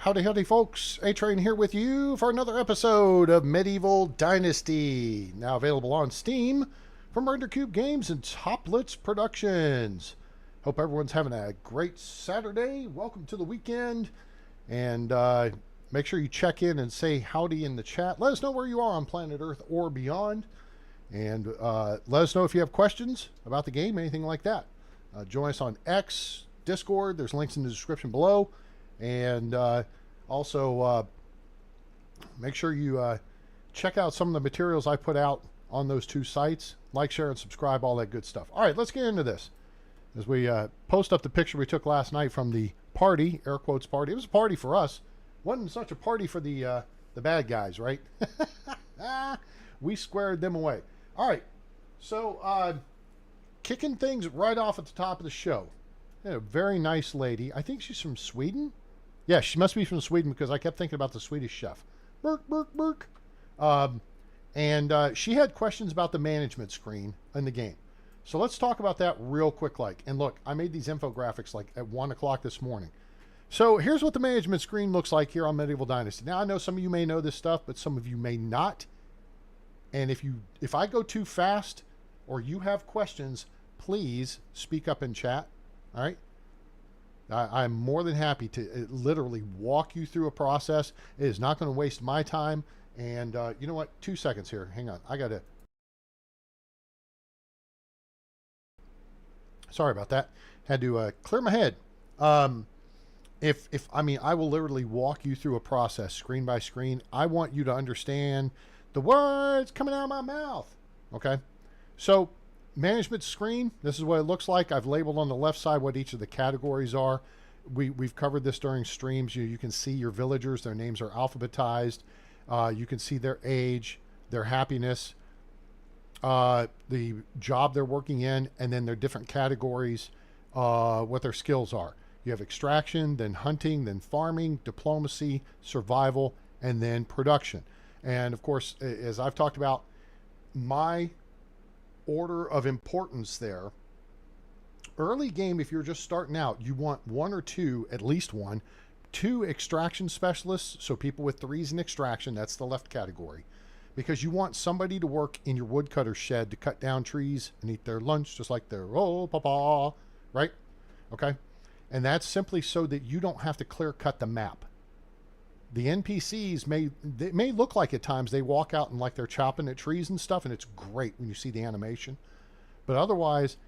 Howdy, howdy, folks. A-Train here with you for another episode of Medieval Dynasty. Now available on Steam from Render Cube Games and Toplitz Productions. Hope everyone's having a great Saturday. Welcome to the weekend. And make sure you check in and say howdy in the chat. Let us know where you are on planet Earth or beyond. And let us know if you have questions about the game, anything like that. Join us on X, Discord. There's links in the description below. And also make sure you check out some of the materials I put out on those two sites. Like, share, and subscribe, all that good stuff. All right, let's get into this. As we post up the picture we took last night from the party, air quotes party. It was a party for us. Wasn't such a party for the bad guys, right? We squared them away. All right, so kicking things right off at the top of the show. A very nice lady. I think she's from Sweden. Yeah, she must be from Sweden because I kept thinking about the Swedish chef. Burk, burk, burk. And she had questions about the management screen in the game. So let's talk about that real quick. And look, I made these infographics like at 1 o'clock this morning. So here's what the management screen looks like here on Medieval Dynasty. Now, I know some of you may know this stuff, but some of you may not. And if I go too fast or you have questions, please speak up in chat. All right? I'm more than happy to literally walk you through a process. It is not going to waste my time. And you know what? 2 seconds here. Hang on. I got to... Sorry about that. Had to clear my head. I mean, I will literally walk you through a process screen by screen. I want you to understand the words coming out of my mouth. Okay? So... management screen, this is what it looks like. I've labeled on the left side what each of the categories are. We've covered this during streams. You can see your villagers. Their names are alphabetized. You can see their age, their happiness, the job they're working in, and then their different categories, what their skills are. You have extraction, then hunting, then farming, diplomacy, survival, and then production. And of course, as I've talked about, my order of importance there. Early game, if you're just starting out, you want one or two, at least one, two extraction specialists, so people with 3s in extraction, that's the left category, because you want somebody to work in your woodcutter shed to cut down trees and eat their lunch, just like their papa, right? Okay, and that's simply so that you don't have to clear cut the map. The NPCs may look like at times they walk out and like they're chopping at trees and stuff, and it's great when you see the animation. But otherwise,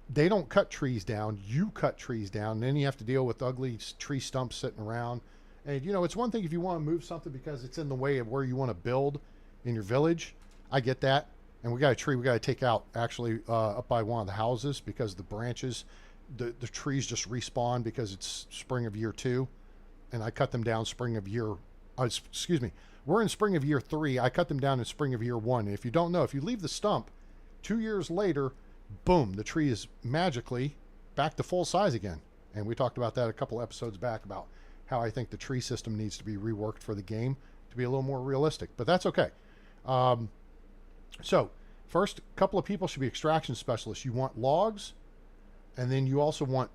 they don't cut trees down. You cut trees down, and then you have to deal with ugly tree stumps sitting around. And, you know, it's one thing if you want to move something because it's in the way of where you want to build in your village. I get that. And we got a tree we got to take out, actually, up by one of the houses because the branches, the trees just respawn because it's spring of year 2. And I cut them down spring of year, excuse me, we're in spring of year 3. I cut them down in spring of year 1. And if you don't know, if you leave the stump 2 years later, boom, the tree is magically back to full size again. And we talked about that a couple episodes back about how I think the tree system needs to be reworked for the game to be a little more realistic, but that's okay. So first, a couple of people should be extraction specialists. You want logs. And then you also want,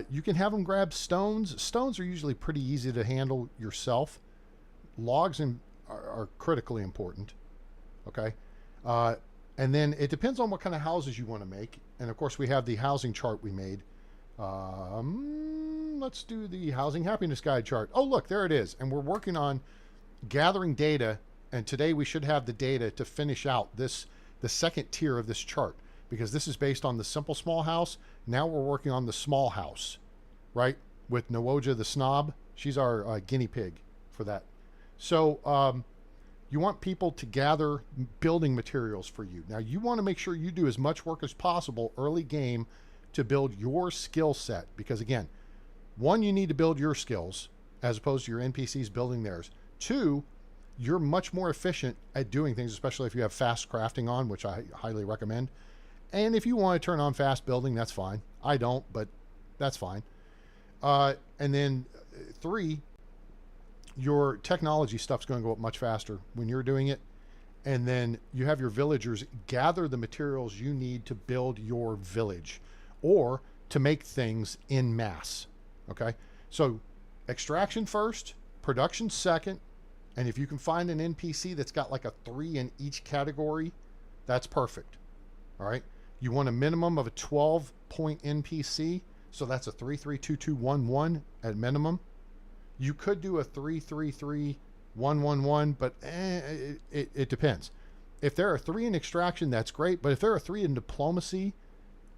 you can have them grab stones. Stones are usually pretty easy to handle yourself. Logs are critically important, okay? And then it depends on what kind of houses you want to make. And of course, we have the housing chart we made. Let's do the housing happiness guide chart. Oh, look, there it is. And we're working on gathering data. And today we should have the data to finish out the second tier of this chart, because this is based on the simple small house. Now we're working on the small house, right? With Nawoja the Snob. She's our guinea pig for that. So you want people to gather building materials for you. Now you want to make sure you do as much work as possible early game to build your skill set. Because again, 1, you need to build your skills as opposed to your NPCs building theirs. 2, you're much more efficient at doing things, especially if you have fast crafting on, which I highly recommend. And if you want to turn on fast building, that's fine. I don't, but that's fine. And then 3, your technology stuff's going to go up much faster when you're doing it. And then you have your villagers gather the materials you need to build your village or to make things in mass. Okay, so extraction first, Production second, and if you can find an NPC that's got like a 3 in each category, that's perfect. All right. You want a minimum of a 12-point NPC, so that's a 3-3-2-2-1-1 at minimum. You could do a 3-3-3-1-1-1, but it depends. If there are 3 in extraction, that's great. But if there are 3 in diplomacy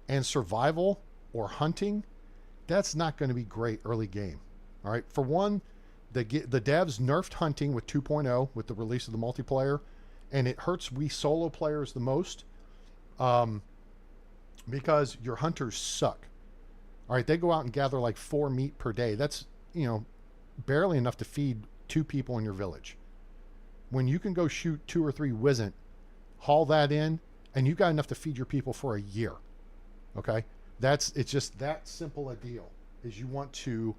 and survival or hunting, that's not going to be great early game. All right. For one, the devs nerfed hunting with 2.0 with the release of the multiplayer, and it hurts we solo players the most because your hunters suck. All right. They go out and gather like 4 meat per day. That's, barely enough to feed 2 people in your village. When you can go shoot 2 or 3 Wizzent, haul that in, and you got enough to feed your people for a year. Okay? It's just that simple a deal, is you want to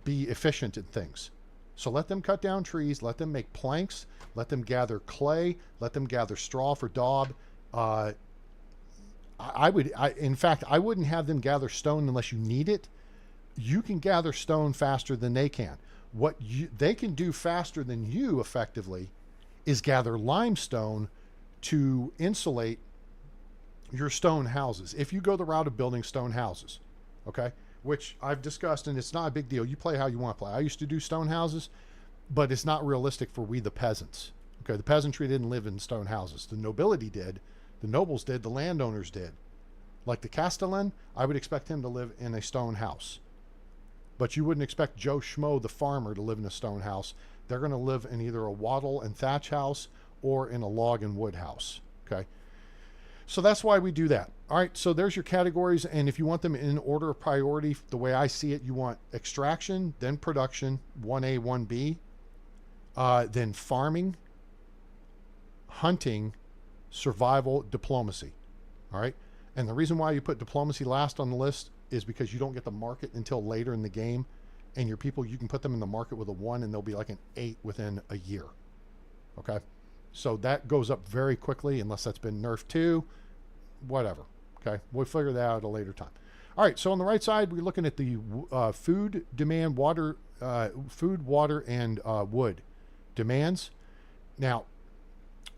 be efficient in things. So let them cut down trees, let them make planks, let them gather clay, let them gather straw for daub. In fact, I wouldn't have them gather stone unless you need it. You can gather stone faster than they can. What they can do faster than you effectively is gather limestone to insulate your stone houses. If you go the route of building stone houses, okay, which I've discussed, and it's not a big deal. You play how you want to play. I used to do stone houses, but it's not realistic for we the peasants. Okay, the peasantry didn't live in stone houses. The nobility did, the nobles did, the landowners did. Like the castellan, I would expect him to live in a stone house. But you wouldn't expect Joe Schmo, the farmer, to live in a stone house. They're going to live in either a wattle and thatch house or in a log and wood house. Okay. So that's why we do that. All right. So there's your categories. And if you want them in order of priority, the way I see it, you want extraction, then production, 1A, 1B, then farming, hunting, survival, diplomacy. All right. And the reason why you put diplomacy last on the list is because you don't get the market until later in the game, and your people, you can put them in the market with a 1 and they'll be like an 8 within a year. Okay. So that goes up very quickly unless that's been nerfed too, whatever. Okay. We'll figure that out at a later time. All right. So on the right side, we're looking at the food demand, food, water, and wood demands. Now,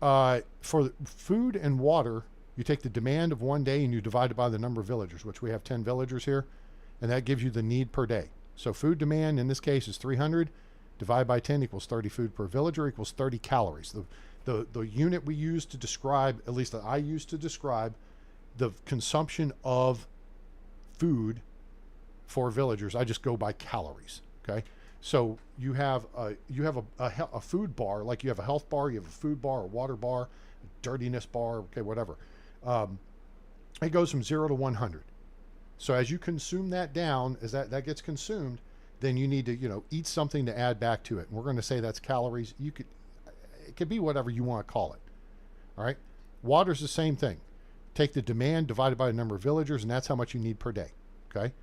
for food and water, you take the demand of 1 day and you divide it by the number of villagers, which we have 10 villagers here, and that gives you the need per day. So food demand in this case is 300, divide by 10 equals 30 food per villager equals 30 calories. The unit we use to describe, at least that I use to describe the consumption of food for villagers, I just go by calories. Okay. So you have a food bar, like you have a health bar, you have a food bar, a water bar, a dirtiness bar, okay, whatever. It goes from 0 to 100. So as you consume that down, as that gets consumed, then you need to, eat something to add back to it. And we're going to say that's calories. It could be whatever you want to call it. All right. Water's the same thing. Take the demand divided by the number of villagers, and that's how much you need per day. Okay.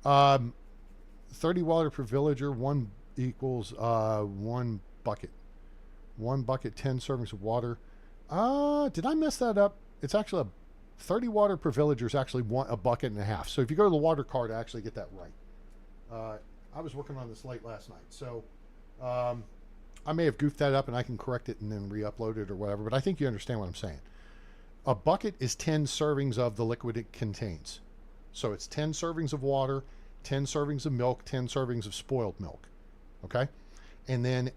30 water per villager, 1 equals 1 bucket. 1 bucket, 10 servings of water. Did I mess that up? It's actually 30 water per villager is actually a bucket and a half. So if you go to the water card, I actually get that right. I was working on this late last night, so I may have goofed that up, and I can correct it and then re-upload it or whatever, but I think you understand what I'm saying. A bucket is 10 servings of the liquid it contains. So it's 10 servings of water, 10 servings of milk, 10 servings of spoiled milk. Okay? And then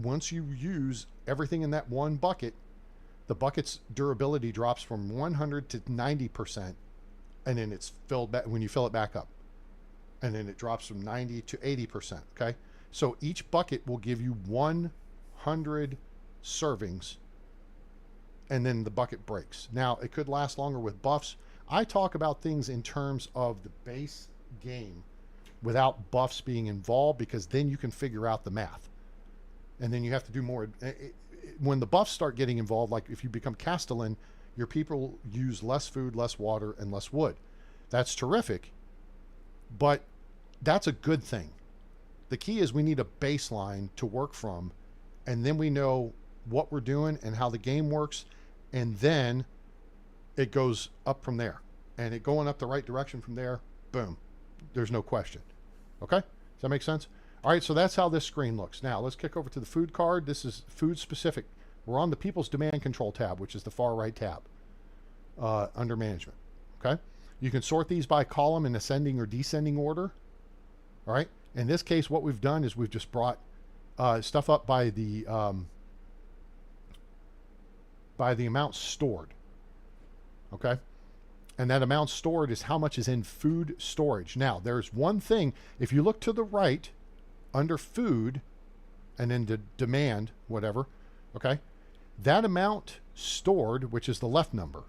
once you use everything in that one bucket, the bucket's durability drops from 100 to 90%, and then it's filled back when you fill it back up. And then it drops from 90 to 80%. Okay? So each bucket will give you 100 servings, and then the bucket breaks. Now, it could last longer with buffs. I talk about things in terms of the base game without buffs being involved, because then you can figure out the math. And then you have to do more. When the buffs start getting involved, like if you become Castellan, your people use less food, less water, and less wood. That's terrific, but that's a good thing. The key is we need a baseline to work from, and then we know what we're doing and how the game works, and then it goes up from there. And it going up the right direction from there, boom. There's no question. Okay? Does that make sense? All right, so that's how this screen looks. Now let's kick over to the food card. This is food specific. We're on the People's Demand Control tab, which is the far right tab under management. Okay, you can sort these by column in ascending or descending order. All right, in this case, what we've done is we've just brought stuff up by the amount stored. Okay, and that amount stored is how much is in food storage. Now, there's one thing. If you look to the right under food and then the demand, whatever, okay, that amount stored, which is the left number,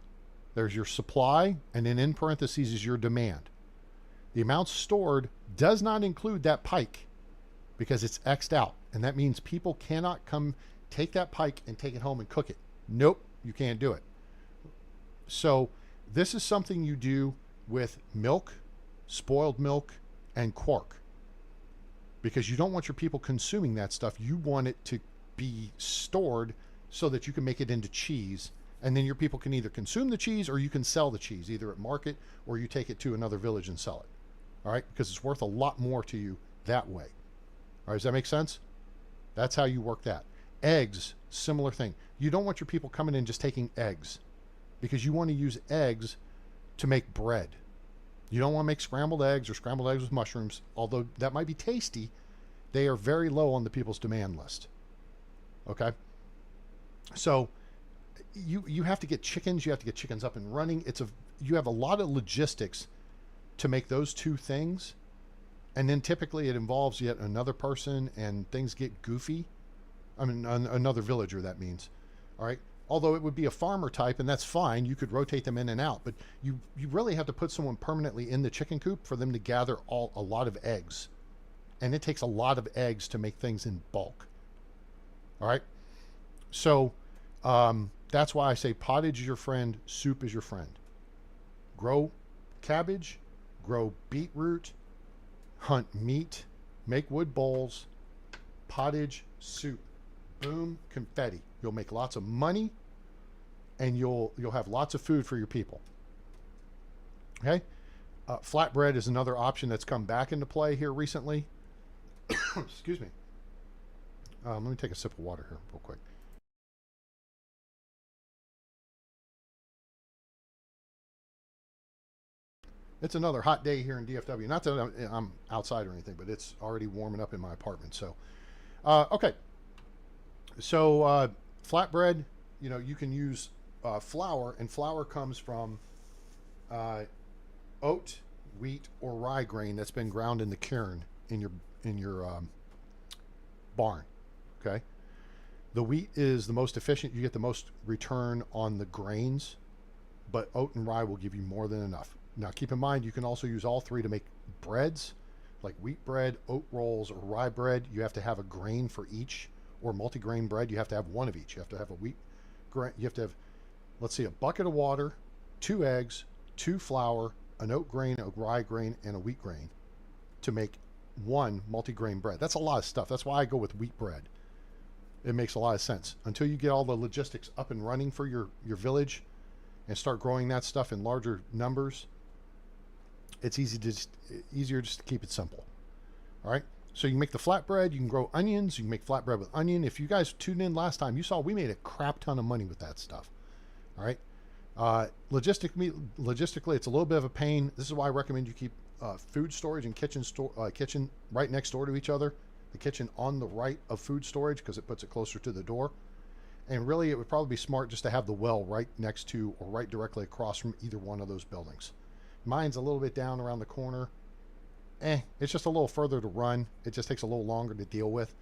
there's your supply, and then in parentheses is your demand. The amount stored does not include that pike because it's X'd out. And that means people cannot come take that pike and take it home and cook it. Nope, you can't do it. So this is something you do with milk, spoiled milk, and quark. Because you don't want your people consuming that stuff. You want it to be stored so that you can make it into cheese. And then your people can either consume the cheese or you can sell the cheese, either at market or you take it to another village and sell it. All right? Because it's worth a lot more to you that way. All right, does that make sense? That's how you work that. Eggs, similar thing. You don't want your people coming in just taking eggs because you want to use eggs to make bread. You don't want to make scrambled eggs or scrambled eggs with mushrooms, although that might be tasty. They are very low on the people's demand list. Okay? So you have to get chickens. You have to get chickens up and running. You have a lot of logistics to make those two things. And then typically it involves yet another person and things get goofy. I mean, another villager, that means. All right. Although it would be a farmer type, and that's fine. You could rotate them in and out, but you really have to put someone permanently in the chicken coop for them to gather a lot of eggs. And it takes a lot of eggs to make things in bulk. All right. So that's why I say pottage is your friend, soup is your friend. Grow cabbage, grow beetroot, hunt meat, make wood bowls, pottage, soup. Boom, confetti. You'll make lots of money and you'll have lots of food for your people. Okay? Flatbread is another option that's come back into play here recently. Excuse me. Let me take a sip of water here real quick. It's another hot day here in DFW. Not that I'm outside or anything, but it's already warming up in my apartment. So, okay. So, flatbread, you can use flour, and flour comes from oat, wheat, or rye grain that's been ground in the kiln in your barn. Okay. The wheat is the most efficient. You get the most return on the grains, but oat and rye will give you more than enough. Now, keep in mind, you can also use all three to make breads, like wheat bread, oat rolls, or rye bread. You have to have a grain for each, or multi-grain bread. You have to have one of each. You have to have a wheat grain. You have to have, let's see, a bucket of water, 2 eggs, 2 flour, an oat grain, a rye grain, and a wheat grain to make one multi-grain bread. That's a lot of stuff. That's why I go with wheat bread. It makes a lot of sense. Until you get all the logistics up and running for your village and start growing that stuff in larger numbers, it's easier just to keep it simple. All right. So you can make the flatbread. You can grow onions. You can make flatbread with onion. If you guys tuned in last time, you saw we made a crap ton of money with that stuff. All right. Logistically, it's a little bit of a pain. This is why I recommend you keep food storage and kitchen right next door to each other. The kitchen on the right of food storage because it puts it closer to the door. And really, it would probably be smart just to have the well right next to or right directly across from either one of those buildings. Mine's a little bit down around the corner. It's just a little further to run. It just takes a little longer to deal with.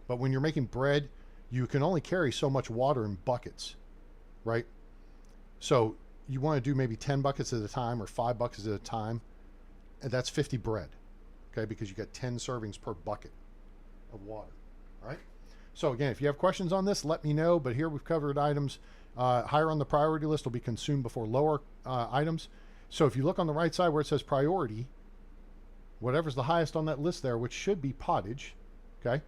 But when you're making bread, you can only carry so much water in buckets, right? So you want to do maybe 10 buckets at a time or 5 buckets at a time. And that's 50 bread, okay? Because you got 10 servings per bucket of water, all right? So again, if you have questions on this, let me know. But here we've covered items. Higher on the priority list will be consumed before lower items. So if you look on the right side where it says priority, whatever's the highest on that list there, which should be pottage, okay?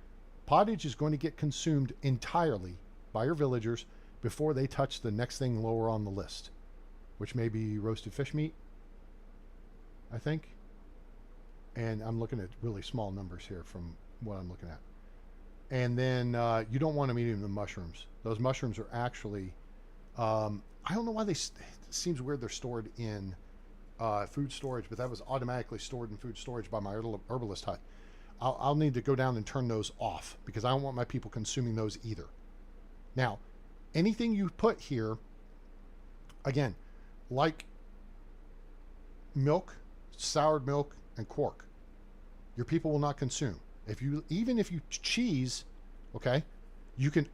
Pottage is going to get consumed entirely by your villagers before they touch the next thing lower on the list, which may be roasted fish meat, I think. And I'm looking at really small numbers here from what I'm looking at. And then you don't want them eating the mushrooms. Those mushrooms are actually, I don't know why it seems weird they're stored in food storage, but that was automatically stored in food storage by my herbalist hut. I'll need to go down and turn those off because I don't want my people consuming those either. Now, anything you put here, again, like milk, soured milk, and quark, your people will not consume. Even if you cheese, okay, you can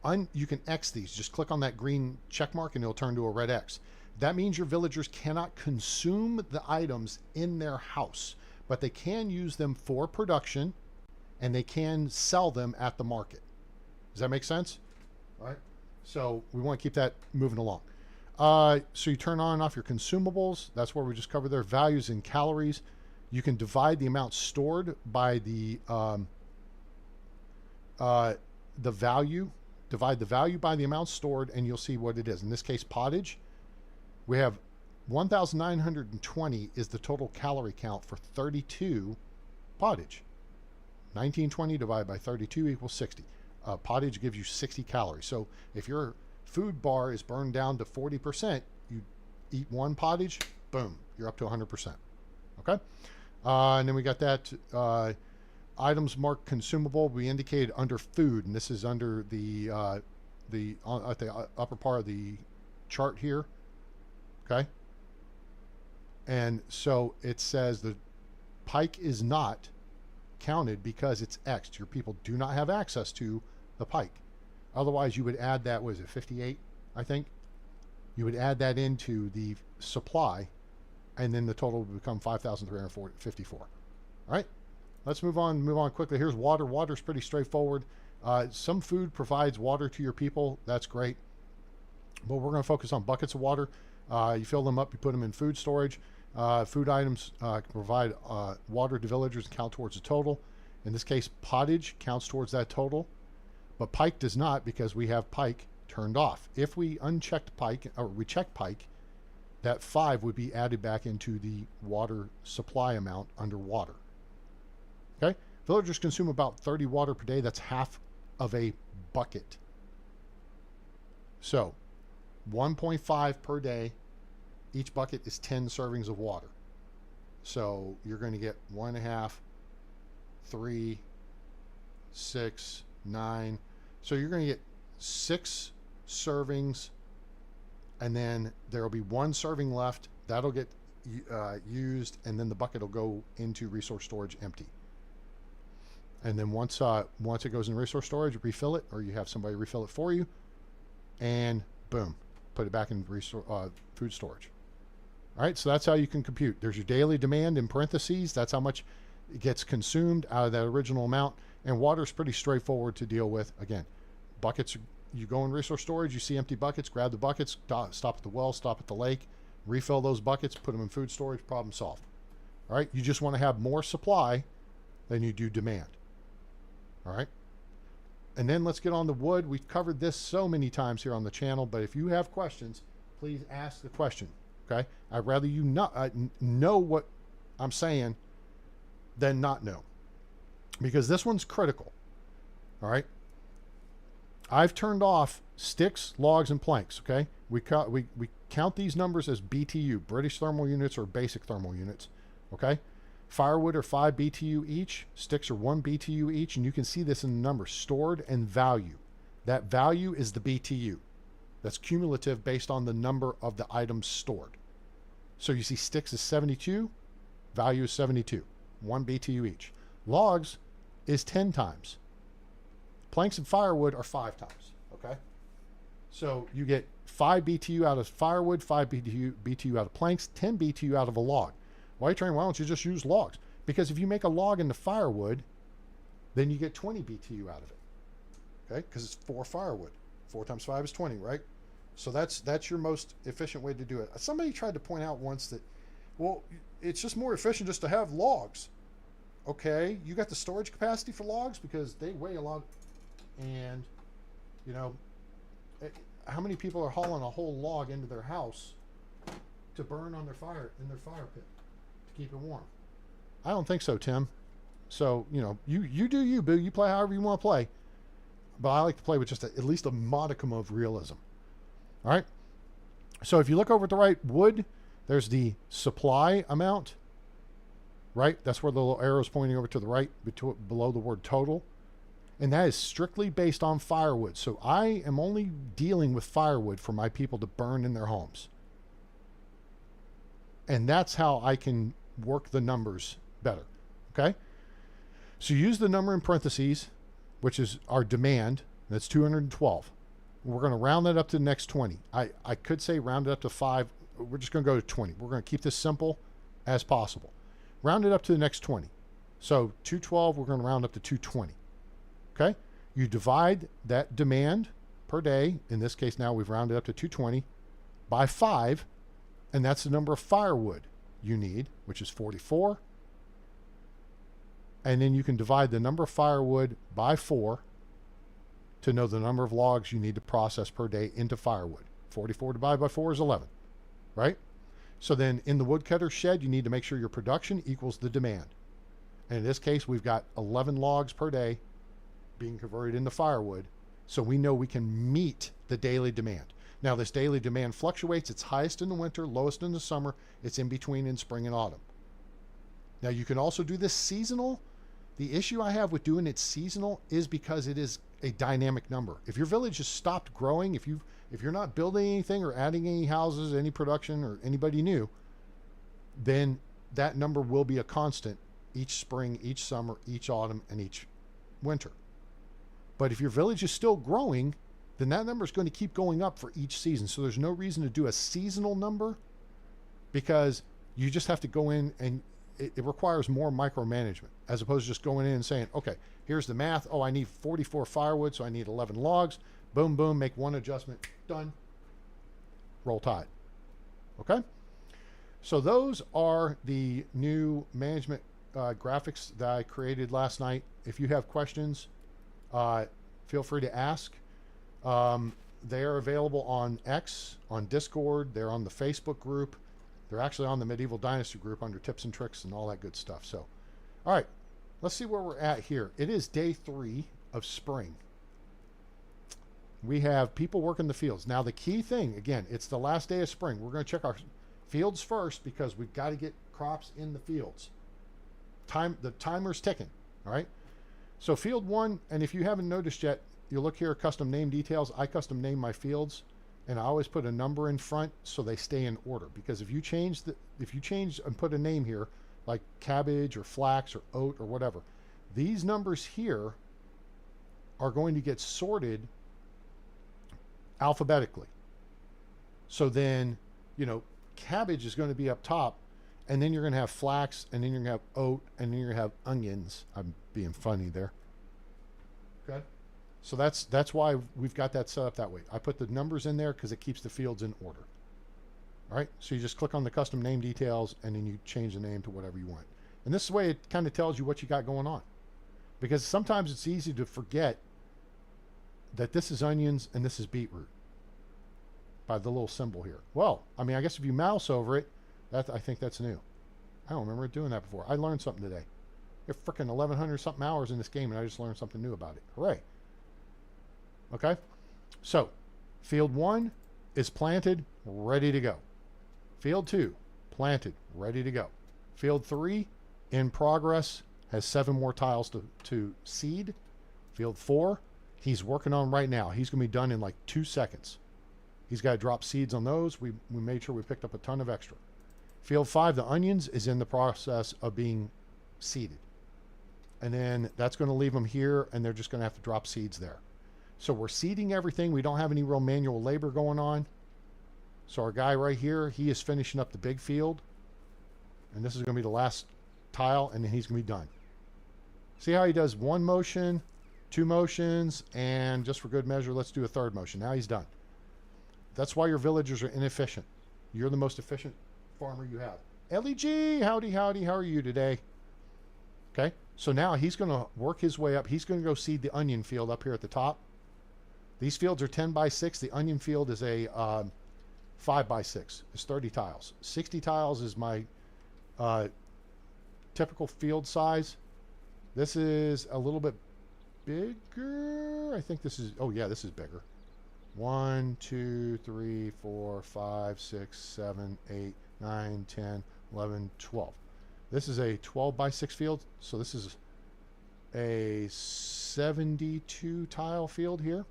X these. Just click on that green check mark and it'll turn to a red X. That means your villagers cannot consume the items in their house, but they can use them for production and they can sell them at the market. Does that make sense? All right. So we want to keep that moving along. So you turn on and off your consumables. That's where we just covered their values in calories. You can divide the amount stored by the value. Divide the value by the amount stored, and you'll see what it is. In this case, pottage. We have 1,920 is the total calorie count for 32 pottage. 1920 divided by 32 equals 60. Pottage gives you 60 calories. So if your food bar is burned down to 40%, you eat one pottage, boom, you're up to 100%. Okay? And then we got that items marked consumable. We indicated under food, and this is under the at the upper part of the chart here. Okay? And so it says the pike is not counted because it's X'd. Your people do not have access to the pike. Otherwise, you would add that, was it 58, I think? You would add that into the supply, and then the total would become 5,354. All right, let's move on quickly. Here's water. Water's pretty straightforward. Some food provides water to your people. That's great. But we're going to focus on buckets of water. You fill them up, you put them in food storage. Food items can provide water to villagers and count towards the total. In this case, pottage counts towards that total, but pike does not because we have pike turned off. If we unchecked pike, or we check pike, that 5 would be added back into the water supply amount under water. Okay? Villagers consume about 30 water per day. That's half of a bucket. So 1.5 per day. Each bucket is 10 servings of water. So you're going to get 1.5, 3, 6, 9. So you're going to get 6 servings, and then there will be 1 serving left. That'll get used, and then the bucket will go into resource storage empty. And then once it goes in resource storage, refill it, or you have somebody refill it for you, and boom, put it back in food storage. All right, so that's how you can compute. There's your daily demand in parentheses. That's how much it gets consumed out of that original amount. And water's pretty straightforward to deal with. Again, buckets, you go in resource storage, you see empty buckets, grab the buckets, stop at the well, stop at the lake, refill those buckets, put them in food storage, problem solved. All right, you just want to have more supply than you do demand. All right, and then let's get on the wood. We've covered this so many times here on the channel, but if you have questions, please ask the question. Okay, I'd rather you not know what I'm saying than not know, because this one's critical. All right, I've turned off sticks, logs, and planks. Okay, we count these numbers as BTU, British thermal units or basic thermal units. Okay, firewood are 5 BTU each, sticks are 1 BTU each, and you can see this in the numbers stored and value. That value is the BTU. That's cumulative based on the number of the items stored. So you see sticks is 72, value is 72, 1 BTU each. Logs is 10 times. Planks and firewood are 5 times, okay? So you get 5 BTU out of firewood, 5 BTU out of planks, 10 BTU out of a log. Why don't you just use logs? Because if you make a log into firewood, then you get 20 BTU out of it, okay? Because it's 4 firewood. 4 times 5 is 20, right? So that's your most efficient way to do it. Somebody tried to point out once that, well, it's just more efficient just to have logs. Okay, you got the storage capacity for logs because they weigh a lot, and you know, how many people are hauling a whole log into their house to burn on their fire pit to keep it warm? I don't think so, Tim. So, you do you, boo. You play however you want to play. But I like to play with just at least a modicum of realism. All right. So if you look over at the right, wood, there's the supply amount, right? That's where the little arrow is pointing over to the right, below the word total. And that is strictly based on firewood. So I am only dealing with firewood for my people to burn in their homes. And that's how I can work the numbers better. Okay? So use the number in parentheses, which is our demand. That's 212. We're going to round that up to the next 20. I could say round it up to 5. We're just going to go to 20. We're going to keep this simple as possible. Round it up to the next 20. So 212, we're going to round up to 220. Okay? You divide that demand per day. In this case now we've rounded up to 220 by 5. And that's the number of firewood you need, which is 44. And then you can divide the number of firewood by 4 to know the number of logs you need to process per day into firewood. 44 divided by 4 is 11, right? So then in the woodcutter shed, you need to make sure your production equals the demand. And in this case, we've got 11 logs per day being converted into firewood. So we know we can meet the daily demand. Now this daily demand fluctuates. It's highest in the winter, lowest in the summer. It's in between in spring and autumn. Now you can also do this seasonal. The issue I have with doing it seasonal is because it is a dynamic number. If your village has stopped growing, if you're not building anything or adding any houses, any production or anybody new, then that number will be a constant each spring, each summer, each autumn, and each winter. But if your village is still growing, then that number is going to keep going up for each season. So there's no reason to do a seasonal number, because you just have to go in and it requires more micromanagement as opposed to just going in and saying, okay, here's the math. Oh, I need 44 firewood, so I need 11 logs. Boom, boom, make one adjustment, done. Roll Tide. Okay? So those are the new management graphics that I created last night. If you have questions, feel free to ask. They are available on X, on Discord. They're on the Facebook group. They're actually on the Medieval Dynasty group under tips and tricks and all that good stuff. So, all right, let's see where we're at here. It is day 3 of spring. We have people working the fields. Now, the key thing, again, it's the last day of spring. We're going to check our fields first because we've got to get crops in the fields. The timer's ticking, all right? So field 1, and if you haven't noticed yet, you'll look here, custom name details. I custom name my fields. And I always put a number in front so they stay in order. Because if you change and put a name here, like cabbage or flax or oat or whatever, these numbers here are going to get sorted alphabetically. So then, cabbage is going to be up top, and then you're going to have flax, and then you're going to have oat, and then you're going to have onions. I'm being funny there. Okay. So that's why we've got that set up that way. I put the numbers in there because it keeps the fields in order. All right, so you just click on the custom name details and then you change the name to whatever you want. And this way it kind of tells you what you got going on. Because sometimes it's easy to forget that this is onions and this is beetroot by the little symbol here. Well, I mean, I guess if you mouse over it, I think that's new. I don't remember doing that before. I learned something today. There's freaking 1,100 something hours in this game and I just learned something new about it. Hooray. Okay, so field 1 is planted, ready to go. Field 2, planted, ready to go. Field 3, in progress, has 7 more tiles to seed. Field 4, he's working on right now. He's going to be done in like 2 seconds. He's got to drop seeds on those. We made sure we picked up a ton of extra. Field 5, the onions, is in the process of being seeded. And then that's going to leave them here, and they're just going to have to drop seeds there. So we're seeding everything. We don't have any real manual labor going on. So our guy right here, he is finishing up the big field. And this is going to be the last tile, and then he's going to be done. See how he does 1 motion, 2 motions, and just for good measure, let's do a 3rd motion. Now he's done. That's why your villagers are inefficient. You're the most efficient farmer you have. LEG, howdy, howdy, how are you today? Okay, so now he's going to work his way up. He's going to go seed the onion field up here at the top. These fields are 10 by 6. The onion field is a 5 by 6. It's 30 tiles. 60 tiles is my typical field size. This is a little bit bigger. I think this is, oh yeah, this is bigger. 1, 2, 3, 4, 5, 6, 7, 8, 9, 10, 11, 12. This is a 12 by 6 field. So this is a 72 tile field here.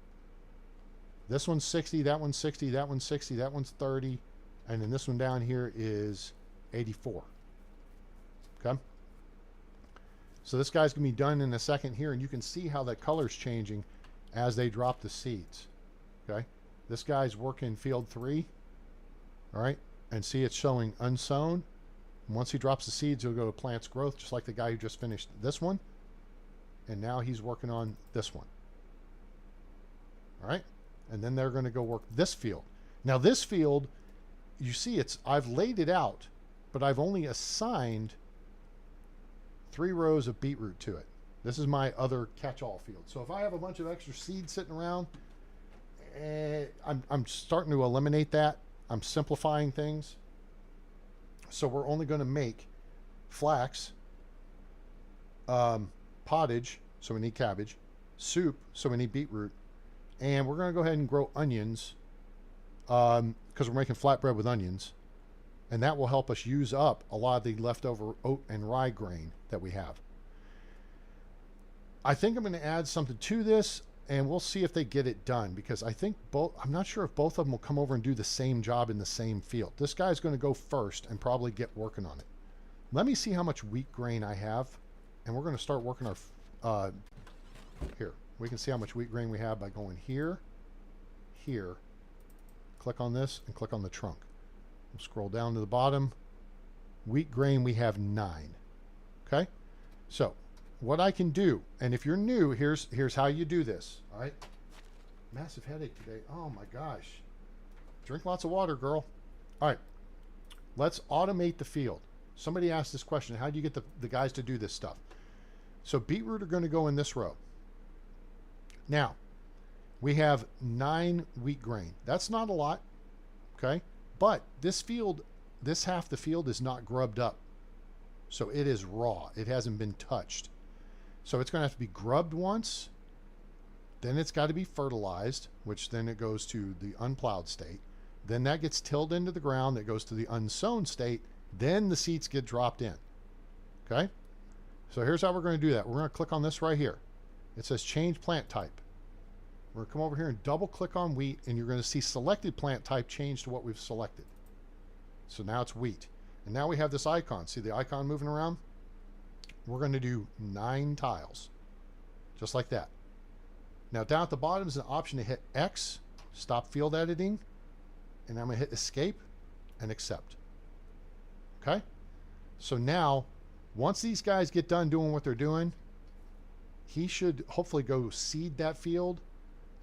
This one's 60, that one's 60, that one's 60, that one's 30. And then this one down here is 84. Okay. So this guy's going to be done in a second here, and you can see how that color's changing as they drop the seeds. Okay. This guy's working field 3. All right. And see it's showing unsown. And once he drops the seeds, he'll go to plant's growth, just like the guy who just finished this one. And now he's working on this one. All right. And then they're going to go work this field. Now this field, you see I've laid it out, but I've only assigned 3 rows of beetroot to it. This is my other catch-all field. So if I have a bunch of extra seeds sitting around, I'm starting to eliminate that. I'm simplifying things. So we're only going to make flax, pottage, so we need cabbage, soup, so we need beetroot, and we're going to go ahead and grow onions because we're making flatbread with onions, and that will help us use up a lot of the leftover oat and rye grain that we have. I think I'm going to add something to this, and we'll see if they get it done, because I think I'm not sure if both of them will come over and do the same job in the same field. This guy's going to go first and probably get working on it. Let me see how much wheat grain I have, and we're going to start working our here. We can see how much wheat grain we have by going here, here, click on this, and click on the trunk. We'll scroll down to the bottom. Wheat grain, we have 9. Okay, so what I can do, and if you're new, here's how you do this. All right, massive headache today. Oh my gosh, drink lots of water, girl. All right, let's automate the field. Somebody asked this question: how do you get the guys to do this stuff? So beetroot are going to go in this row. Now we have 9 wheat grain. That's not a lot, okay, but this field, this half the field is not grubbed up, so it is raw. It hasn't been touched. So it's going to have to be grubbed once, then it's got to be fertilized, which then it goes to the unplowed state. Then that gets tilled into the ground, that goes to the unsown state, then the seeds get dropped in. Okay? So here's how we're going to do that. We're going to click on this right here. It says change plant type. We're going to come over here and double click on wheat, and you're going to see selected plant type change to what we've selected. So now it's wheat. And now we have this icon. See the icon moving around? We're going to do 9 tiles, just like that. Now down at the bottom is an option to hit X, stop field editing, and I'm going to hit escape and accept. Okay? So now, once these guys get done doing what they're doing, he should hopefully go seed that field,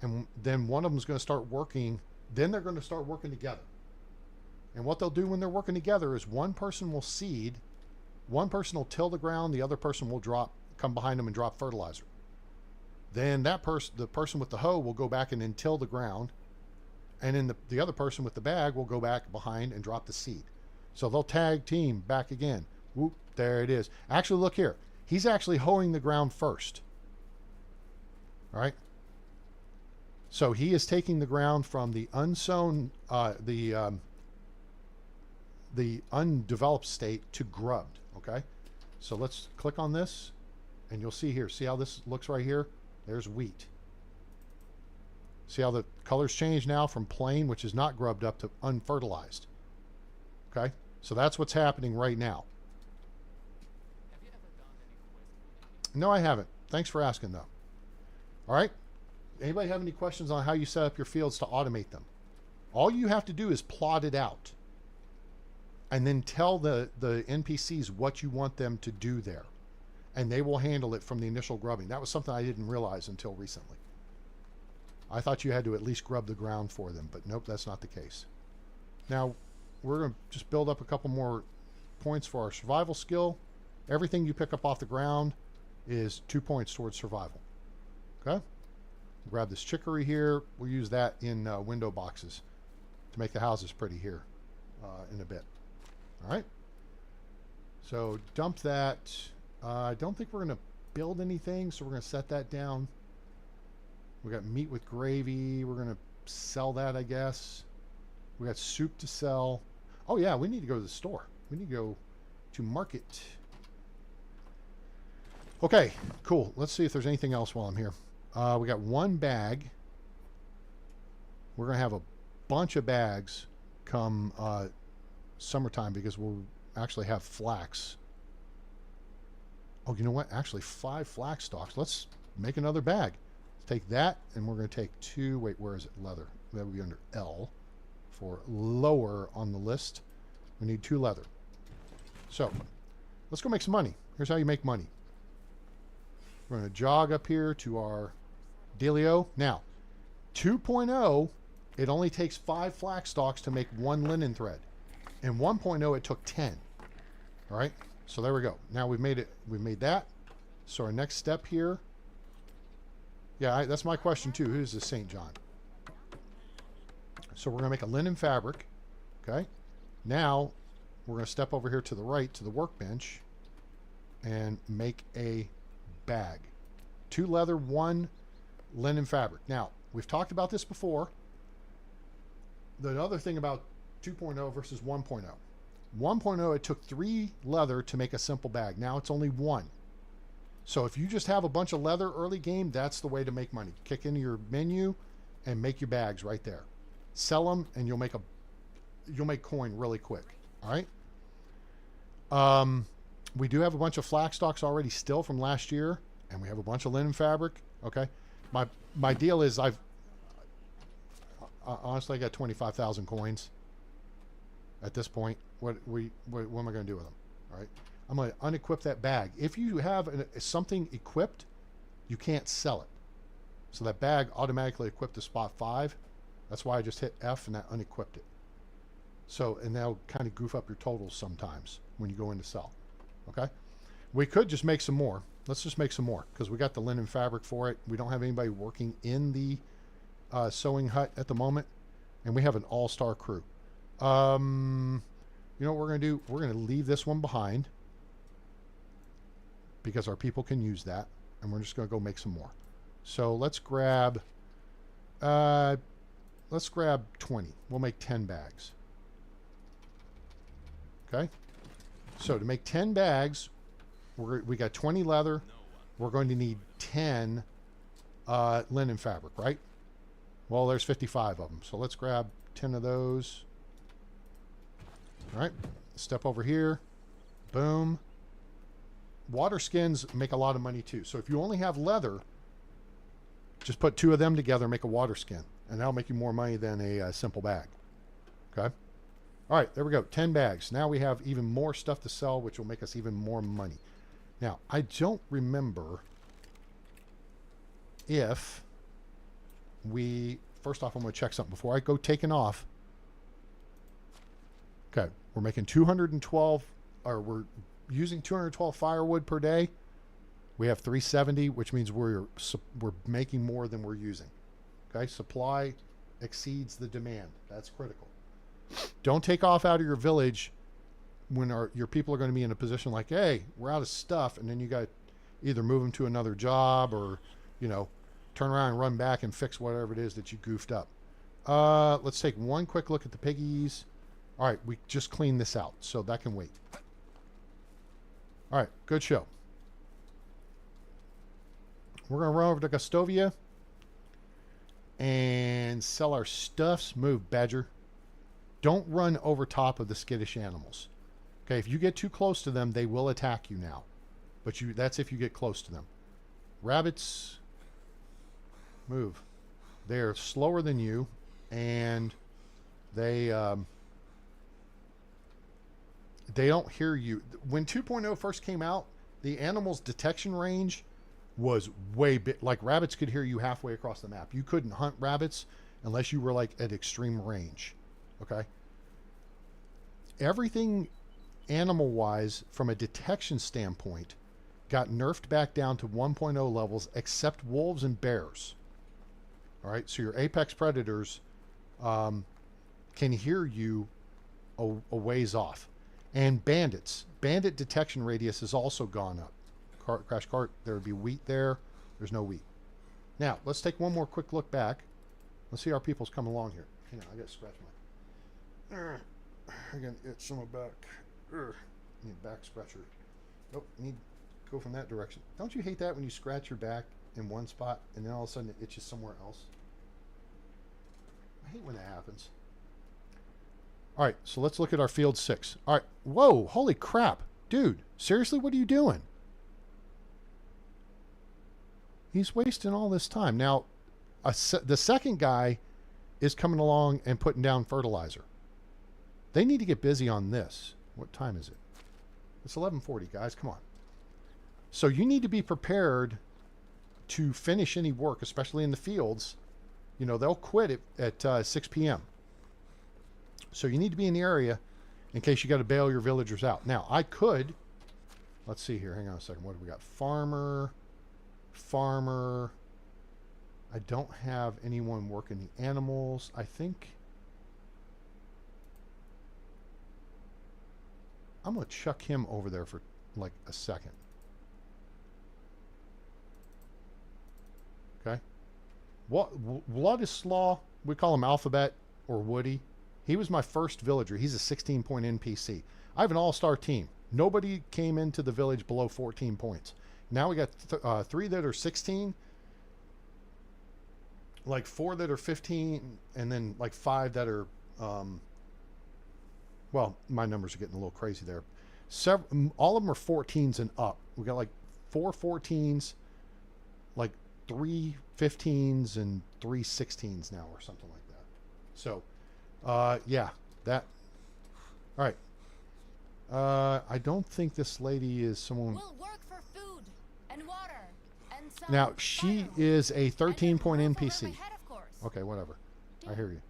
and then one of them is going to start working. Then they're going to start working together. And what they'll do when they're working together is one person will seed, one person will till the ground, the other person will come behind them and drop fertilizer. Then that the person with the hoe will go back and then till the ground, and then the other person with the bag will go back behind and drop the seed. So they'll tag team back again. Whoop, there it is. Actually, look here. He's actually hoeing the ground first. All right. So he is taking the ground from the unsown, the undeveloped state to grubbed. Okay, so let's click on this, and you'll see here. See how this looks right here? There's wheat. See how the colors change now from plain, which is not grubbed up, to unfertilized. Okay, so that's what's happening right now. Have you ever done any quiz? No, I haven't. Thanks for asking, though. All right. Anybody have any questions on how you set up your fields to automate them? All you have to do is plot it out, and then tell the NPCs what you want them to do there, and they will handle it from the initial grubbing. That was something I didn't realize until recently. I thought you had to at least grub the ground for them, but nope, that's not the case. Now, we're going to just build up a couple more points for our survival skill. Everything you pick up off the ground is 2 points towards survival. Okay? Grab this chicory here. We'll use that in window boxes to make the houses pretty here in a bit. All right. So dump that. I don't think we're going to build anything, so we're going to set that down. We got meat with gravy. We're going to sell that, I guess. We got soup to sell. Oh, yeah, we need to go to the store. We need to go to market. Okay, cool. Let's see if there's anything else while I'm here. We got one bag. We're going to have a bunch of bags come summertime because we'll actually have flax. Oh, you know what? Actually, 5 flax stalks. Let's make another bag. Let's take that, and we're going to take 2. Wait, where is it? Leather. That would be under L for lower on the list. We need 2 leather. So, let's go make some money. Here's how you make money. We're going to jog up here to our dealio. Now, 2.0, it only takes 5 flax stalks to make 1 linen thread. In 1.0, it took 10. All right? So there we go. Now we've made it. We've made that. So our next step here. Yeah, that's my question too. Who's this St. John? So we're going to make a linen fabric. Okay. Now we're going to step over here to the right to the workbench and make a bag. 2 leather, 1 linen fabric. Now, we've talked about this before. The other thing about 2.0 versus 1.0. 1.0, it took 3 leather to make a simple bag. Now it's only 1. So if you just have a bunch of leather early game, that's the way to make money. Kick into your menu and make your bags right there. Sell them, and you'll make coin really quick. All right. We do have a bunch of flax stalks already still from last year, and we have a bunch of linen fabric. Okay. My deal is honestly I got 25,000 coins at this point. What am I going to do with them? All right. I'm going to unequip that bag. If you have something equipped, you can't sell it. So that bag automatically equipped to spot 5. That's why I just hit F and that unequipped it. So, and that'll kind of goof up your totals sometimes when you go in to sell. Okay. We could just make some more. Let's just make some more because we got the linen fabric for it. We don't have anybody working in the sewing hut at the moment. And we have an all-star crew. You know what we're going to do? We're going to leave this one behind because our people can use that, and we're just going to go make some more. So let's grab 20. We'll make 10 bags. Okay. So to make 10 bags, we got 20 leather. We're going to need 10 linen fabric, right? Well, there's 55 of them. So let's grab 10 of those. All right, step over here. Boom. Water skins make a lot of money too. So if you only have leather, just put 2 of them together and make a water skin. And that'll make you more money than a simple bag. Okay. All right, there we go. 10 bags. Now we have even more stuff to sell, which will make us even more money. Now, I don't remember if we... First off, I'm going to check something before I go taking off. Okay, we're making 212, or we're using 212 firewood per day. We have 370, which means we're making more than we're using. Okay, supply exceeds the demand. That's critical. Don't take off out of your village when your people are going to be in a position like, hey, we're out of stuff, and then you got to either move them to another job or, you know, turn around and run back and fix whatever it is that you goofed up. Let's take one quick look at the piggies. All right, we just cleaned this out, so that can wait. All right, good show. We're going to run over to Gustovia and sell our stuffs. Move, Badger. Don't run over top of the skittish animals. Okay, if you get too close to them, they will attack you now. But that's if you get close to them. Rabbits, move. They're slower than you, and they don't hear you. When 2.0 first came out, the animal's detection range was way big. Like, rabbits could hear you halfway across the map. You couldn't hunt rabbits unless you were like at extreme range. Okay. Everything animal wise from a detection standpoint got nerfed back down to 1.0 levels except wolves and bears. All right. So your apex predators can hear you a ways off. And bandits. Bandit detection radius has also gone up. crash cart, there would be wheat there. There's no wheat. Now, let's take one more quick look back. Let's see how our people's coming along here. Hang on, I got to scratch my... I got to itch some of my back. Need a back scratcher. Nope, need to go from that direction. Don't you hate that when you scratch your back in one spot and then all of a sudden it itches somewhere else? I hate when that happens. All right, so let's look at our field 6. All right, whoa, holy crap. Dude, seriously, what are you doing? He's wasting all this time. Now, the second guy is coming along and putting down fertilizer. They need to get busy on this. What time is it? It's 11:40, guys. Come on. So you need to be prepared to finish any work, especially in the fields. You know, they'll quit at 6 p.m. So you need to be in the area in case you got to bail your villagers out. Now, I could... Let's see here. Hang on a second. What do we got? Farmer. I don't have anyone working the animals. I think I'm going to chuck him over there for like a second. Okay. Wladislaw, we call him Alphabet or Woody. He was my first villager. He's a 16-point NPC. I have an all-star team. Nobody came into the village below 14 points. Now we got 3 that are 16, like 4 that are 15, and then like 5 that are, well, my numbers are getting a little crazy there. All of them are 14s and up. We got like 4 14s, like 3 15s, and 3 16s now, or something like that. So, yeah, that. All right. I don't think this lady is someone. We'll work for food and water and some Now, she is a 13-point NPC. Head, of course. Okay, whatever. I hear you.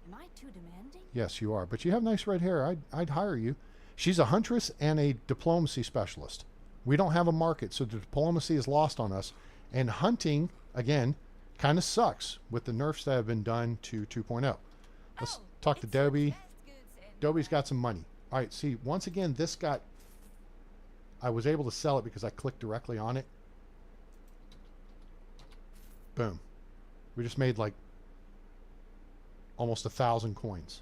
Am I too demanding? Yes, you are. But you have nice red hair. I'd hire you. She's a huntress and a diplomacy specialist. We don't have a market, so the diplomacy is lost on us. And hunting, again, kind of sucks with the nerfs that have been done to 2.0. Let's talk to Dobie. Dobie's got some money. All right, see, once again, this got... I was able to sell it because I clicked directly on it. Boom. We just made like almost 1,000 coins.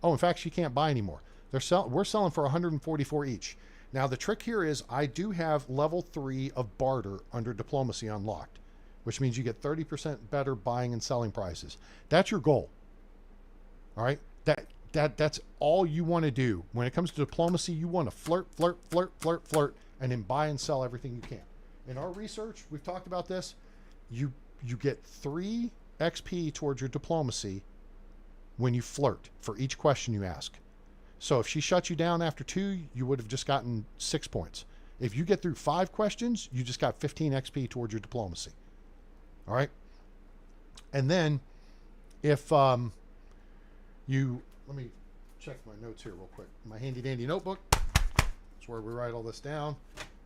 Oh, in fact, she can't buy anymore. We're selling for 144 each. Now, the trick here is I do have level 3 of barter under diplomacy unlocked, which means you get 30% better buying and selling prices. That's your goal. All right? That's all you want to do. When it comes to diplomacy, you want to flirt, and then buy and sell everything you can. In our research, we've talked about this. You get 3 XP towards your diplomacy when you flirt for each question you ask. So if she shuts you down after 2, you would have just gotten 6 points. If you get through 5 questions, you just got 15 XP towards your diplomacy. All right? And then if you... Let me check my notes here real quick. My handy dandy notebook. That's where we write all this down.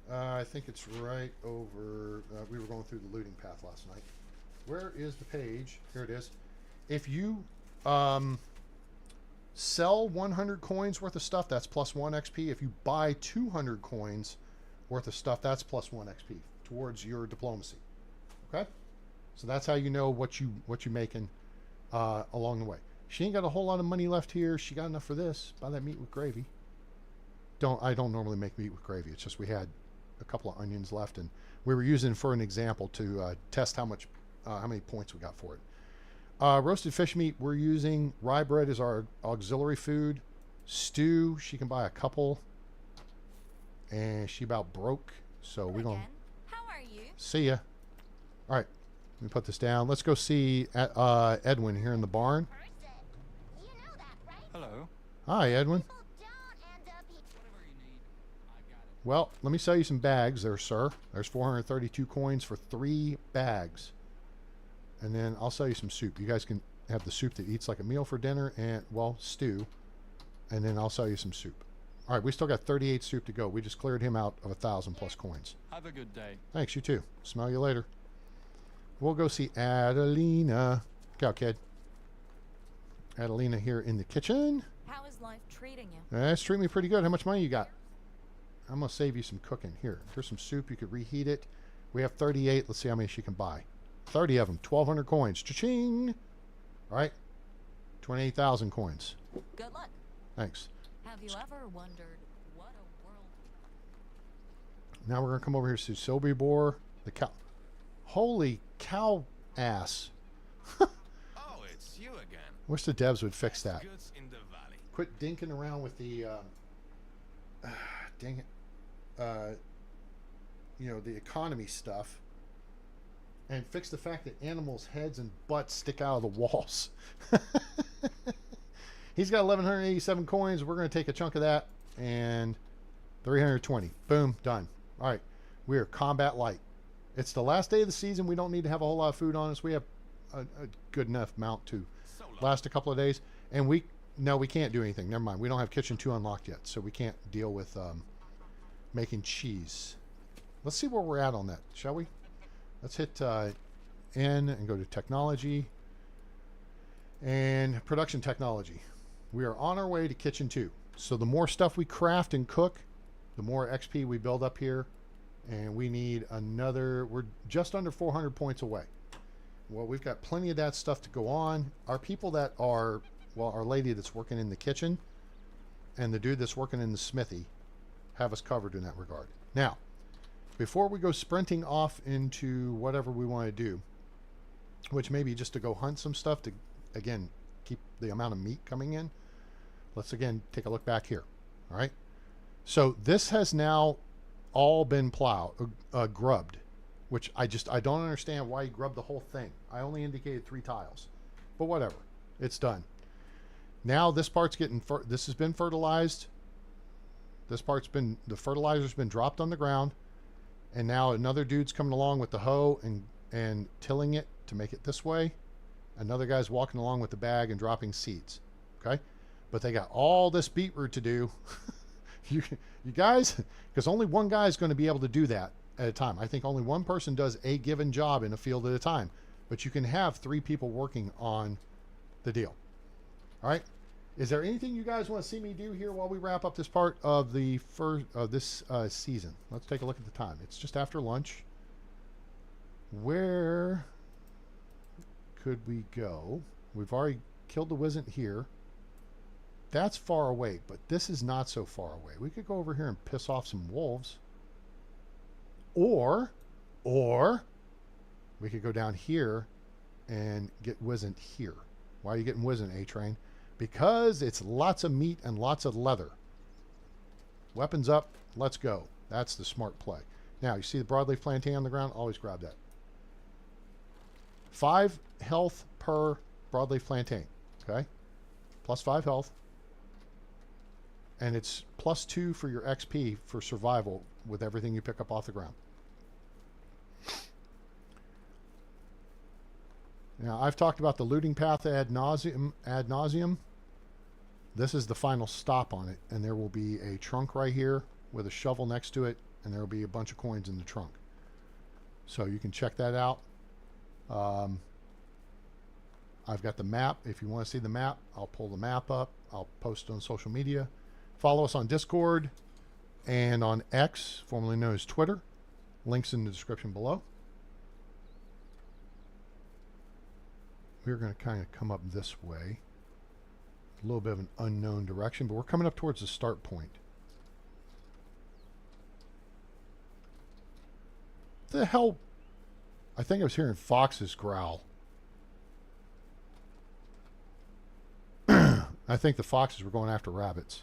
I think it's right over... we were going through the looting path last night. Where is the page? Here it is. If you sell 100 coins worth of stuff, that's plus 1 XP. If you buy 200 coins worth of stuff, that's plus 1 XP towards your diplomacy. Okay? So that's how you know what you're making along the way. She ain't got a whole lot of money left here. She got enough for this. Buy that meat with gravy. I don't normally make meat with gravy. It's just we had a couple of onions left, and we were using it for an example to test how many points we got for it. Roasted fish meat, we're using rye bread as our auxiliary food. Stew, she can buy a couple, and she about broke, so we're gonna How are you? see ya. All right, let me put this down. Let's go see Edwin here in the barn. You know that, right? Hello. Hi, Edwin. People don't end up here. Whatever you need, I got it. Well, let me sell you some bags there, sir. There's 432 coins for 3 bags. And then I'll sell you some soup. You guys can have the soup that eats like a meal for dinner and, well, stew. And then I'll sell you some soup. All right, we still got 38 soup to go. We just cleared him out of 1,000 plus coins. Have a good day. Thanks, you too. Smell you later. We'll go see Adelina. Go, kid. Adelina here in the kitchen. How is life treating you? It's treating me pretty good. How much money you got? I'm going to save you some cooking. Here, here's some soup. You could reheat it. We have 38. Let's see how many she can buy. 30 of them. 1,200 coins. Cha-ching! All right. 28,000 coins. Good luck. Thanks. Have you ever wondered what a world... Now we're going to come over here to Sobibor. The cow. Holy cow ass. Oh, it's you again. Wish the devs would fix that. Goods in the valley. Quit dinking around with the... dang it. You know, the economy stuff. And fix the fact that animals' heads and butts stick out of the walls. He's got 1,187 coins. We're going to take a chunk of that. And 320. Boom. Done. All right. We are combat light. It's the last day of the season. We don't need to have a whole lot of food on us. We have a good enough amount to last a couple of days. And we can't do anything. Never mind. We don't have Kitchen 2 unlocked yet. So we can't deal with making cheese. Let's see where we're at on that, shall we? Let's hit N and go to technology and production technology. We are on our way to Kitchen 2. So the more stuff we craft and cook, the more XP we build up here. And we need another, we're just under 400 points away. Well, we've got plenty of that stuff to go on. Our people that are, well, our lady that's working in the kitchen and the dude that's working in the smithy have us covered in that regard. Now, before we go sprinting off into whatever we want to do, which may be just to go hunt some stuff to, again, keep the amount of meat coming in, let's again take a look back here. All right. So this has now all been grubbed, which I don't understand why you grubbed the whole thing. I only indicated 3 tiles, but whatever. It's done. Now this part's getting, this has been fertilized. This part's been, the fertilizer's been dropped on the ground. And now another dude's coming along with the hoe and tilling it to make it this way. Another guy's walking along with the bag and dropping seeds. Okay? But they got all this beetroot to do. you guys, because only one guy is going to be able to do that at a time. I think only one person does a given job in a field at a time. But you can have 3 people working on the deal. All right? Is there anything you guys want to see me do here while we wrap up this part of the first of this season? Let's take a look at the time. It's just after lunch. Where could we go? We've already killed the Wizzent here. That's far away, but this is not so far away. We could go over here and piss off some wolves. Or we could go down here and get Wizzent here. Why are you getting Wizzent, A-Train? Because it's lots of meat and lots of leather. Weapons up. Let's go. That's the smart play. Now, you see the broadleaf plantain on the ground? Always grab that. 5 health per broadleaf plantain. Okay? Plus 5 health. And it's plus 2 for your XP for survival with everything you pick up off the ground. Now, I've talked about the looting path ad nauseum. This is the final stop on it, and there will be a trunk right here with a shovel next to it, and there will be a bunch of coins in the trunk. So you can check that out. I've got the map. If you want to see the map, I'll pull the map up. I'll post it on social media. Follow us on Discord and on X, formerly known as Twitter. Links in the description below. We're going to kind of come up this way. A little bit of an unknown direction, but we're coming up towards the start point. The hell? I think I was hearing foxes growl. I think the foxes were going after rabbits.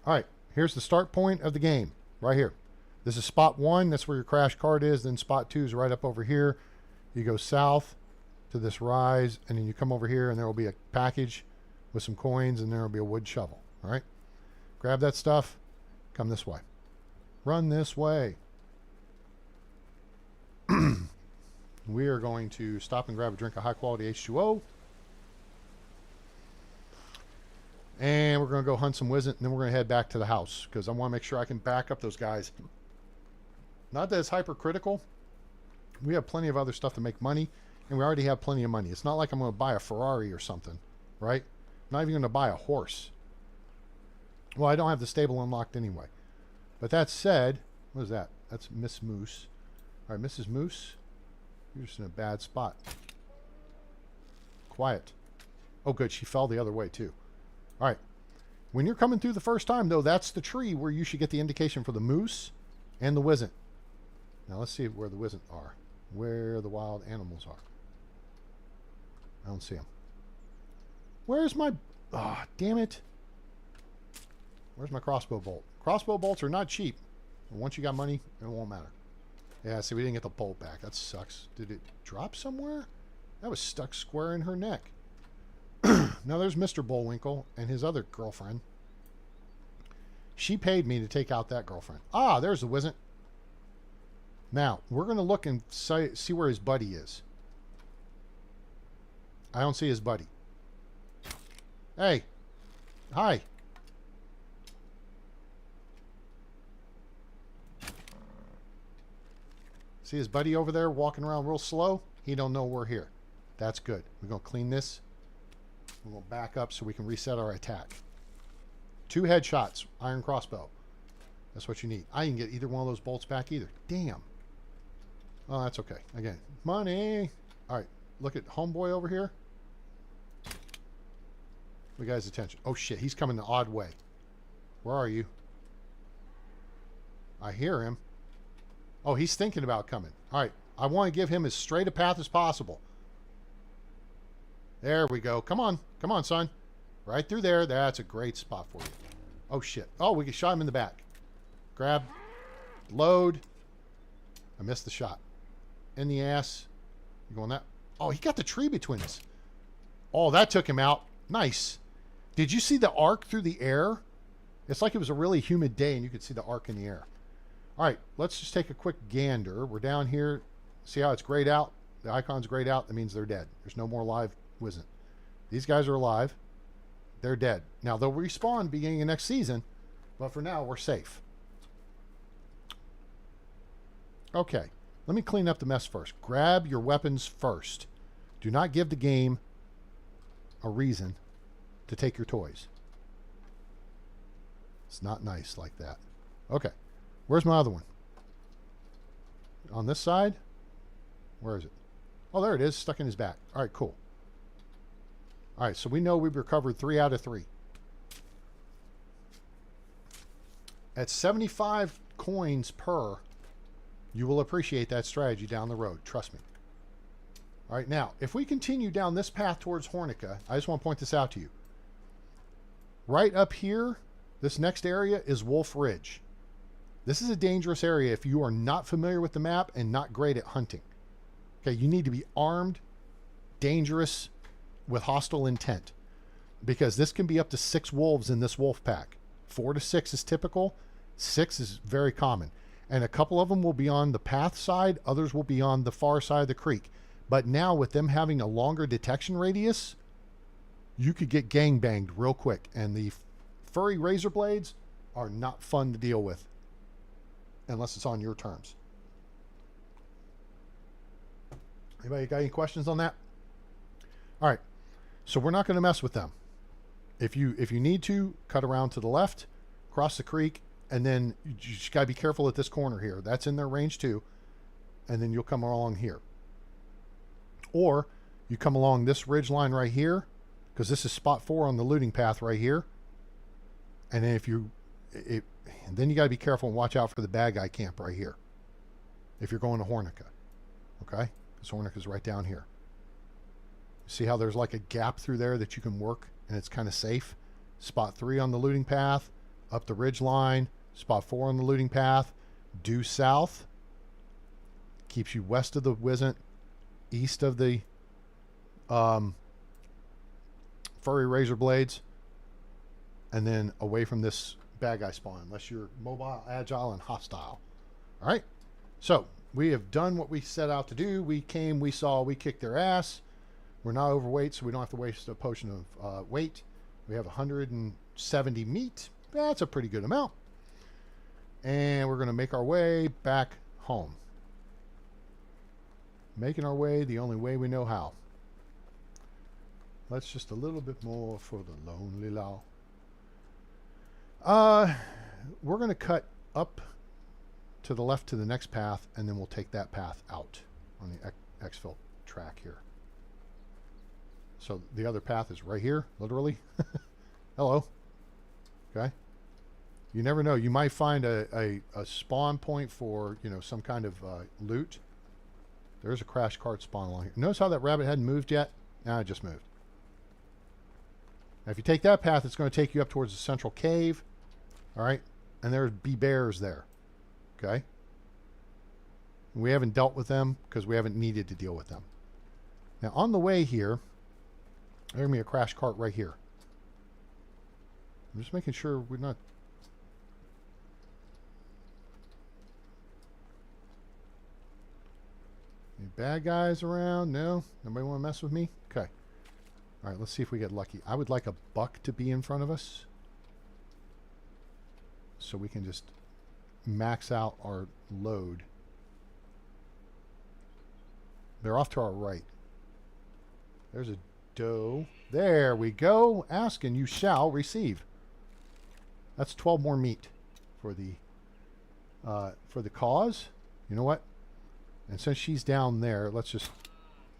All right, here's the start point of the game, right here. This is spot 1. That's where your crash cart is. Then spot 2 is right up over here. You go south to this rise, and then you come over here, and there will be a package with some coins, and there will be a wood shovel. All right? Grab that stuff. Come this way. Run this way. We are going to stop and grab a drink of high-quality H2O. And we're going to go hunt some Wizzent, and then we're going to head back to the house, because I want to make sure I can back up those guys. Not that it's hypercritical. We have plenty of other stuff to make money, and we already have plenty of money. It's not like I'm going to buy a Ferrari or something, right? I'm not even going to buy a horse. Well, I don't have the stable unlocked anyway. But that said, what is that? That's Miss Moose. All right, Mrs. Moose, you're just in a bad spot. Quiet. Oh, good. She fell the other way, too. All right. When you're coming through the first time, though, that's the tree where you should get the indication for the moose and the wisent. Now, let's see where the wisent are. Where the wild animals are. I don't see them. Where's my... Ah, oh, damn it. Where's my crossbow bolt? Crossbow bolts are not cheap. And once you got money, it won't matter. Yeah, see, we didn't get the bolt back. That sucks. Did it drop somewhere? That was stuck square in her neck. Now there's Mr. Bullwinkle and his other girlfriend. She paid me to take out that girlfriend. Ah, there's the wisent. Now, we're going to look and see where his buddy is. I don't see his buddy. Hey. Hi. See his buddy over there walking around real slow? He don't know we're here. That's good. We're going to clean this. We're going to back up so we can reset our attack. 2 headshots. Iron crossbow. That's what you need. I didn't get either one of those bolts back either. Damn. Oh, that's okay. Again, money. All right. Look at homeboy over here. We got his attention. Oh, shit. He's coming the odd way. Where are you? I hear him. Oh, he's thinking about coming. All right. I want to give him as straight a path as possible. There we go. Come on. Come on, son. Right through there. That's a great spot for you. Oh, shit. Oh, we shot him in the back. Grab. Load. I missed the shot. In the ass. You going that? Oh, he got the tree between us. Oh, that took him out. Nice. Did you see the arc through the air? It's like it was a really humid day and you could see the arc in the air. All right, let's just take a quick gander. We're down here. See how it's grayed out? The icon's grayed out. That means they're dead. There's no more live wisent. These guys are alive. They're dead. Now, they'll respawn beginning of next season, but for now, we're safe. Okay, let me clean up the mess first. Grab your weapons first. Do not give the game a reason to take your toys. It's not nice like that. Okay. Where's my other one? On this side? Where is it? Oh, there it is. Stuck in his back. All right, cool. All right, so we know we've recovered 3 out of 3. At 75 coins per, you will appreciate that strategy down the road. Trust me. All right, now, if we continue down this path towards Hornica, I just want to point this out to you. Right up here, this next area is Wolf Ridge. This is a dangerous area if you are not familiar with the map and not great at hunting. Okay, you need to be armed, dangerous, with hostile intent. Because this can be up to 6 wolves in this wolf pack. 4 to 6 is typical. 6 is very common. And a couple of them will be on the path side. Others will be on the far side of the creek. But now with them having a longer detection radius, you could get gangbanged real quick. And the furry razor blades are not fun to deal with. Unless it's on your terms. Anybody got any questions on that? All right. So we're not going to mess with them. If you need to, cut around to the left, cross the creek, and then you just got to be careful at this corner here. That's in their range too. And then you'll come along here. Or you come along this ridge line right here, because this is spot 4 on the looting path right here. And then then you got to be careful and watch out for the bad guy camp right here. If you're going to Hornica. Okay? Because Hornica's right down here. See how there's like a gap through there that you can work and it's kind of safe? Spot 3 on the looting path, up the ridge line, spot 4 on the looting path, due south. Keeps you west of the Wisent, east of the furry razor blades, and then away from this bad guy spawn, unless you're mobile, agile, and hostile. All right. So we have done what we set out to do. We came, we saw, we kicked their ass. We're not overweight, so we don't have to waste a potion of weight. We have 170 meat. That's a pretty good amount. And we're going to make our way back home. Making our way the only way we know how. Let's just a little bit more for the lonely law. We're going to cut up to the left to the next path, and then we'll take that path out on the exfil track here. So the other path is right here, literally. Hello. Okay. You never know. You might find a spawn point for, you know, some kind of loot. There's a crash cart spawn along here. Notice how that rabbit hadn't moved yet? Now it just moved. Now if you take that path, it's going to take you up towards the central cave. All right. And there'll be bears there. Okay. We haven't dealt with them because we haven't needed to deal with them. Now on the way here, there's going to be a crash cart right here. I'm just making sure we're not... Any bad guys around? No? Nobody want to mess with me? Okay. All right, let's see if we get lucky. I would like a buck to be in front of us, so we can just max out our load. They're off to our right. There's a doe. There we go. Ask and you shall receive. That's 12 more meat for the cause. You know what? And since she's down there, let's just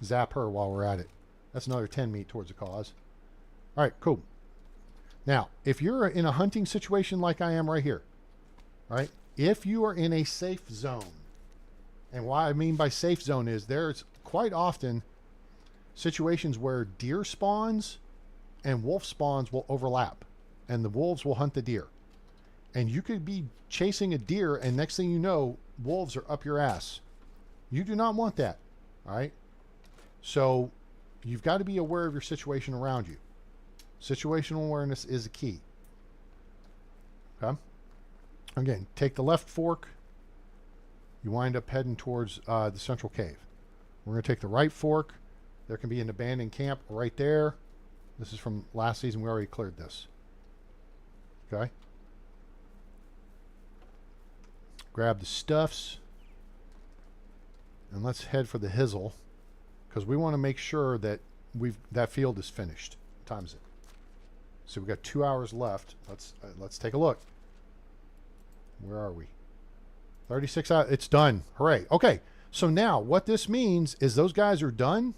zap her while we're at it. That's another 10 meat towards the cause. All right, cool. Now, if you're in a hunting situation like I am right here, right? If you are in a safe zone, and what I mean by safe zone is there's quite often situations where deer spawns and wolf spawns will overlap, and the wolves will hunt the deer. And you could be chasing a deer, and next thing you know, wolves are up your ass. You do not want that, all right? So you've got to be aware of your situation around you. Situational awareness is a key. Okay? Again, take the left fork. You wind up heading towards the central cave. We're going to take the right fork. There can be an abandoned camp right there. This is from last season. We already cleared this. Okay? Grab the stuffs. And let's head for the hizzle, because we want to make sure that that field is finished. What time is it? So we've got 2 hours left. Let's take a look. Where are we? 36 hours. It's done. Hooray. Okay. So now what this means is those guys are done.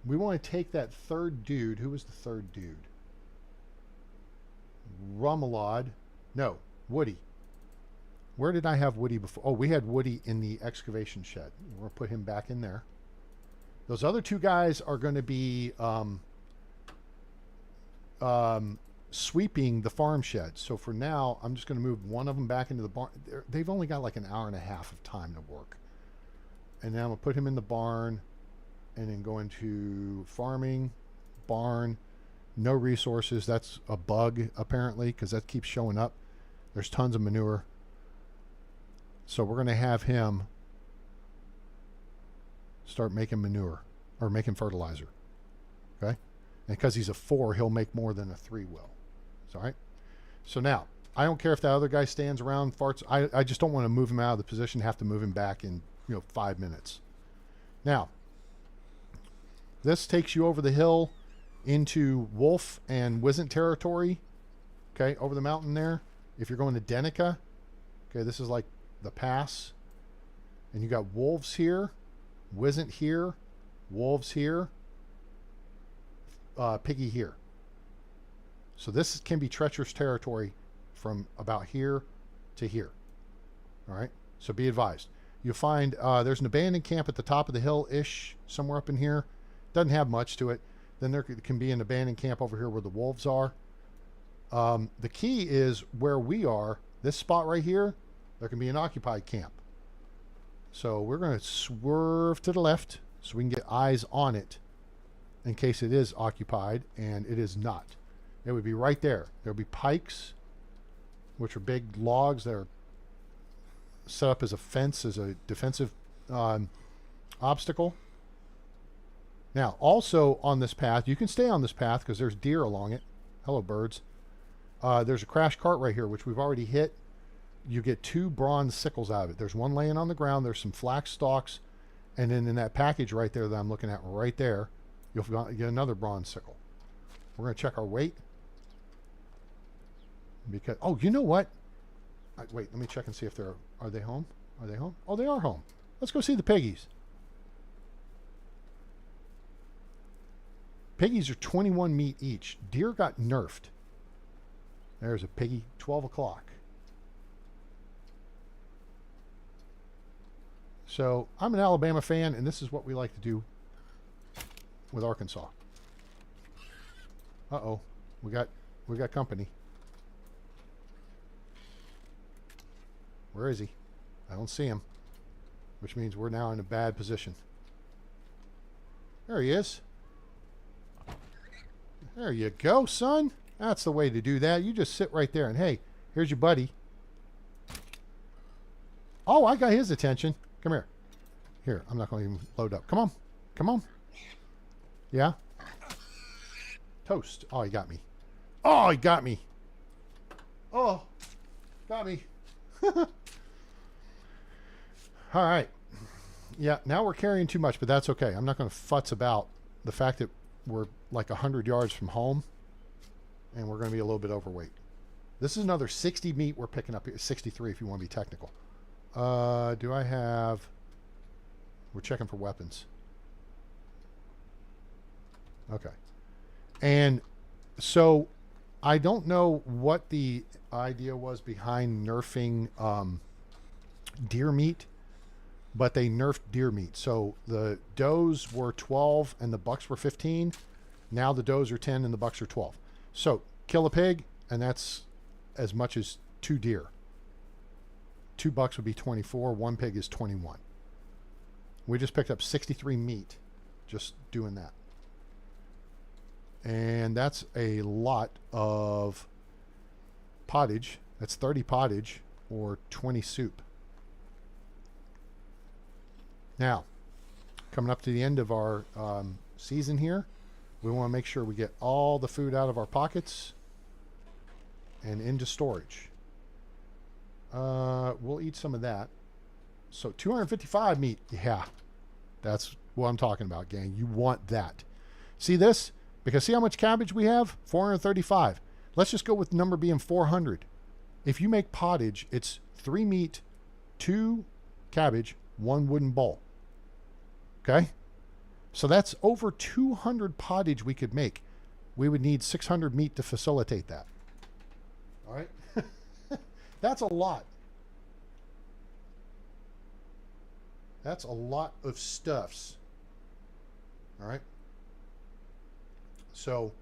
We want to take that third dude. Who was the third dude? Rumelod. No, Woody. Where did I have Woody before? Oh, we had Woody in the excavation shed. We're going to put him back in there. Those other two guys are going to be sweeping the farm shed. So for now, I'm just going to move one of them back into the barn. They've only got like an hour and a half of time to work. And then I'm going to put him in the barn and then go into farming, barn, no resources. That's a bug apparently because that keeps showing up. There's tons of manure. So we're going to have him start making manure or making fertilizer. Okay? And because he's a 4, he'll make more than a 3 will. All right? So now, I don't care if that other guy stands around, farts. I just don't want to move him out of the position, have to move him back in 5 minutes. Now, this takes you over the hill into Wolf and Wizzent territory. Okay, over the mountain there. If you're going to Denica, okay, this is like the pass. And you got wolves here, Wizzent here, wolves here, Piggy here. So this can be treacherous territory from about here to here. All right, so be advised. You'll find there's an abandoned camp at the top of the hill-ish, somewhere up in here. Doesn't have much to it. Then there can be an abandoned camp over here where the wolves are. The key is where we are, this spot right here, there can be an occupied camp. So we're going to swerve to the left so we can get eyes on it in case it is occupied, and it is not. It would be right there. There would be pikes, which are big logs that are set up as a fence, as a defensive obstacle. Now, also on this path, you can stay on this path because there's deer along it. Hello, birds. There's a crash cart right here, which we've already hit. You get 2 bronze sickles out of it. There's one laying on the ground. There's some flax stalks. And then in that package right there that I'm looking at right there, you'll get another bronze sickle. We're going to check our weight. Because, oh, you know what? Wait, let me check and see if are they home? Are they home? Oh, they are home. Let's go see the piggies. Piggies are 21 meat each. Deer got nerfed. There's a piggy, 12 o'clock. So I'm an Alabama fan, and this is what we like to do with Arkansas. Uh-oh, we got company. Where is he? I don't see him, which means we're now in a bad position. There he is. There you go, son. That's the way to do that. You just sit right there and, hey, here's your buddy. Oh, I got his attention. Come here. Here, I'm not going to even load up. Come on. Come on. Yeah? Toast. Oh, he got me. Oh, he got me. Oh, got me. All right. Yeah, now we're carrying too much, but that's okay. I'm not going to futz about the fact that we're like 100 yards from home and we're going to be a little bit overweight. This is another 60 meat we're picking up here. 63 if you want to be technical. Do I have... We're checking for weapons. Okay. And so I don't know what the idea was behind nerfing deer meat, but they nerfed deer meat. So the does were 12 and the bucks were 15. Now the does are 10 and the bucks are 12. So kill a pig and that's as much as 2 deer. 2 bucks would be 24. 1 pig is 21. We just picked up 63 meat just doing that. And that's a lot of pottage. That's 30 pottage or 20 soup. Now, coming up to the end of our season here, we want to make sure we get all the food out of our pockets and into storage. We'll eat some of that. So 255 meat. Yeah, that's what I'm talking about, gang. You want that. See this? Because see how much cabbage we have? 435. Let's just go with the number being 400. If you make pottage, it's 3 meat, 2 cabbage, 1 wooden bowl. Okay? So that's over 200 pottage we could make. We would need 600 meat to facilitate that. All right? That's a lot. That's a lot of stuffs. All right? So,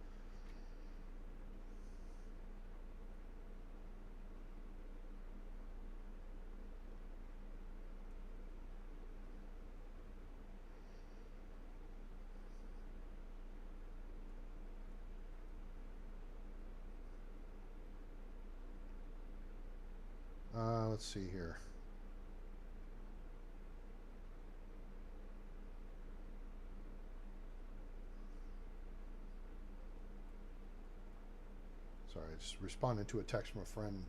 let's see here. Sorry, I just responded to a text from a friend.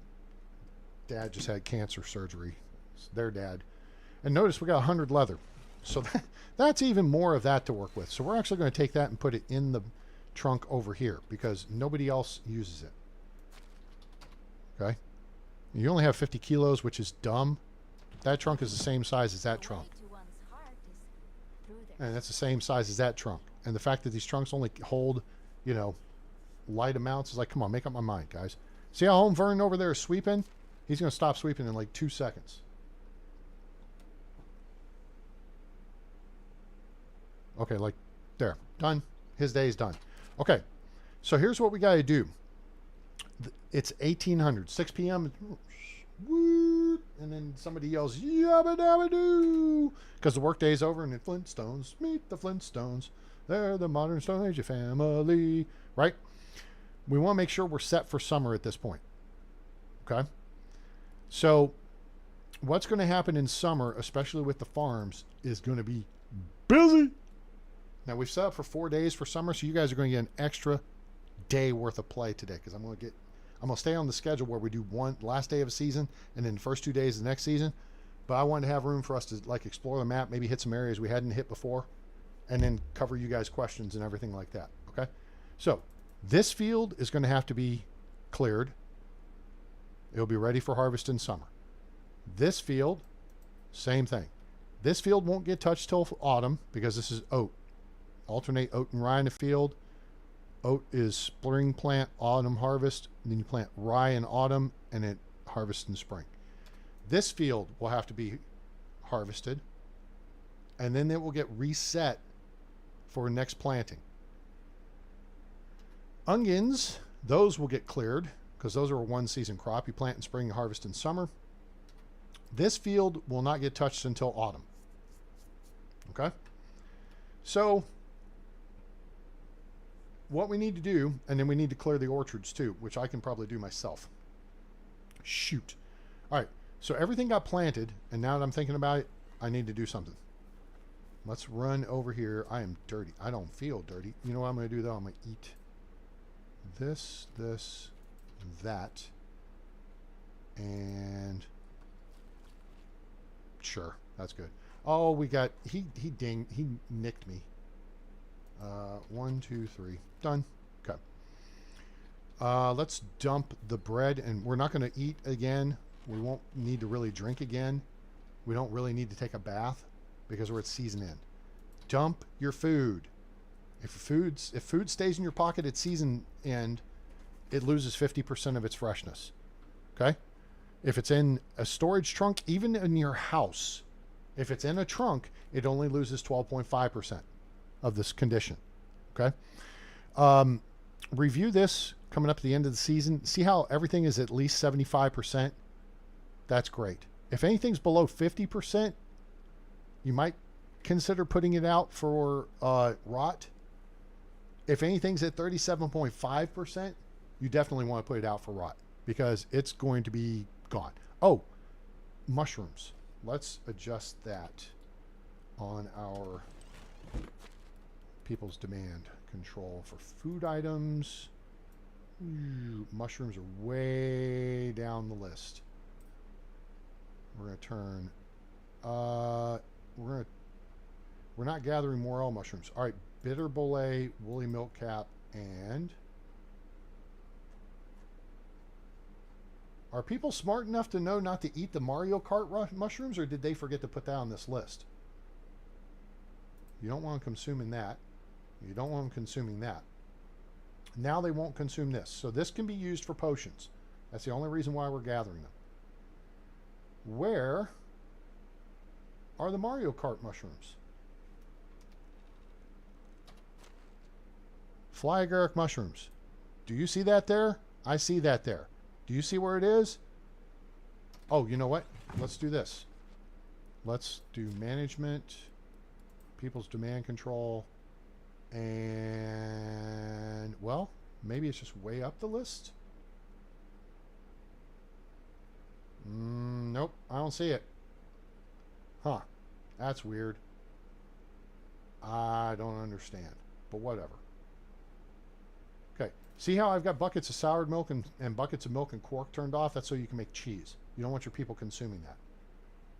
Dad just had cancer surgery. It's their dad. And notice we got 100 leather. So that's even more of that to work with. So we're actually going to take that and put it in the trunk over here because nobody else uses it. Okay? You only have 50 kilos, which is dumb. That trunk is the same size as that trunk. And that's the same size as that trunk. And the fact that these trunks only hold, you know, light amounts is like, come on, make up my mind, guys. See how Home Vernon over there is sweeping? He's going to stop sweeping in like 2 seconds. Okay, like there. Done. His day is done. Okay, so here's what we got to do. It's 1800, 6 p.m. Woo, and then somebody yells, yabba dabba doo, because the work day's over and the Flintstones, meet the Flintstones. They're the modern Stone Age family, right? We want to make sure we're set for summer at this point. Okay? So what's going to happen in summer, especially with the farms, is going to be busy. Now, we've set up for 4 days for summer, so you guys are going to get an extra day worth of play today because I'm going to stay on the schedule where we do one last day of a season and then the first 2 days of the next season. But I wanted to have room for us to like explore the map, maybe hit some areas we hadn't hit before, and then cover you guys' questions and everything like that. Okay? So this field is going to have to be cleared. It'll be ready for harvest in summer. This field, same thing. This field won't get touched till autumn because this is oat. Alternate oat and rye in the field. Oat is spring plant, autumn harvest. And then you plant rye in autumn and it harvests in spring. This field will have to be harvested. And then it will get reset for next planting. Onions, those will get cleared because those are a one season crop. You plant in spring and harvest in summer. This field will not get touched until autumn. Okay? So, what we need to do, and then we need to clear the orchards too, which I can probably do myself. Shoot. All right. So everything got planted, and now that I'm thinking about it, I need to do something. Let's run over here. I am dirty. I don't feel dirty. You know what I'm going to do, though? I'm going to eat this, that, and sure, that's good. Oh, we got, he nicked me. 1, 2, 3. Done. Okay. Let's dump the bread, and we're not going to eat again. We won't need to really drink again. We don't really need to take a bath because we're at season end. Dump your food. If food stays in your pocket at season end, it loses 50% of its freshness. Okay? If it's in a storage trunk, even in your house, if it's in a trunk, it only loses 12.5% of this condition. Okay? Review this coming up at the end of the season. See how everything is at least 75%? That's great. If anything's below 50%, you might consider putting it out for rot. If anything's at 37.5%, you definitely want to put it out for rot because it's going to be gone. Oh, mushrooms. Let's adjust that on our people's demand control for food items. Ooh, mushrooms are way down the list. We're going to turn we're not gathering morel mushrooms. All right, bitter bolete, woolly milk cap, and are people smart enough to know not to eat the Mario Kart mushrooms, or did they forget to put that on this list? You don't want them consuming that. You don't want them consuming that. Now they won't consume this. So this can be used for potions. That's the only reason why we're gathering them. Where are the Mario Kart mushrooms? Fly agaric mushrooms. Do you see that there? I see that there. Do you see where it is? Oh, you know what? Let's do this. Let's do management, people's demand control, and, well, maybe it's just way up the list. Nope, I don't see it. Huh. That's weird. I don't understand, but whatever. Okay. See how I've got buckets of soured milk and buckets of milk and quark turned off? That's so you can make cheese. You don't want your people consuming that.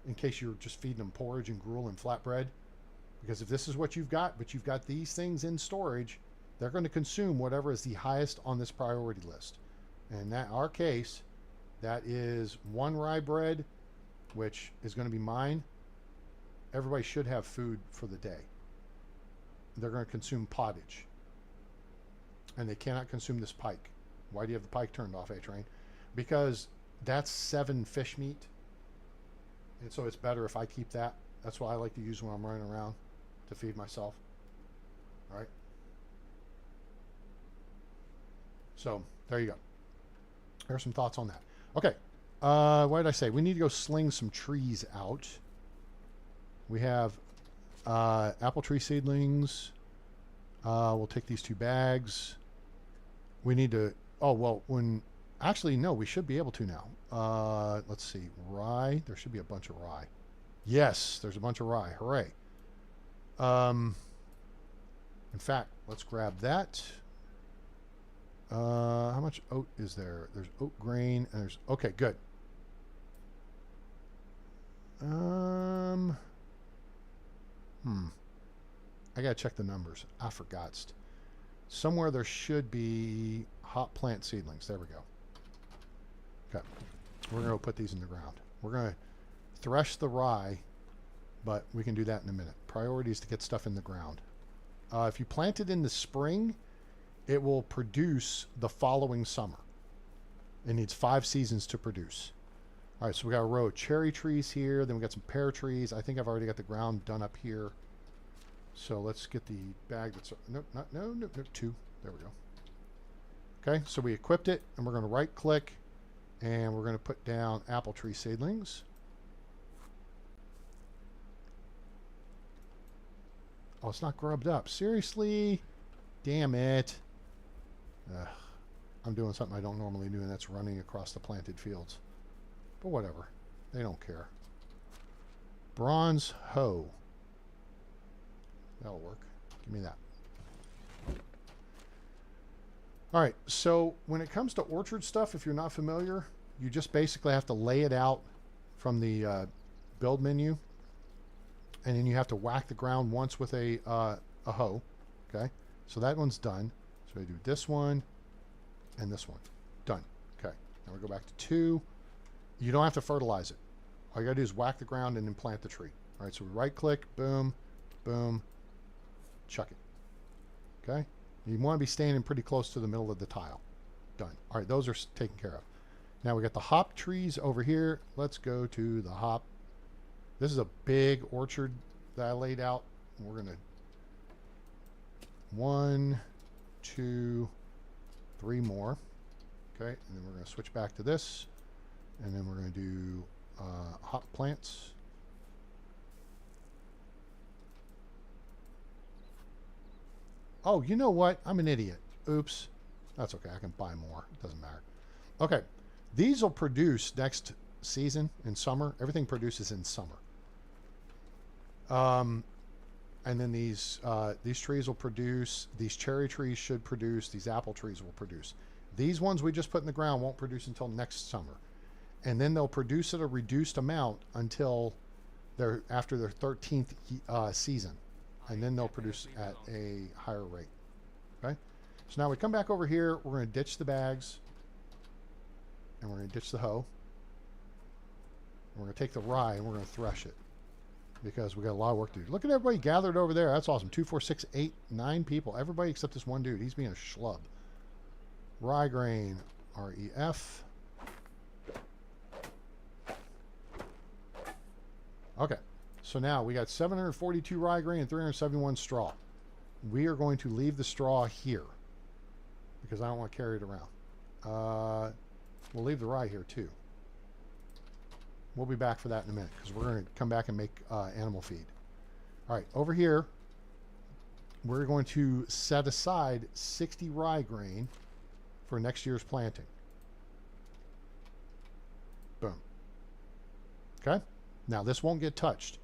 In case you're just feeding them porridge and gruel and flatbread. Because if this is what you've got, but you've got these things in storage, they're going to consume whatever is the highest on this priority list. And in our case, that is 1 rye bread, which is going to be mine. Everybody should have food for the day. They're going to consume pottage. And they cannot consume this pike. Why do you have the pike turned off, A-Train? Because that's 7 fish meat. And so it's better if I keep that. That's what I like to use when I'm running around to feed myself. All right. So there you go. There's some thoughts on that. Okay. What did I say? We need to go sling some trees out. We have apple tree seedlings. We'll take these 2 bags. We need to, oh, well, actually, no, we should be able to now. Let's see, rye. There should be a bunch of rye. Yes, there's a bunch of rye. Hooray. In fact, let's grab that. How much oat is there? There's oat grain and there's, okay, good. I gotta check the numbers. I forgot. Somewhere there should be hot plant seedlings. There we go. Okay. We're going to put these in the ground. We're going to thresh the rye, but we can do that in a minute. Priority is to get stuff in the ground. If you plant it in the spring, it will produce the following summer. It needs 5 seasons to produce. All right, so we got a row of cherry trees here. Then we got some pear trees. I think I've already got the ground done up here. So let's get the bag that's... No, 2. There we go. Okay, so we equipped it, and we're going to right-click, and we're going to put down apple tree seedlings. Oh, it's not grubbed up. Seriously? Damn it. Ugh. I'm doing something I don't normally do, and that's running across the planted fields. But whatever. They don't care. Bronze hoe. That'll work. Give me that. All right, so when it comes to orchard stuff, if you're not familiar, you just basically have to lay it out from the build menu, and then you have to whack the ground once with a hoe. Okay, so that one's done. So we do this one and this one. Done. Okay, now we go back to 2. You don't have to fertilize it. All you gotta do is whack the ground and then plant the tree. All right, so we right click, boom, boom, chuck it. Okay. You want to be standing pretty close to the middle of the tile. Done. All right, those are taken care of. Now we got the hop trees over here. Let's go to the hop. This is a big orchard that I laid out. We're going to 1, 2, 3 more. Okay, and then we're going to switch back to this. And then we're going to do hop plants. Oh, you know what? I'm an idiot. Oops. That's okay. I can buy more. It doesn't matter. Okay. These will produce next season in summer. Everything produces in summer. And then these trees will produce. These cherry trees should produce. These apple trees will produce. These ones we just put in the ground won't produce until next summer. And then they'll produce at a reduced amount until after their 13th season. And then they'll produce at a higher rate. Okay? So now we come back over here. We're going to ditch the bags. And we're going to ditch the hoe. And we're going to take the rye and we're going to thresh it. Because we got a lot of work to do. Look at everybody gathered over there. That's awesome. 2, 4, 6, 8, 9 people. Everybody except this one dude. He's being a schlub. Rye grain. REF. Okay. So now we got 742 rye grain and 371 straw. We are going to leave the straw here because I don't want to carry it around. We'll leave the rye here too. We'll be back for that in a minute because we're going to come back and make animal feed. All right, over here, we're going to set aside 60 rye grain for next year's planting. Boom. Okay? Now, this won't get touched.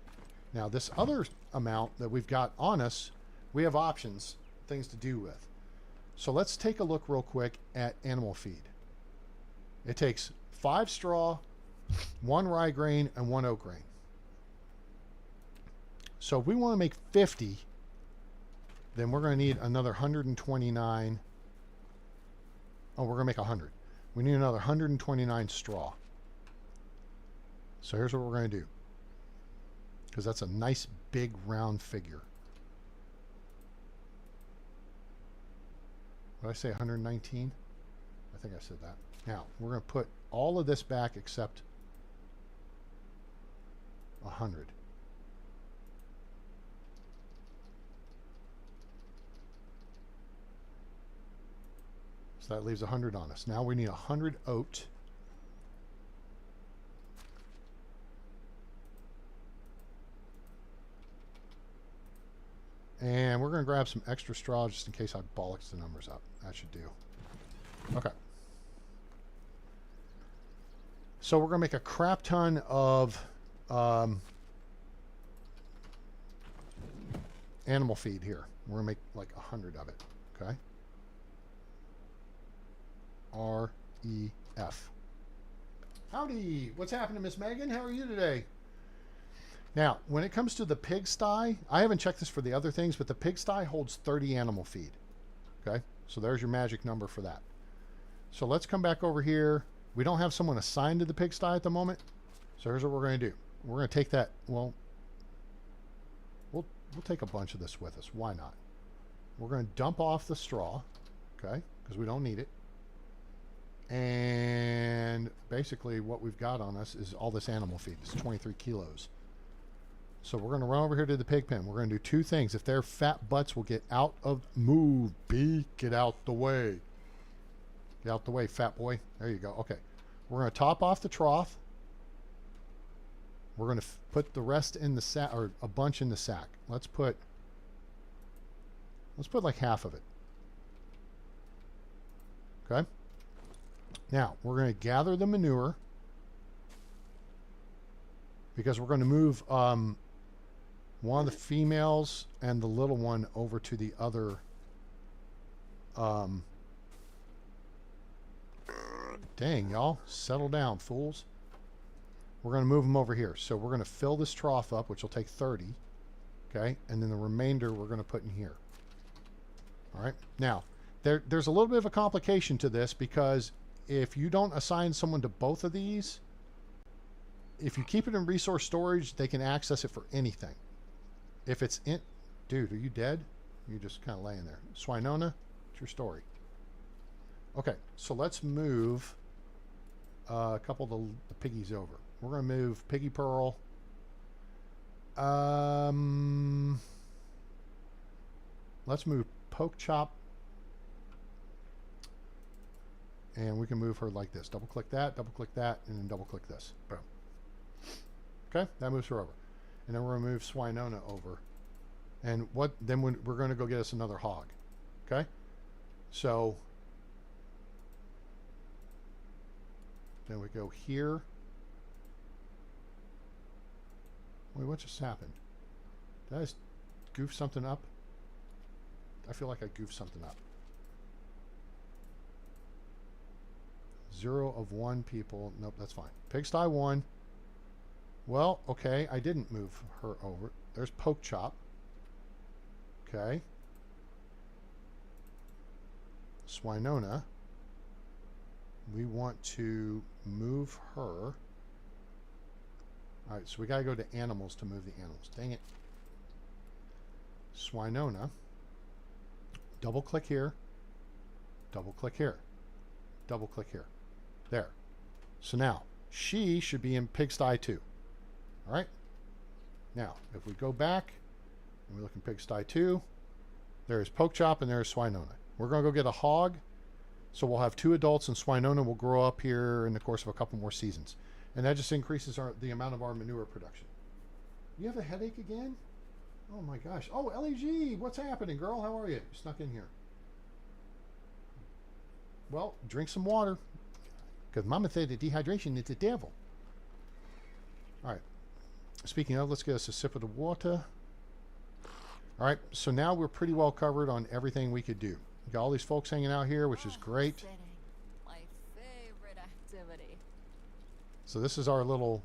Now, this other amount that we've got on us, we have options, things to do with. So let's take a look real quick at animal feed. It takes 5 straw, 1 rye grain, and 1 oat grain. So if we want to make 50, then we're going to need another 129. Oh, we're going to make 100. We need another 129 straw. So here's what we're going to do. Because that's a nice big round figure. Did I say 119? I think I said that. Now, we're going to put all of this back except 100. So that leaves 100 on us. Now we need 100 oat. And we're going to grab some extra straw just in case I bollocks the numbers up. That should do. Okay. So we're going to make a crap ton of animal feed here. We're going to make like 100 of it. Okay. REF. Howdy. What's happening, Miss Megan? How are you today? Now, when it comes to the pigsty, I haven't checked this for the other things, but the pigsty holds 30 animal feed. Okay, so there's your magic number for that. So let's come back over here. We don't have someone assigned to the pigsty at the moment. So here's what we're going to do. We're going to take that. Well, we'll take a bunch of this with us. Why not? We're going to dump off the straw, okay, because we don't need it. And basically what we've got on us is all this animal feed. It's 23 kilos. So we're going to run over here to the pig pen. We're going to do two things. If their fat butts will get out of... Move, B. Get out the way. Get out the way, fat boy. There you go. Okay. We're going to top off the trough. We're going to put the rest in the sack, or a bunch in the sack. Let's put like half of it. Okay. Now, we're going to gather the manure because we're going to move one of the females and the little one over to the other. Dang, y'all. Settle down, fools. We're going to move them over here. So we're going to fill this trough up, which will take 30. Okay. And then the remainder we're going to put in here. All right. Now, there's a little bit of a complication to this because if you don't assign someone to both of these, if you keep it in resource storage, they can access it for anything. If it's in... Dude, are you dead? You're just kind of laying there. Swinona, what's your story? Okay, so let's move a couple of the piggies over. We're going to move Piggy Pearl. Let's move Poke Chop. And we can move her like this. Double click that, and then double click this. Boom. Okay, that moves her over. And then we're going to move Swinona over. And then we're going to go get us another hog. Okay? So then we go here. Wait, what just happened? Did I just goof something up? I feel like I goofed something up. 0 of 1 people. Nope, that's fine. Pigsty 1. Well, okay, I didn't move her over. There's Poke Chop. Okay. Swinona. We want to move her. Alright, so we got to go to animals to move the animals. Dang it. Swinona. Double click here. Double click here. Double click here. There. So now, she should be in Pigsty 2. Alright? Now, if we go back and we look in Pigsty 2, there's Poke Chop and there's Swinona. We're going to go get a hog. So we'll have 2 adults and Swinona will grow up here in the course of a couple more seasons. And that just increases the amount of our manure production. You have a headache again? Oh my gosh. Oh, LEG, what's happening, girl? How are you? You snuck in here. Well, drink some water. Because Mama said that dehydration is the devil. All right. Speaking of, let's get us a sip of the water. All right. So now we're pretty well covered on everything we could do. We got all these folks hanging out here, which is great. Sitting. My favorite activity. So this is our little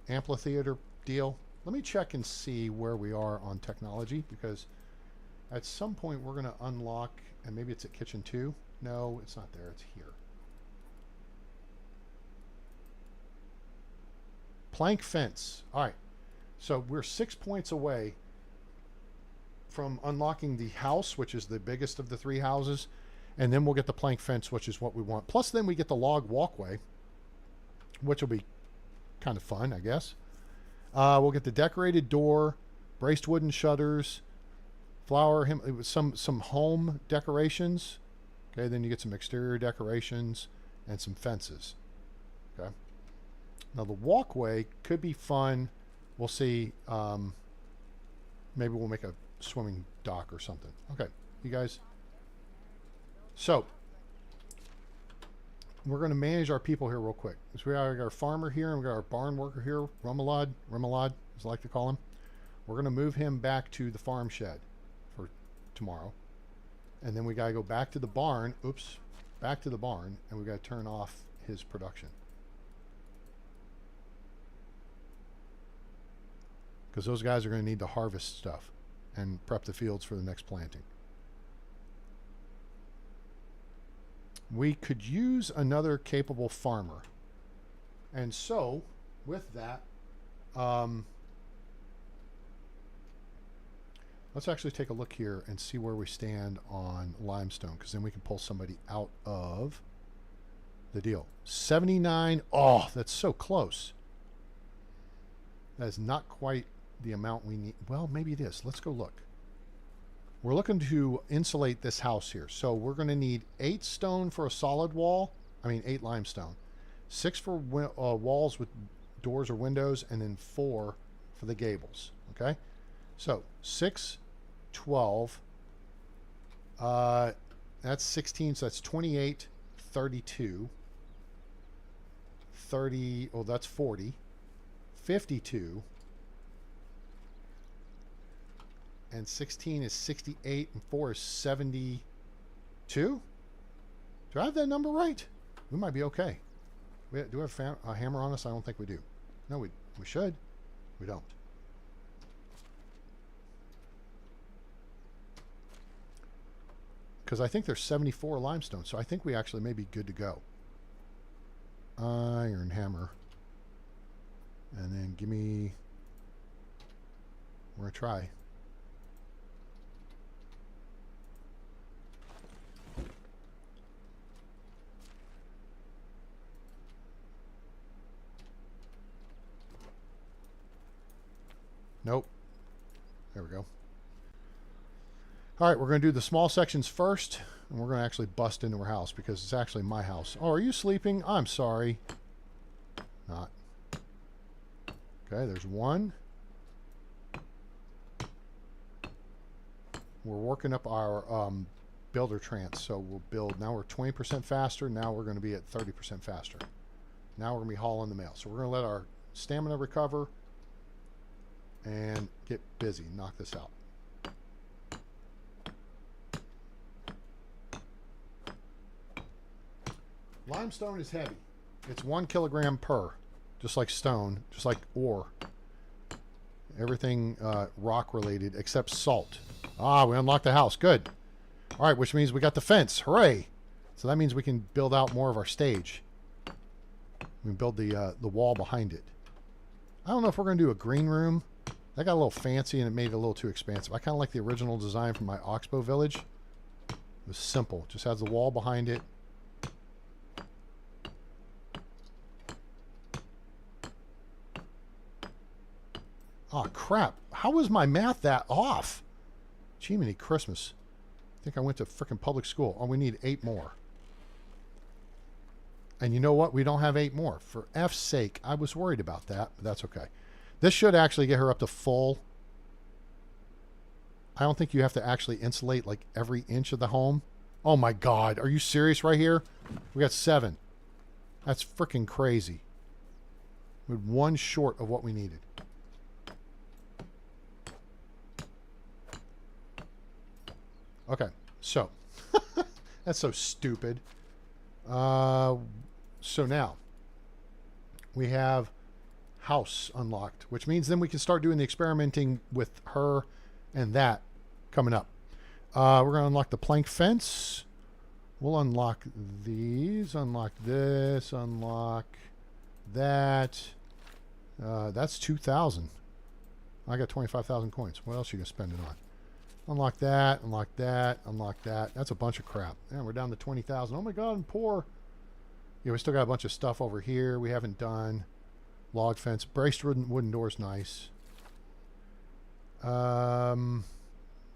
amphitheater deal. Let me check and see where we are on technology, because at some point we're going to unlock, and maybe it's at kitchen 2. No, it's not there. It's here. Plank fence. All right. So we're 6 points away from unlocking the house, which is the biggest of the 3 houses. And then we'll get the plank fence, which is what we want. Plus then we get the log walkway, which will be kind of fun, I guess. We'll get the decorated door, braced wooden shutters, some home decorations. Okay, then you get some exterior decorations and some fences. Okay. Now the walkway could be fun. We'll see. Maybe we'll make a swimming dock or something. Okay, you guys. So we're going to manage our people here real quick. So we got our farmer here, and we got our barn worker here, Remoulade, as I like to call him. We're going to move him back to the farm shed for tomorrow. And then we got to go back to the barn. Oops. Back to the barn, and we got to turn off his production. Because those guys are going to need to harvest stuff and prep the fields for the next planting. we could use another capable farmer. And so, with that, let's actually take a look here and see where we stand on limestone, because then we can pull somebody out of the deal. 79. Oh, that's so close. That is not quite the amount we need. Well, maybe it is. Let's go look. We're looking to insulate this house here. So we're going to need 8 stone for a solid wall. I mean, 8 limestone. 6 for walls with doors or windows, and then 4 for the gables. Okay? So 6, 12. That's 16, so that's 28, 32. 30, oh, that's 40. 52. And 16 is 68, and 4 is 72. Do I have that number right? We might be okay. Do we have a hammer on us? I don't think we do. No, we should. We don't. Because I think there's 74 limestone, so I think we actually may be good to go. Iron hammer. And then give me... We're going to try. Nope. There we go. All right, we're going to do the small sections first, and we're going to actually bust into her house because it's actually my house. Oh, are you sleeping? I'm sorry. Not. Okay, there's one. We're working up our builder trance, so we'll build. Now we're 20% faster. Now we're going to be at 30% faster. Now we're going to be hauling the mail. So we're going to let our stamina recover and get busy. Knock this out. Limestone is heavy. It's 1 kilogram per, just like stone, just like ore. Everything rock related except salt. Ah, we unlocked the house. Good. All right, which means we got the fence. Hooray! So that means we can build out more of our stage. We can build the wall behind it. I don't know if we're going to do a green room. That got a little fancy and it made it a little too expansive. I kind of like the original design from my Oxbow village. It was simple. Just has the wall behind it. Oh, crap. How was my math that off? Jiminy Christmas. I think I went to frickin' public school. Oh, we need 8 more. And you know what? We don't have 8 more. For F's sake, I was worried about that, but that's okay. This should actually get her up to full. I don't think you have to actually insulate like every inch of the home. Oh my God. Are you serious right here? We got 7. That's freaking crazy. We're 1 short of what we needed. Okay. So, that's so stupid. So now we have house unlocked, which means then we can start doing the experimenting with her and that coming up. We're going to unlock the plank fence. We'll unlock these, unlock this, unlock that. That's 2,000. I got 25,000 coins. What else are you going to spend it on? Unlock that, unlock that, unlock that. That's a bunch of crap. And we're down to 20,000. Oh my God, I'm poor. Yeah, we still got a bunch of stuff over here we haven't done. Log fence. Braced wooden doors, nice.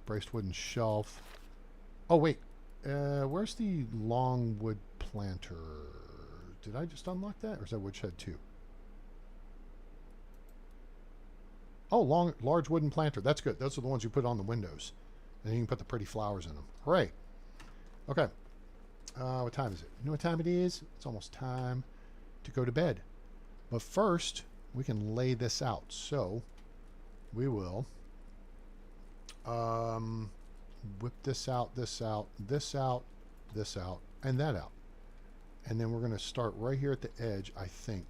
Braced wooden shelf. Oh, wait. Where's the long wood planter? Did I just unlock that? Or is that woodshed 2? Oh, large wooden planter. That's good. Those are the ones you put on the windows. And you can put the pretty flowers in them. Hooray. Okay. What time is it? You know what time it is? It's almost time to go to bed. But first, we can lay this out. So, we will whip this out, this out, this out, this out, and that out. And then we're going to start right here at the edge, I think.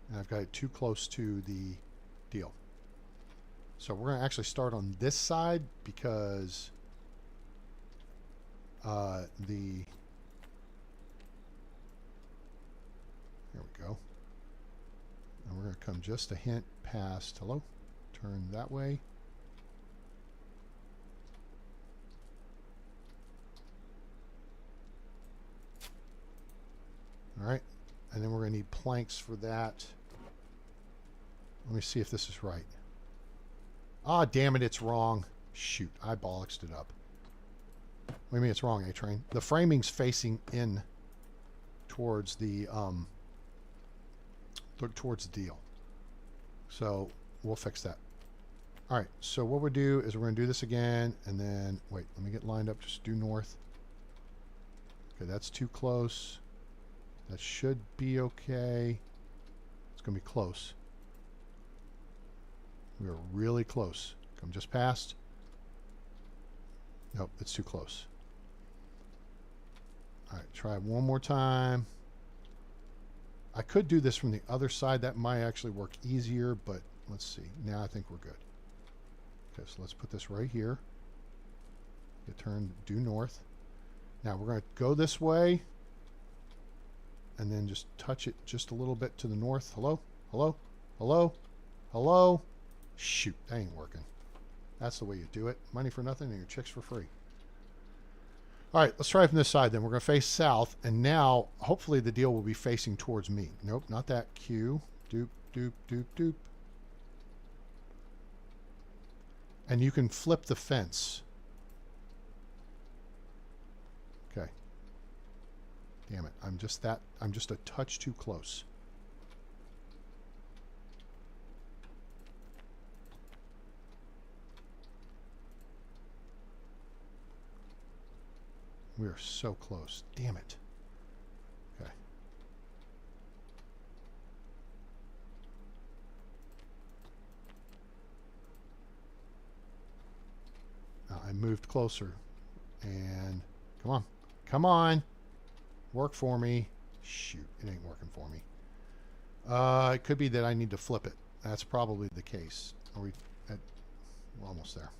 And I've got it too close to the deal. So we're going to actually start on this side because there we go. And we're going to come just a hint past. Hello? Turn that way. All right. And then we're going to need planks for that. Let me see if this is right. Ah, damn it, it's wrong. Shoot, I bollocksed it up. What do you mean it's wrong, A-Train? The framing's facing in towards the deal. So we'll fix that. All right, so what we'll do is we're going to do this again, and then, wait, let me get lined up, just due north. Okay, that's too close. That should be okay. It's going to be close. We are really close. Come just past. Nope, it's too close. All right, try it one more time. I could do this from the other side. That might actually work easier, but let's see. Now I think we're good. Okay, so let's put this right here. Get turned due north. Now we're going to go this way and then just touch it just a little bit to the north. Hello? Hello? Hello? Hello? Shoot, that ain't working. That's the way you do it. Money for nothing and your chicks for free. All right, let's try it from this side then. We're going to face south, and now hopefully the deal will be facing towards me. Nope, not that. Q. Doop, doop, doop, doop. And you can flip the fence. Okay. Damn it. I'm just a touch too close. We are so close. Damn it. Okay. I moved closer. And come on. Come on. Work for me. Shoot, it ain't working for me. It could be that I need to flip it. That's probably the case. Are we at, we're almost there.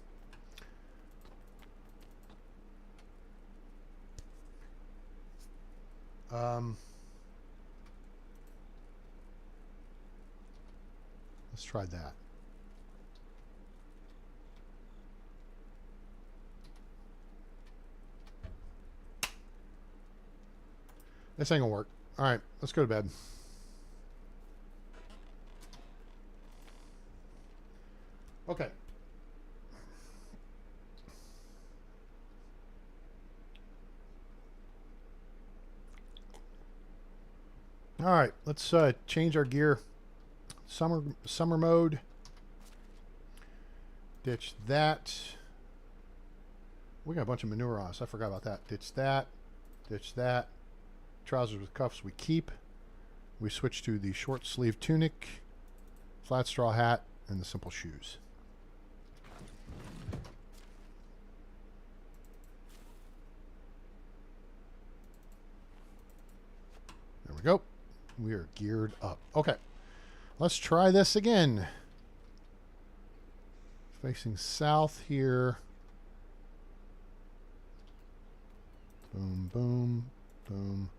Let's try that. This ain't gonna work. All right, let's go to bed. Okay. All right, let's change our gear. Summer mode. Ditch that. We got a bunch of manure on us. I forgot about that. Ditch that. Ditch that. Trousers with cuffs we keep. We switch to the short sleeve tunic, flat straw hat, and the simple shoes. There we go. We are geared up. Okay. Let's try this again. Facing south here. Boom, boom, boom.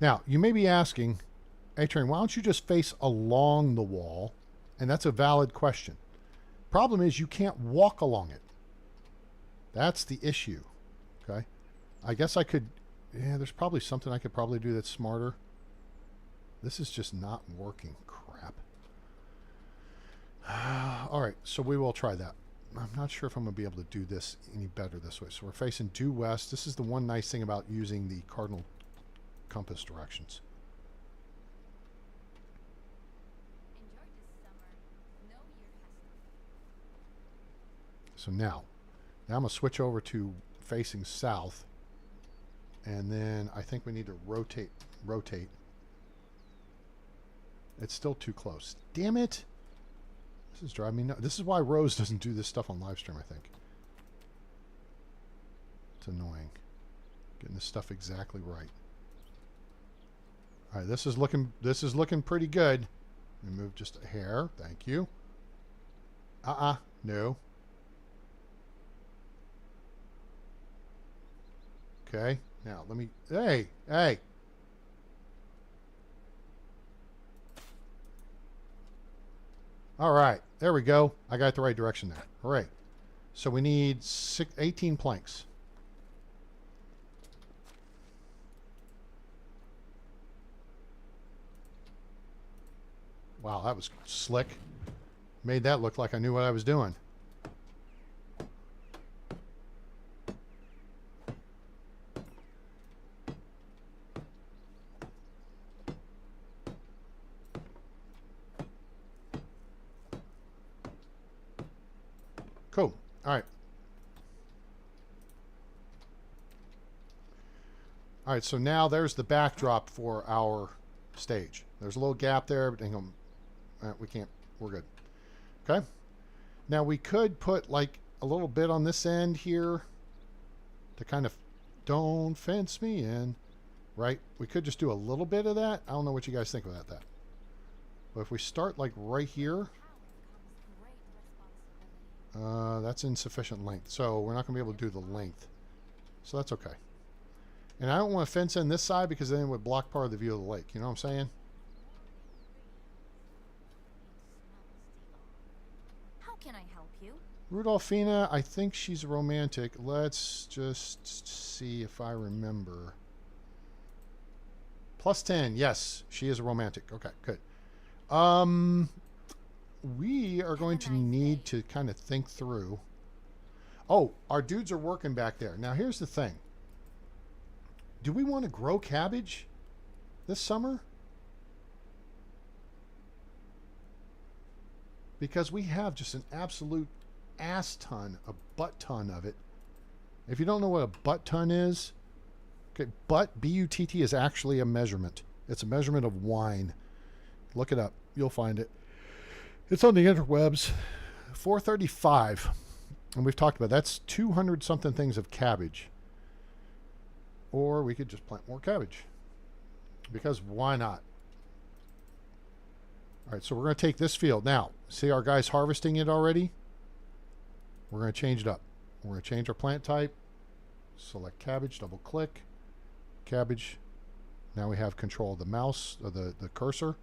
Now, you may be asking, A-Train, why don't you just face along the wall? And that's a valid question. Problem is you can't walk along it. That's the issue. Okay. I guess I could, yeah, there's probably something I could probably do that's smarter. This is just not working. Crap. All right, so we will try that. I'm not sure if I'm going to be able to do this any better this way. So we're facing due west. This is the one nice thing about using the cardinal compass directions. Enjoy this summer. No year has So now I'm going to switch over to facing south. And then I think we need to rotate. It's still too close. Damn it. This is driving me nuts. This is why Rose doesn't do this stuff on live stream, I think. It's annoying. Getting this stuff exactly right. All right, this is looking pretty good. We move just a hair. Thank you. No. Okay. Now, let me... Hey! Hey! All right. There we go. I got the right direction there. All right. So we need 18 planks. Wow, that was slick. Made that look like I knew what I was doing. Cool. All right. All right, so now there's the backdrop for our stage. There's a little gap there, but we can't. We're good. Okay. Now we could put like a little bit on this end here to kind of don't fence me in, right? We could just do a little bit of that. I don't know what you guys think about that. But if we start like right here, that's insufficient length. So we're not going to be able to do the length. So that's okay. And I don't want to fence in this side because then it would block part of the view of the lake. You know what I'm saying? How can I help you? Rudolphina, I think she's romantic. Let's just see if I remember. +10. Yes, she is a romantic. Okay, good. We are going to need to kind of think through. Oh, our dudes are working back there. Now, here's the thing. Do we want to grow cabbage this summer? Because we have just an absolute ass ton, a butt ton of it. If you don't know what a butt ton is, okay, butt, B-U-T-T, is actually a measurement. It's a measurement of wine. Look it up. You'll find it. It's on the interwebs. 435. And we've talked about that's 200 something things of cabbage. Or we could just plant more cabbage. Because why not? All right, so we're going to take this field. Now, see our guys harvesting it already? We're going to change it up. We're going to change our plant type. Select cabbage, double click. Cabbage. Now we have control of the mouse, or the cursor.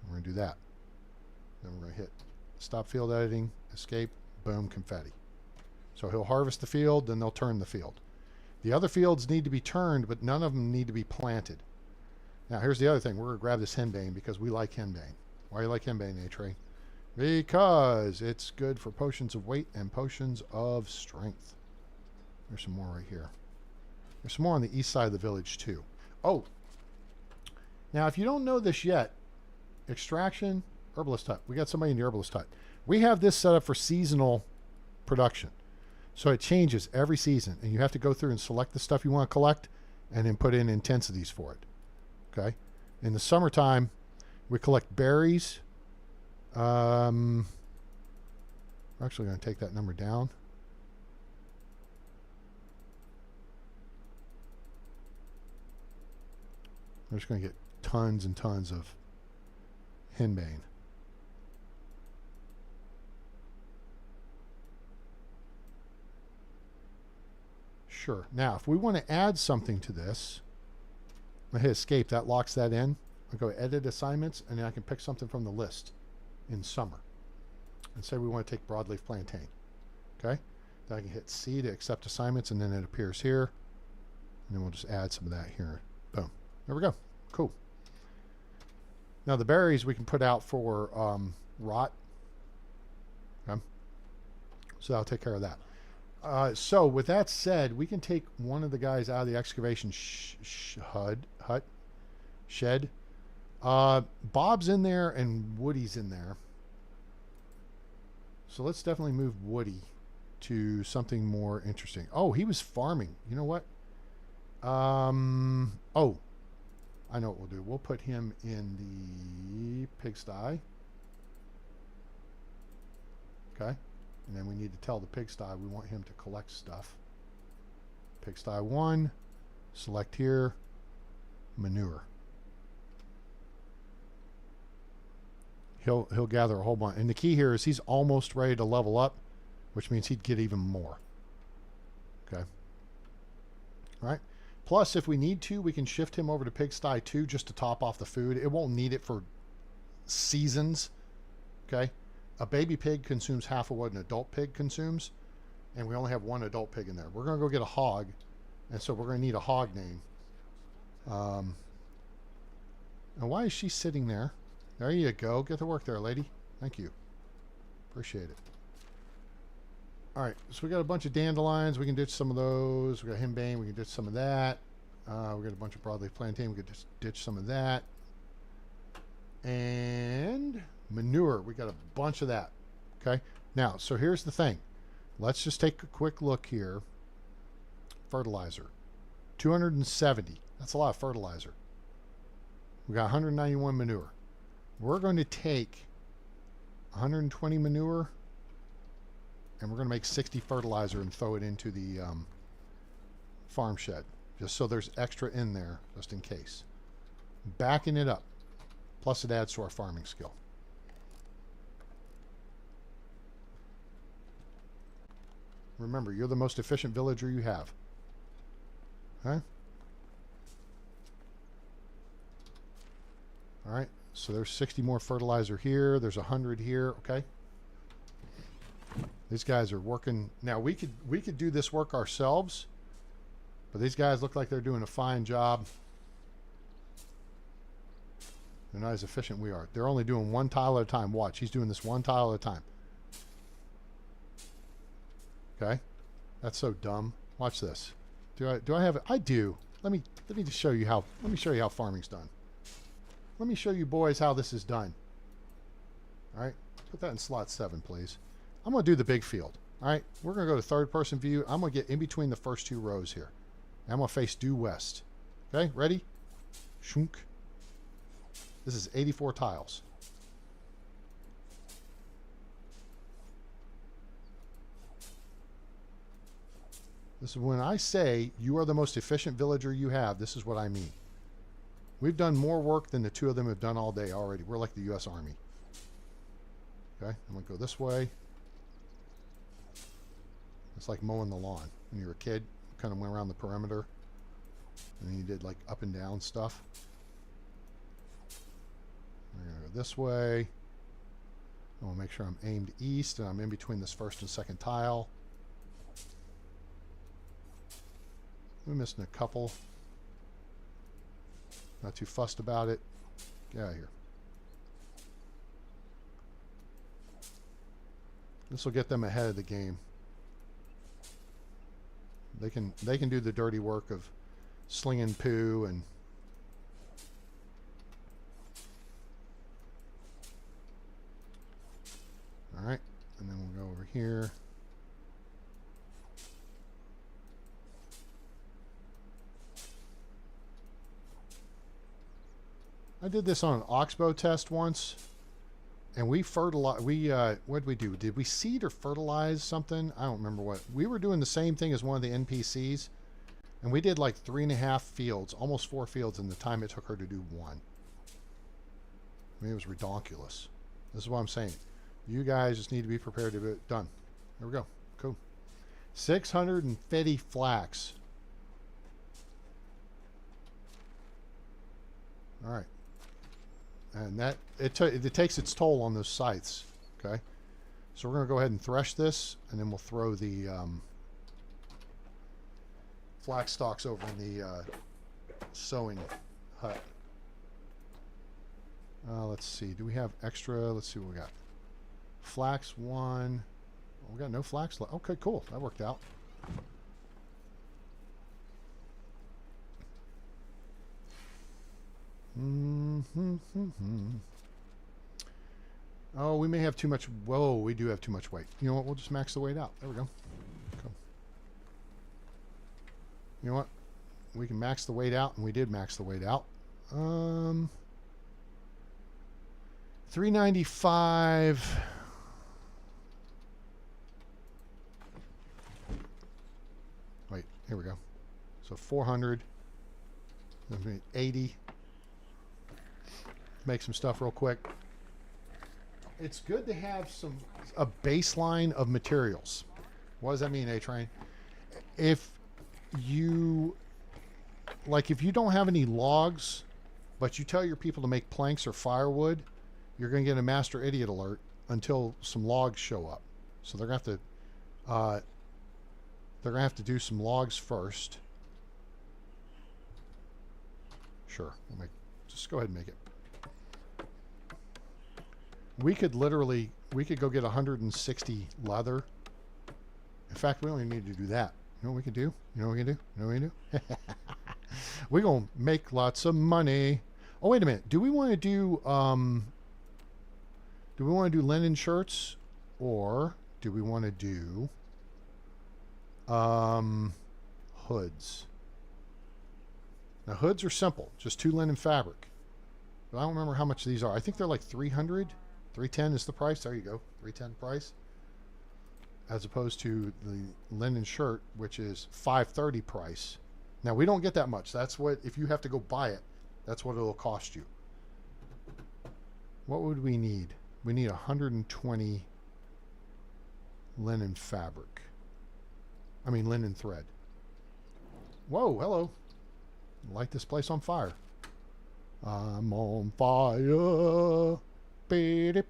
We're going to do that. Then we're going to hit stop field editing, escape, boom, confetti. So he'll harvest the field, then they'll turn the field. The other fields need to be turned, but none of them need to be planted. Now, here's the other thing. We're going to grab this henbane because we like henbane. Why do you like henbane, A-Train? Because it's good for potions of weight and potions of strength. There's some more right here. There's some more on the east side of the village, too. Oh. Now, if you don't know this yet, extraction, herbalist hut. We got somebody in the herbalist hut. We have this set up for seasonal production. So it changes every season, and you have to go through and select the stuff you want to collect and then put in intensities for it. Okay? In the summertime, we collect berries. We're actually going to take that number down. We're just going to get tons and tons of henbane. Sure. Now, if we want to add something to this, I hit escape. That locks that in. I'll go edit assignments, and then I can pick something from the list in summer. And say we want to take broadleaf plantain. Okay? Then I can hit C to accept assignments, and then it appears here. And then we'll just add some of that here. Boom. There we go. Cool. Now, the berries we can put out for rot. Okay? So that'll take care of that. So with that said, we can take one of the guys out of the excavation shed. Bob's in there and Woody's in there. So let's definitely move Woody to something more interesting. Oh, he was farming. You know what? Oh, I know what we'll do. We'll put him in the pigsty. Okay. And then we need to tell the pigsty we want him to collect stuff. Pigsty 1, select here, manure. he'll gather a whole bunch. And the key here is he's almost ready to level up, which means he'd get even more. Okay. All right. Plus, if we need to, we can shift him over to Pigsty 2 just to top off the food. It won't need it for seasons. Okay. A baby pig consumes half of what an adult pig consumes, and we only have one adult pig in there. We're going to go get a hog, and so we're going to need a hog name. And why is she sitting there? There you go. Get to work there, lady. Thank you. Appreciate it. All right, so we got a bunch of dandelions. We can ditch some of those. We got henbane. We can ditch some of that. We got a bunch of broadleaf plantain. We could just ditch some of that. And manure. We got a bunch of that. Okay. Now, so here's the thing. Let's just take a quick look here. Fertilizer. 270. That's a lot of fertilizer. We got 191 manure. We're going to take 120 manure, and we're going to make 60 fertilizer and throw it into the farm shed, just so there's extra in there, just in case. Backing it up. Plus it adds to our farming skill. Remember, you're the most efficient villager you have. Okay? All right. So there's 60 more fertilizer here. There's 100 here. Okay. These guys are working. Now we could do this work ourselves, but these guys look like they're doing a fine job. They're not as efficient we are. They're only doing one tile at a time. Watch, he's doing this one tile at a time. Okay, that's so dumb. Watch this. Do I have it? I do. Let me just show you how. Let me show you how farming's done. Let me show you boys how this is done. All right, put that in slot 7, please. I'm going to do the big field. All right, we're going to go to third-person view. I'm going to get in between the first 2 rows here. And I'm going to face due west. Okay, ready? Shunk. This is 84 tiles. This is when I say you are the most efficient villager you have. This is what I mean. We've done more work than the 2 of them have done all day already. We're like the U.S. Army. Okay, I'm going to go this way. It's like mowing the lawn. When you were a kid, you kind of went around the perimeter. And then you did like up and down stuff. We're going to go this way. I want to make sure I'm aimed east and I'm in between this first and second tile. We're missing a couple. Not too fussed about it. Get out of here. This will get them ahead of the game. They can do the dirty work of slinging poo and all right, and then we'll go over here. I did this on an oxbow test once, and we fertilized. What did we do? Did we seed or fertilize something? I don't remember what. We were doing the same thing as one of the NPCs, and we did like 3.5 fields, almost 4 fields in the time it took her to do 1. I mean, it was redonkulous. This is what I'm saying. You guys just need to be prepared to be done. There we go. Cool. 650 flax. All right. And that it takes its toll on those scythes. Okay. So we're going to go ahead and thresh this, and then we'll throw the flax stalks over in the sowing hut. Let's see. Do we have extra? Let's see what we got. Flax 1. Oh, we got no flax left. Okay, cool. That worked out. Oh, we may have too much. Whoa, we do have too much weight. You know what? We'll just max the weight out. There we go. Cool. You know what? We can max the weight out, and we did max the weight out. 395. Wait, here we go. So 400. 80. Make some stuff real quick. it's good to have a baseline of materials. What does that mean, A-Train? If you don't have any logs, but you tell your people to make planks or firewood, you're going to get a master idiot alert until some logs show up. So they're going to have to do some logs first. Sure, just go ahead and make it. We could go get 160 leather. In fact, we only need to do that. You know what we can do? You know what we can do? You know what we can do? We're going to make lots of money. Oh, wait a minute. Do we want to do linen shirts, or do we want to do hoods? Now, hoods are simple. Just 2 linen fabric. But I don't remember how much these are. I think they're like 300. 310 is the price. There you go. 310 price. As opposed to the linen shirt, which is 530 price. Now, we don't get that much. That's what, if you have to go buy it, that's what it'll cost you. What would we need? We need 120 linen fabric. I mean, linen thread. Whoa, hello. Light this place on fire. I'm on fire. Beep.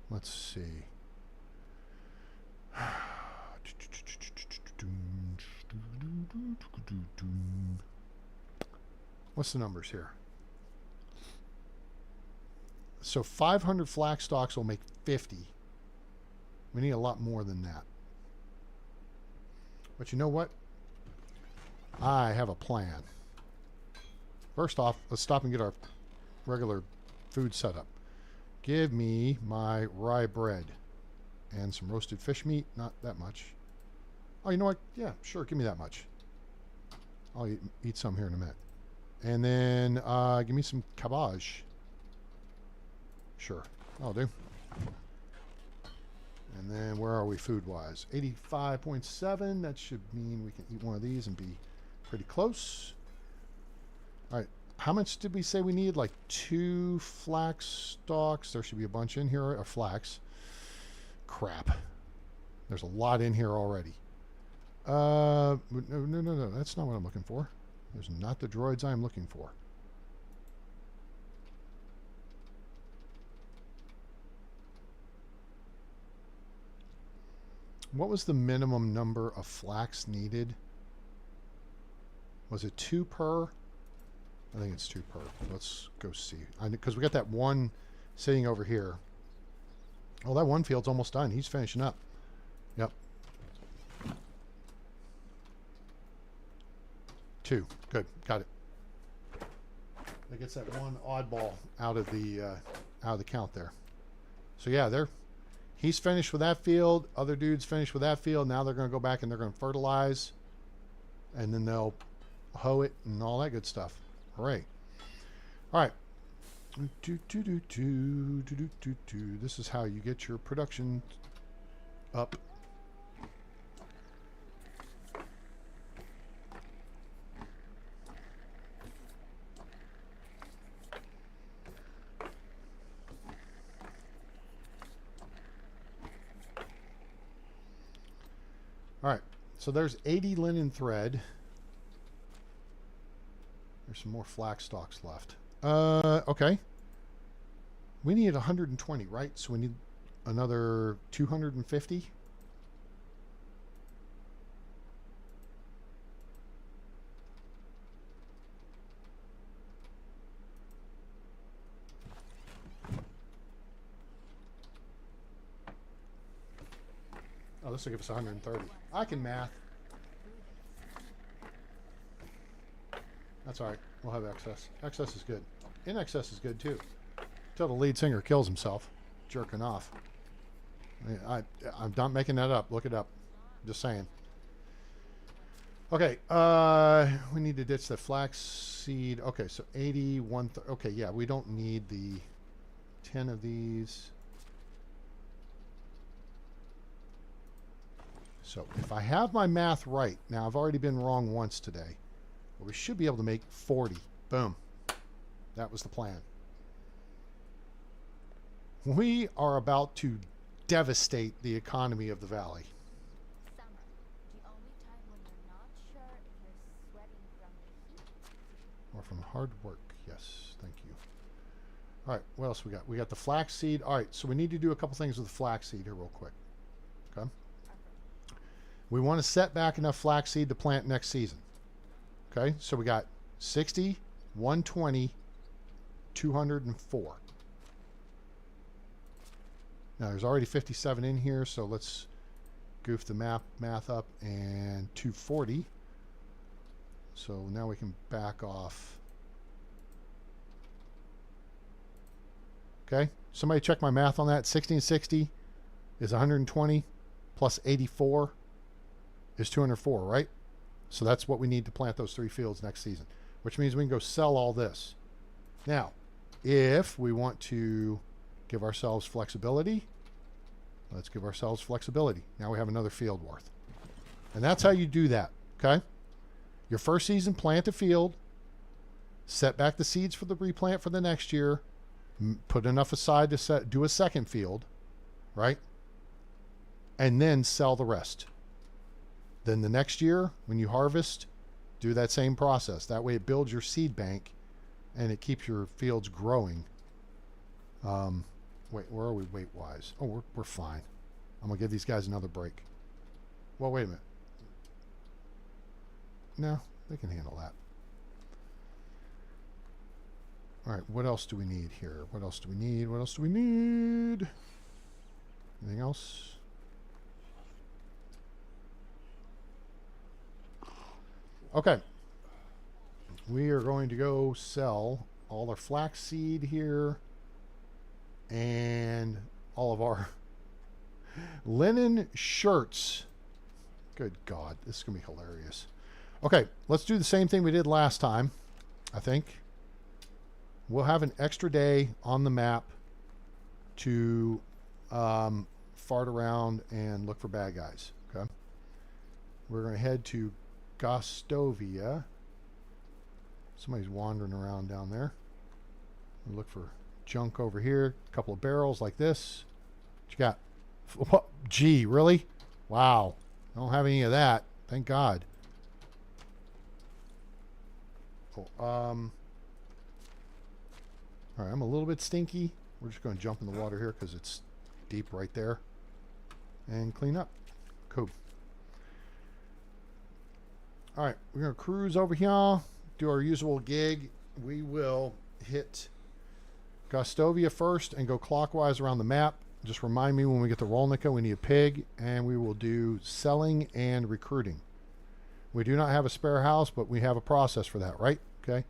Let's see. What's the numbers here? So 500 flax stalks will make 50. We need a lot more than that. But you know what? I have a plan. First off, let's stop and get our regular food set up. Give me my rye bread and some roasted fish meat. Not that much. Oh, you know what? Yeah, sure. Give me that much. I'll eat some here in a minute. And then give me some cabbage. Sure. I'll do. And then where are we food-wise? 85.7. That should mean we can eat one of these and be pretty close. All right. How much did we say we need? Like 2 flax stalks. There should be a bunch in here. Flax. Crap. There's a lot in here already. No. That's not what I'm looking for. There's not the droids I'm looking for. What was the minimum number of flax needed? Was it 2 per? I think it's 2 per. Let's go see. Because we got that one sitting over here. Oh, that one field's almost done. He's finishing up. Yep. 2. Good. Got it. That gets that one oddball out of the count there. So yeah, he's finished with that field. Other dudes finished with that field. Now they're going to go back and they're going to fertilize, and then they'll hoe it and all that good stuff. All right. All right. This is how you get your production up. All right, so there's 80 linen thread. There's some more flax stalks left. Okay. We need 120, right? So we need another 250. Oh, this will give us 130. I can math. That's all right. We'll have excess. Excess is good. In excess is good too. Until the lead singer kills himself, jerking off. I'm not making that up. Look it up. Just saying. Okay. We need to ditch the flax seed. Okay, so 81. Okay, yeah, we don't need the 10 of these. So if I have my math right, now I've already been wrong once today, but we should be able to make 40. Boom. That was the plan. We are about to devastate the economy of the valley. Summer. The only time when you're not sure if you're sweating from the heat. Or from hard work. Yes, thank you. All right, what else we got? We got the flaxseed. All right, so we need to do a couple things with the flaxseed here real quick. Okay. We want to set back enough flaxseed to plant next season. Okay, so we got 60, 120, 204. Now there's already 57 in here, so let's goof the math up, and 240. So now we can back off. Okay, somebody check my math on that. 60 and 60 is 120 plus 84 is 204, right? So that's what we need to plant those 3 fields next season, which means we can go sell all this. Now, if we want to give ourselves flexibility, let's give ourselves flexibility. Now we have another field worth. And that's how you do that, okay? Your first season, plant a field, set back the seeds for the replant for the next year, put enough aside to do a second field, right? And then sell the rest. Then the next year, when you harvest, do that same process. That way it builds your seed bank and it keeps your fields growing. Wait, where are we weight-wise? Oh, we're fine. I'm going to give these guys another break. Well, wait a minute. No, they can handle that. All right, what else do we need here? What else do we need? What else do we need? Anything else? Okay. We are going to go sell all our flaxseed here and all of our linen shirts. Good God, this is going to be hilarious. Okay, let's do the same thing we did last time, I think. We'll have an extra day on the map to fart around and look for bad guys. Okay. We're going to head to Gostovia. Somebody's wandering around down there. We'll look for junk over here. A couple of barrels like this. What you got? What? Gee, really? Wow. I don't have any of that. Thank God. Oh, all right, I'm a little bit stinky. We're just going to jump in the water here because it's deep right there. And clean up. Cool. All right, we're going to cruise over here, do our usual gig. We will hit Gostovia first and go clockwise around the map. Just remind me when we get to Rolnica, we need a pig, and we will do selling and recruiting. We do not have a spare house, but we have a process for that, right? Okay.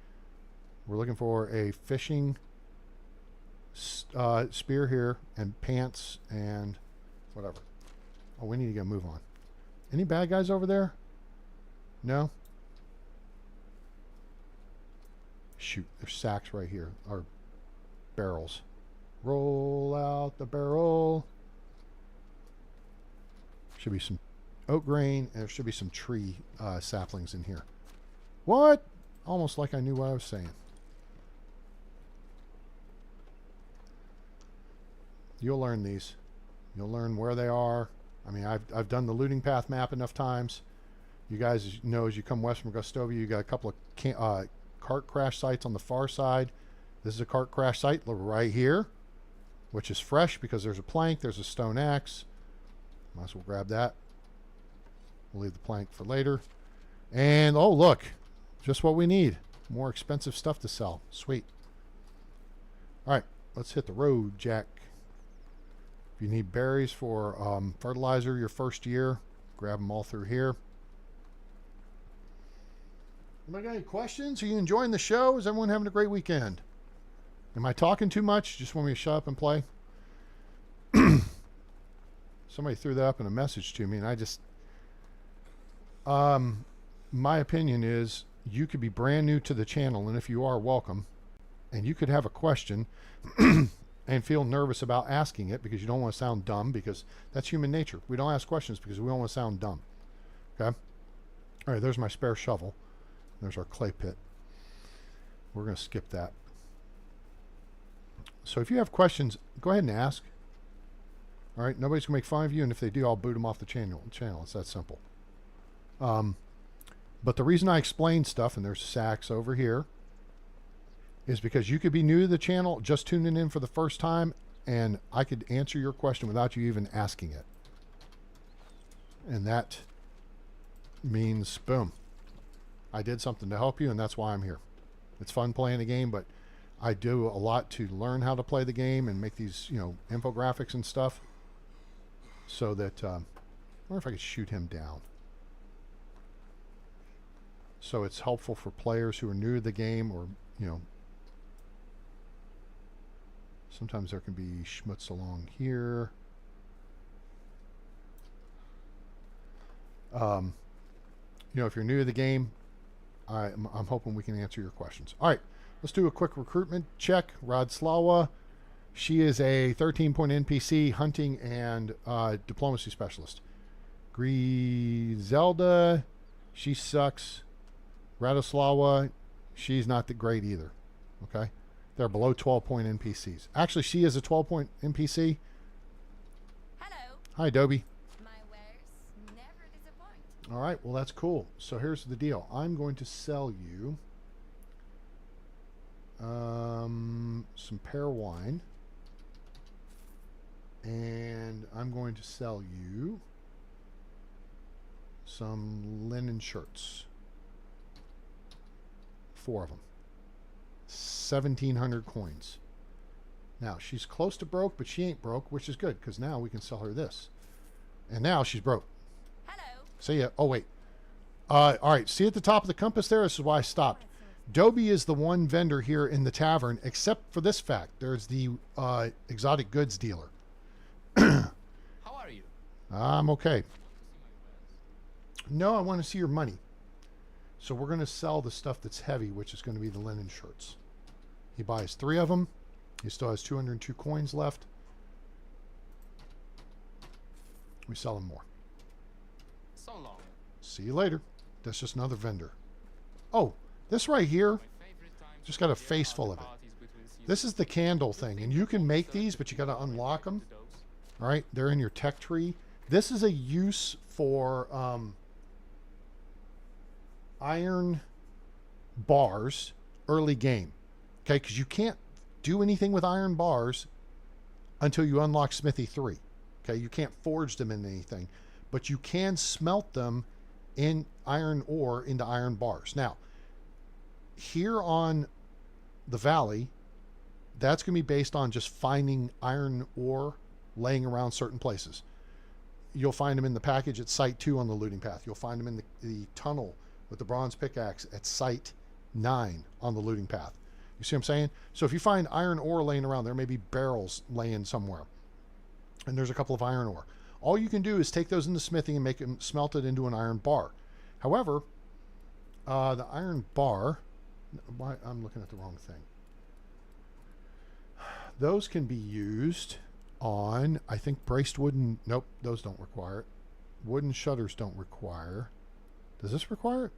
We're looking for a fishing spear here and pants and whatever. Oh, we need to get a move on. Any bad guys over there? No? Shoot, there's sacks right here, or barrels. Roll out the barrel. Should be some oat grain, and there should be some tree saplings in here. What? Almost like I knew what I was saying. You'll learn these. You'll learn where they are. I mean, I've done the looting path map enough times. You guys know as you come west from Gostovia, you got a couple of cart crash sites on the far side. This is a cart crash site right here, which is fresh because there's a plank, there's a stone axe. Might as well grab that. We'll leave the plank for later. And, oh, look, just what we need. More expensive stuff to sell. Sweet. All right, let's hit the road, Jack. If you need berries for fertilizer your first year, grab them all through here. Anybody got any questions? Are you enjoying the show? Is everyone having a great weekend? Am I talking too much? Just want me to shut up and play? Somebody threw that up in a message to me, and I just... my opinion is you could be brand new to the channel, and if you are, welcome. And you could have a question and feel nervous about asking it because you don't want to sound dumb, because that's human nature. We don't ask questions because we don't want to sound dumb. Okay? All right, there's my spare shovel. There's our clay pit. We're going to skip that. So if you have questions, go ahead and ask. All right, nobody's gonna make fun of you, and if they do, I'll boot them off the channel. It's that simple. But the reason I explain stuff, and there's Sax over here, is because you could be new to the channel, just tuning in for the first time, and I could answer your question without you even asking it. And that means, boom, I did something to help you, and that's why I'm here. It's fun playing the game, but I do a lot to learn how to play the game and make these, you know, infographics and stuff, so that, I wonder if I could shoot him down. So it's helpful for players who are new to the game, or, you know, sometimes there can be schmutz along here. You know, if you're new to the game, I'm hoping we can answer your questions. All right, let's do a quick recruitment check. Radslawa, she is a 13-point NPC, hunting and diplomacy specialist. Griselda, she sucks. Radoslawa, she's not that great either. Okay, they're below 12-point NPCs. Actually, she is a 12-point NPC. Hello. Hi, Dobie. My wares never disappoint. All right, well, that's cool. So here's the deal. I'm going to sell you some pear wine, and I'm going to sell you some linen shirts. 4 of them. 1,700 coins. Now, she's close to broke, but she ain't broke, which is good, because now we can sell her this. And now she's broke. Hello. See ya. Oh, wait. All right. See at the top of the compass there? This is why I stopped. Dobie is the one vendor here in the tavern, except for this fact. There's the exotic goods dealer. How are you? I'm okay. No, I want to see your money. So we're going to sell the stuff that's heavy, which is going to be the linen shirts. He buys 3 of them. He still has 202 coins left. We sell him more. So long. See you later. That's just another vendor. Oh, this right here, My favorite time just to got a cheer face out full the of it. parties between seasons. This is the candle thing, and you can make these, but you got to unlock them. To those. All right, they're in your tech tree. This is a use for iron bars early game. Okay, because you can't do anything with iron bars until you unlock Smithy 3. Okay, you can't forge them into anything, but you can smelt them in iron ore into iron bars. Now, here on the valley, that's going to be based on just finding iron ore laying around certain places. You'll find them in the package at Site 2 on the looting path. You'll find them in the tunnel with the bronze pickaxe at Site 9 on the looting path. You see what I'm saying? So if you find iron ore laying around, there may be barrels laying somewhere, and there's a couple of iron ore. All you can do is take those into smithy and make them smelt it into an iron bar. However, the iron bar, I'm looking at the wrong thing. Those can be used on, I think, braced wooden, nope, those don't require it. Wooden shutters don't require. Does this require it?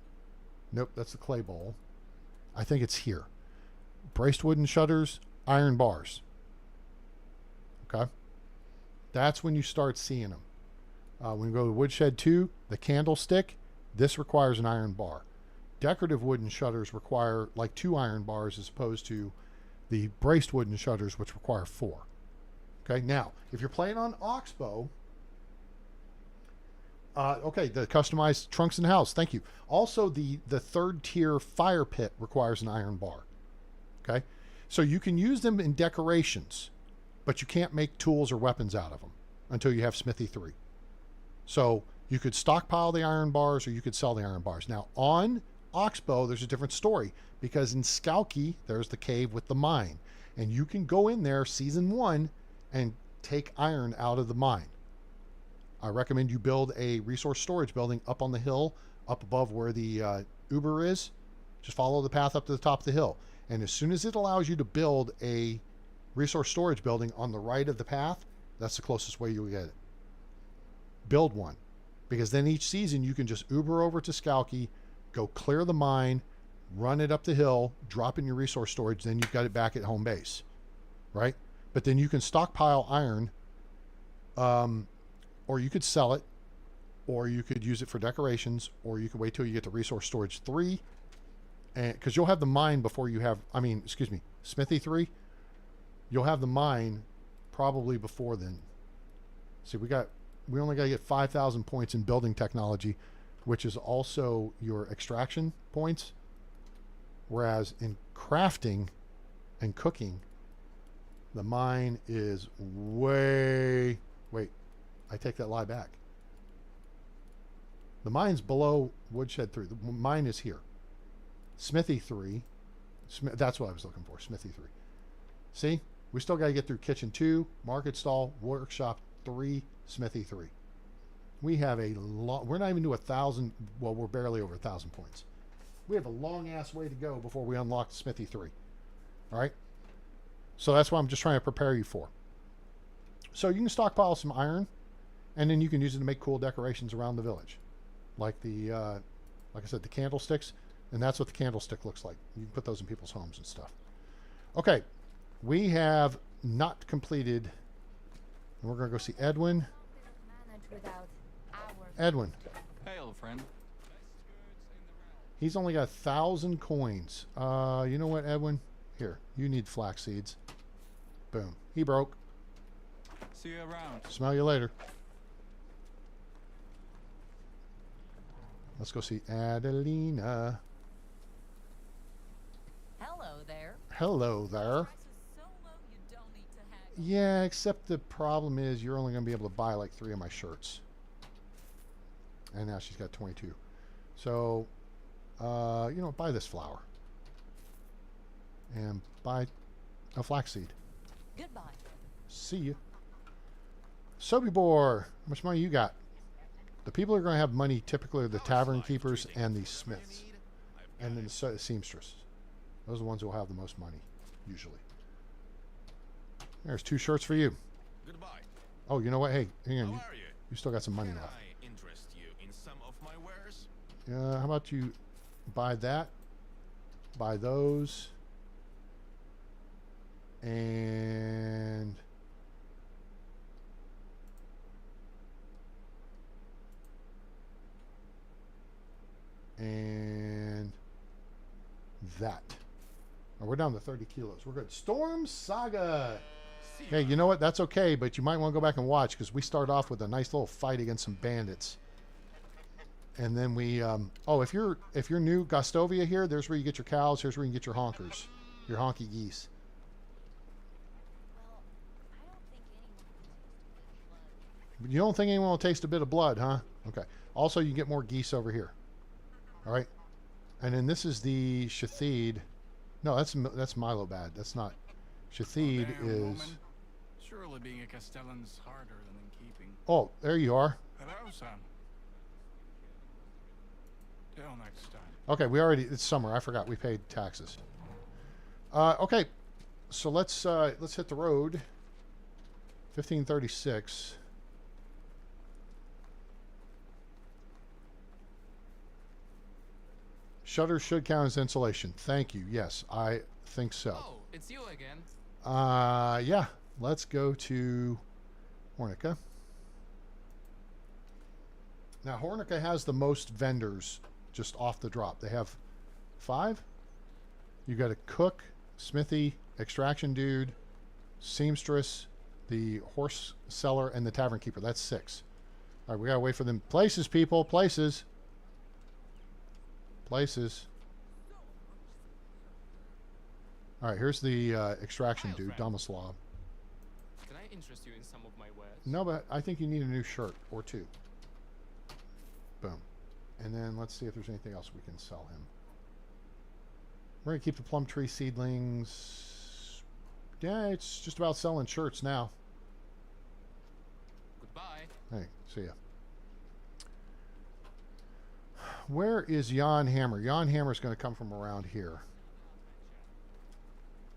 Nope, that's the clay bowl. I think it's here. Braced wooden shutters, iron bars. Okay? That's when you start seeing them. When you go to Woodshed 2, the candlestick, this requires an iron bar. Decorative wooden shutters require like 2 iron bars as opposed to the braced wooden shutters, which require 4. Okay, now, if you're playing on Oxbow, okay, the customized trunks in the house, thank you. Also, the 3rd tier fire pit requires an iron bar. Okay, so you can use them in decorations, but you can't make tools or weapons out of them until you have Smithy 3. So you could stockpile the iron bars or you could sell the iron bars. Now, on Oxbow, there's a different story because in Skalki, there's the cave with the mine. And you can go in there, Season 1, and take iron out of the mine. I recommend you build a resource storage building up on the hill, up above where the Uber is. Just follow the path up to the top of the hill. And as soon as it allows you to build a resource storage building on the right of the path, that's the closest way you'll get it. Build one. Because then each season you can just Uber over to Skalki, go clear the mine, run it up the hill, drop in your resource storage, then you've got it back at home base. right? But then you can stockpile iron, or you could sell it, or you could use it for decorations, or you could wait till you get to resource storage 3, and because you'll have the mine before you have, excuse me, smithy 3. You'll have the mine probably before then. See, we only got to get 5,000 points in building technology, which is also your extraction points. Whereas in crafting and cooking, the mine is way... Wait, I take that lie back. The mine's below woodshed 3. The mine is here. Smithy 3. That's what I was looking for, Smithy 3. See? We still got to get through kitchen 2, market stall, workshop 3, smithy 3. We have a long... We're not even to 1,000... Well, we're barely over 1,000 points. We have a long-ass way to go before we unlock smithy 3. All right? So that's what I'm just trying to prepare you for. So you can stockpile some iron, and then you can use it to make cool decorations around the village. Like the... like I said, the candlesticks. And that's what the candlestick looks like. You can put those in people's homes and stuff. Okay. We have not completed... And we're going to go see Edwin. Edwin. Hey, old friend. He's only got 1,000 coins. You know what, Edwin? Here, you need flax seeds. Boom. He broke. See you around. Smell you later. Let's go see Adelina. Hello there. Hello there. Price is so low you don't need to haggle. Yeah, except the problem is you're only going to be able to buy like 3 of my shirts. And now she's got 22. So, you know, buy this flower. And buy a flaxseed. Goodbye. See you. Sobibor, how much money you got? The people who are going to have money typically are the tavern keepers and the smiths. And then the seamstress. Those are the ones who will have the most money, usually. There's 2 shirts for you. Goodbye. Oh, you know what? Hey, hang on. How are you? You still got some money Can left. I interest you in some of my wares? How about you buy that, buy those, and that. Oh, we're down to 30 kilos. We're good. Storm Saga. Hey, you know what? That's okay, but you might want to go back and watch because we start off with a nice little fight against some bandits. And then we, oh, if you're new, Gostovia here, there's where you get your cows. Here's where you can get your honkers, your honky geese. Well, I don't think anyone can taste a bit of blood. You don't think anyone will taste a bit of blood, huh? Okay. Also, you get more geese over here. All right. And then this is the Shathid. No, that's Milobad. That's not. Shathid Damn, is. woman. Surely being a Castellan's harder than in keeping. Oh, there you are. Hello, son. Till next time. Okay, it's summer. I forgot we paid taxes. Okay, so let's hit the road. 1536. Shutters should count as insulation. Thank you. Yes, I think so. Oh, it's you again. Yeah. Let's go to Hornica. Now, Hornica has the most vendors just off the drop. They have 5. You got a cook, smithy, extraction dude, seamstress, the horse seller, and the tavern keeper. That's 6. All right, we gotta wait for them. Places, people. Places. Places. All right, here's the extraction dude, Domislav. Can I interest you in some of my wares? No, but I think you need a new shirt or 2. Boom. And then let's see if there's anything else we can sell him. We're going to keep the plum tree seedlings. Yeah, it's just about selling shirts now. Goodbye. Hey, see ya. Where is Jan Hammer? Jan Hammer's going to come from around here.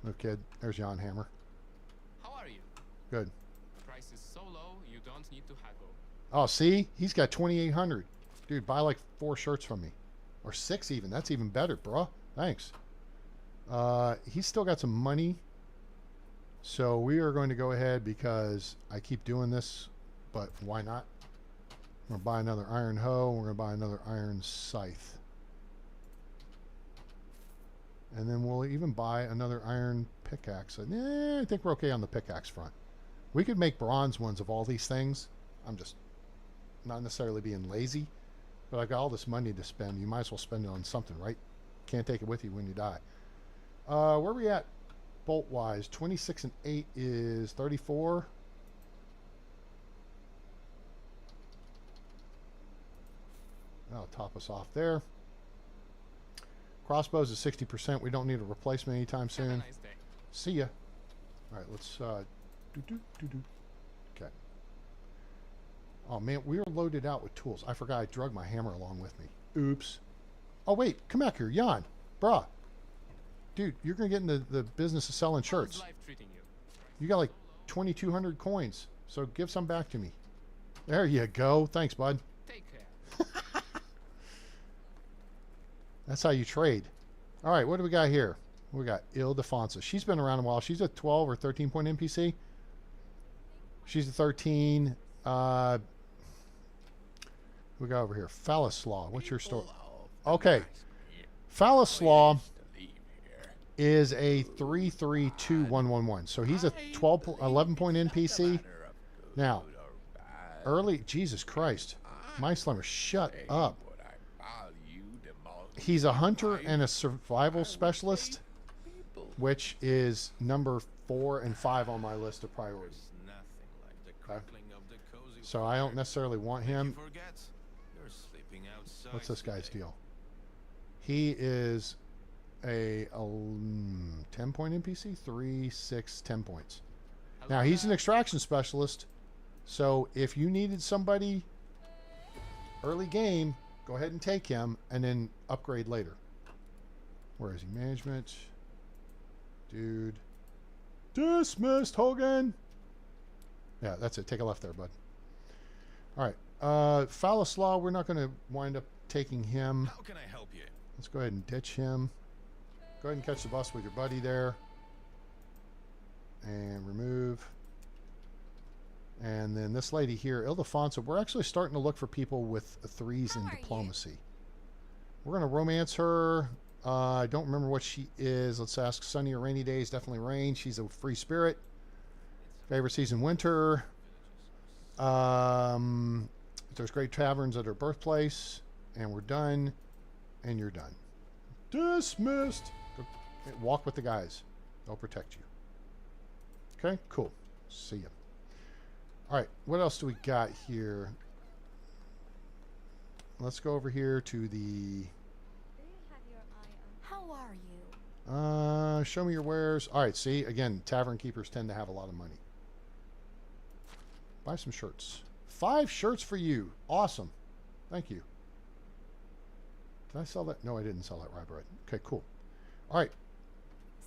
No kid. There's Jan Hammer. How are you? Good. Price is so low, you don't need to haggle. Oh, see? He's got 2,800. Dude, buy like 4 shirts from me. Or 6 even. That's even better, bro. Thanks. He's still got some money. So we are going to go ahead because I keep doing this, but why not? We're going to buy another iron hoe. We're going to buy another iron scythe. And then we'll even buy another iron pickaxe. I think we're okay on the pickaxe front. We could make bronze ones of all these things. I'm just not necessarily being lazy, but I got all this money to spend. You might as well spend it on something, right? Can't take it with you when you die. Where are we at bolt-wise? 26 and 8 is 34. That'll top us off there. Crossbows is 60%. We don't need a replacement anytime Have a soon. nice day. See ya. All right, let's Okay. Oh man, we are loaded out with tools. I forgot I drug my hammer along with me. Oops. Oh wait, come back here, Jan. Bruh. Dude, you're gonna get into the business of selling How's shirts. life treating you? You got like 2,200 coins, so give some back to me. There you go. Thanks, bud. Take care. That's how you trade. All right, what do we got here? We got Ildefonsa. She's been around a while. She's a 12 or 13 point NPC. She's a 13. We got over here. Phalluslaw. What's your story? Okay. Phalluslaw is a 332-111. So he's a 11 point NPC. Now, early, Jesus Christ. My Slimmer, shut up. He's a hunter and a survival specialist, which is number 4 and 5 on my list of priorities. Nothing like the crackling of the cozy So I don't necessarily want him. Forget, you're sleeping outside What's this guy's today. deal? He is a 10 point NPC? 3, 6, 10 points. Now he's an extraction specialist. So if you needed somebody early game, go ahead and take him and then upgrade later. Where is he? Management. Dude. Dismissed, Hogan. Yeah, that's it. Take a left there, bud. All right. Phalluslaw, we're not going to wind up taking him. How can I help you? Let's go ahead and ditch him. Go ahead and catch the bus with your buddy there. And remove. And then this lady here, Ildefonsa, we're actually starting to look for people with 3s in How are you? diplomacy. We're going to romance her. I don't remember what she is. Let's ask sunny or rainy days. Definitely rain. She's a free spirit. Favorite season, winter. There's great taverns at her birthplace. And we're done. And you're done. Dismissed. Go, walk with the guys. They'll protect you. Okay, cool. See ya. All right, what else do we got here? Let's go over here to the... Do you have your eye on? How are you? show me your wares. All right, see, again, tavern keepers tend to have a lot of money. Buy some shirts. 5 shirts for you. Awesome. Thank you. Did I sell that? No, I didn't sell that rye bread. Okay, cool. All right,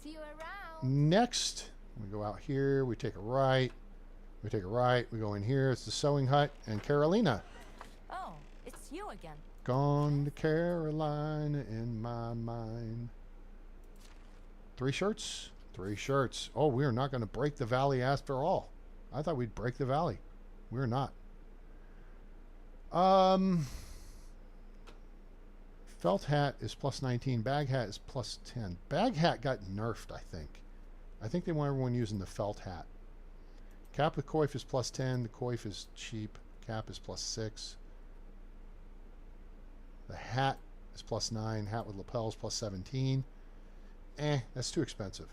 See you around. next, we go out here. We take a right. We take a right. We go in here. It's the sewing hut and Carolina. Oh, it's you again. Gone to Carolina in my mind. 3 shirts? 3 shirts. Oh, we are not going to break the valley after all. I thought we'd break the valley. We're not. Felt hat is plus 19. Bag hat is plus 10. Bag hat got nerfed, I think. I think they want everyone using the felt hat. Cap with coif is plus 10. The coif is cheap. Cap is plus 6. The hat is plus 9. Hat with lapels plus 17. That's too expensive.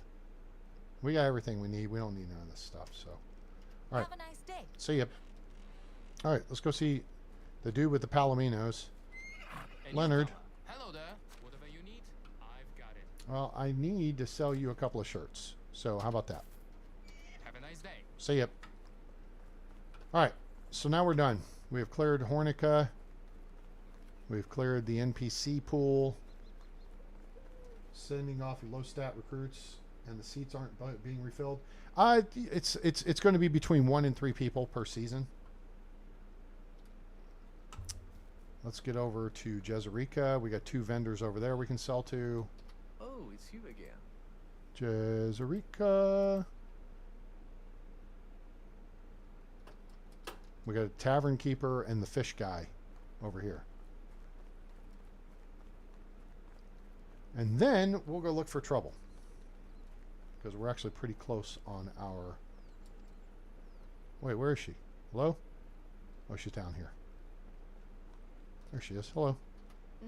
We got everything we need. We don't need none of this stuff. So, all right. Have a nice day. See ya. All right, let's go see the dude with the palominos. Any Leonard. fella? Hello there. Whatever you need, I've got it. Well, I need to sell you a couple of shirts. So how about that? Have a nice day. See ya. All right, so now we're done. We have cleared Hornica. We've cleared the NPC pool. Sending off low stat recruits, and the seats aren't being refilled. It's going to be between 1 and 3 people per season. Let's get over to Jezerica. We got 2 vendors over there we can sell to. Oh, it's you again. Jezerica. We got a tavern keeper and the fish guy over here. And then we'll go look for trouble. Because we're actually pretty close on our... Wait, where is she? Hello? Oh, she's down here. There she is. Hello.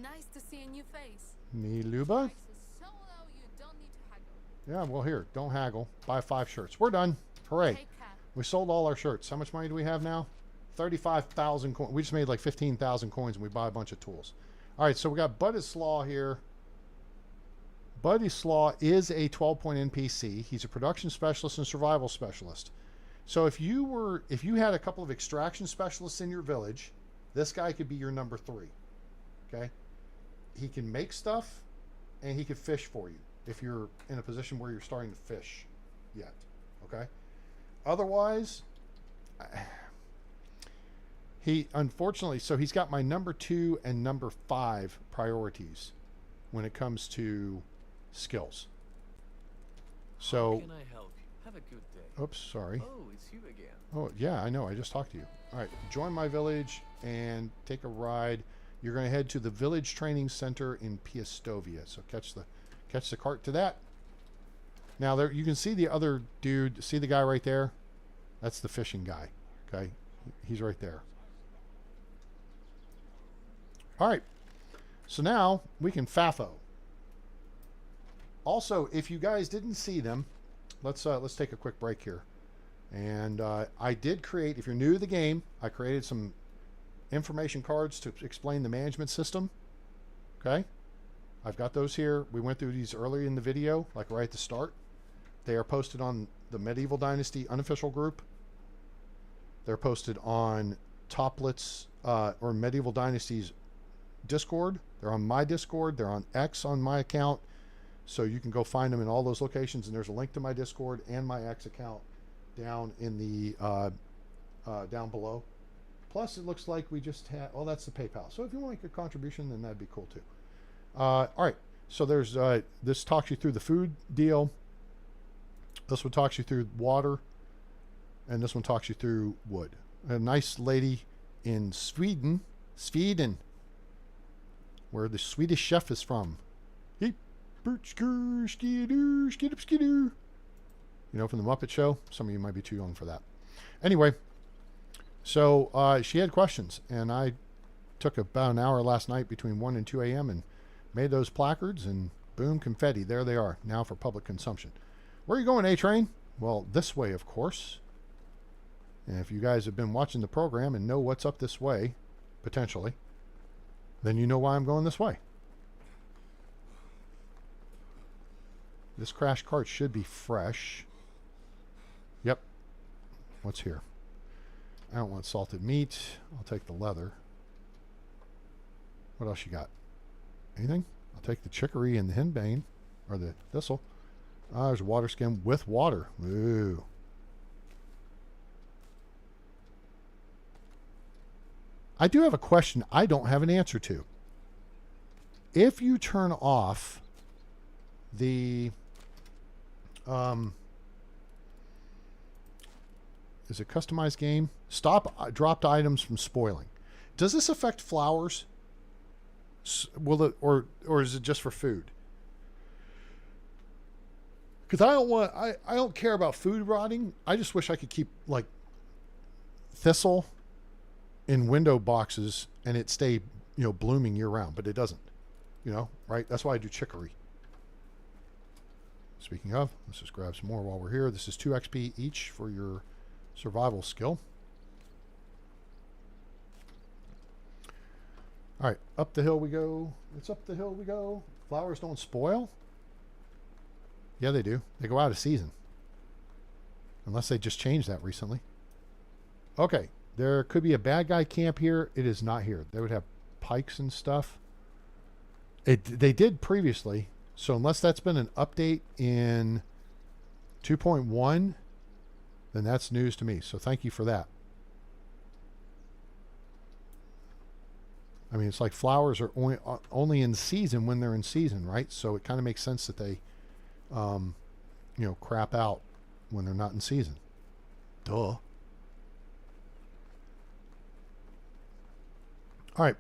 Nice to see a new face. Me, Luba? Price is so low you don't need to haggle. Yeah, well, here. Don't haggle. Buy 5 shirts. We're done. Hooray. Take care. We sold all our shirts. How much money do we have now? 35,000 coins. We just made like 15,000 coins and we buy a bunch of tools. All right, so we got Buddy Slaw here. Buddy Slaw is a 12-point NPC. He's a production specialist and survival specialist. So if you had a couple of extraction specialists in your village, this guy could be your number 3. Okay? He can make stuff and he could fish for you if you're in a position where you're starting to fish yet. Okay? Otherwise, he unfortunately, so he's got my number 2 and number 5 priorities when it comes to skills. So, How can I help you? Have a good day. oops, sorry. Oh, it's you again. Oh, yeah, I know. I just talked to you. All right, join my village and take a ride. You're going to head to the village training center in Piastovia. So catch the cart to that. Now there you can see the other dude. See the guy right there? That's the fishing guy. Okay, he's right there. All right. So now we can FAFO. Also, if you guys didn't see them, let's take a quick break here. And I did create, if you're new to the game, I created some information cards to explain the management system. Okay? I've got those here. We went through these earlier in the video, like right at the start. They are posted on the Medieval Dynasty unofficial group. They're posted on Toplit's or Medieval Dynasty's Discord. They're on my Discord. They're on X on my account. So you can go find them in all those locations, and there's a link to my Discord and my X account down in the down below. Plus, it looks like we just had. Oh, that's the PayPal. So if you want to make a contribution, then that'd be cool too. All right. So there's this talks you through the food deal. This one talks you through water, and this one talks you through wood. A nice lady in Sweden, where the Swedish chef is from. You know, from the Muppet Show. Some of you might be too young for that. Anyway, so she had questions, and I took about an hour last night between 1 and 2 a.m. and made those placards, and boom, confetti. There they are, now for public consumption. Where are you going, A-Train? Well, this way, of course. And if you guys have been watching the program and know what's up this way, potentially, then you know why I'm going this way. This crash cart should be fresh. Yep. What's here? I don't want salted meat. I'll take the leather. What else you got? Anything? I'll take the chicory and the henbane. Or the thistle. Ah, there's a water skin with water. Ooh. I do have a question I don't have an answer to. If you turn off the is it customized game? Stop dropped items from spoiling. Does this affect flowers? Will it, or is it just for food? Because I don't care about food rotting. I just wish I could keep like thistle in window boxes and it stay, you know, blooming year round, but it doesn't. You know, right? That's why I do chicory. Speaking of, let's just grab some more while we're here. This is 2 XP each for your survival skill. All right, up the hill we go. It's up the hill we go. Flowers don't spoil? Yeah, they do. They go out of season. Unless they just changed that recently. Okay, there could be a bad guy camp here. It is not here. They would have pikes and stuff. They did previously. So unless that's been an update in 2.1, then that's news to me. So thank you for that. I mean, it's like flowers are only in season when they're in season, right? So it kind of makes sense that they, you know, crap out when they're not in season. Duh. All right.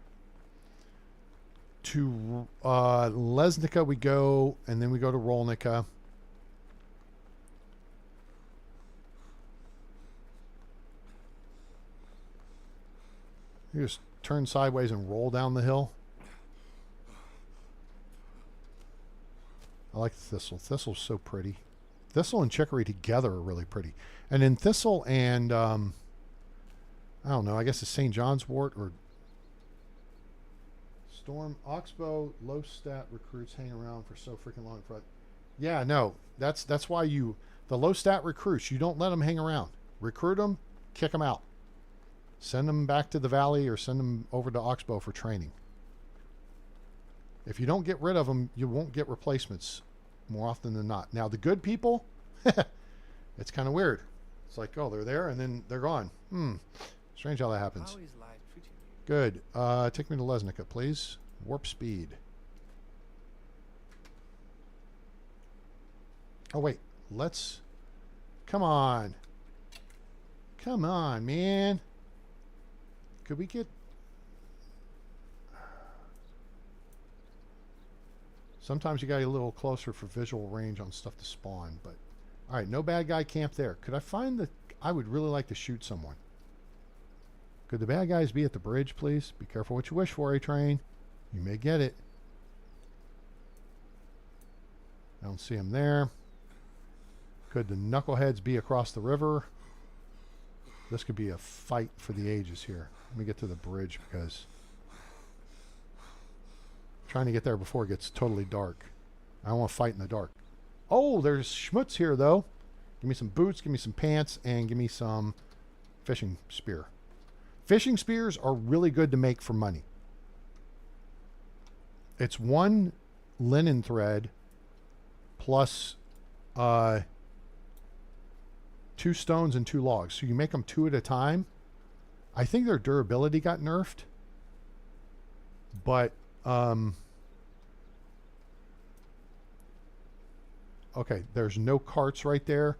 To Lesnica we go, and then we go to Rolnica. You just turn sideways and roll down the hill. I like Thistle. Thistle's so pretty. Thistle and Chicory together are really pretty. And then Thistle and, I don't know, I guess it's St. John's wort or Storm. Oxbow, low stat recruits hang around for so freaking long in front. Yeah, no, that's why the low stat recruits, you don't let them hang around. Recruit them, kick them out. Send them back to the valley or send them over to Oxbow for training. If you don't get rid of them, you won't get replacements more often than not. Now, the good people, it's kind of weird. It's like, oh, they're there and then they're gone. Strange how that happens. How is life treating you? Good. Take me to Lesnica, please. Warp speed. Oh, wait. Let's... Come on. Come on, man. Could we get... Sometimes you got to get a little closer for visual range on stuff to spawn, but... Alright, no bad guy camp there. Could I find the... I would really like to shoot someone. Could the bad guys be at the bridge, please? Be careful what you wish for, A-Train. You may get it. I don't see them there. Could the knuckleheads be across the river? This could be a fight for the ages here. Let me get to the bridge because... trying to get there before it gets totally dark. I don't want to fight in the dark. Oh, there's schmutz here, though. Give me some boots, give me some pants, and give me some fishing spear. Fishing spears are really good to make for money. It's one linen thread plus 2 stones and 2 logs. So you make them 2 at a time. I think their durability got nerfed. But... okay, there's no carts right there,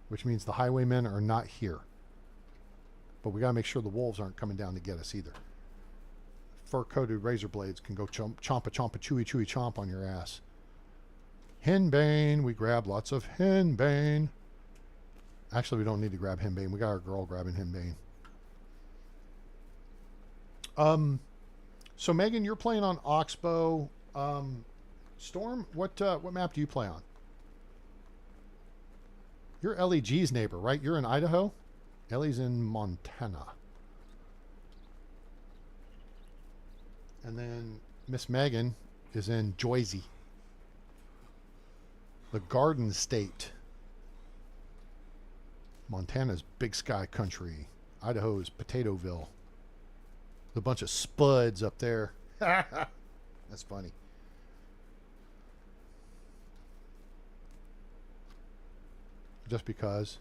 which means the highwaymen are not here. But we got to make sure the wolves aren't coming down to get us either. Fur-coated razor blades can go chomp a chewy chomp on your ass. Henbane, we grab lots of henbane. Actually, we don't need to grab henbane. We got our girl grabbing henbane. So Megan, you're playing on Oxbow. Storm, what map do you play on? You're LEG's neighbor, right? You're in Idaho? Ellie's in Montana. And then Miss Megan is in Joyzy, the Garden State. Montana's Big Sky Country. Idaho's Potatoville. A bunch of spuds up there. That's funny. Just because.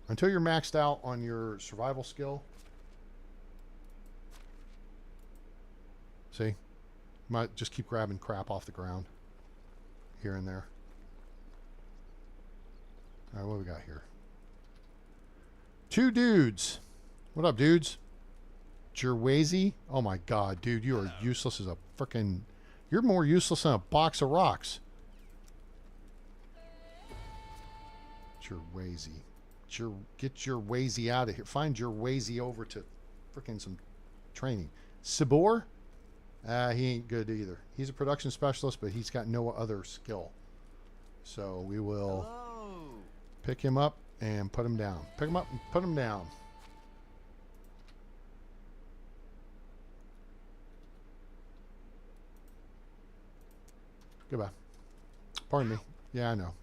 Until you're maxed out on your survival skill. See? Might just keep grabbing crap off the ground. Here and there. Alright, what do we got here? 2 dudes. What up, dudes? Jerwazy? Oh my god, dude, you are useless as a frickin'... You're more useless than a box of rocks. Jerwazy. Get your Wazy out of here. Find your Wazy over to frickin' some training. Sabor? He ain't good either. He's a production specialist, but he's got no other skill. So we will pick him up and put him down. Pick him up and put him down. Goodbye. Pardon me. Yeah, I know.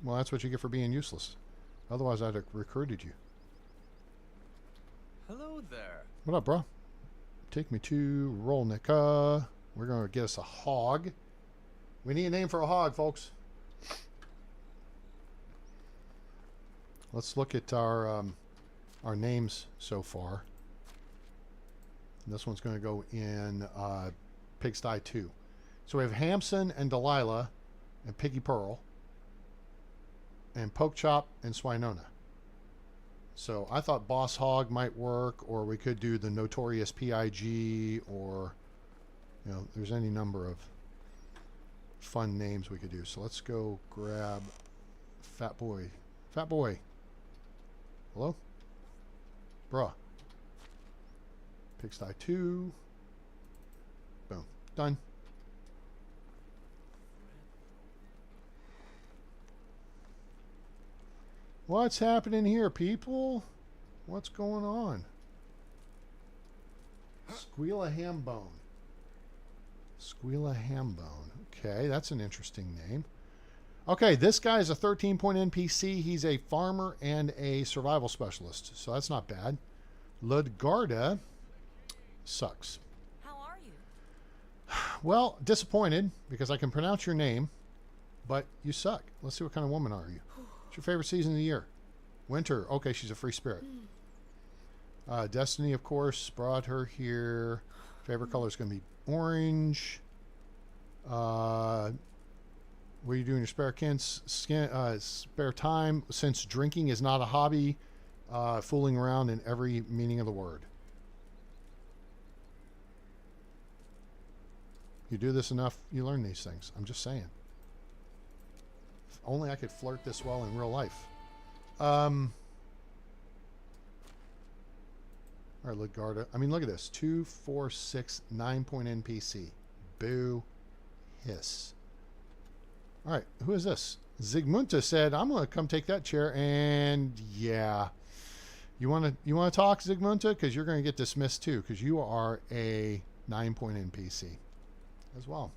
Well, that's what you get for being useless. Otherwise, I'd have recruited you. Hello there. What up, bro? Take me to Rolnica. We're going to get us a hog. We need a name for a hog, folks. Let's look at our names so far. This one's going to go in Pigsty 2. So we have Hamson and Delilah and Piggy Pearl and Poke Chop and Swinona. So I thought Boss Hog might work, or we could do the Notorious PIG, or, you know, there's any number of fun names we could do. So let's go grab Fat Boy. Fat Boy. Hello? Bruh. Pigsty 2. Boom. Done. What's happening here, people? What's going on? Squeala Hambone. Squeala Hambone. Okay, that's an interesting name. Okay, this guy is a 13-point NPC. He's a farmer and a survival specialist, so that's not bad. Ludgarda sucks. How are you? Well, disappointed because I can pronounce your name, but you suck. Let's see, what kind of woman are you? What's your favorite season of the year? Winter. Okay, she's a free spirit. Destiny, of course, brought her here. Favorite color is going to be orange. What are you doing in your spare time? Since drinking is not a hobby, fooling around in every meaning of the word. You do this enough, you learn these things. I'm just saying. If only I could flirt this well in real life. All right, Ludgarda. I mean, look at this. 2, 4, 6, 9-point NPC. Boo. Hiss. All right, who is this? Zigmunta said, I'm going to come take that chair, and yeah. You want to talk, Zigmunta? Because you're going to get dismissed too, because you are a 9-point NPC as well.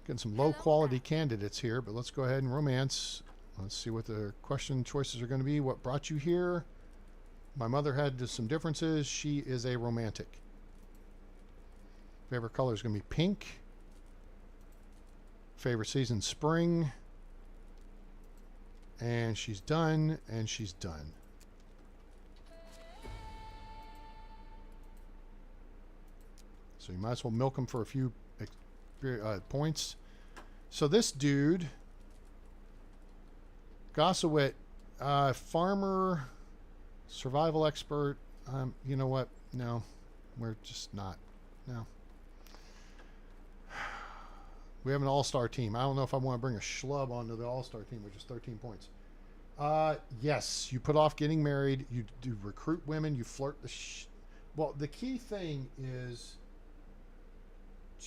Getting some low-quality candidates here, but let's go ahead and romance. Let's see what the question choices are going to be. What brought you here? My mother had some differences. She is a romantic. Favorite color is going to be pink. Favorite season, spring. And she's done, and she's done. So you might as well milk him for a few points. So this dude, Gossowit, farmer, survival expert. You know what? No, we're just not. No. We have an all-star team. I don't know if I want to bring a schlub onto the all-star team, which is 13 points. Yes, you put off getting married. You do recruit women. You flirt the well, the key thing is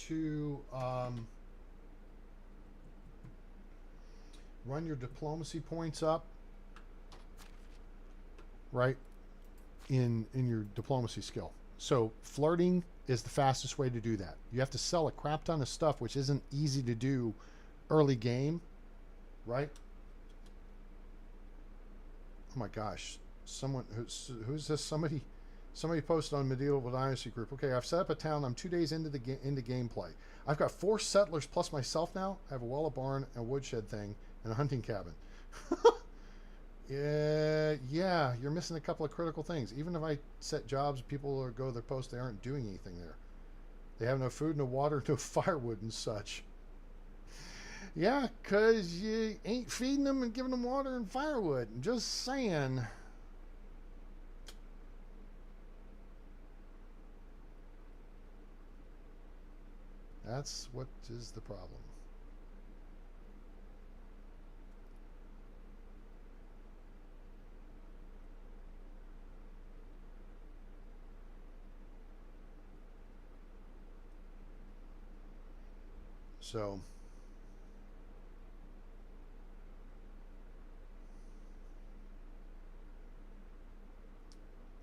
to run your diplomacy points up, right, in your diplomacy skill. So flirting is the fastest way to do that. You have to sell a crap ton of stuff, which isn't easy to do early game, right? Oh my gosh, someone who's this? Somebody posted on Medieval Dynasty group. Okay, I've set up a town. I'm 2 days into the gameplay. I've got 4 settlers plus myself now. I have a well, a barn, a woodshed thing, and a hunting cabin. Yeah, you're missing a couple of critical things. Even if I set jobs, people will go to their post, they aren't doing anything there. They have no food, no water, no firewood and such. Yeah, because you ain't feeding them and giving them water and firewood. Just saying. That's what is the problem. So,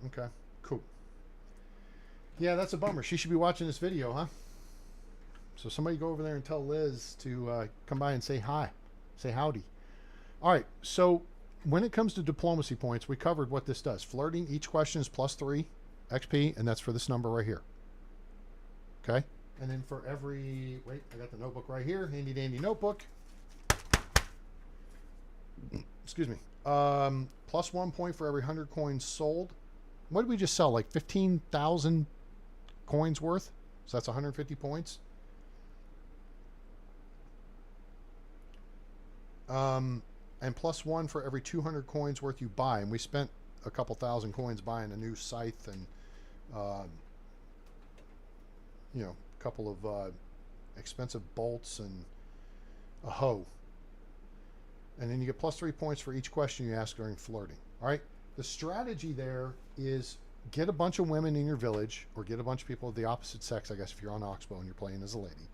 okay, cool. Yeah, that's a bummer. She should be watching this video, huh? So somebody go over there and tell Liz to come by and say hi. Say howdy. All right, so when it comes to diplomacy points, we covered what this does. Flirting, each question is +3 XP, and that's for this number right here. Okay? And then for every... Wait, I got the notebook right here. Handy dandy notebook. Excuse me. +1 point for every 100 coins sold. What did we just sell? Like 15,000 coins worth? So that's 150 points. And +1 for every 200 coins worth you buy. And we spent a couple thousand coins buying a new scythe and, you know, a couple of expensive bolts and a hoe. And then you get plus 3 points for each question you ask during flirting. All right. The strategy there is get a bunch of women in your village, or get a bunch of people of the opposite sex, I guess, if you're on Oxbow and you're playing as a lady.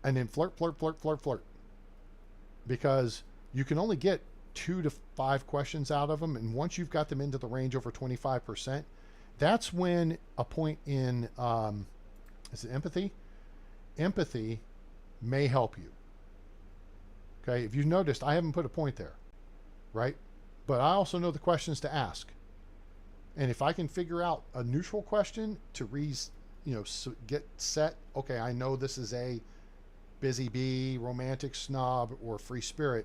And then flirt, flirt, flirt, flirt, flirt. Because you can only get 2 to 5 questions out of them. And once you've got them into the range over 25%, that's when a point in, is it empathy? Empathy may help you. Okay, if you've noticed, I haven't put a point there, right? But I also know the questions to ask. And if I can figure out a neutral question to get set, okay, I know this is a busy bee, romantic snob, or free spirit,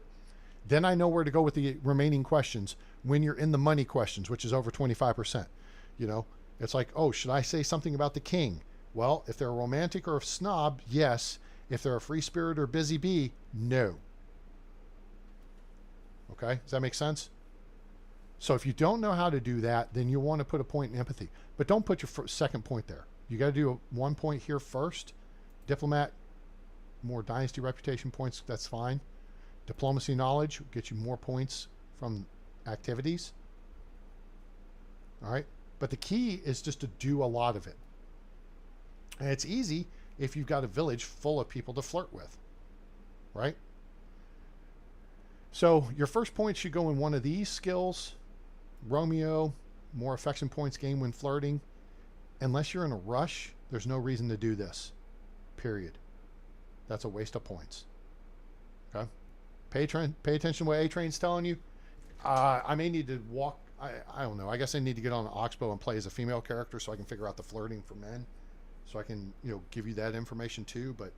then I know where to go with the remaining questions when you're in the money questions, which is over 25%. You know, it's like, oh, should I say something about the king? Well, if they're a romantic or a snob, yes. If they're a free spirit or busy bee, no. Okay, does that make sense? So if you don't know how to do that, then you want to put a point in empathy. But don't put your second point there. You got to do 1 point here first. Diplomat, more dynasty reputation points, that's fine. Diplomacy knowledge will get you more points from activities. All right, but the key is just to do a lot of it. And it's easy if you've got a village full of people to flirt with, right? So your first point should go in one of these skills. Romeo, more affection points gained when flirting. Unless you're in a rush, there's no reason to do this. Period. That's a waste of points. Okay? Pay attention to what A-Train's telling you. I may need to walk. I don't know. I guess I need to get on an Oxbow and play as a female character so I can figure out the flirting for men. So I can, give you that information too. But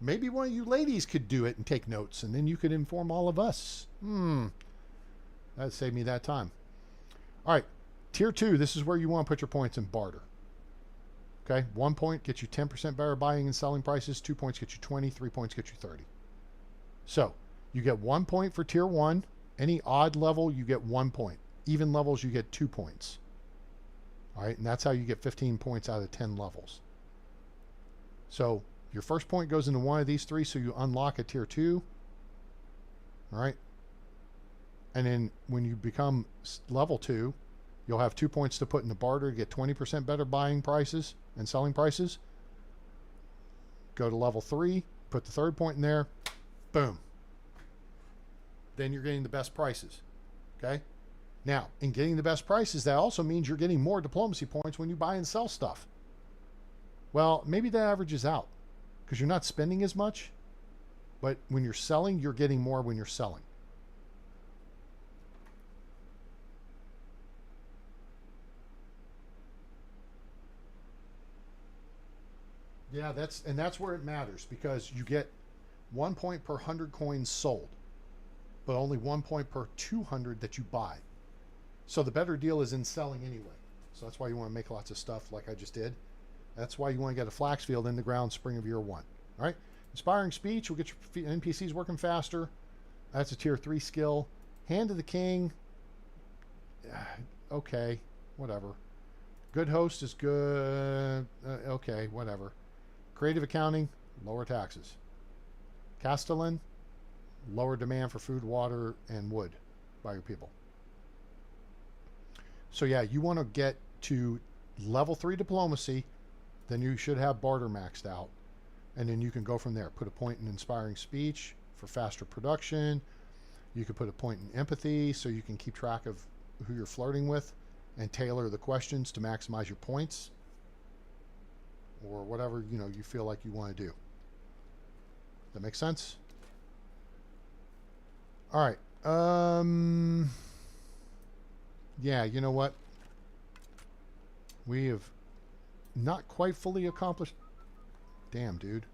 maybe one of you ladies could do it and take notes, and then you could inform all of us. That'd save me that time. All right. Tier 2, this is where you want to put your points in barter. Okay? 1 point gets you 10% better buying and selling prices. 2 points get you 20. 3 points get you 30. So you get 1 point for tier 1. Any odd level, you get 1 point. Even levels, you get 2 points. All right? And that's how you get 15 points out of 10 levels. So your first point goes into one of these 3, so you unlock a tier 2. All right? And then when you become level 2, you'll have 2 points to put in the barter to get 20% better buying prices and selling prices. Go to level 3, put the third point in there, boom. Then you're getting the best prices. Okay? Now, in getting the best prices, that also means you're getting more diplomacy points when you buy and sell stuff. Well, maybe that averages out because you're not spending as much, but when you're selling, you're getting more when you're selling. Yeah, that's where it matters, because you get 1 point per 100 coins sold, but only 1 point per 200 that you buy. So the better deal is in selling anyway. So that's why you want to make lots of stuff like I just did. That's why you want to get a flax field in the ground spring of year 1. All right. Inspiring speech will get your NPCs working faster. That's a tier 3 skill. Hand to the king. Okay, whatever. Good host is good. Okay, whatever. Creative accounting, lower taxes. Castellan, lower demand for food, water, and wood by your people. So yeah, you want to get to level 3 diplomacy, then you should have barter maxed out. And then you can go from there. Put a point in inspiring speech for faster production. You could put a point in empathy so you can keep track of who you're flirting with and tailor the questions to maximize your points, or whatever you feel like you want to do. That makes sense? All right. Yeah, you know what? We have not quite fully accomplished. Damn, dude.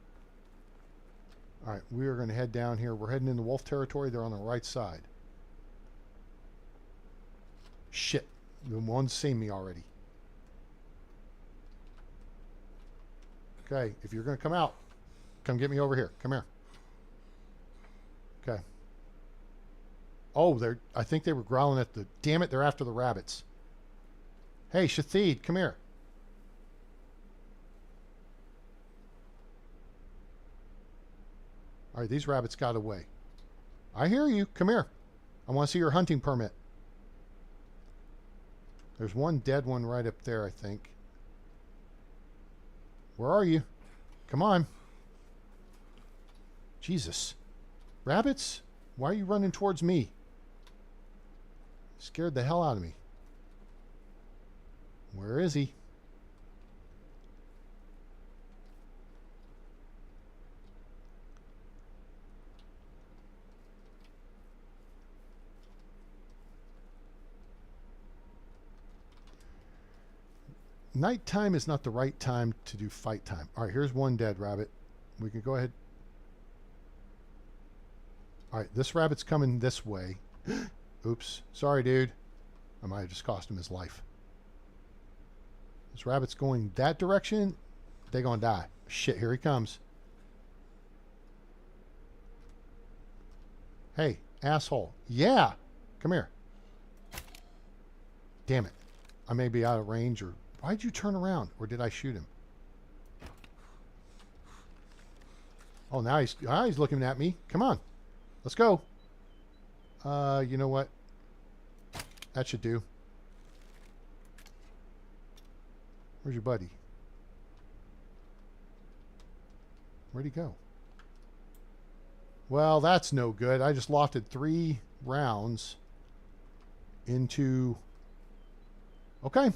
All right, we are going to head down here. We're heading into wolf territory. They're on the right side. Shit. The one's seen me already. Okay, if you're going to come out, come get me over here. Come here. Okay. Oh, I think they were growling at the... Damn it, they're after the rabbits. Hey, Shathid, come here. All right, these rabbits got away. I hear you. Come here. I want to see your hunting permit. There's one dead one right up there, I think. Where are you? Come on. Jesus. Rabbits? Why are you running towards me? Scared the hell out of me. Where is he? Nighttime is not the right time to do fight time. All right, here's one dead rabbit. We can go ahead. All right, this rabbit's coming this way. Oops. Sorry, dude. I might have just cost him his life. This rabbit's going that direction. They're going to die. Shit, here he comes. Hey, asshole. Yeah. Come here. Damn it. I may be out of range or... Why'd you turn around? Or did I shoot him? Oh, now he's looking at me. Come on. Let's go. You know what? That should do. Where's your buddy? Where'd he go? Well, that's no good. I just lofted 3 rounds into... Okay.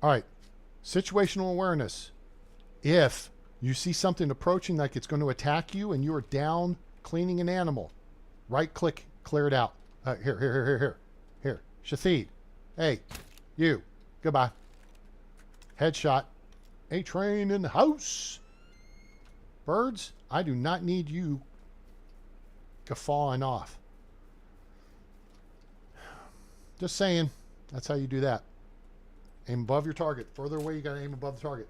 All right, situational awareness. If you see something approaching like it's going to attack you and you are down cleaning an animal, right click, clear it out. Here. Shathid. Hey, you. Goodbye. Headshot. A-train in the house. Birds, I do not need you guffawing off. Just saying, that's how you do that. Aim above your target. Further away, you got to aim above the target.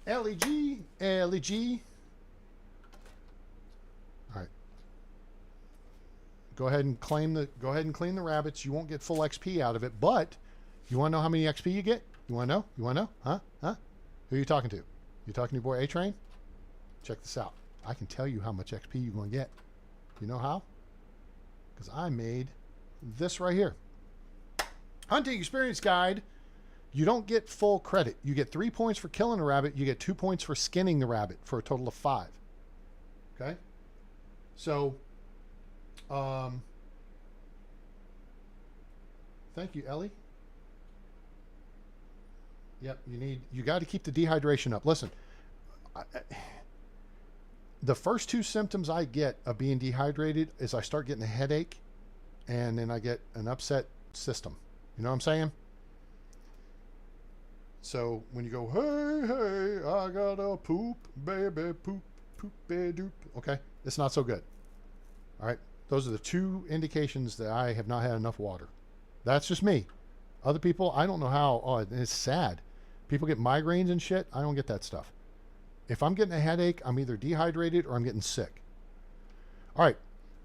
LEG, LEG. All right. Go ahead and clean the rabbits. You won't get full XP out of it, but you want to know how many XP you get? You want to know? You want to know? Huh? Who are you talking to? You talking to your boy A-Train? Check this out. I can tell you how much XP you're going to get. You know how? Because I made this right here. Hunting Experience Guide. You don't get full credit. You get 3 points for killing a rabbit. You get 2 points for skinning the rabbit for a total of 5. Okay? So, thank you, Ellie. Yep, you got to keep the dehydration up. Listen, the first 2 symptoms I get of being dehydrated is I start getting a headache and then I get an upset system. You know what I'm saying? So when you go, hey, I gotta poop, baby, poop, doop. Okay, it's not so good. All right, those are the 2 indications that I have not had enough water. That's just me. Other people, I don't know how. Oh, it's sad. People get migraines and shit. I don't get that stuff. If I'm getting a headache, I'm either dehydrated or I'm getting sick. All right,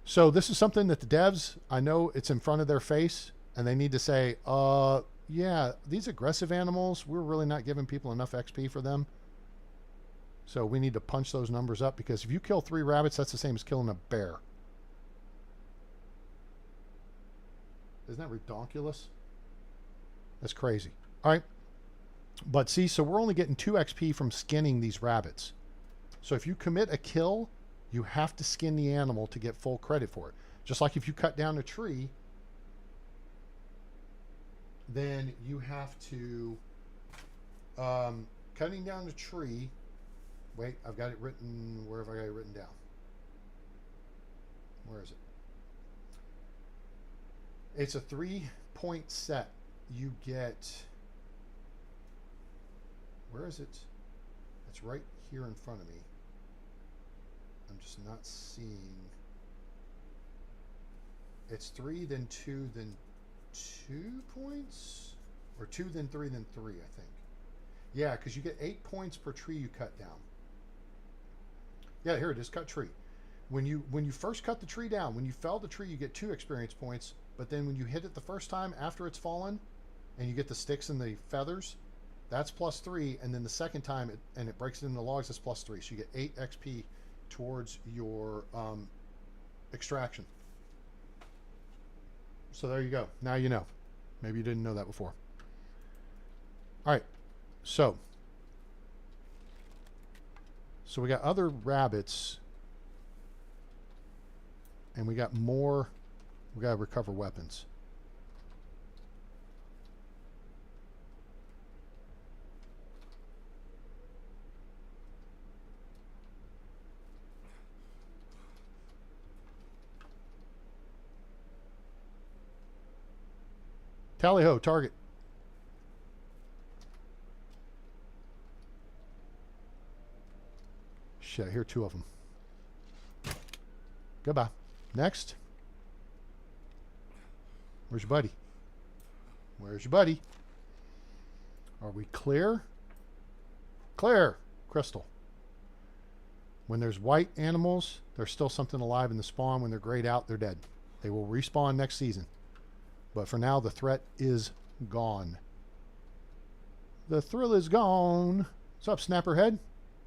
so this is something that the devs, I know it's in front of their face, and they need to say, yeah, these aggressive animals, we're really not giving people enough XP for them. So we need to punch those numbers up, because if you kill 3 rabbits, that's the same as killing a bear. Isn't that redonkulous? That's crazy. All right. But see, so we're only getting 2 XP from skinning these rabbits. So if you commit a kill, you have to skin the animal to get full credit for it. Just like if you cut down a tree, then you have to, cutting down the tree, wait, I've got it written, where have I got it written down? Where is it? It's a 3-point set. You get, where is it? It's right here in front of me. I'm just not seeing. It's 3, then 2, then 2 points. Or 2, then 3, then 3, I think. Yeah, because you get 8 points per tree you cut down. Yeah, here it is, cut tree. When you first cut the tree down, when you fell the tree, you get 2 experience points. But then when you hit it the first time after it's fallen, and you get the sticks and the feathers, that's +3. And then the second time, it breaks it into logs, it's +3. So you get 8 XP towards your extraction. So there you go. Now you know. Maybe you didn't know that before. All right. So we got other rabbits. And we got more. We got to recover weapons. Tally ho, target. Shit, I hear 2 of them. Goodbye. Next. Where's your buddy? Where's your buddy? Are we clear? Clear. Crystal. When there's white animals, there's still something alive in the spawn. When they're grayed out, they're dead. They will respawn next season. But for now, the threat is gone. The thrill is gone. What's up, Snapperhead?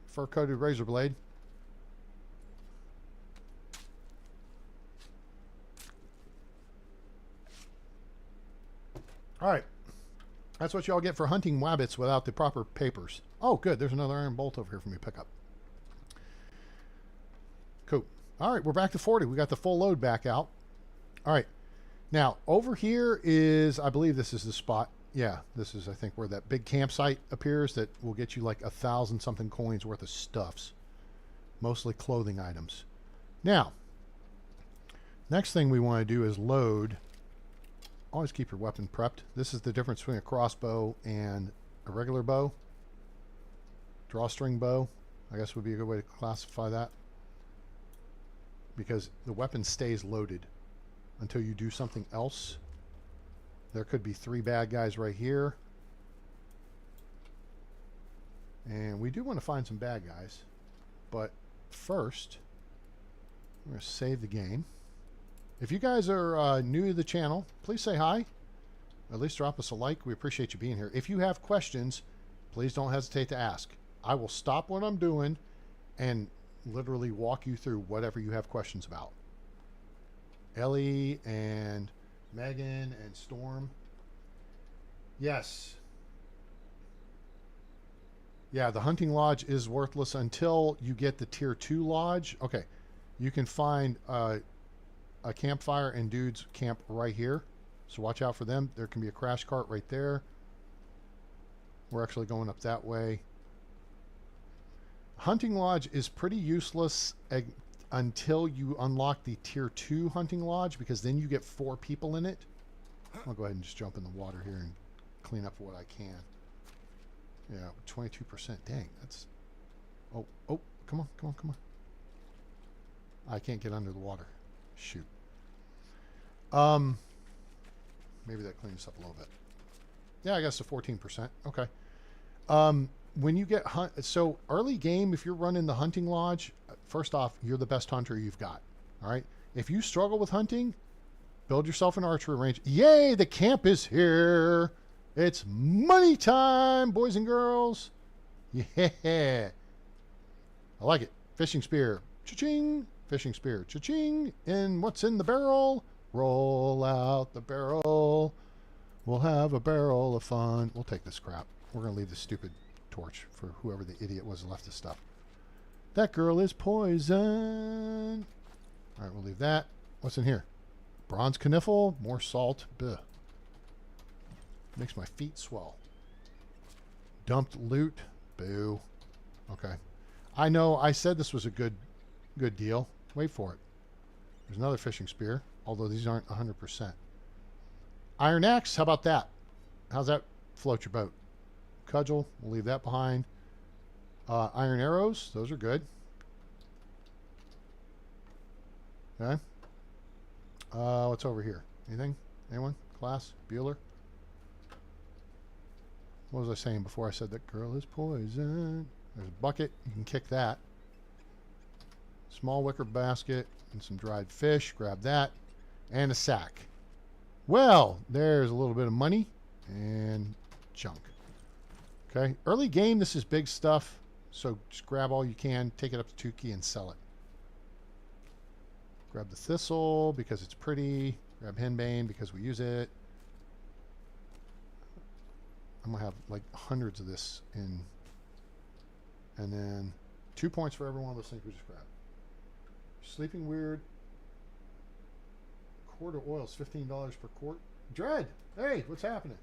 Fur-coated razor blade. All right. That's what y'all get for hunting wabbits without the proper papers. Oh, good. There's another iron bolt over here for me to pick up. Cool. All right, we're back to 40. We got the full load back out. All right. Now, over here is, I believe this is the spot. Yeah, this is, I think, where that big campsite appears that will get you like 1,000 something coins worth of stuffs. Mostly clothing items. Now, next thing we want to do is load. Always keep your weapon prepped. This is the difference between a crossbow and a regular bow. Drawstring bow, I guess would be a good way to classify that. Because the weapon stays loaded until you do something else. There could be 3 bad guys right here. And we do want to find some bad guys. But first, we're going to save the game. If you guys are new to the channel, please say hi. At least drop us a like. We appreciate you being here. If you have questions, please don't hesitate to ask. I will stop what I'm doing and literally walk you through whatever you have questions about. Ellie and Megan and Storm. Yes. Yeah, the hunting lodge is worthless until you get the tier 2 lodge. Okay, you can find a campfire and dudes camp right here. So watch out for them. There can be a crash cart right there. We're actually going up that way. Hunting lodge is pretty useless until you unlock the tier 2 hunting lodge, because then you get 4 people in it. I'll go ahead and just jump in the water here and clean up what I can. Yeah, 22%. Dang, that's... Oh, come on. I can't get under the water. Shoot. Maybe that cleans up a little bit. Yeah, I guess a 14%. Okay. When you get so early game, if you're running the hunting lodge, first off, you're the best hunter you've got. All right. If you struggle with hunting, build yourself an archery range. Yay! The camp is here. It's money time, boys and girls. Yeah. I like it. Fishing spear. Cha-ching. Fishing spear. Cha-ching. And what's in the barrel? Roll out the barrel. We'll have a barrel of fun. We'll take this crap. We're going to leave this stupid torch for whoever the idiot was that left this stuff. That girl is poison. All right, we'll leave that. What's in here? Bronze caniffle. More salt. Bleh. Makes my feet swell. Dumped loot. Boo. Okay. I know I said this was a good deal. Wait for it. There's another fishing spear, although these aren't 100%. Iron axe, how about that? How's that float your boat? Cudgel, we'll leave that behind. Iron arrows, those are good. Okay. What's over here? Anything? Anyone? Class? Bueller? What was I saying before I said that girl is poison? There's a bucket. You can kick that. Small wicker basket and some dried fish. Grab that. And a sack. Well, there's a little bit of money and junk. Okay. Early game, this is big stuff. So just grab all you can. Take it up to Tukey and sell it. Grab the thistle because it's pretty. Grab henbane because we use it. I'm going to have like hundreds of this in. And then 2 points for every one of those things we just grabbed. Sleeping Weird. Quart of oil is $15 per quart. Dread! Hey, what's happening?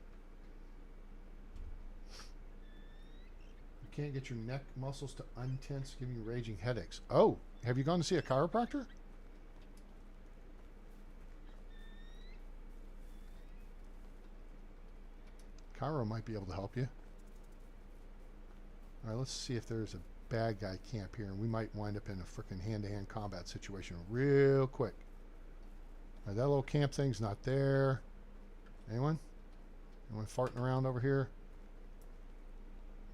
You can't get your neck muscles to untense, giving you raging headaches. Oh, have you gone to see a chiropractor? Chiro might be able to help you. All right, let's see if there's a bad guy camp here, and we might wind up in a freaking hand-to-hand combat situation real quick. All right, that little camp thing's not there. Anyone? Anyone farting around over here?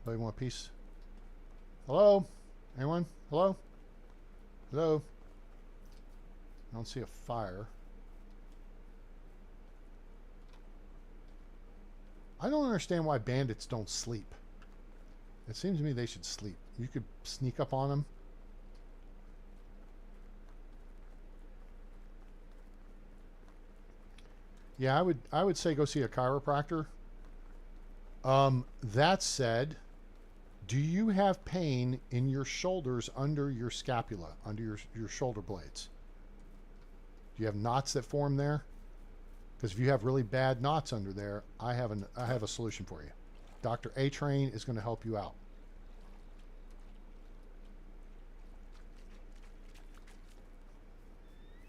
Anybody want a piece? Hello? Anyone? Hello? Hello? I don't see a fire. I don't understand why bandits don't sleep. It seems to me they should sleep. You could sneak up on them. Yeah, I would say go see a chiropractor. That said, do you have pain in your shoulders under your scapula, under your shoulder blades? Do you have knots that form there? Because if you have really bad knots under there, I have a solution for you. Dr. A-Train is going to help you out.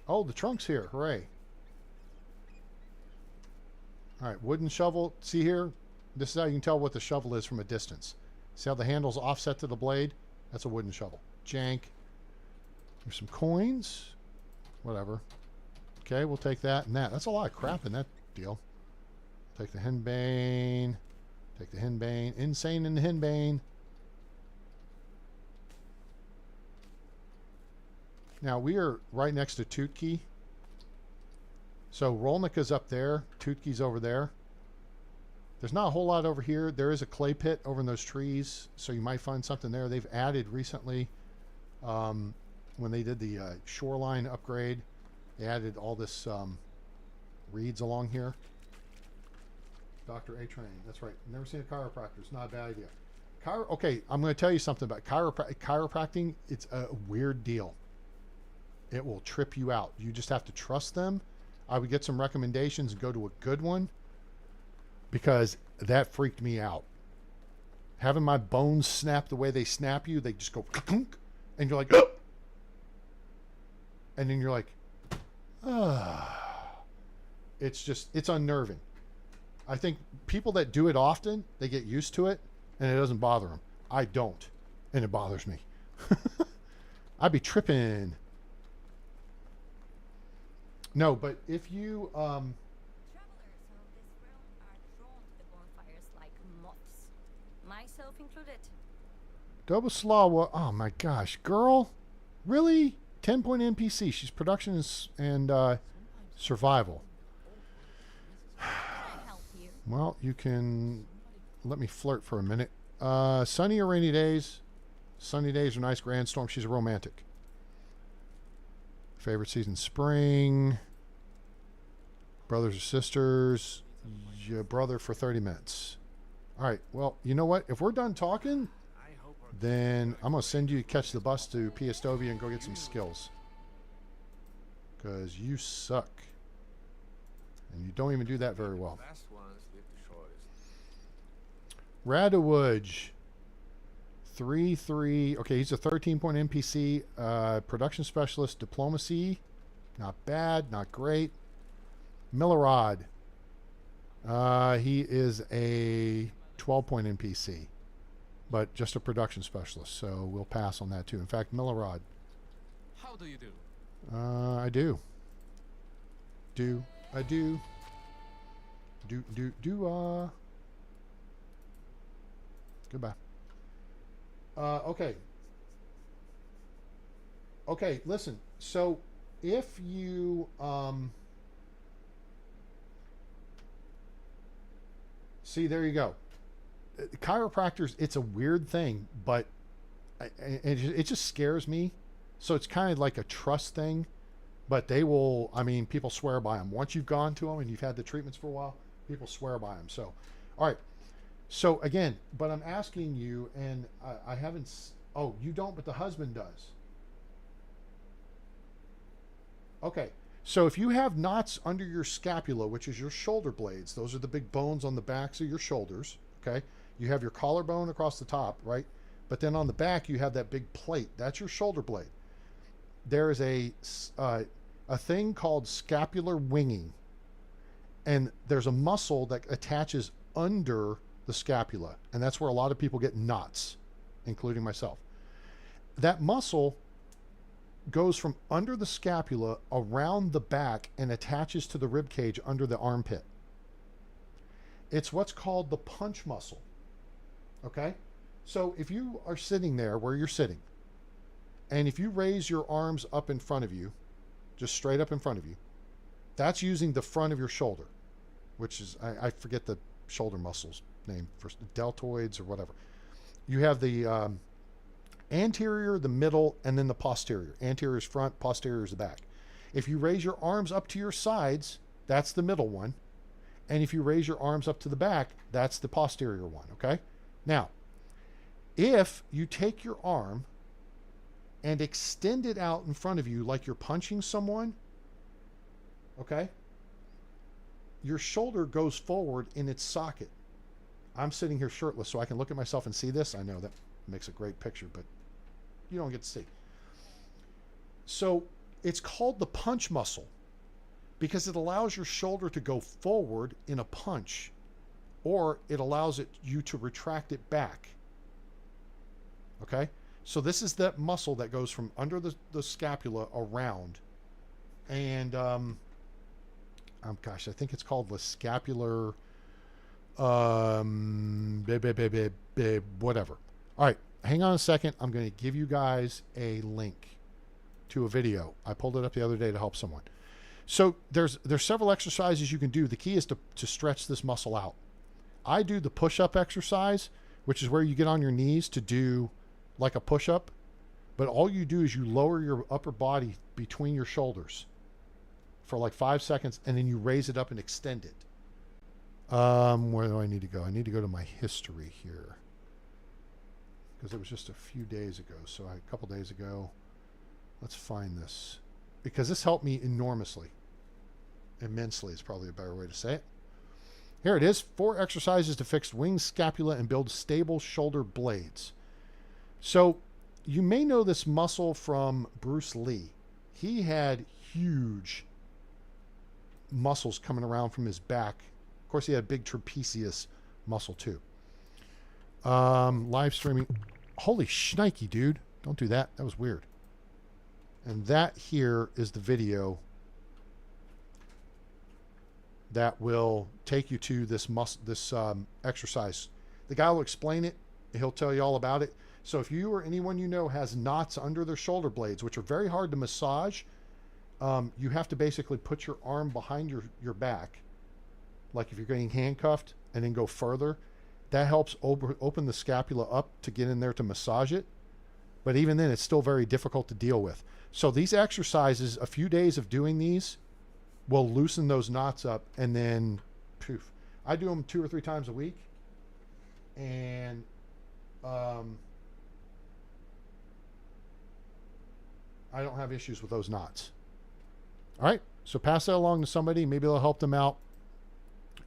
Oh, the trunk's here. Hooray. All right, wooden shovel. See here? This is how you can tell what the shovel is from a distance. See how the handle's offset to the blade? That's a wooden shovel. Jank. There's some coins. Whatever. Okay, we'll take that and that. That's a lot of crap in that deal. Take the henbane. Take the henbane. Insane in the henbane. Now, we are right next to Tukey. So, Rolnicka's up there. Tutkey's over there. There's not a whole lot over here. There is a clay pit over in those trees, so you might find something there. They've added recently, when they did the shoreline upgrade, they added all this reeds along here. Dr. A-Train. That's right. Never seen a chiropractor. It's not a bad idea. Okay, I'm going to tell you something about chiropractic. It's a weird deal. It will trip you out. You just have to trust them. I would get some recommendations and go to a good one, because that freaked me out. Having my bones snap the way they snap you, they just go clunk, and you're like, oh! And then you're like, ah. It's unnerving. I think people that do it often, they get used to it, and it doesn't bother them. I don't, and it bothers me. I'd be tripping. No, but if you Travelers of this realm are drawn to the bonfires like moths, myself included. Doboslawa, oh my gosh, girl, really? 10-point NPC. She's production and survival. Can I help you? Well, you can let me flirt for a minute. Sunny or rainy days? Sunny days are nice. Grand storm. She's a romantic. Favorite season, spring. Brothers or sisters? Your brother for 30 minutes. All right. Well, you know what? If we're done talking, then I'm going to send you to catch the bus to Piastovia and go get some skills. Because you suck. And you don't even do that very well. Last ones live the shortest. Radawudge. 3-3. Okay, he's a 13-point NPC. Production specialist, diplomacy. Not bad, not great. Millerod. He is a 12-point NPC, but just a production specialist, so we'll pass on that too. In fact, Millerod. How do you do? I do. I do. Goodbye. Okay. Okay, listen. So if you see, there you go. Chiropractors, it's a weird thing, but it just scares me. So it's kind of like a trust thing, but they will, I mean, people swear by them. Once you've gone to them and you've had the treatments for a while, people swear by them. So, all right. So again, but I'm asking you, and I haven't, oh, you don't, but the husband does. Okay. So if you have knots under your scapula, which is your shoulder blades, those are the big bones on the backs of your shoulders. Okay. You have your collarbone across the top, right? But then on the back, you have that big plate. That's your shoulder blade. There is a thing called scapular winging. And there's a muscle that attaches under the scapula. And that's where a lot of people get knots, including myself. That muscle goes from under the scapula around the back and attaches to the rib cage under the armpit. It's what's called the punch muscle. Okay? So if you are sitting there where you're sitting, and if you raise your arms up in front of you, just straight up in front of you, that's using the front of your shoulder, which is, I forget the shoulder muscles name, for deltoids or whatever. You have the anterior, the middle, and then the posterior. Anterior is front, posterior is the back. If you raise your arms up to your sides, that's the middle one. And if you raise your arms up to the back, that's the posterior one, okay? Now, if you take your arm and extend it out in front of you like you're punching someone, okay, your shoulder goes forward in its socket. I'm sitting here shirtless so I can look at myself and see this. I know that makes a great picture, but you don't get to see. So it's called the punch muscle because it allows your shoulder to go forward in a punch, or it allows you to retract it back. Okay? So this is that muscle that goes from under the scapula around. And, gosh, I think it's called the scapular, whatever. All right, hang on a second. I'm going to give you guys a link to a video. I pulled it up the other day to help someone. So there's several exercises you can do. The key is to stretch this muscle out. I do the push-up exercise, which is where you get on your knees to do like a push-up, but all you do is you lower your upper body between your shoulders for like 5 seconds, and then you raise it up and extend it. Where do I need to go? I need to go to my history here because it was just a few days ago. So a couple days ago, let's find this because this helped me enormously. Immensely is probably a better way to say it. Here it is. 4 exercises to fix wing scapula and build stable shoulder blades. So you may know this muscle from Bruce Lee. He had huge muscles coming around from his back. Of course, he had a big trapezius muscle too. Live streaming. Holy shnikey, dude. Don't do that. That was weird. And that here is the video that will take you to this exercise. The guy will explain it. He'll tell you all about it. So if you or anyone you know has knots under their shoulder blades, which are very hard to massage, you have to basically put your arm behind your back, like if you're getting handcuffed, and then go further. That helps open the scapula up to get in there to massage it. But even then, it's still very difficult to deal with. So these exercises, a few days of doing these, will loosen those knots up, and then poof. I do them 2 or 3 times a week, and I don't have issues with those knots. All right, so pass that along to somebody. Maybe they'll help them out.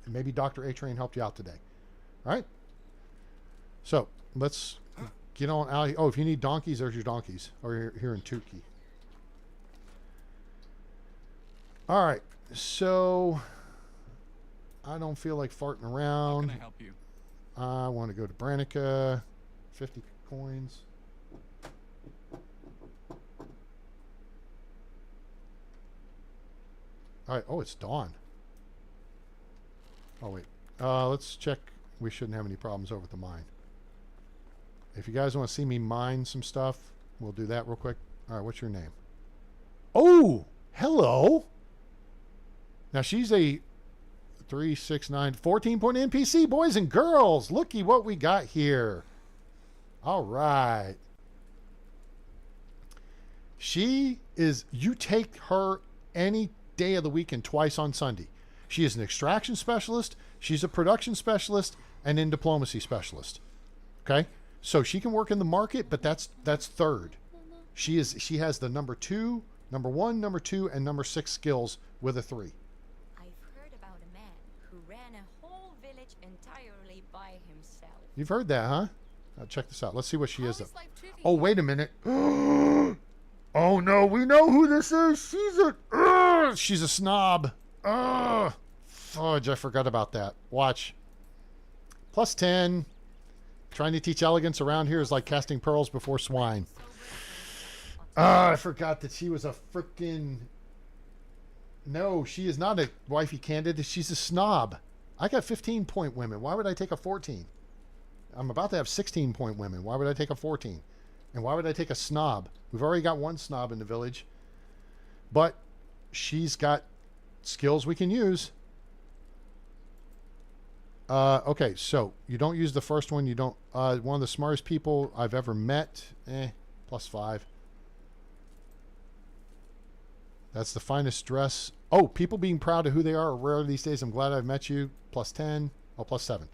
And maybe Dr. A-Train helped you out today. All right, so let's get on out. Oh, if you need donkeys, there's your donkeys. Or here in Tukey. All right, so I don't feel like farting How around. can I help you? I want to go to Branica. 50 coins. All right. Oh, it's dawn. Oh, wait. Let's check. We shouldn't have any problems over at the mine. If you guys want to see me mine some stuff, we'll do that real quick. All right, what's your name? Oh, hello. Now she's a 369 14-point NPC, boys and girls. Looky what we got here. All right. She is, you take her any day of the week and twice on Sunday. She is an extraction specialist, she's a production specialist, and in diplomacy specialist. Okay? So she can work in the market, but that's third. She has the number 1, number 2, and number 6 skills with a 3. I've heard about a man who ran a whole village entirely by himself. You've heard that, huh? Check this out. Let's see what she is. How is life treating Oh, you? wait a minute. Oh no, we know who this is. She's a snob. Fudge, I forgot about that. Watch. Plus 10. Trying to teach elegance around here is like casting pearls before swine. I forgot that she was a freaking... No, she is not a wifey candidate. She's a snob. I got 15-point women. Why would I take a 14? I'm about to have 16-point women. Why would I take a 14? And why would I take a snob? We've already got one snob in the village. But she's got skills we can use. Okay, so you don't use the first one. You don't... one of the smartest people I've ever met. Plus 5. That's the finest dress. Oh, people being proud of who they are rare these days. I'm glad I've met you. Plus 10. Oh, plus 7.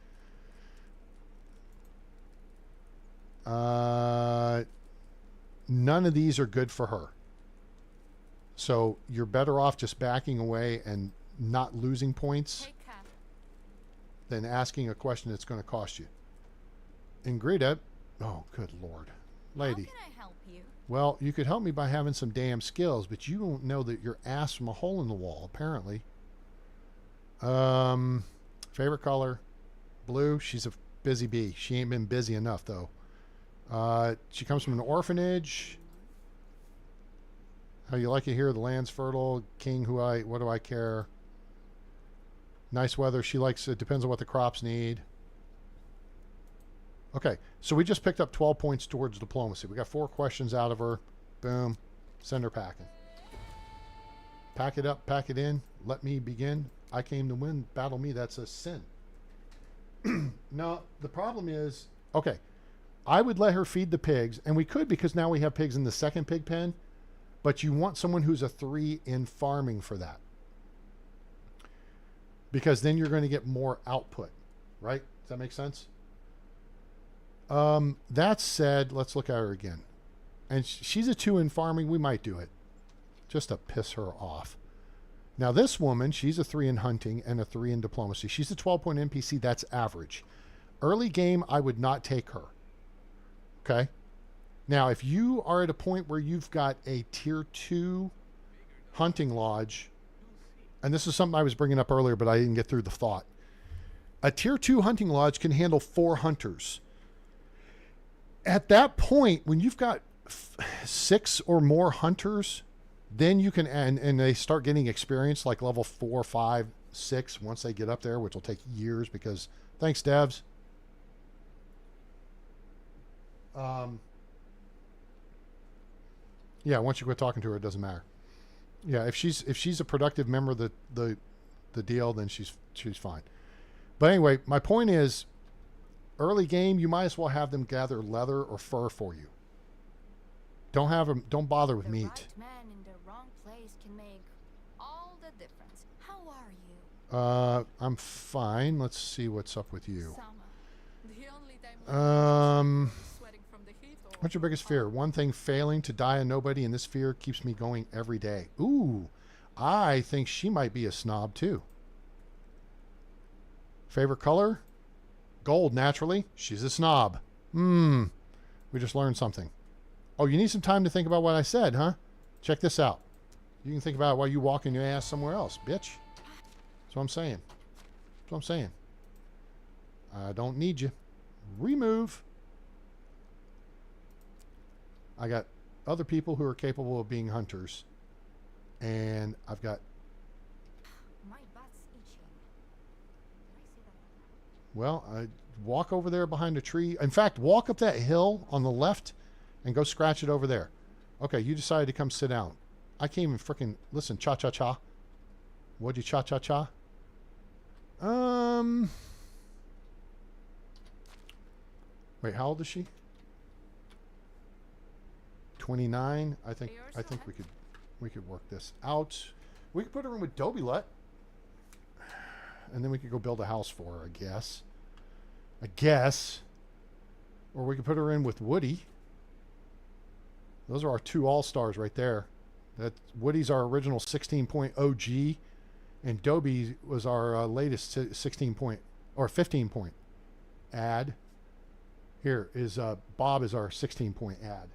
None of these are good for her. So you're better off just backing away and not losing points Take care. than asking a question that's going to cost you. Ingrida, oh, good Lord. Lady. How can I help you? Well, you could help me by having some damn skills, but you don't know that you're ass from a hole in the wall, apparently. Favorite color? Blue. She's a busy bee. She ain't been busy enough, though. She comes from an orphanage. How you like it here? The land's fertile. King, what do I care? Nice weather. She likes, it depends on what the crops need. Okay, so we just picked up 12 points towards diplomacy. We got 4 questions out of her. Boom. Send her packing. Pack it up, pack it in. Let me begin. I came to win. Battle me. That's a sin. No, the problem is, okay, I would let her feed the pigs, and we could because now we have pigs in the second pig pen, but you want someone who's a 3 in farming for that. Because then you're going to get more output, right? Does that make sense? That said, let's look at her again. And she's a 2 in farming. We might do it just to piss her off. Now this woman, she's a 3 in hunting and a 3 in diplomacy. She's a 12-point NPC. That's average. Early game, I would not take her. Okay. Now, if you are at a point where you've got a tier 2 hunting lodge, and this is something I was bringing up earlier, but I didn't get through the thought. A tier 2 hunting lodge can handle 4 hunters. At that point, when you've got 6 or more hunters, then you can, and they start getting experience like level 4, 5, 6 once they get up there, which will take years because, thanks devs. Yeah, once you quit talking to her, it doesn't matter. Yeah, if she's a productive member of the deal, then she's fine. But anyway, my point is, early game, you might as well have them gather leather or fur for you. Don't have them. Don't bother with The meat. right man in the wrong place can make all the difference. How are you? I'm fine. Let's see what's up with you. Summer. The only time sweating from the heat or What's your biggest fear? One thing failing to die a nobody, and this fear keeps me going every day. Ooh, I think she might be a snob too. Favorite color? Gold, naturally. She's a snob. We just learned something. Oh, you need some time to think about what I said, huh? Check this out. You can think about it while you walking your ass somewhere else, bitch. That's what I'm saying. That's what I'm saying. I don't need you. Remove. I got other people who are capable of being hunters. And I've got... My butt's itching. Did I say that out Well, walk over there behind a tree. In fact, walk up that hill on the left and go scratch it over there. Okay, you decided to come sit down. I can't even freaking listen. Cha cha cha. What'd you cha cha cha? Wait, how old is she? 29. I think we could work this out. We could put her in with Dobilet. And then we could go build a house for her, I guess. Or we could put her in with Woody. Those are our two all-stars right there. That Woody's our original 16-point OG, and Dobie was our latest 15-point ad. Here is Bob is our 16-point ad.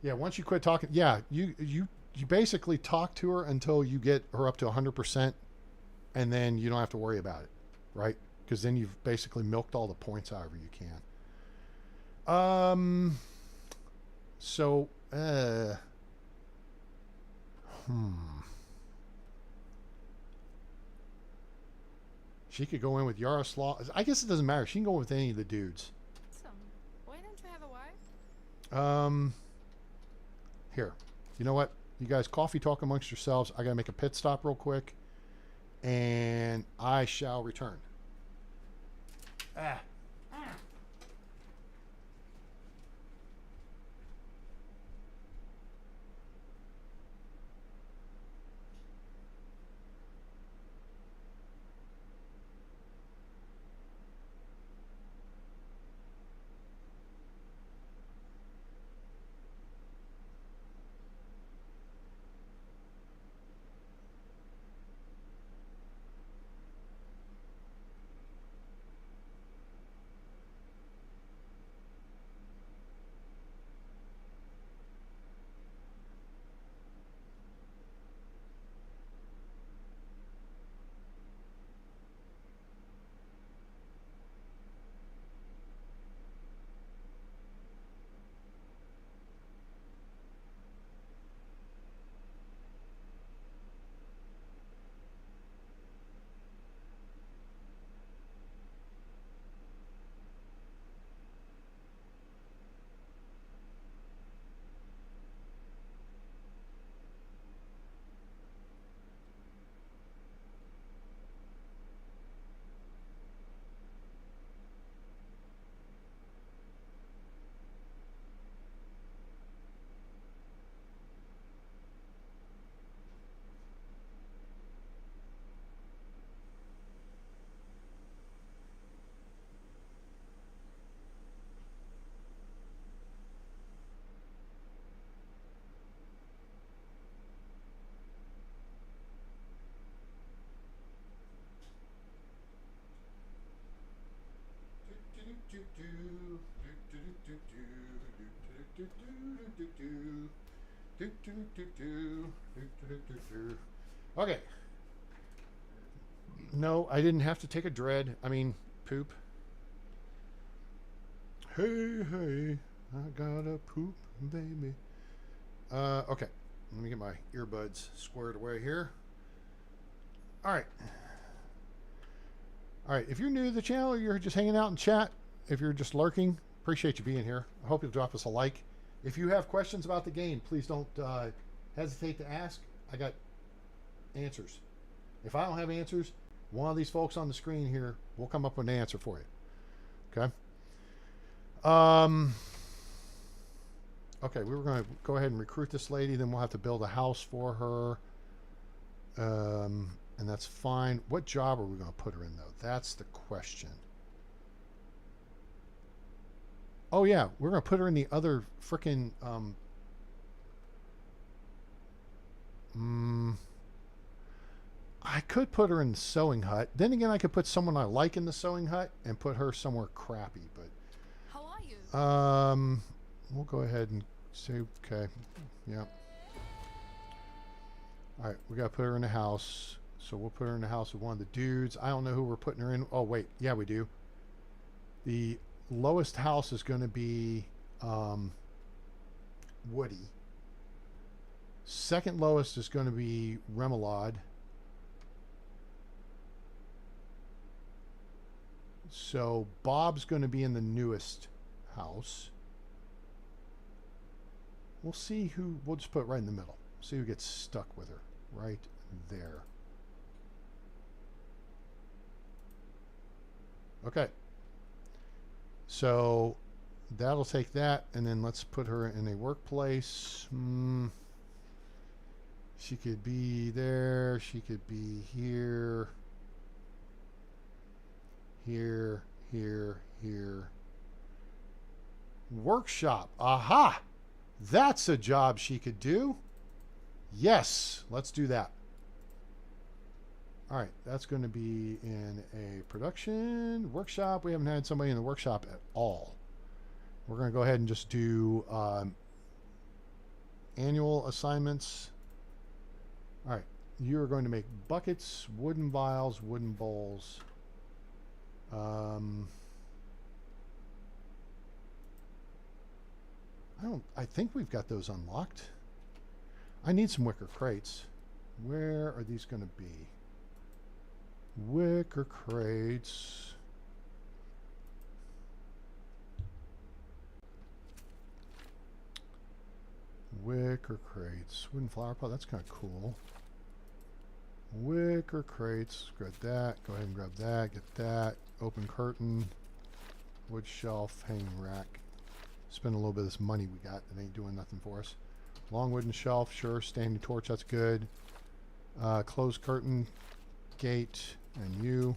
Yeah, once you quit talking, yeah, you basically talk to her until you get her up to 100%, and then you don't have to worry about it, right? Because then you've basically milked all the points however you can. She could go in with Yaroslav. I guess it doesn't matter. She can go in with any of the dudes. Why don't you have a wife? Here. You know what? You guys coffee talk amongst yourselves. I got to make a pit stop real quick. And I shall return. Okay. No, I didn't have to take a dread. I mean, poop. Hey, hey, I gotta poop, baby. Okay. Let me get my earbuds squared away here. All right. All right. If you're new to the channel or you're just hanging out in chat, if you're just lurking, appreciate you being here. I hope you'll drop us a like. If you have questions about the game, please don't hesitate to ask. I got answers. If I don't have answers, one of these folks on the screen here will come up with an answer for you. Okay. Okay, we were going to go ahead and recruit this lady. Then we'll have to build a house for her. And that's fine. What job are we going to put her in, though? That's the question. Oh, yeah. We're going to put her in the other frickin' I could put her in the sewing hut. Then again, I could put someone I like in the sewing hut and put her somewhere crappy. But How are you? we'll go ahead and say okay. Yeah. All right, we got to put her in the house. So we'll put her in the house with one of the dudes. I don't know who we're putting her in. Oh wait, yeah, we do. The lowest house is going to be Woody. Second lowest is going to be Remoulade. So Bob's going to be in the newest house. We'll see who, we'll just put it right in the middle. See who gets stuck with her. Right there. Okay. So that'll take that, and then let's put her in a workplace. She could be there. She could be here. Here, here, here. Workshop. Aha! That's a job she could do. Yes, let's do that. All right, that's going to be in a production workshop. We haven't had somebody in the workshop at all. We're going to go ahead and just do annual assignments. All right, you are going to make buckets, wooden vials, wooden bowls. I think we've got those unlocked. I need some wicker crates. Where are these going to be? Wicker crates. Wicker crates. Wooden flower pot. That's kind of cool. Wicker crates. Grab that. Go ahead and grab that. Get that. Open curtain. Wood shelf. Hanging rack. Spend a little bit of this money we got that ain't doing nothing for us. Long wooden shelf. Sure. Standing torch. That's good. Closed curtain. Gate. And you.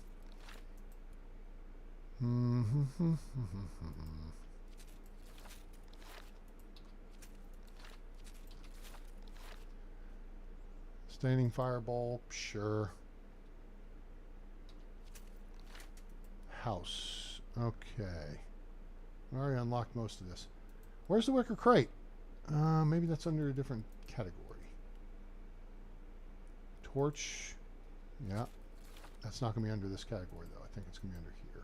Standing fireball, sure. House, okay. I already unlocked most of this. Where's the wicker crate? Maybe that's under a different category. Torch, yeah. That's not going to be under this category, though. I think it's going to be under here.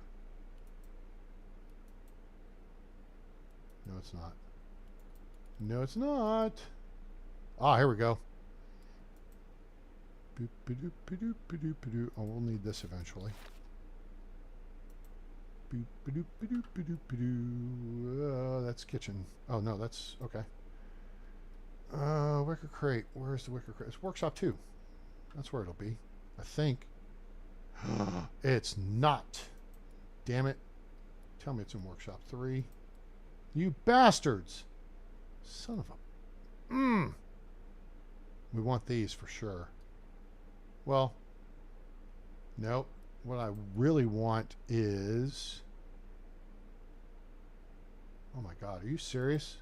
No, it's not. No, it's not. Ah, here we go. Oh, we'll need this eventually. That's kitchen. Oh, no, that's... Okay. Wicker crate. Where's the wicker crate? It's workshop 2. That's where it'll be. I think. It's not. Damn it. Tell me it's in workshop 3. You bastards. Son of a... We want these for sure. Well, nope. What I really want is... Oh my God, are you serious?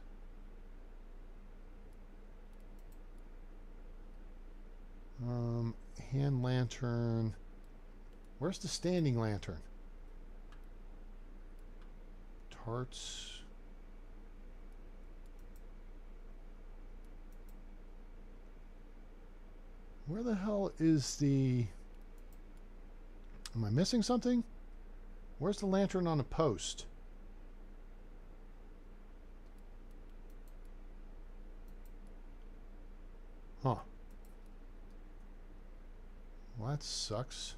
Hand lantern. Where's the standing lantern? Tarts. Where the hell is the... Am I missing something? Where's the lantern on a post? Huh. Well, that sucks.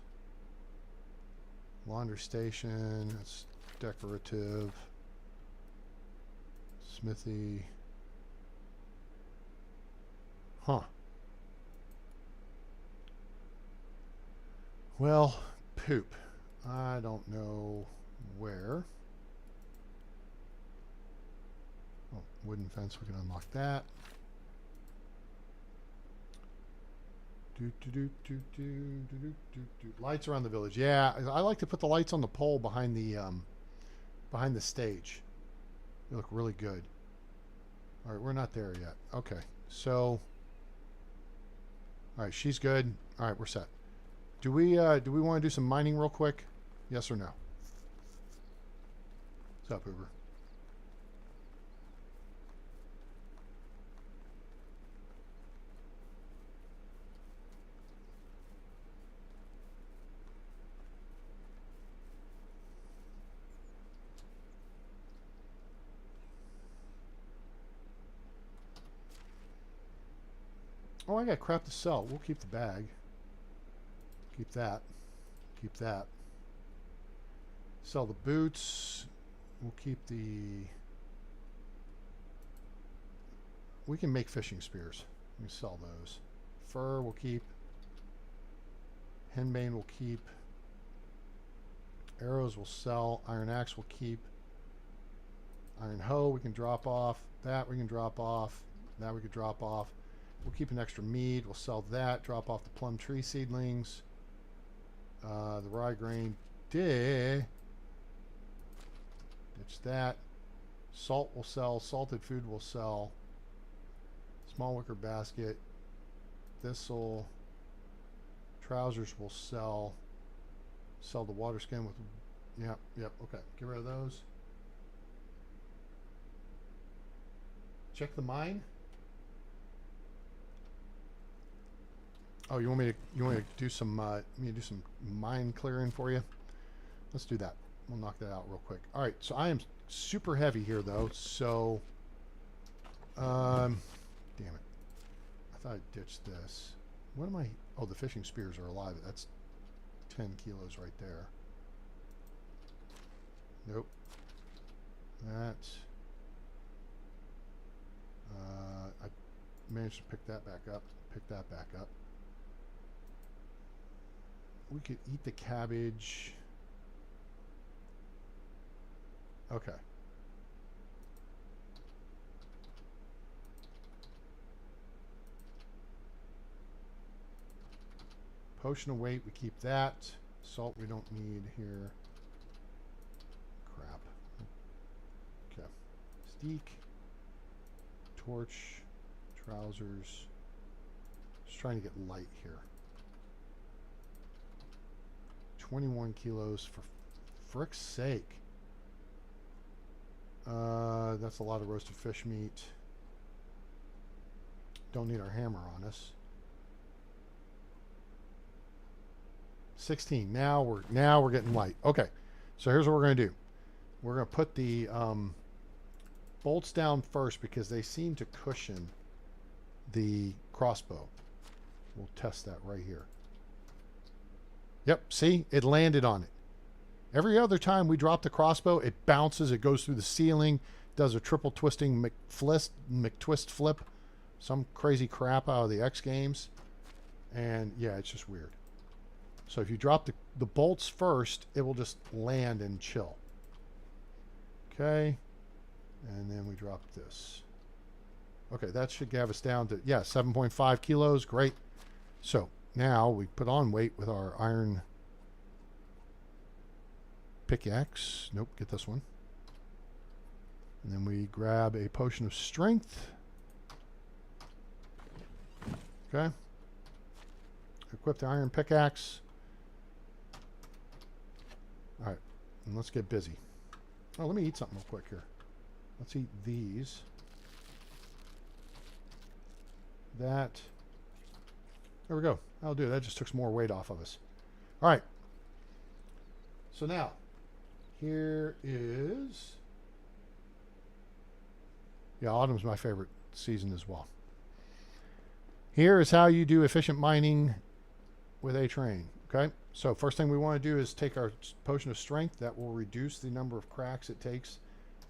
Laundry station. That's decorative. Smithy. Huh. Well, poop. I don't know where. Oh, wooden fence. We can unlock that. Lights around the village. Yeah, I like to put the lights on the pole behind the stage. They look really good. All right, we're not there yet. Okay, so all right, she's good. All right, we're set. Do we want to do some mining real quick? Yes or no? What's up, Uber? Oh, I got crap to sell. We'll keep the bag. Keep that. Keep that. Sell the boots. We'll keep the... We can make fishing spears. We can sell those. Fur we'll keep. Henbane we'll keep. Arrows we'll sell. Iron axe we'll keep. Iron hoe we can drop off. That we can drop off. That we could drop off. We'll keep an extra mead. We'll sell that. Drop off the plum tree seedlings. The rye grain. Ditch that. Salt will sell. Salted food will sell. Small wicker basket. Thistle. Trousers will sell. Sell the water skin with... Yep, okay. Get rid of those. Check the mine. Oh, you want me to do some mine clearing for you? Let's do that. We'll knock that out real quick. All right, so I am super heavy here though, so damn it. I thought I ditched this. What am I? Oh, the fishing spears are alive. That's 10 kilos right there. Nope. That. I managed to pick that back up. Pick that back up. We could eat the cabbage. Okay. Potion of weight, we keep that. Salt we don't need here. Crap. Okay. Steak. Torch. Trousers. Just trying to get light here. 21 kilos for frick's sake. That's a lot of roasted fish meat. Don't need our hammer on us. 16. Now we're getting light. Okay. So here's what we're going to do. We're going to put the bolts down first because they seem to cushion the crossbow. We'll test that right here. Yep, see? It landed on it. Every other time we drop the crossbow, it bounces, it goes through the ceiling, does a triple twisting McTwist flip, some crazy crap out of the X Games. And yeah, it's just weird. So if you drop the bolts first, it will just land and chill. Okay. And then we drop this. Okay, that should have us down to, yeah, 7.5 kilos. Great. So now we put on weight with our iron pickaxe. Nope, get this one. And then we grab a potion of strength. Okay. Equip the iron pickaxe. All right, and let's get busy. Oh, let me eat something real quick here. Let's eat these. That. There we go. That'll do. That just took some more weight off of us. All right. So now, here is... Yeah, autumn's my favorite season as well. Here is how you do efficient mining with a train. Okay, so first thing we want to do is take our potion of strength. That will reduce the number of cracks it takes.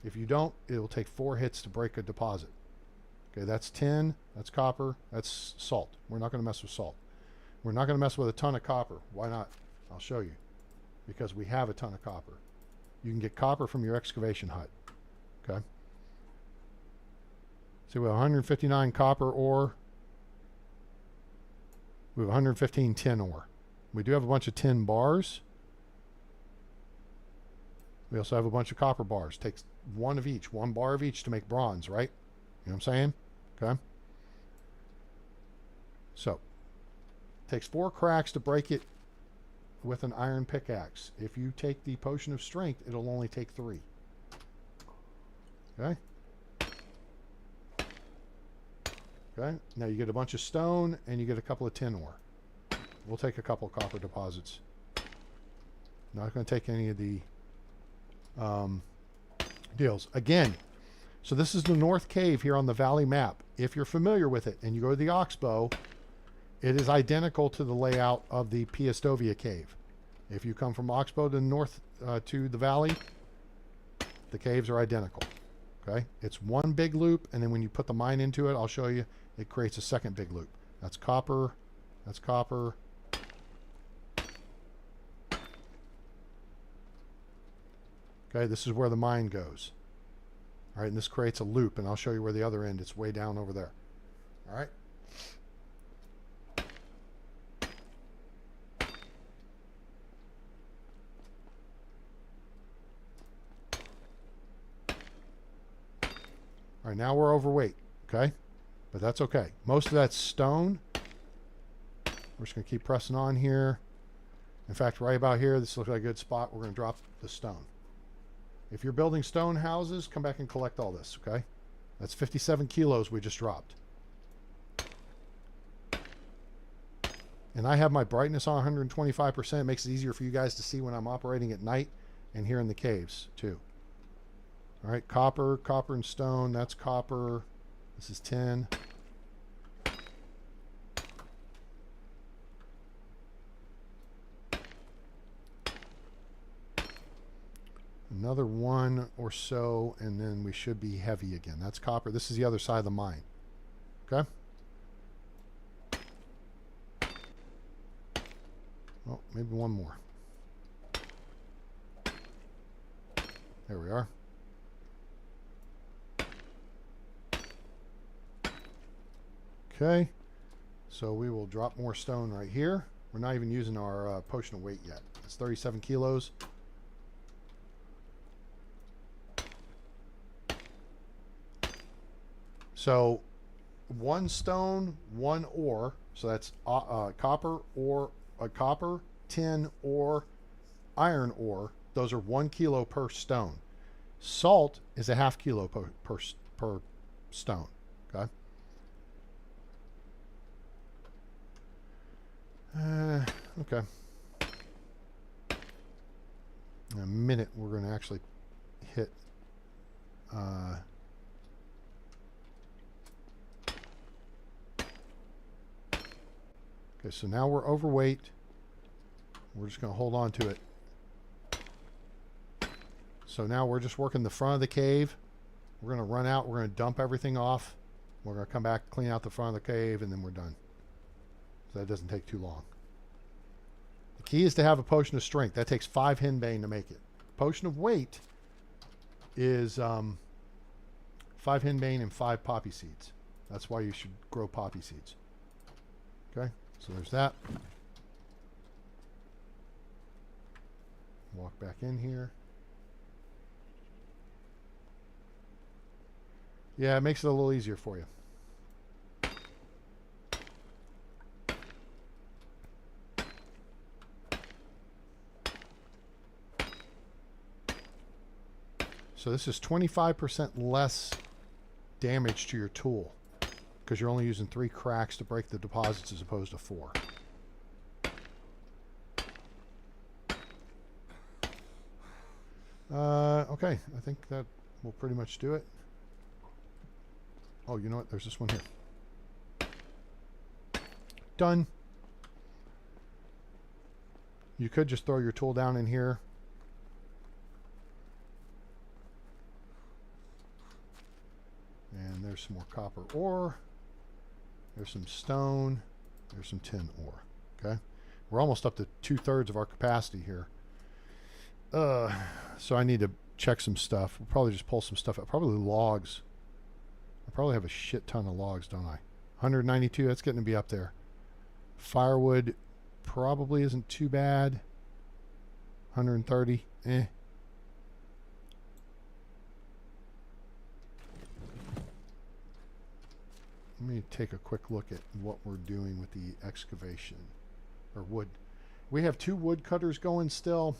If you don't, it will take 4 hits to break a deposit. Okay, that's tin, that's copper, that's salt. We're not going to mess with salt. We're not going to mess with a ton of copper. Why not? I'll show you. Because we have a ton of copper. You can get copper from your excavation hut. Okay. So we have 159 copper ore. We have 115 tin ore. We do have a bunch of tin bars. We also have a bunch of copper bars. Takes one of each, 1 bar of each to make bronze, right? You know what I'm saying? Okay. So, takes 4 cracks to break it with an iron pickaxe. If you take the potion of strength, it'll only take 3. Okay. Okay. Now you get a bunch of stone and you get a couple of tin ore. We'll take a couple of copper deposits. Not going to take any of the deals. Again, So this is the North Cave here on the Valley map. If you're familiar with it and you go to the Oxbow, it is identical to the layout of the Piastovia Cave. If you come from Oxbow to the north to the Valley, the caves are identical. Okay? It's one big loop, and then when you put the mine into it, I'll show you, it creates a second big loop. That's copper. That's copper. Okay, this is where the mine goes. All right, and this creates a loop, and I'll show you where the other end, it's way down over there. All right. All right, now we're overweight, okay? But that's okay. Most of that's stone. We're just going to keep pressing on here. In fact, right about here, this looks like a good spot. We're going to drop the stone. If you're building stone houses, come back and collect all this, okay? That's 57 kilos we just dropped. And I have my brightness on 125%. It makes it easier for you guys to see when I'm operating at night and here in the caves, too. All right, copper, copper and stone. That's copper. This is tin. Another one or so, and then we should be heavy again. That's copper. This is the other side of the mine. Okay? Oh, maybe one more. There we are. Okay. So we will drop more stone right here. We're not even using our potion of weight yet. It's 37 kilos. So one stone, one ore. So that's copper, or copper, tin, or iron ore. Those are 1 kilo per stone. Salt is a ½ kilo per stone. Okay. Okay. In a minute, we're going to actually hit. Okay, so now we're overweight. We're just going to hold on to it. So now we're just working the front of the cave. We're going to run out. We're going to dump everything off. We're going to come back, clean out the front of the cave, and then we're done. So that doesn't take too long. The key is to have a potion of strength. That takes 5 henbane to make it. Potion of weight is 5 henbane and 5 poppy seeds. That's why you should grow poppy seeds. Okay, so there's that. Walk back in here. Yeah, it makes it a little easier for you. So this is 25% less damage to your tool because you're only using 3 cracks to break the deposits as opposed to 4. Okay, I think that will pretty much do it. Oh, you know what? There's this one here. Done. You could just throw your tool down in here. And there's some more copper ore. There's some stone. There's some tin ore. Okay. We're almost up to 2/3 of our capacity here. So I need to check some stuff. We'll probably just pull some stuff out. Probably logs. I probably have a shit ton of logs, don't I? 192. That's getting to be up there. Firewood probably isn't too bad. 130. Eh. Let me take a quick look at what we're doing with the excavation. Or wood. We have 2 wood cutters going still.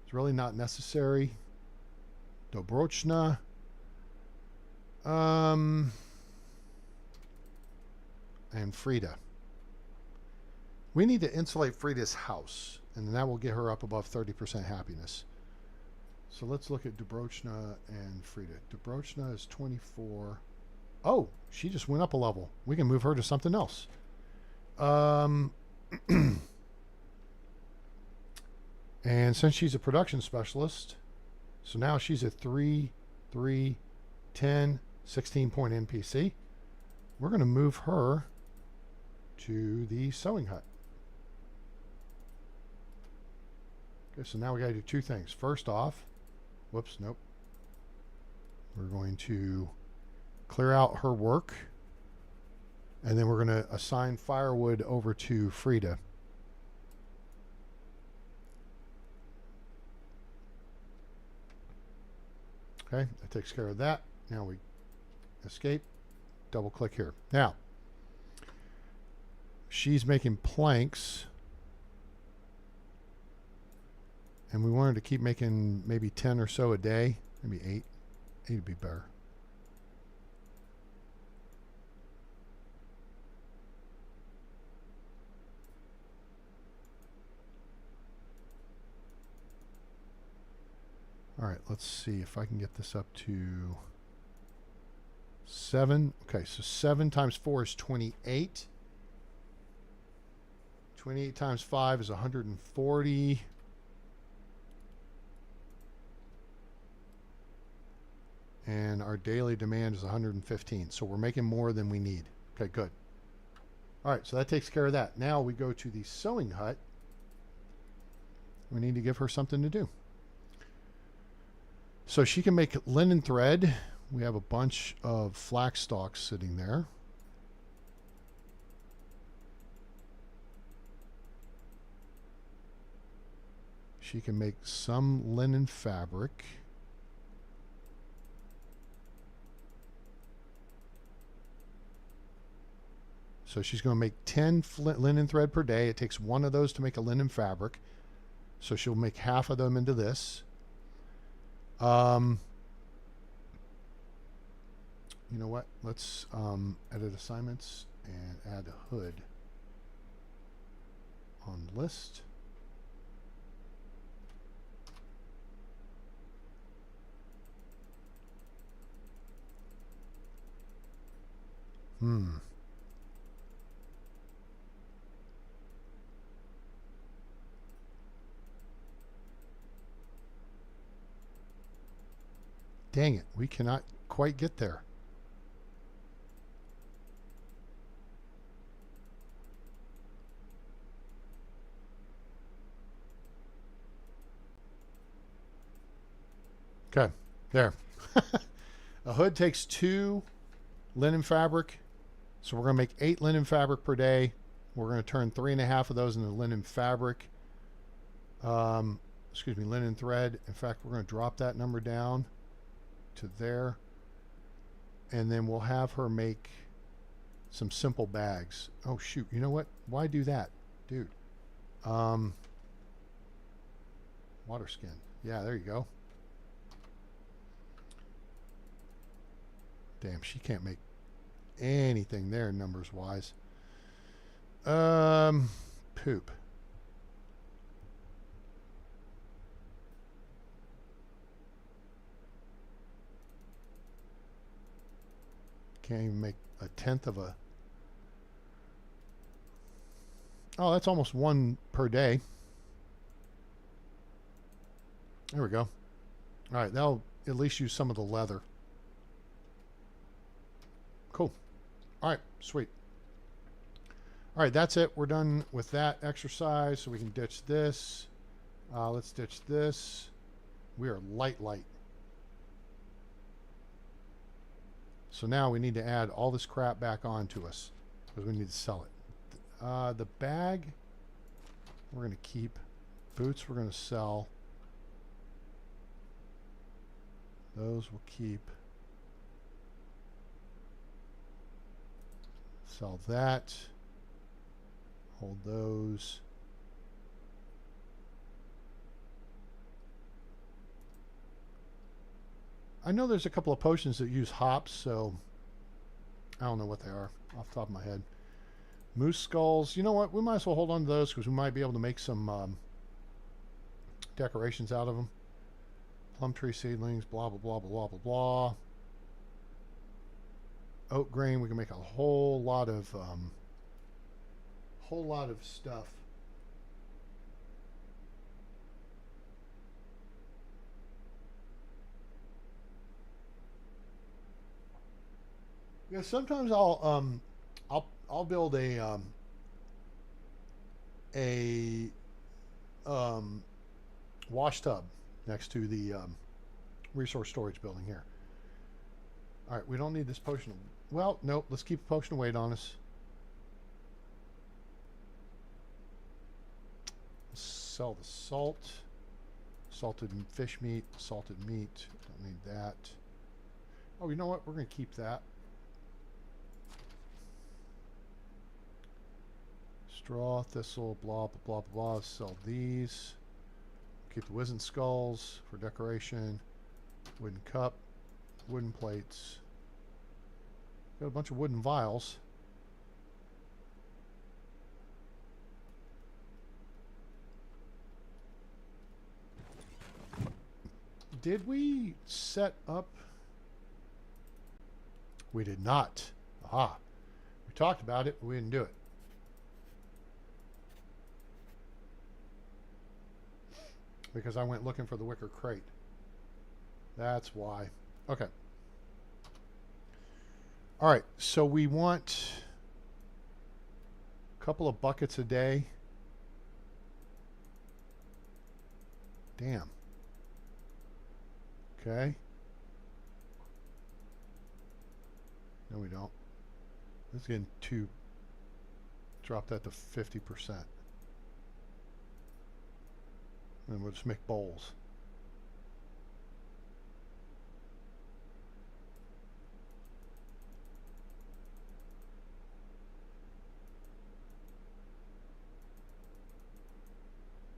It's really not necessary. Dobrochna. And Frida. We need to insulate Frida's house. And then that will get her up above 30% happiness. So let's look at Dubrochna and Frida. Dubrochna is 24. Oh, she just went up a level. We can move her to something else. And since she's a production specialist, so now she's a 3, 3, 10, 16-point NPC. We're going to move her to the sewing hut. Okay, so now we got to do two things. First off, whoops, nope. We're going to clear out her work, and then we're going to assign firewood over to Frida. Okay, that takes care of that. Now we escape, double click here. Now, she's making planks, and we wanted to keep making maybe 10 or so a day, maybe 8. 8 would be better. All right, let's see if I can get this up to 7. Okay, so 7 times 4 is 28. 28 times 5 is 140. And our daily demand is 115. So we're making more than we need. Okay, good. All right, so that takes care of that. Now we go to the sewing hut. We need to give her something to do. So she can make linen thread. We have a bunch of flax stalks sitting there. She can make some linen fabric. So she's going to make 10 linen thread per day. It takes one of those to make a linen fabric. So she'll make half of them into this. You know what? Let's edit assignments and add a hood on list. Dang it, we cannot quite get there. Okay, there. A hood takes 2 linen fabric, so we're going to make 8 linen fabric per day. We're going to turn 3.5 of those into linen fabric. Excuse me, linen thread. In fact, we're going to drop that number down to there, and then we'll have her make some simple bags. Oh shoot, you know what? Why do that, dude? Water skin. Yeah, there you go. Damn, she can't make anything there numbers wise. Poop. Can't even make a tenth of a... Oh, that's almost 1 per day. There we go. All right, that'll at least use some of the leather. Cool. All right, sweet. All right, that's it. We're done with that exercise, so we can ditch this. Let's ditch this. We are light. So now we need to add all this crap back onto us because we need to sell it. The bag we're going to keep. Boots we're going to sell. Those we'll keep. Sell that. Hold those. I know there's a couple of potions that use hops, so I don't know what they are off the top of my head. Moose skulls. You know what? We might as well hold on to those because we might be able to make some decorations out of them. Plum tree seedlings, blah, blah, blah, blah, blah, blah. Oat grain, we can make a whole lot of stuff. Yeah, sometimes I'll build a wash tub next to the resource storage building here. All right, we don't need this potion. Well, nope. Let's keep a potion of weight on us. Sell the salt, salted fish meat, salted meat. Don't need that. Oh, you know what? We're going to keep that. Straw, thistle, blah, blah, blah, blah, blah. Sell these. Keep the wizened skulls for decoration. Wooden cup. Wooden plates. Got a bunch of wooden vials. Did we set up? We did not. Aha. We talked about it, but we didn't do it. Because I went looking for the wicker crate. That's why. Okay. All right, so we want a couple of buckets a day. Damn. Okay. No, we don't. Let's get two. Drop that to 50%. And we'll just make bowls.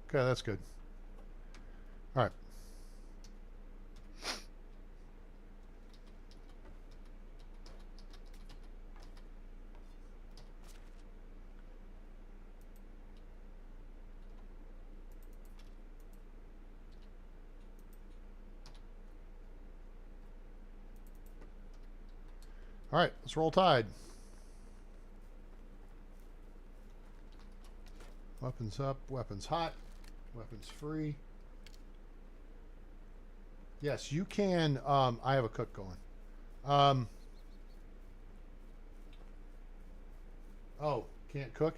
Okay, that's good. All right. All right, let's roll Tide. Weapons up, weapons hot, weapons free. Yes, you can. I have a cook going. Oh, can't cook?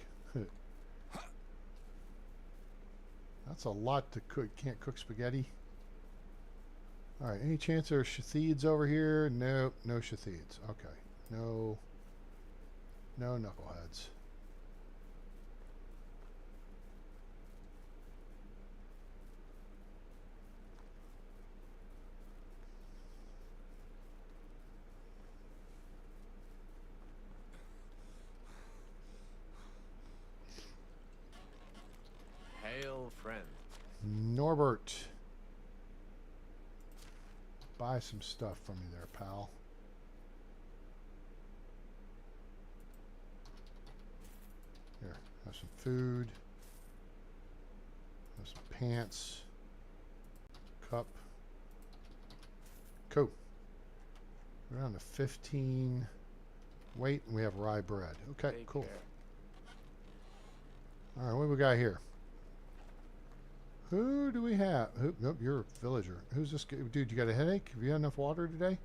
That's a lot to cook. Can't cook spaghetti. All right, any chance there are Shathids over here? Nope, no Shathids. Okay. No knuckleheads. Hail, friend. Norbert. Buy some stuff from you there, pal. Here, have some food. Have some pants. Cup. Cool. We're down to 15 weight, and we have rye bread. Okay, Take cool. care. All right, what do we got here? Who do we have? Nope, you're a villager. Who's this guy? Dude, you got a headache? Have you had enough water today?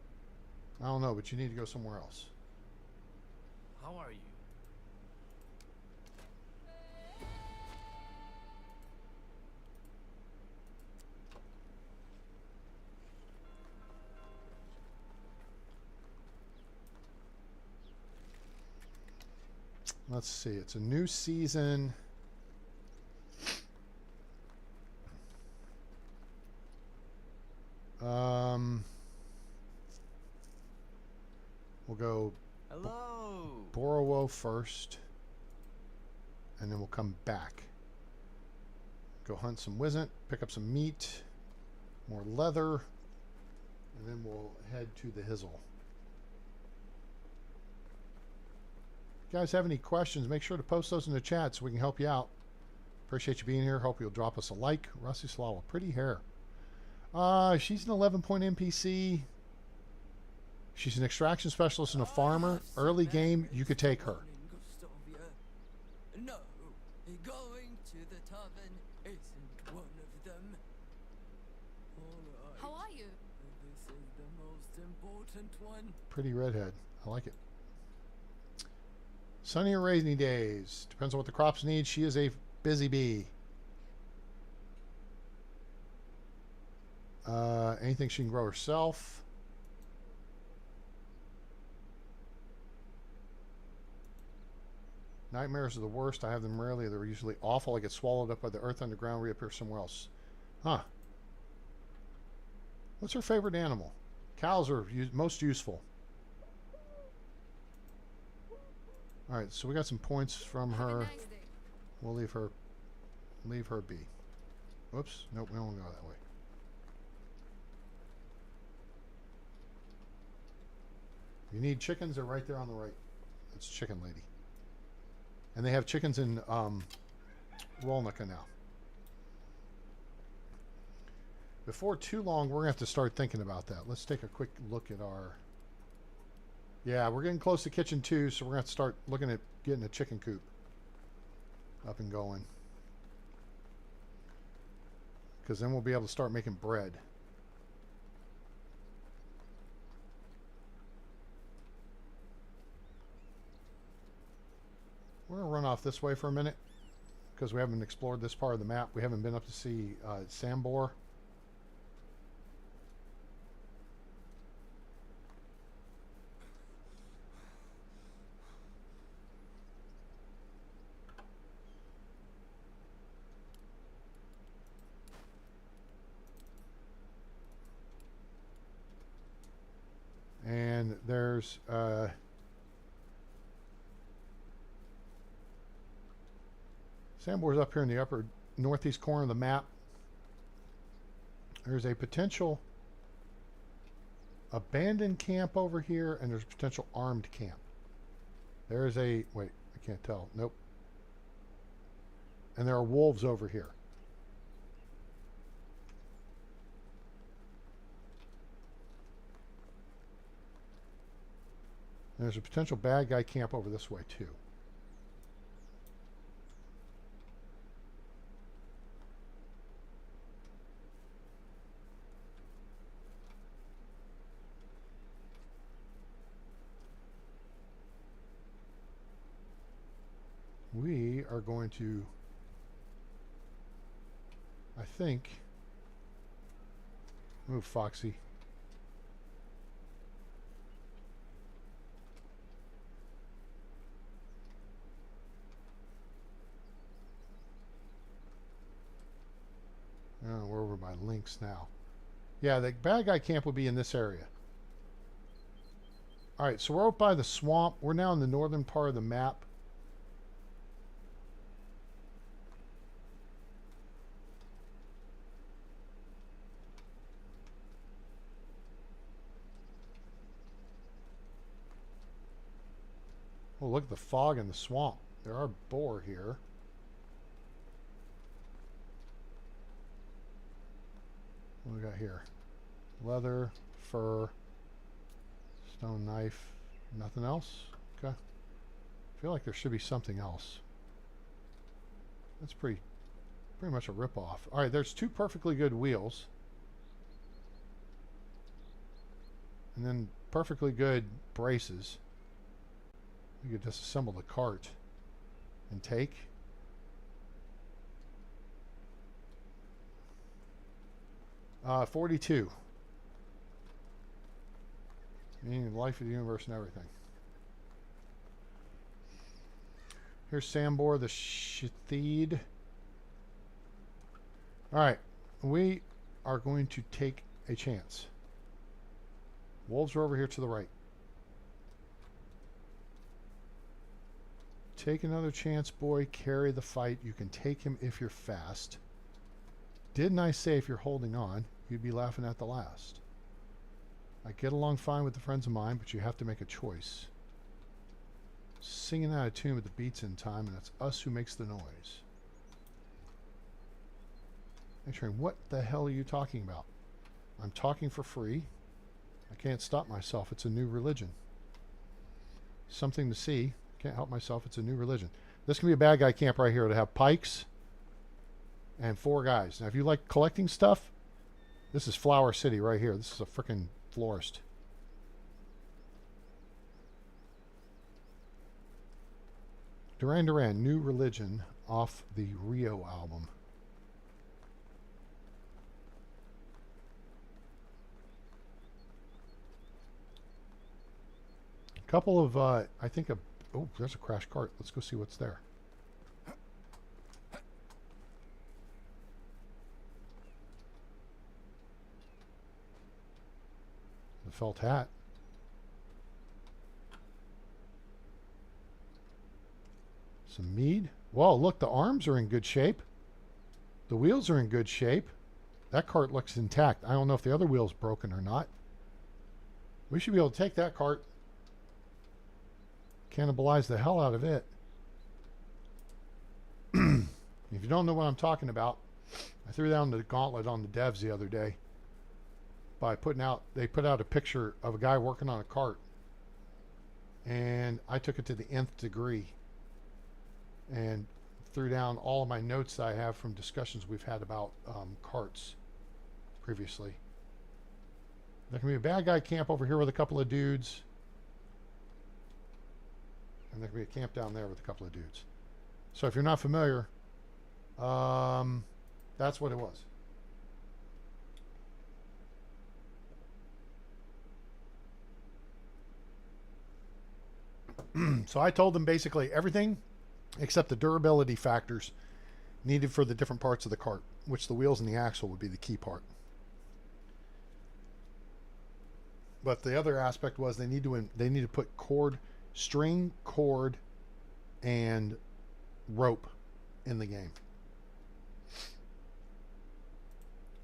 I don't know, but you need to go somewhere else. How are you? Let's see. It's a new season. We'll go Hello. Borowo first, and then we'll come back. Go hunt some Wizzent, pick up some meat, more leather, and then we'll head to the Hizzle. If you guys have any questions, make sure to post those in the chat so we can help you out. Appreciate you being here. Hope you'll drop us a like. Rusty Slawa, pretty hair. She's an 11-point NPC. She's an extraction specialist and a farmer. Early game, you could take her. No, going to the tavern isn't one of them. All right. How are you? This is the most important one. Pretty redhead. I like it. Sunny or rainy days. Depends on what the crops need. She is a busy bee. Anything she can grow herself. Nightmares are the worst. I have them rarely. They're usually awful. I get swallowed up by the earth underground, reappear somewhere else. Huh. What's her favorite animal? Cows are most useful. Alright, so we got some points from Have a her. nice day. We'll leave her be. Whoops. Nope, we don't want to go that way. If you need chickens, they're right there on the right. It's Chicken Lady. And they have chickens in Rolnica now. Before too long, we're going to have to start thinking about that. Let's take a quick look at our... Yeah, we're getting close to Kitchen 2, so we're going to have to start looking at getting a chicken coop up and going. Because then we'll be able to start making bread. We're going to run off this way for a minute because we haven't explored this part of the map. We haven't been up to see Sambor. And there's Sambor's up here in the upper northeast corner of the map. There's a potential abandoned camp over here, and there's a potential armed camp. There's a... Wait, I can't tell. Nope. And there are wolves over here. And there's a potential bad guy camp over this way, too. We are going to, I think, move Foxy. Oh, we're over by Lynx now. Yeah, the bad guy camp will be in this area. Alright, so we're out by the swamp. We're now in the northern part of the map. Oh, look at the fog in the swamp. There are boar here. What do we got here? Leather, fur, stone knife. Nothing else? Okay. I feel like there should be something else. That's pretty much a ripoff. Alright, there's 2 perfectly good wheels. And then perfectly good braces. You could disassemble the cart and take. Uh, 42. Meaning the life of the universe and everything. Here's Sambor the Shithid. Alright. We are going to take a chance. Wolves are over here to the right. Take another chance, boy. Carry the fight. You can take him if you're fast. Didn't I say if you're holding on, you'd be laughing at the last? I get along fine with the friends of mine, but you have to make a choice. Singing out of tune with the beats in time, and it's us who makes the noise. Actually, what the hell are you talking about? I'm talking for free. I can't stop myself. It's a new religion. Something to see. Can't help myself. It's a new religion. This can be a bad guy camp right here to have pikes and 4 guys. Now, if you like collecting stuff, this is Flower City right here. This is a freaking florist. Duran Duran, New Religion, off the Rio album. A couple of, I think, oh, there's a crash cart. Let's go see what's there. The felt hat. Some mead. Whoa, look, the arms are in good shape. The wheels are in good shape. That cart looks intact. I don't know if the other wheel's broken or not. We should be able to take that cart. Cannibalize the hell out of it. If you don't know what I'm talking about, I threw down the gauntlet on the devs the other day by they put out a picture of a guy working on a cart, and I took it to the nth degree and threw down all of my notes that I have from discussions we've had about carts previously. There can be a bad guy camp over here with a couple of dudes, and there can be a camp down there with a couple of dudes. So if you're not familiar, that's what it was. So I told them basically everything except the durability factors needed for the different parts of the cart, which the wheels and the axle would be the key part. But the other aspect was they need to put string, cord, and rope in the game.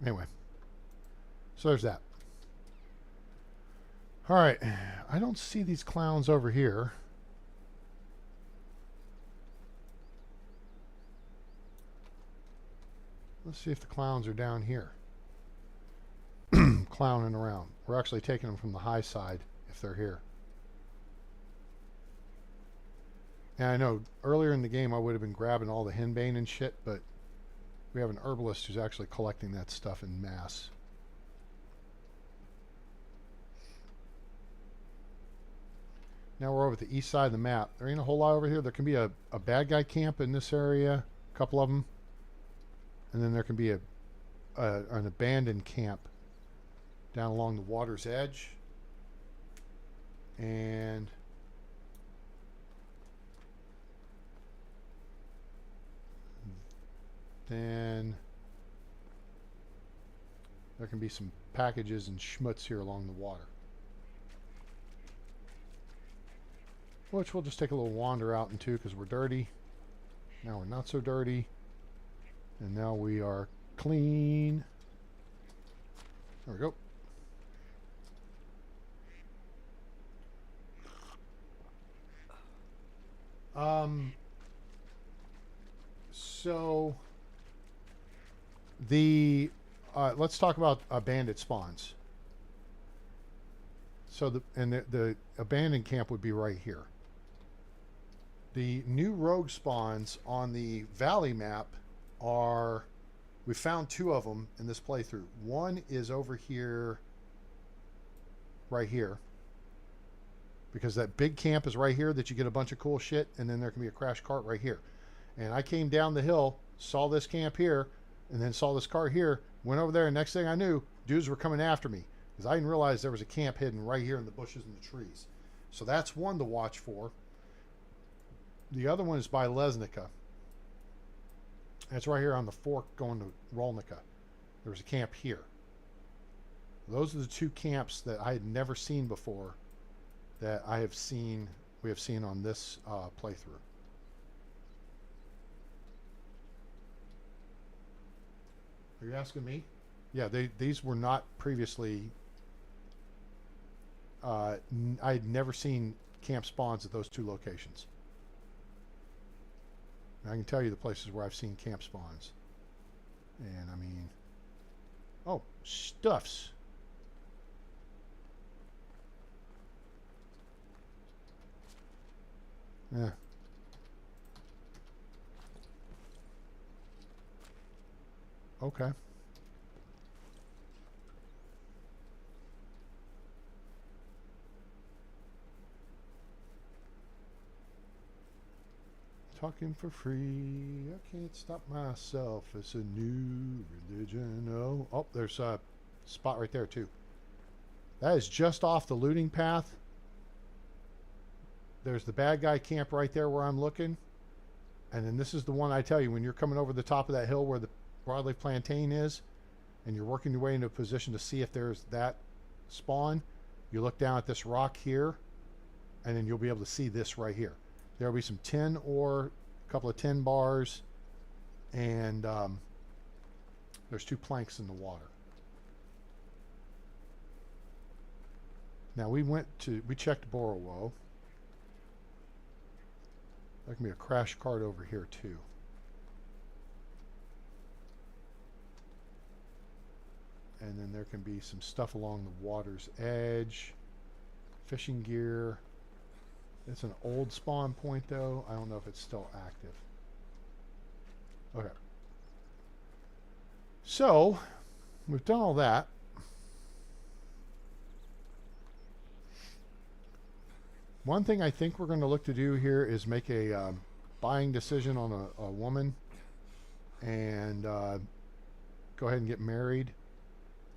Anyway, so there's that. All right, I don't see these clowns over here. Let's see if the clowns are down here. Clowning around. We're actually taking them from the high side if they're here. And I know earlier in the game I would have been grabbing all the henbane and shit, but we have an herbalist who's actually collecting that stuff in mass. Now we're over at the east side of the map. There ain't a whole lot over here. There can be a bad guy camp in this area, a couple of them. And then there can be an abandoned camp down along the water's edge. And then there can be some packages and schmutz here along the water, which we'll just take a little wander out into because we're dirty. Now we're not so dirty. And now we are clean. There we go. So the let's talk about bandit spawns. So the abandoned camp would be right here. The new rogue spawns on the valley map we found 2 of them in this playthrough. One is over here, right here, because that big camp is right here that you get a bunch of cool shit, and then there can be a crash cart right here. And I came down the hill, saw this camp here, and then saw this cart here, went over there, and next thing I knew, dudes were coming after me because I didn't realize there was a camp hidden right here in the bushes and the trees. So that's one to watch for. The other one is by Lesnica. And it's right here on the fork going to Rolnica. There was a camp here. Those are the 2 camps that I had never seen before that we have seen on this playthrough. Are you asking me? Yeah, these were not previously. I had never seen camp spawns at those 2 locations. I can tell you the places where I've seen camp spawns. And I mean, oh, stuffs. Yeah. Okay. Talking for free. I can't stop myself. It's a new religion. Oh, there's a spot right there too. That is just off the looting path. There's the bad guy camp right there where I'm looking. And then this is the one I tell you, when you're coming over the top of that hill where the broadleaf plantain is, and you're working your way into a position to see if there's that spawn, you look down at this rock here, and then you'll be able to see this right here. There'll be some tin ore, a couple of tin bars, and there's 2 planks in the water. Now we checked Borowo. There can be a crash cart over here too. And then there can be some stuff along the water's edge. Fishing gear. It's an old spawn point though. I don't know if it's still active. Okay. So, we've done all that. One thing I think we're going to look to do here is make a buying decision on a woman and go ahead and get married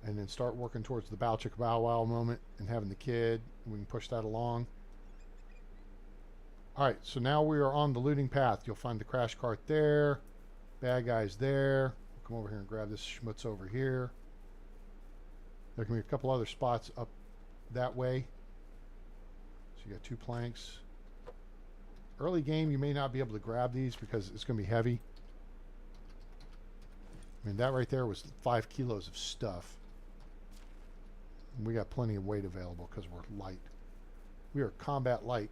and then start working towards the bow chicka bow wow moment and having the kid. We can push that along. Alright, so now we are on the looting path. You'll find the crash cart there. Bad guys there. We'll come over here and grab this schmutz over here. There can be a couple other spots up that way. So you got 2 planks. Early game, you may not be able to grab these because it's going to be heavy. I mean, that right there was 5 kilos of stuff. And we got plenty of weight available because we're light. We are combat light.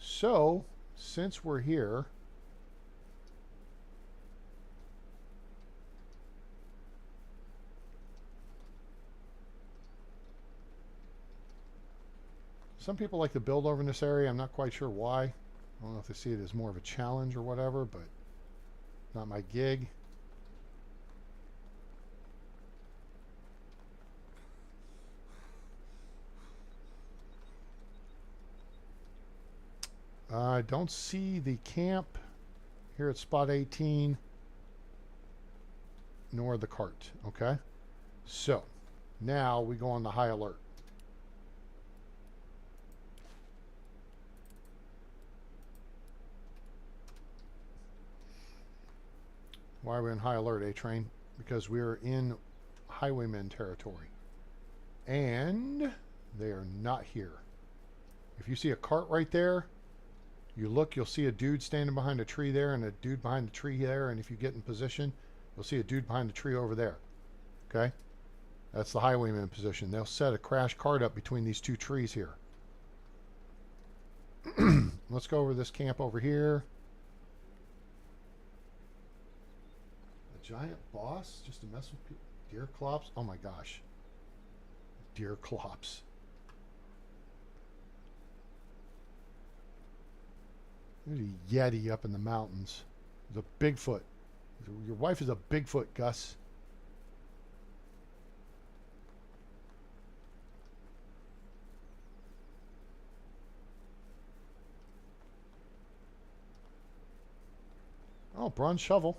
So, since we're here, some people like to build over in this area. I'm not quite sure why. I don't know if they see it as more of a challenge or whatever, but not my gig. I don't see the camp here at spot 18, nor the cart. Okay, so now we go on the high alert. Why are we in high alert, A-Train? Because we're in highwayman territory. And they are not here. If you see a cart right there, you look, you'll see a dude standing behind a tree there and a dude behind the tree there. And if you get in position, you'll see a dude behind the tree over there. Okay? That's the highwayman position. They'll set a crash cart up between these 2 trees here. Let's go over this camp over here. A giant boss just to mess with people. Deer clops? Oh my gosh. Deer clops. There's a Yeti up in the mountains. There's a Bigfoot. Your wife is a Bigfoot, Gus. Oh, bronze shovel.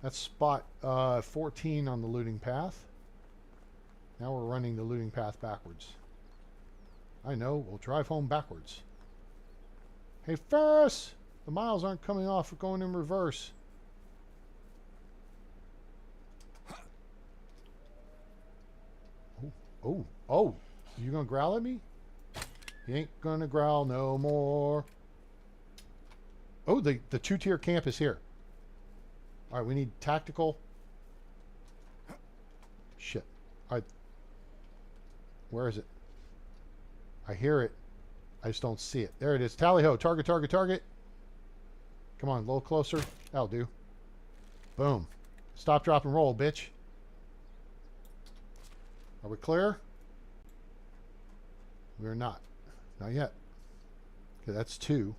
That's spot 14 on the looting path. Now we're running the looting path backwards. I know, we'll drive home backwards. Hey, Ferris! The miles aren't coming off, we're going in reverse. Oh, you gonna growl at me? You ain't gonna growl no more. Oh, the 2-tier camp is here. Alright, we need tactical. Shit. Alright. Where is it? I hear it. I just don't see it. There it is. Tally-ho. Target, target, target. Come on, a little closer. That'll do. Boom. Stop, drop, and roll, bitch. Are we clear? We're not. Not yet. Okay, that's 2.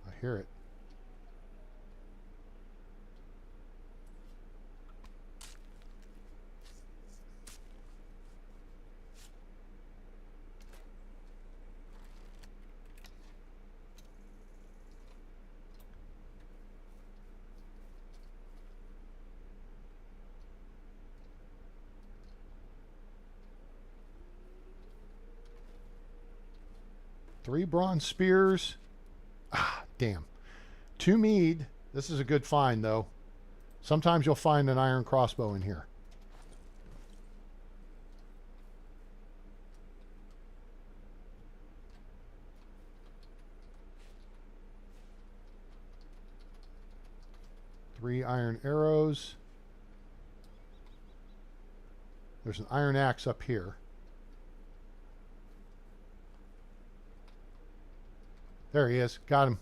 I hear it. Three bronze spears. Ah, damn. 2 mead. This is a good find, though. Sometimes you'll find an iron crossbow in here. Three iron arrows. There's an iron axe up here. There he is. Got him.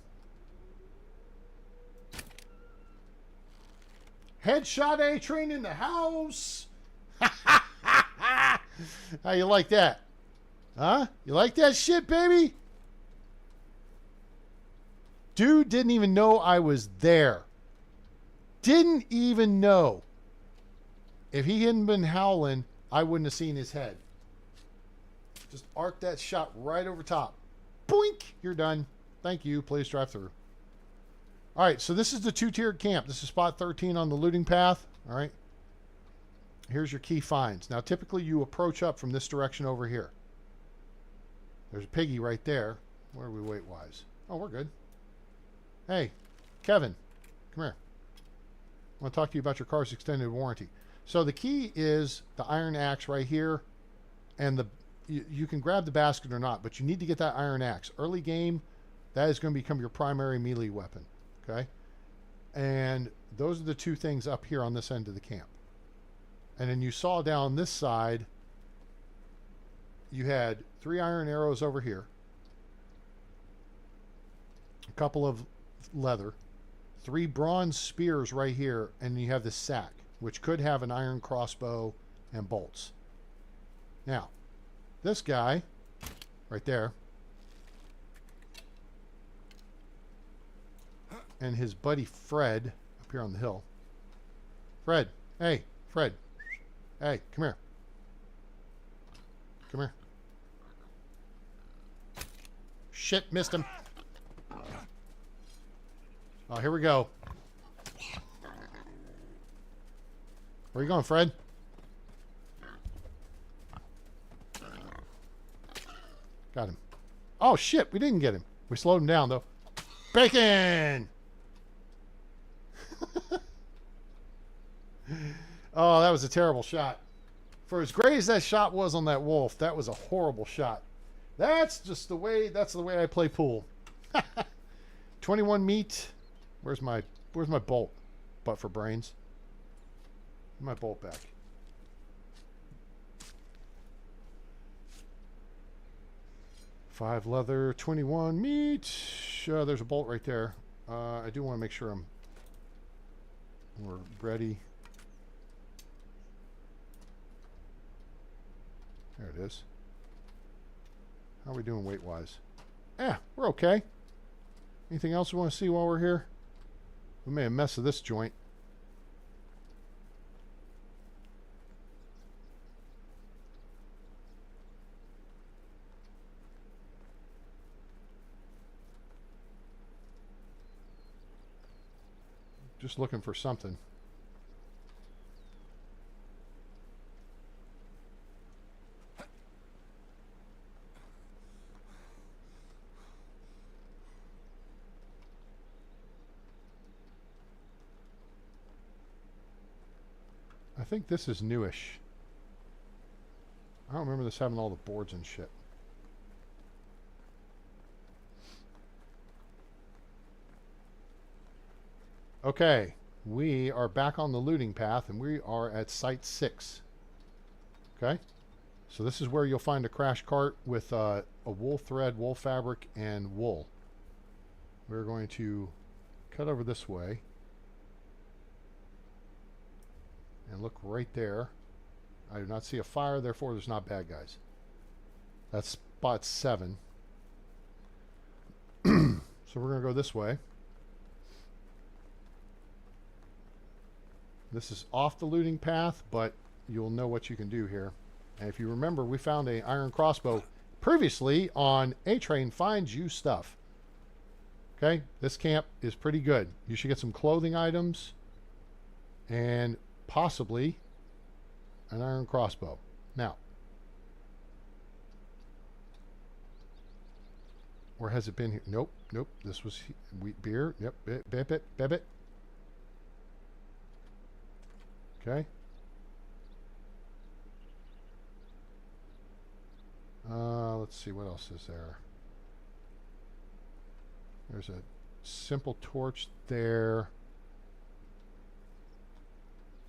Headshot A-Train in the house. How you like that? Huh? You like that shit, baby? Dude didn't even know I was there. Didn't even know. If he hadn't been howling, I wouldn't have seen his head. Just arc that shot right over top. Boink! You're done. Thank you. Please drive through. All right, so this is the 2-tiered camp. This is spot 13 on the looting path. All right. Here's your key finds. Now, typically you approach up from this direction over here. There's a piggy right there. Where are we weight-wise? Oh, we're good. Hey, Kevin, come here. I want to talk to you about your car's extended warranty. So the key is the iron axe right here, and you can grab the basket or not, but you need to get that iron axe. Early game, that is going to become your primary melee weapon. Okay? And those are the 2 things up here on this end of the camp. And then you saw down this side, you had 3 iron arrows over here, a couple of leather, 3 bronze spears right here, and you have this sack, which could have an iron crossbow and bolts. Now, this guy right there and his buddy Fred up here on the hill. Fred, hey, Fred. Hey, come here. Come here. Shit, missed him. Oh, here we go. Where are you going, Fred? Got him. Oh, shit, we didn't get him. We slowed him down, though. Bacon! Oh, that was a terrible shot. For as great as that shot was on that wolf, that was a horrible shot. That's just the way, that's the way I play pool. 21 meat. Where's my bolt? Butt for brains. My bolt back. Five leather, 21 meat. There's a bolt right there. I do want to make sure we're ready. There it is. How are we doing weight-wise? Yeah, we're okay. Anything else we want to see while we're here? We made a mess of this joint. Just looking for something. I think this is newish. I don't remember this having all the boards and shit. Okay, we are back on the looting path and we are at site 6. Okay? So this is where you'll find a crash cart with a wool thread, wool fabric, and wool. We're going to cut over this way and look right there. I do not see a fire, therefore there's not bad guys. That's spot 7. So we're going to go this way. This is off the looting path, but you'll know what you can do here. And if you remember, we found an iron crossbow previously on A-Train Finds You Stuff. Okay, this camp is pretty good. You should get some clothing items and possibly an iron crossbow. Now, where has it been here? Nope, nope. This was wheat beer. Yep, bebit. Okay. Let's see, what else is there? There's a simple torch there.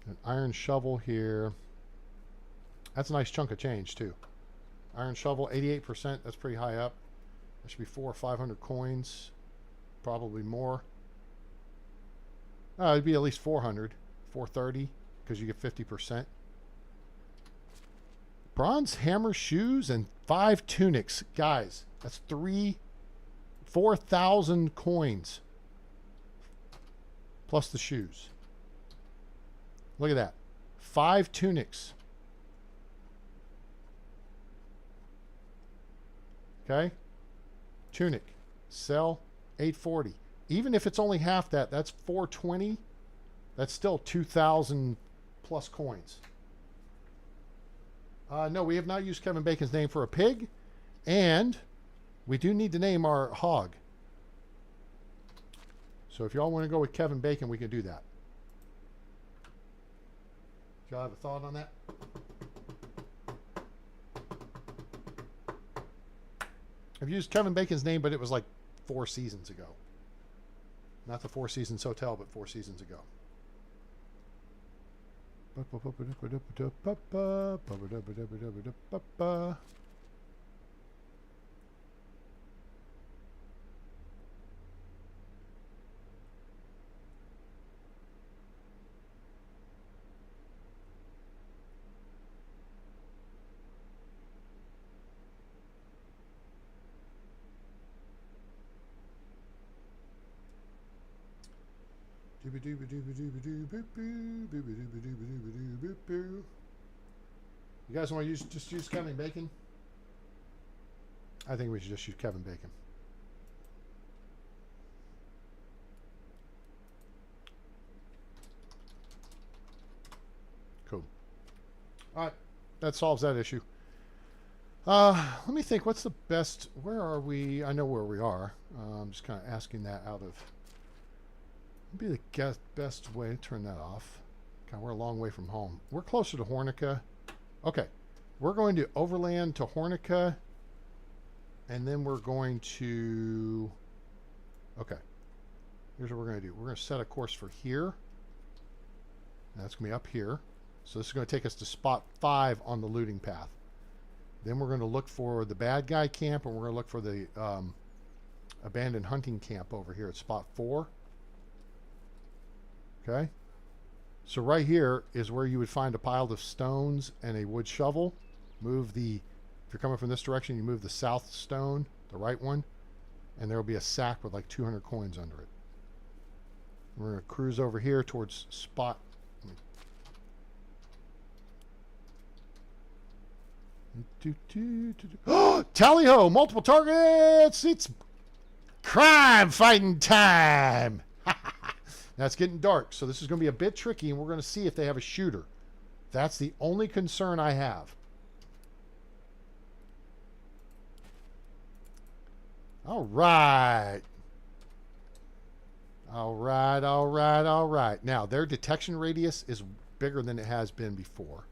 An iron shovel here. That's a nice chunk of change, too. Iron shovel, 88%. That's pretty high up. That should be 400 or 500 coins. Probably more. It'd be at least 400. 430, because you get 50%. Bronze hammer shoes and 5 tunics. Guys, that's 4,000 coins. Plus the shoes. Look at that. 5 tunics. Okay? Tunic. Sell 840. Even if it's only half that, that's 420. That's still 2,000 plus coins. No, we have not used Kevin Bacon's name for a pig. And we do need to name our hog. So if y'all want to go with Kevin Bacon, we can do that. Do y'all have a thought on that? I've used Kevin Bacon's name, but it was like 4 seasons ago. Not the 4 Seasons Hotel, but 4 seasons ago. You guys want to just use Kevin Bacon? I think we should just use Kevin Bacon. Cool. All right, that solves that issue. Let me think. What's the best? Where are we? I know where we are. I'm just kind of asking that out of. Be the best way to turn that off. God, we're a long way from home. We're closer to Hornica. Okay, we're going to overland to Hornica, and then we're going to. Okay, here's what we're going to do. We're going to set a course for here. And that's going to be up here. So this is going to take us to spot 5 on the looting path. Then we're going to look for the bad guy camp, and we're going to look for the abandoned hunting camp over here at spot 4. Okay, so right here is where you would find a pile of stones and a wood shovel. Move the, if you're coming from this direction, you move the south stone, the right one, and there will be a sack with like 200 coins under it. We're going to cruise over here towards spot. Oh, tally ho! Multiple targets! It's crime fighting time! Now it's getting dark, so this is going to be a bit tricky, and we're going to see if they have a shooter. That's the only concern I have. All right. All right, all right, all right. Now, their detection radius is bigger than it has been before.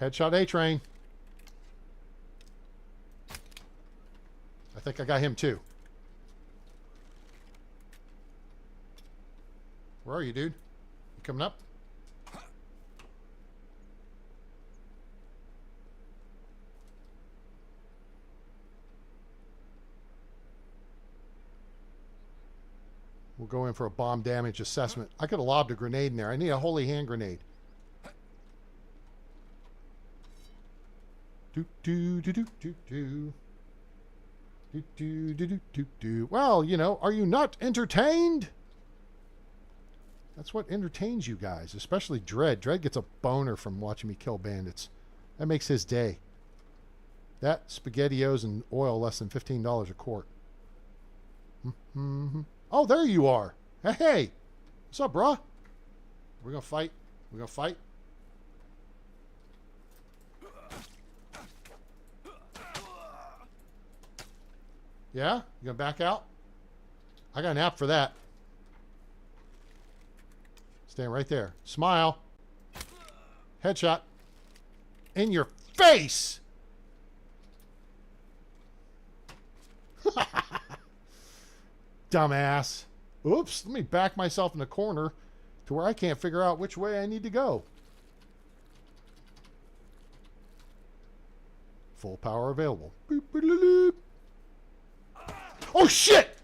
Headshot A-Train. think I got him too. Where are you, dude? You coming up? We'll go in for a bomb damage assessment. I could have lobbed a grenade in there. I need a holy hand grenade. Do do do do do do. Do do do do do do. Well, you know, are you not entertained? That's what entertains you guys, especially Dredd. Dredd gets a boner from watching me kill bandits. That makes his day. That, SpaghettiOs and oil less than $15 a quart. Mm-hmm. Oh, there you are. Hey, hey. What's up, bruh? We're going to fight. We're going to fight. Yeah? You going to back out? I got an app for that. Stand right there. Smile. Headshot. In your face! Dumbass. Oops, let me back myself in the corner to where I can't figure out which way I need to go. Full power available. Boop, boop, boop, boop. Oh, shit!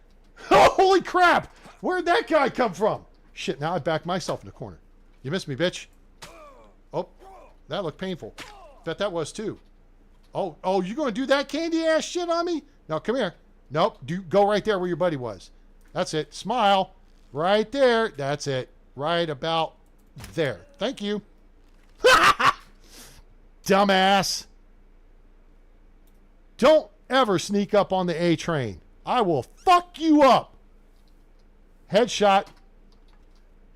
Oh, holy crap! Where'd that guy come from? Shit, now I backed myself in the corner. You missed me, bitch. Oh, that looked painful. Bet that was too. Oh, you gonna do that candy ass shit on me? No, come here. Nope, go right there where your buddy was. That's it. Smile. Right there. That's it. Right about there. Thank you. Dumbass. Don't ever sneak up on the A train. I will fuck you up. Headshot.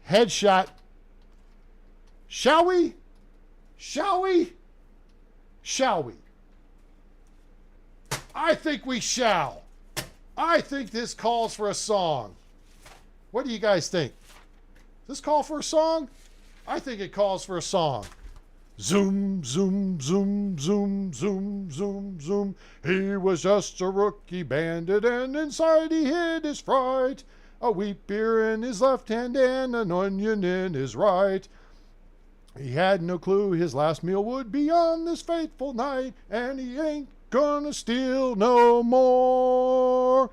Headshot. Shall we? Shall we? Shall we? I think we shall. I think this calls for a song. What do you guys think? Does this call for a song? I think it calls for a song. Zoom, zoom, zoom, zoom, zoom, zoom, zoom. He was just a rookie bandit, and inside he hid his fright. A wheat beer in his left hand and an onion in his right. He had no clue his last meal would be on this fateful night, and he ain't gonna steal no more.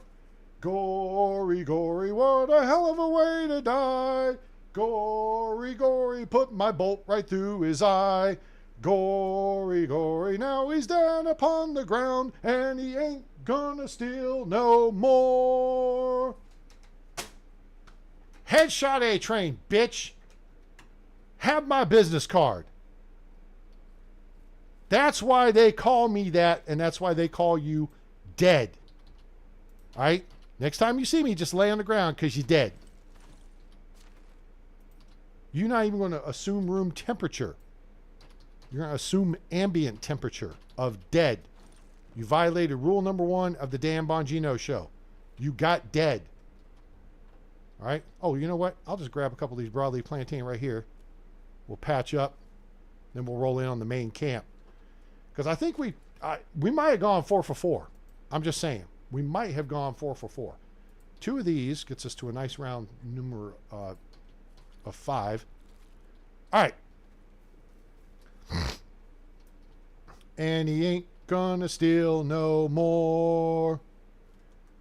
Gory, gory, what a hell of a way to die. Gory, gory, put my bolt right through his eye. Gory, gory, now he's down upon the ground, and he ain't gonna steal no more. Headshot A train, bitch. Have my business card. That's why they call me that, and that's why they call you dead. All right? Next time you see me, just lay on the ground because you're dead. You're not even going to assume room temperature. You're going to assume ambient temperature of dead. You violated rule number 1 of the Dan Bongino show. You got dead. All right? Oh, you know what? I'll just grab a couple of these broadleaf plantain right here. We'll patch up. Then we'll roll in on the main camp. Because I think we might have gone 4 for 4. I'm just saying. We might have gone 4 for 4. 2 of these gets us to a nice round number of 5. All right. And he ain't gonna steal no more.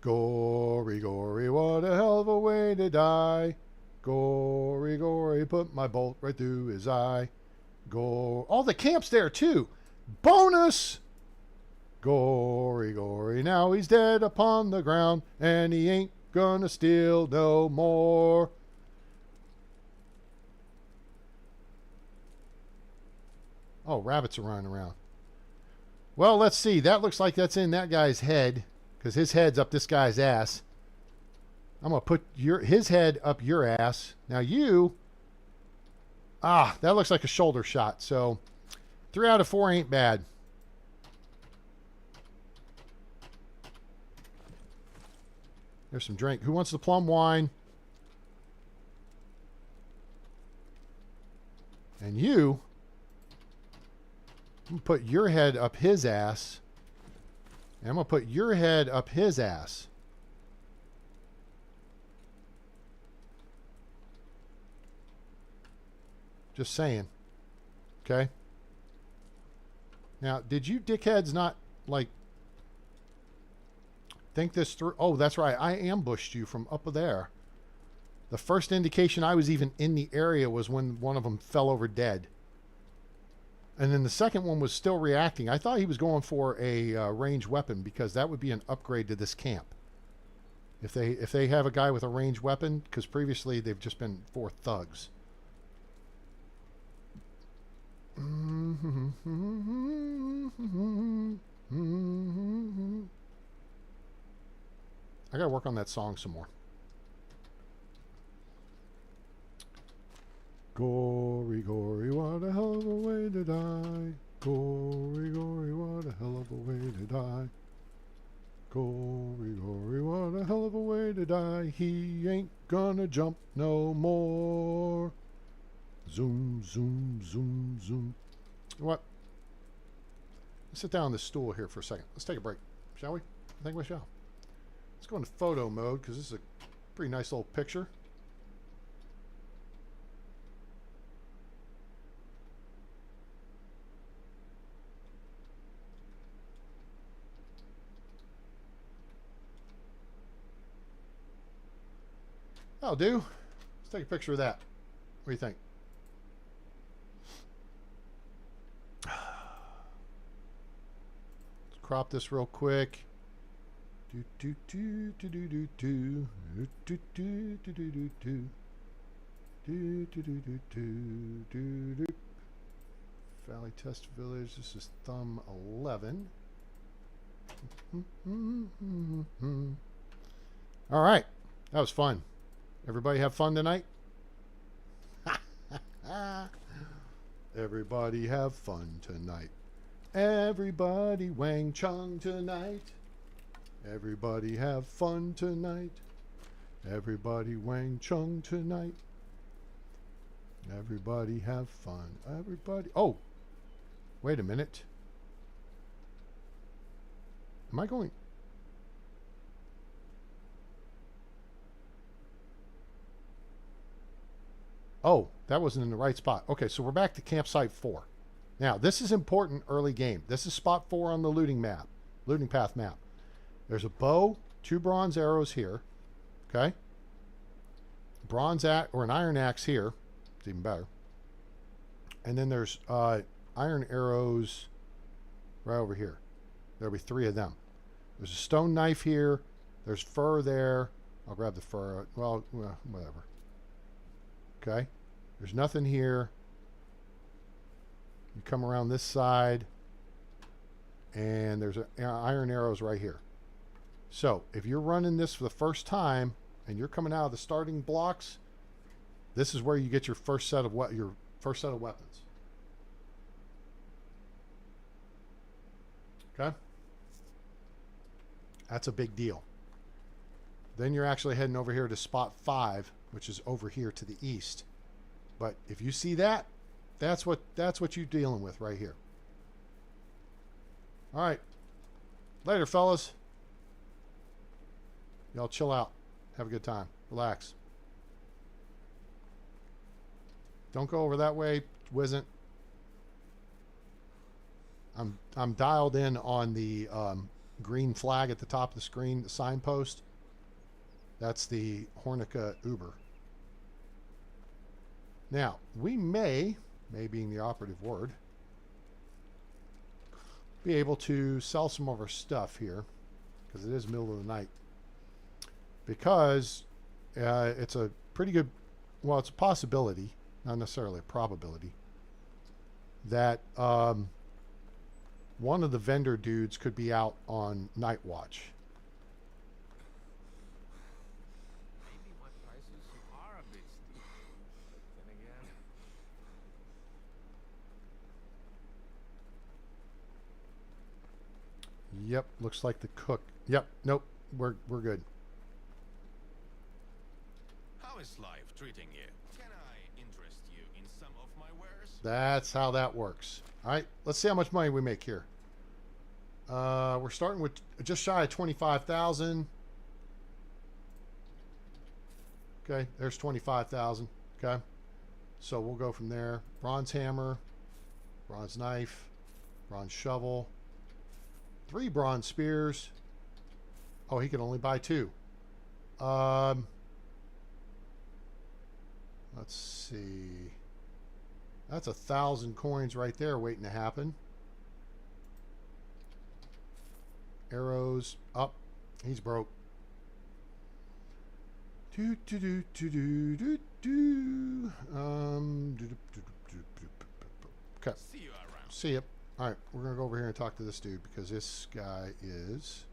Gory, gory, what a hell of a way to die. Gory, gory, put my bolt right through his eye. All the camp's there too. Bonus! Gory, gory, now he's dead upon the ground, and he ain't gonna steal no more. Oh, rabbits are running around. Well, let's see. That looks like that's in that guy's head, because his head's up this guy's ass. I'm going to put his head up your ass. Now you... that looks like a shoulder shot. So 3 out of 4 ain't bad. There's some drink. Who wants the plum wine? And you... I'm going to put your head up his ass. And I'm going to put your head up his ass. Just saying. Okay? Now, did you dickheads not, like, think this through? Oh, that's right. I ambushed you from up there. The first indication I was even in the area was when one of them fell over dead. And then the second one was still reacting. I thought he was going for a ranged weapon because that would be an upgrade to this camp. If they have a guy with a ranged weapon, because previously they've just been 4 thugs. I gotta work on that song some more. Gory, gory, what a hell of a way to die. Gory, gory, what a hell of a way to die. Gory, gory, what a hell of a way to die. He ain't gonna jump no more. Zoom, zoom, zoom, zoom. You know what? Let's sit down on this stool here for a second. Let's take a break, shall we? I think we shall. Let's go into photo mode because this is a pretty nice little picture. That'll do. Let's take a picture of that. What do you think? Let's crop this real quick. Do do do do do do do do do do do do do do do do do do do. Valley Test Village. This is thumb 11. All right, that was fun. Everybody have fun tonight? Everybody have fun tonight. Everybody Wang Chung tonight. Everybody have fun tonight. Everybody Wang Chung tonight. Everybody have fun. Everybody. Oh, wait a minute. Am I going? Oh, that wasn't in the right spot. Okay, so we're back to campsite 4. Now, this is important early game. This is spot 4 on the looting path map. There's a bow, 2 bronze arrows here. Okay? Bronze axe or an iron axe here. It's even better. And then there's iron arrows right over here. There'll be 3 of them. There's a stone knife here. There's fur there. I'll grab the fur. Well, whatever. Okay, there's nothing here. You come around this side, and there's iron arrows right here. So if you're running this for the first time and you're coming out of the starting blocks, this is where you get your first set of weapons. Okay, that's a big deal. Then you're actually heading over here to spot 5, which is over here to the east. But if you see that, that's what you're dealing with right here. All right. Later, fellas. Y'all chill out. Have a good time. Relax. Don't go over that way, Wisn't. I'm dialed in on the green flag at the top of the screen, the signpost. That's the Hornica Uber. Now, we may being the operative word, be able to sell some of our stuff here, because it is middle of the night. Because it's a pretty good, well, it's a possibility, not necessarily a probability, that one of the vendor dudes could be out on night watch. Yep, looks like the cook. Yep, nope, we're good. How is life treating you? Can I interest you in some of my wares? That's how that works. All right, let's see how much money we make here. We're starting with just shy of 25,000. Okay, there's 25,000. Okay, so we'll go from there. Bronze hammer, bronze knife, bronze shovel, 3 bronze spears. Oh, he can only buy 2. Let's see. That's 1,000 coins right there waiting to happen. Arrows up. He's broke. Do do do do do do do. Okay. See you around. See ya. All right, we're gonna go over here and talk to this dude because this guy is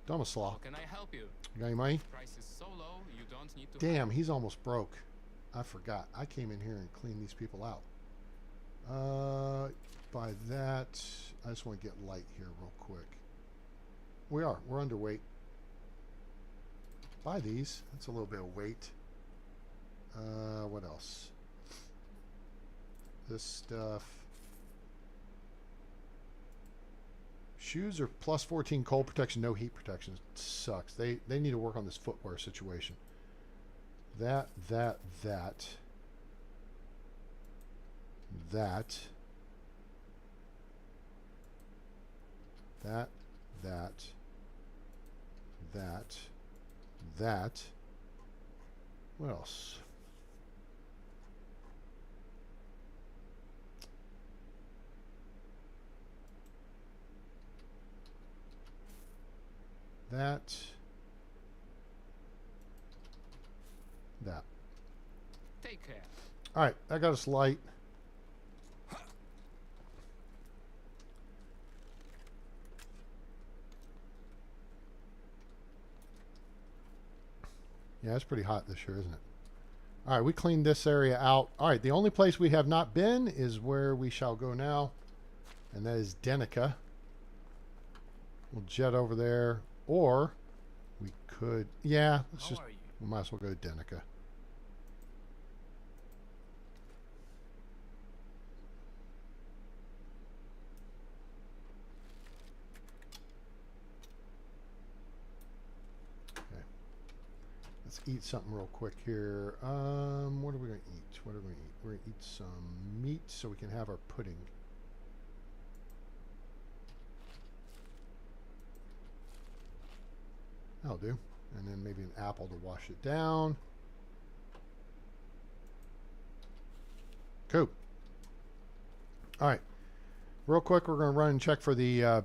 Domislaw. How can I help you? You got any money? Price is so low, you don't need to. Damn, he's almost broke. I forgot. I came in here and cleaned these people out. By that, I just want to get light here real quick. We're underweight. Buy these. That's a little bit of weight. What else? This stuff. Shoes are plus 14 cold protection, no heat protection. It sucks. They need to work on this footwear situation. That. What else? That. Take care. All right, that got us light. Yeah, it's pretty hot this year, isn't it? All right, we cleaned this area out. All right, the only place we have not been is where we shall go now, and that is Denica. We'll jet over there, or we could, yeah, let's just, we might as well go to Denica. Let's eat something real quick here. What are we going to eat? What are we going to eat? We're going to eat some meat so we can have our pudding. That'll do. And then maybe an apple to wash it down. Cool. All right. Real quick, we're going to run and check for the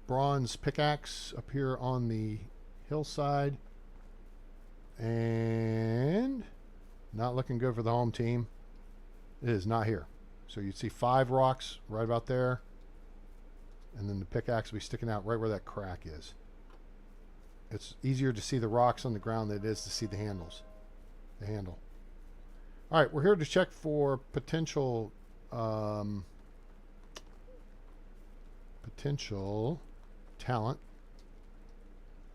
bronze pickaxe up here on the hillside. And not looking good for the home team. It is not here. So you'd see 5 rocks right about there. And then the pickaxe will be sticking out right where that crack is. It's easier to see the rocks on the ground than it is to see the handles. The handle. All right, we're here to check for potential talent.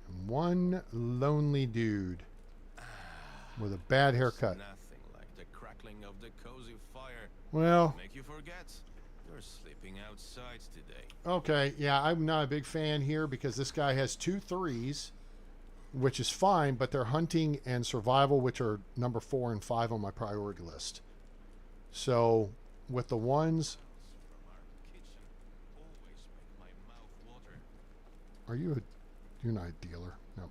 And one lonely dude with a bad haircut. Nothing like the crackling of the cozy fire. Well, Make you forget you're sleeping outside today. okay, yeah, I'm not a big fan here because this guy has 2 3s, which is fine, but they're hunting and survival, which are number 4 and 5 on my priority list. So with the ones, From our kitchen always make my mouth water. are you you're not a dealer? No.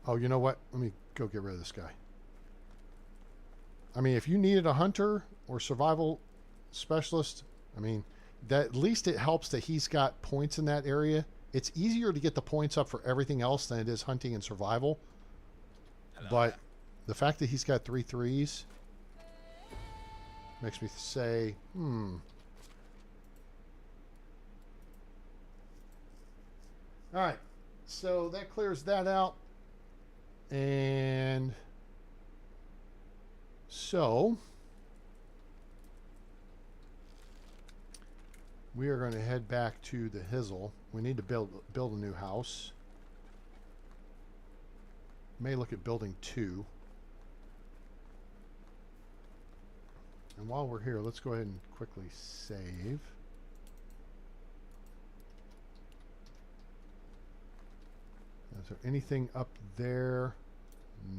Oh, you know what? Let me go get rid of this guy. I mean, if you needed a hunter or survival specialist, I mean, that at least it helps that he's got points in that area. It's easier to get the points up for everything else than it is hunting and survival. Hello. But the fact that he's got 3 3s makes me say, All right, so that clears that out. And so we are going to head back to the Hizzle. We need to build a new house. May look at building 2. And while we're here, let's go ahead and quickly save. Is there anything up there?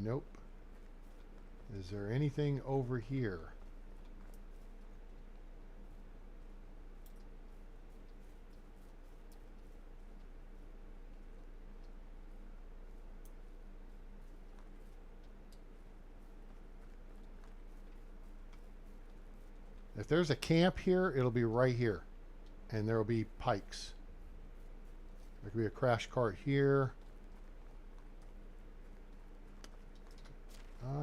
Nope. Is there anything over here? If there's a camp here, it'll be right here. And there will be pikes. There could be a crash cart here.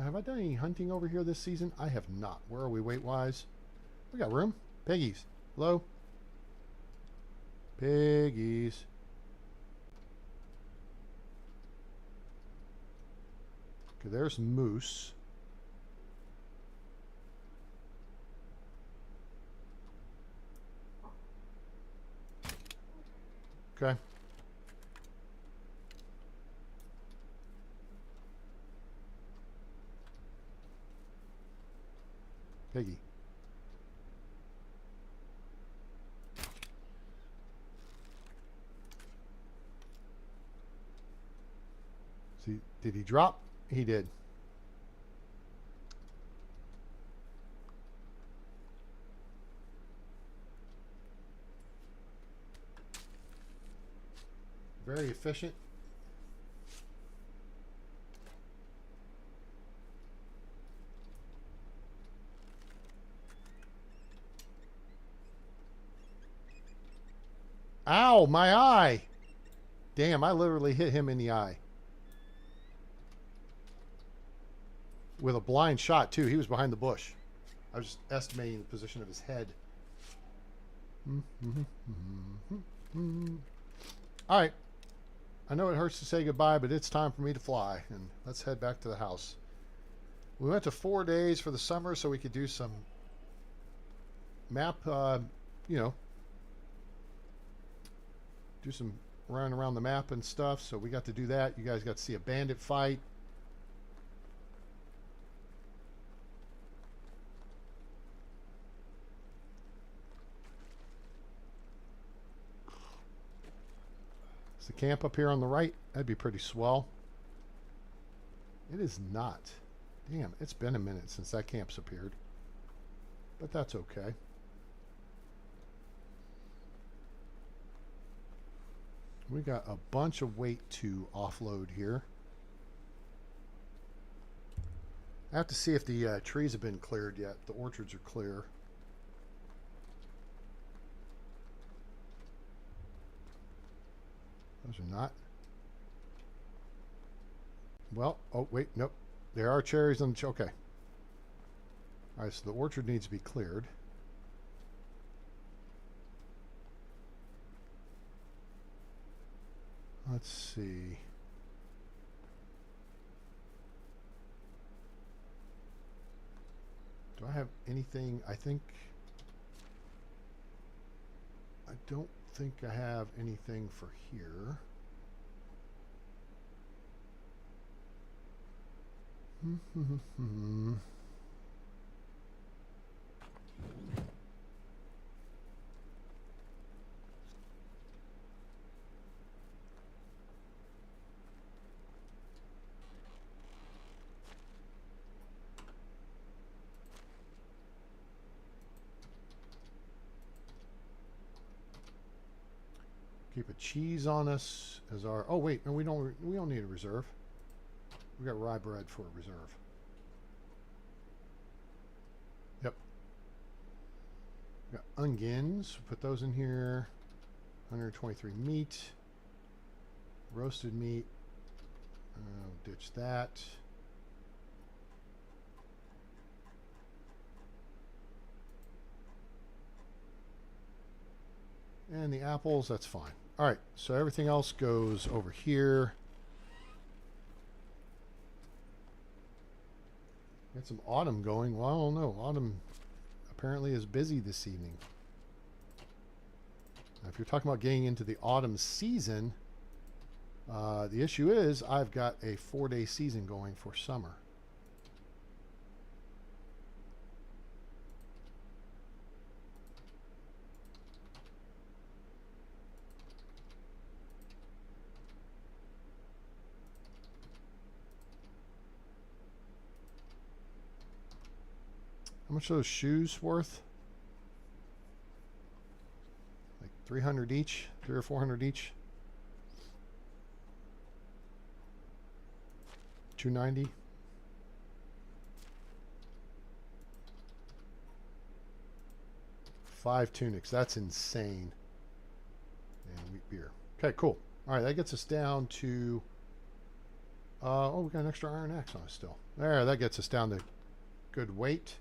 Have I done any hunting over here this season? I have not. Where are we weight-wise? We got room. Piggies. Hello? Piggies. Okay, there's moose. Okay. Piggy. See, did he drop? He did. Very efficient. Ow, my eye. Damn, I literally hit him in the eye. With a blind shot, too. He was behind the bush. I was just estimating the position of his head. All right. I know it hurts to say goodbye, but it's time for me to fly. And let's head back to the house. We went to 4 days for the summer so we could do some map, you know, do some running around the map and stuff. So we got to do that. You guys got to see a bandit fight. Is the camp up here on the right? That'd be pretty swell. It is not. Damn, it's been a minute since that camp's appeared. But that's okay. We got a bunch of weight to offload here. I have to see if the trees have been cleared yet. The orchards are clear. Those are not. Well, oh wait, nope. There are cherries on the okay. All right, so the orchard needs to be cleared. Let's see. Do I have anything? I don't think I have anything for here. Keep a cheese on us as our. Oh wait, no, we don't need a reserve. We got rye bread for a reserve. Yep. We got onions. Put those in here. 123 meat. Roasted meat. Ditch that. And the apples, that's fine. All right, so everything else goes over here. Got some autumn going. Well, I don't know. Autumn apparently is busy this evening. Now, if you're talking about getting into the autumn season, the issue is I've got a 4-day season going for summer. How much are those shoes worth? Like 300 each? 300 or 400 each? 290. Five tunics. That's insane. And wheat beer. Okay, cool. All right, that gets us down to... oh, we got an extra iron axe on us still. There, that gets us down to good weight.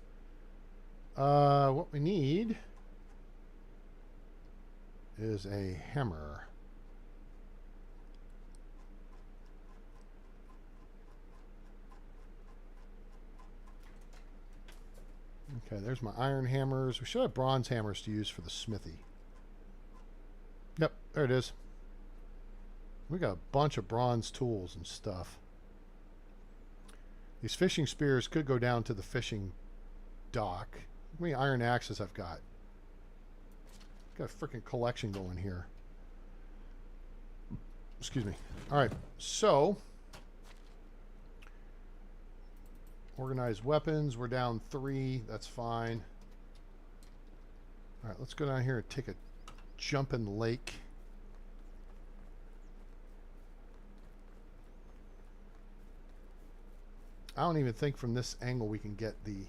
What we need is a hammer. Okay, there's my iron hammers. We should have bronze hammers to use for the smithy. Yep, there it is. We got a bunch of bronze tools and stuff. These fishing spears could go down to the fishing dock. How many iron axes I've got? Got a freaking collection going here. Excuse me. All right, so organized weapons. We're down 3. That's fine. All right, let's go down here and take a jump in the lake. I don't even think from this angle we can get the...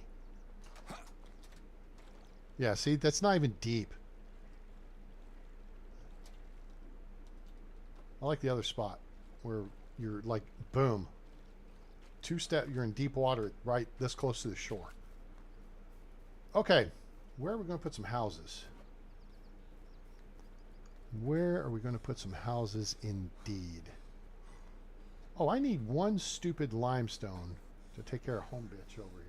Yeah, see, that's not even deep. I like the other spot where you're like, boom. 2 step, you're in deep water right this close to the shore. Okay, where are we going to put some houses? Where are we going to put some houses indeed? Oh, I need 1 stupid limestone to take care of home bitch over here.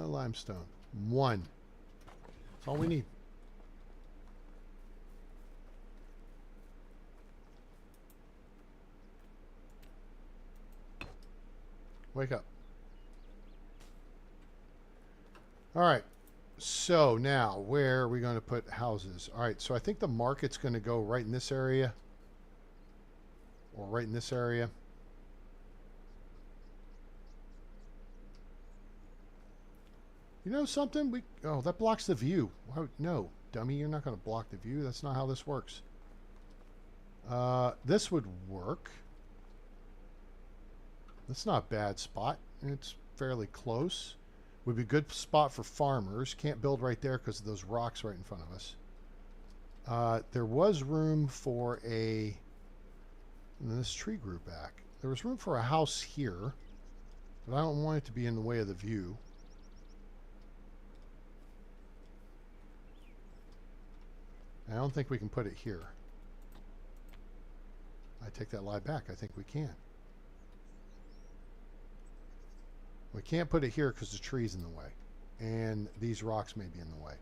Limestone. 1. That's all we need. Wake up. All right. So now, where are we going to put houses? All right. So I think the market's going to go right in this area. Or right in this area. You know something? Oh, that blocks the view. Why, no, dummy, you're not going to block the view. That's not how this works. This would work. That's not a bad spot. It's fairly close. Would be a good spot for farmers. Can't build right there because of those rocks right in front of us. There was room for a... And then this tree grew back. There was room for a house here, but I don't want it to be in the way of the view. I don't think we can put it here. I take that lie back. I think we can. We can't put it here because the tree's in the way. And these rocks may be in the way.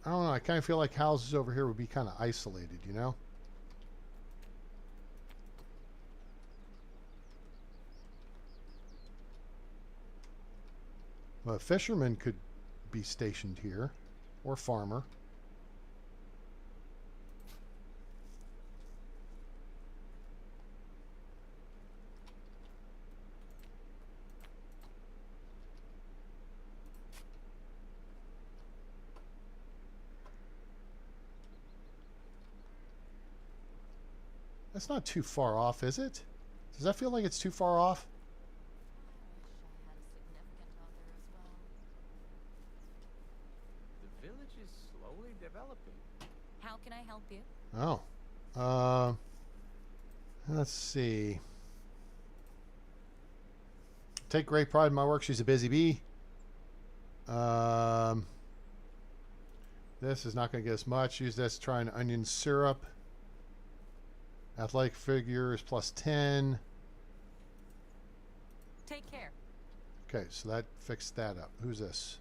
I don't know. I kind of feel like houses over here would be kind of isolated, you know? Well, a fisherman could be stationed here, or farmer. That's not too far off, is it? Does that feel like it's too far off? The village is slowly developing. How can I help you? Oh. Let's see. Take great pride in my work. She's a busy bee. This is not going to get us much. Use this to try an onion syrup. Athletic figure is plus 10. Take care. Okay, so that fixed that up. Who's this?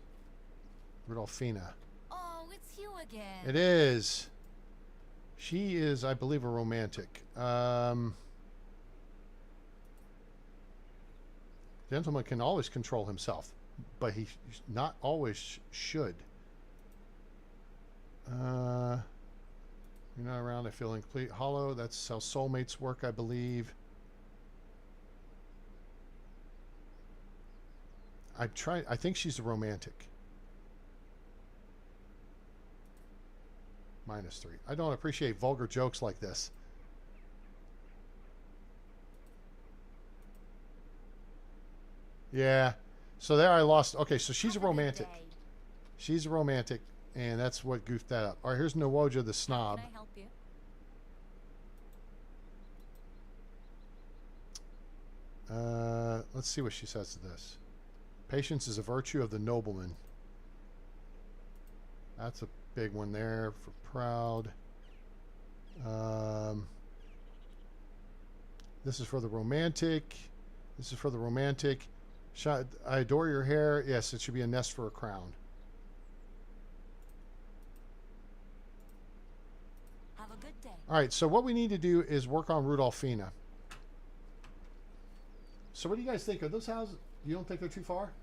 Rudolphina. Oh, it's you again. It is. She is, I believe, a romantic. Gentleman can always control himself, but he not always should. You're not around, I feel incomplete. Hollow, that's how soulmates work, I believe. I think she's a romantic. -3. I don't appreciate vulgar jokes like this. Yeah. So there I lost. Okay, so she's a romantic. She's a romantic, and that's what goofed that up. All right, here's Nawoja the snob. Can I help you? Let's see what she says to this. Patience is a virtue of the nobleman. That's a big one there for proud. This is for the romantic. This is for the romantic. I adore your hair. Yes, it should be a nest for a crown. Have a good day. All right, so what we need to do is work on Rudolphina. So what do you guys think? Are those houses, you don't think they're too far?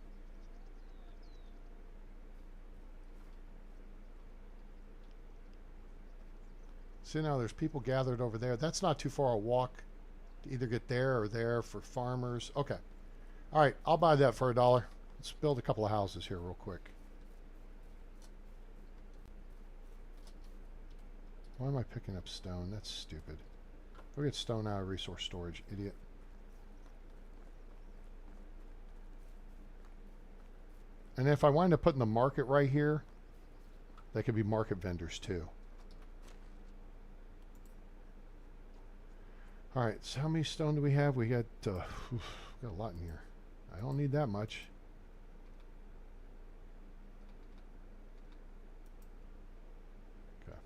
See, now there's people gathered over there. That's not too far a walk to either get there or there for farmers. Okay. All right, I'll buy that for $1. Let's build a couple of houses here real quick. Why am I picking up stone? That's stupid. Go get stone out of resource storage, idiot. And if I wind up putting the market right here, they could be market vendors too. All right, so how many stone do we have? We got a lot in here. I don't need that much. Okay.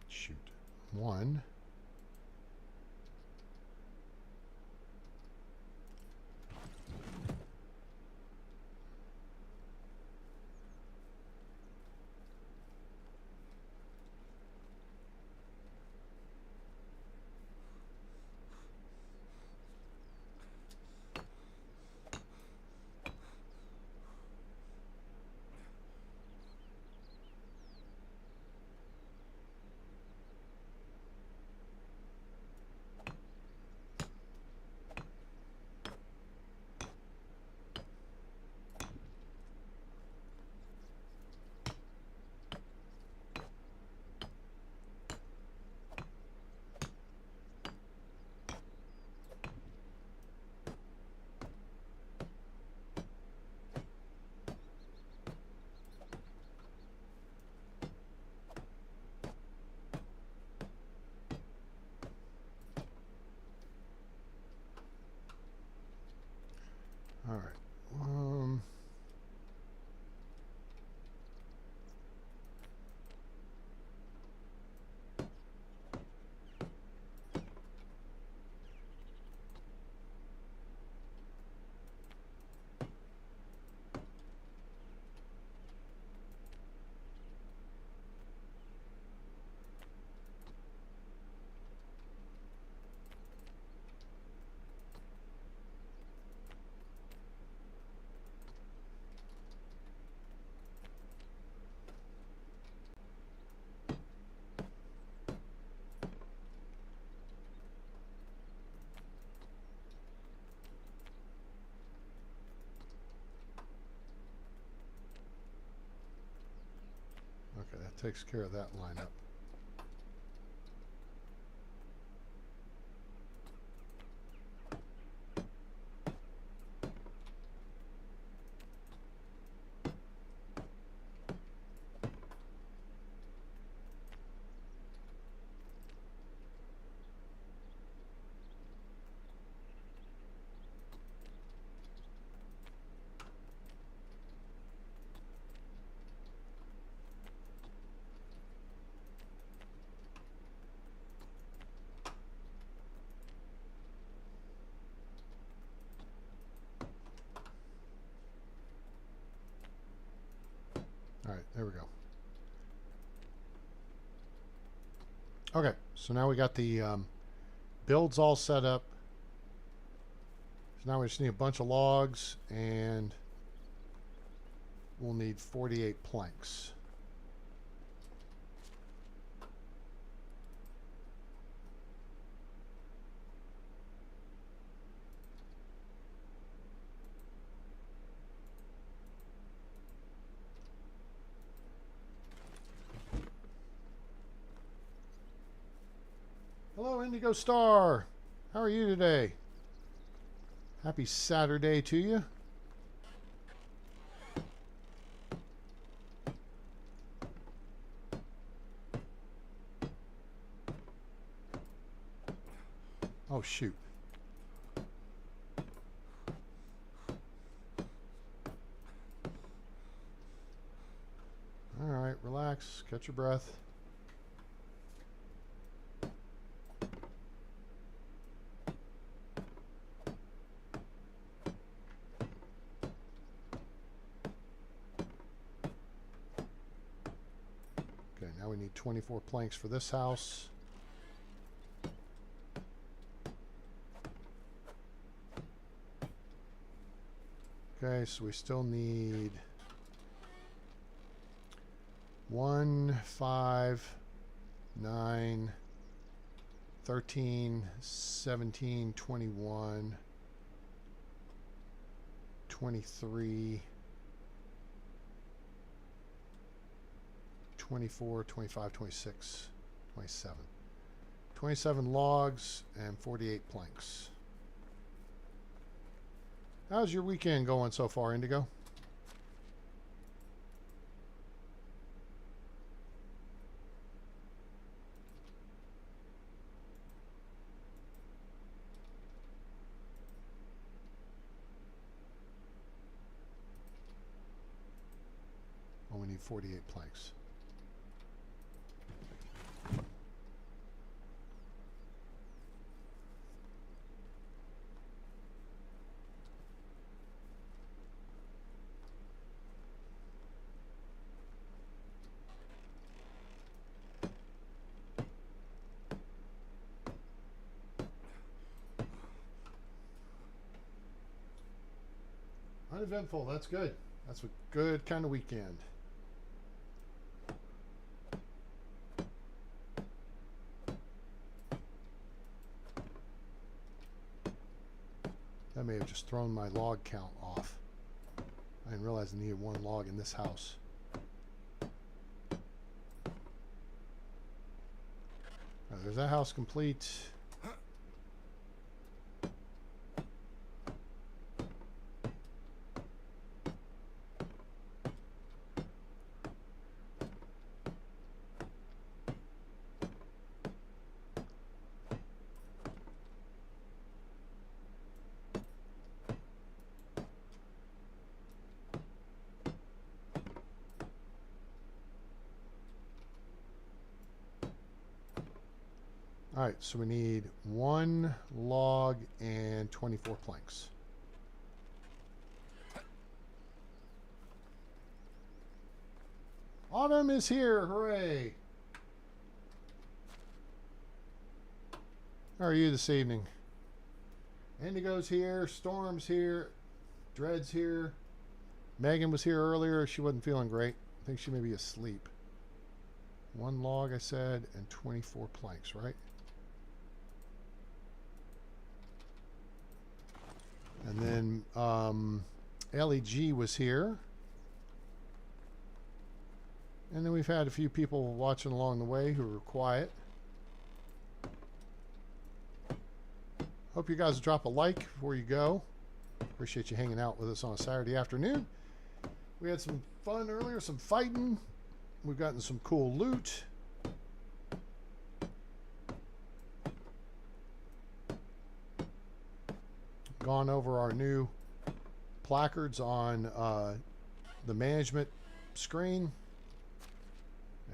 Shoot. 1. All right. Okay, that takes care of that lineup. There we go. Okay, so now we got the builds all set up. So now we just need a bunch of logs, and we'll need 48 planks. Hello, Indigo Star. How are you today? Happy Saturday to you. Oh, shoot. All right, relax, catch your breath. Okay, now we need 24 planks for this house. Okay, so we still need 1, 5, 9, 13, 17, 21, 23, 24, 25, 26, 27. 27 logs and 48 planks. How's your weekend going so far, Indigo? Oh, we need 48 planks. Uneventful, that's good. That's a good kind of weekend. That may have just thrown my log count off. I didn't realize I needed one log in this house. There's that house complete. All right, so we need 1 log and 24 planks. Autumn is here, hooray! How are you this evening? Indigo's here, Storm's here, Dread's here. Megan was here earlier, she wasn't feeling great. I think she may be asleep. 1 log, I said, and 24 planks, right? And then LEG was here. And then we've had a few people watching along the way who were quiet. Hope you guys drop a like before you go. Appreciate you hanging out with us on a Saturday afternoon. We had some fun earlier, some fighting. We've gotten some cool loot. Gone over our new placards on the management screen.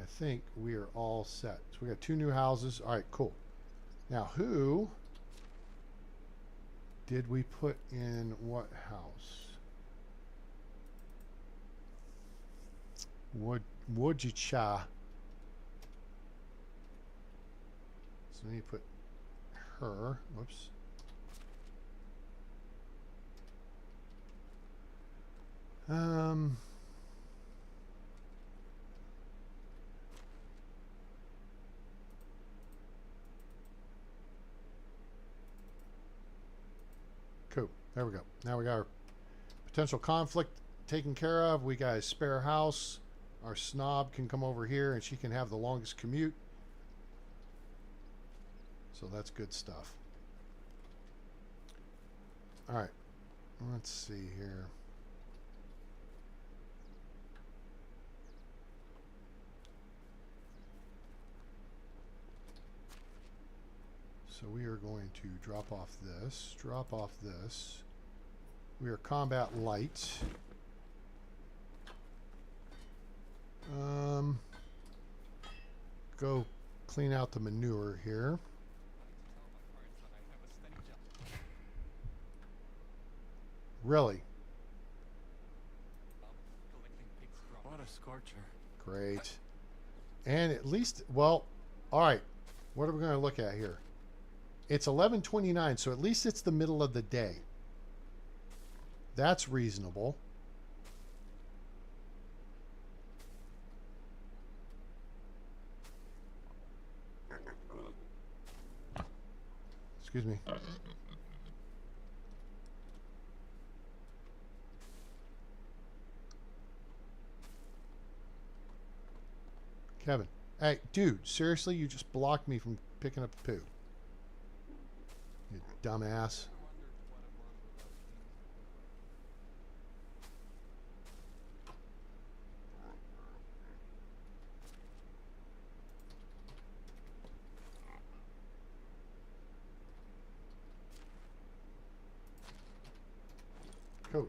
I think we are all set. So we got 2 new houses. All right, cool. Now, who did we put in what house? Wojicha. So we need to put her. Whoops. Cool. There we go. Now we got our potential conflict taken care of. We got a spare house. Our snob can come over here and she can have the longest commute. So that's good stuff. All right. Let's see here. So we are going to drop off this, drop off this. We are combat light. Go clean out the manure here. Really? What a scorcher. Great. And at least, well, all right. What are we going to look at here? It's 11:29, so at least it's the middle of the day. That's reasonable. Excuse me. Kevin. Hey, dude, seriously, you just blocked me from picking up the poo. You dumbass. Cool.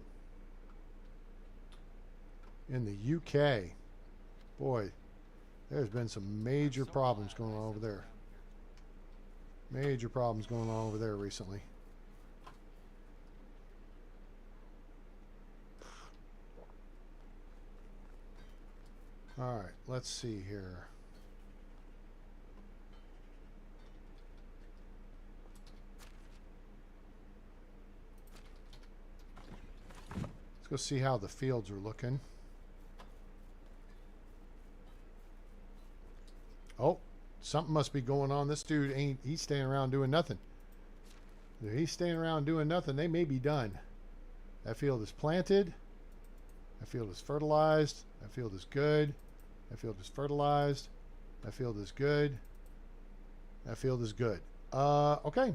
In the UK, boy, there's been some major problems going on over there. Major problems going on over there recently. All right, let's see here. Let's go see how the fields are looking. Oh, something must be going on. This dude ain't, he's staying around doing nothing. If he's staying around doing nothing, they may be done. That field is planted. That field is fertilized. That field is good. That field is fertilized. That field is good. That field is good. Okay.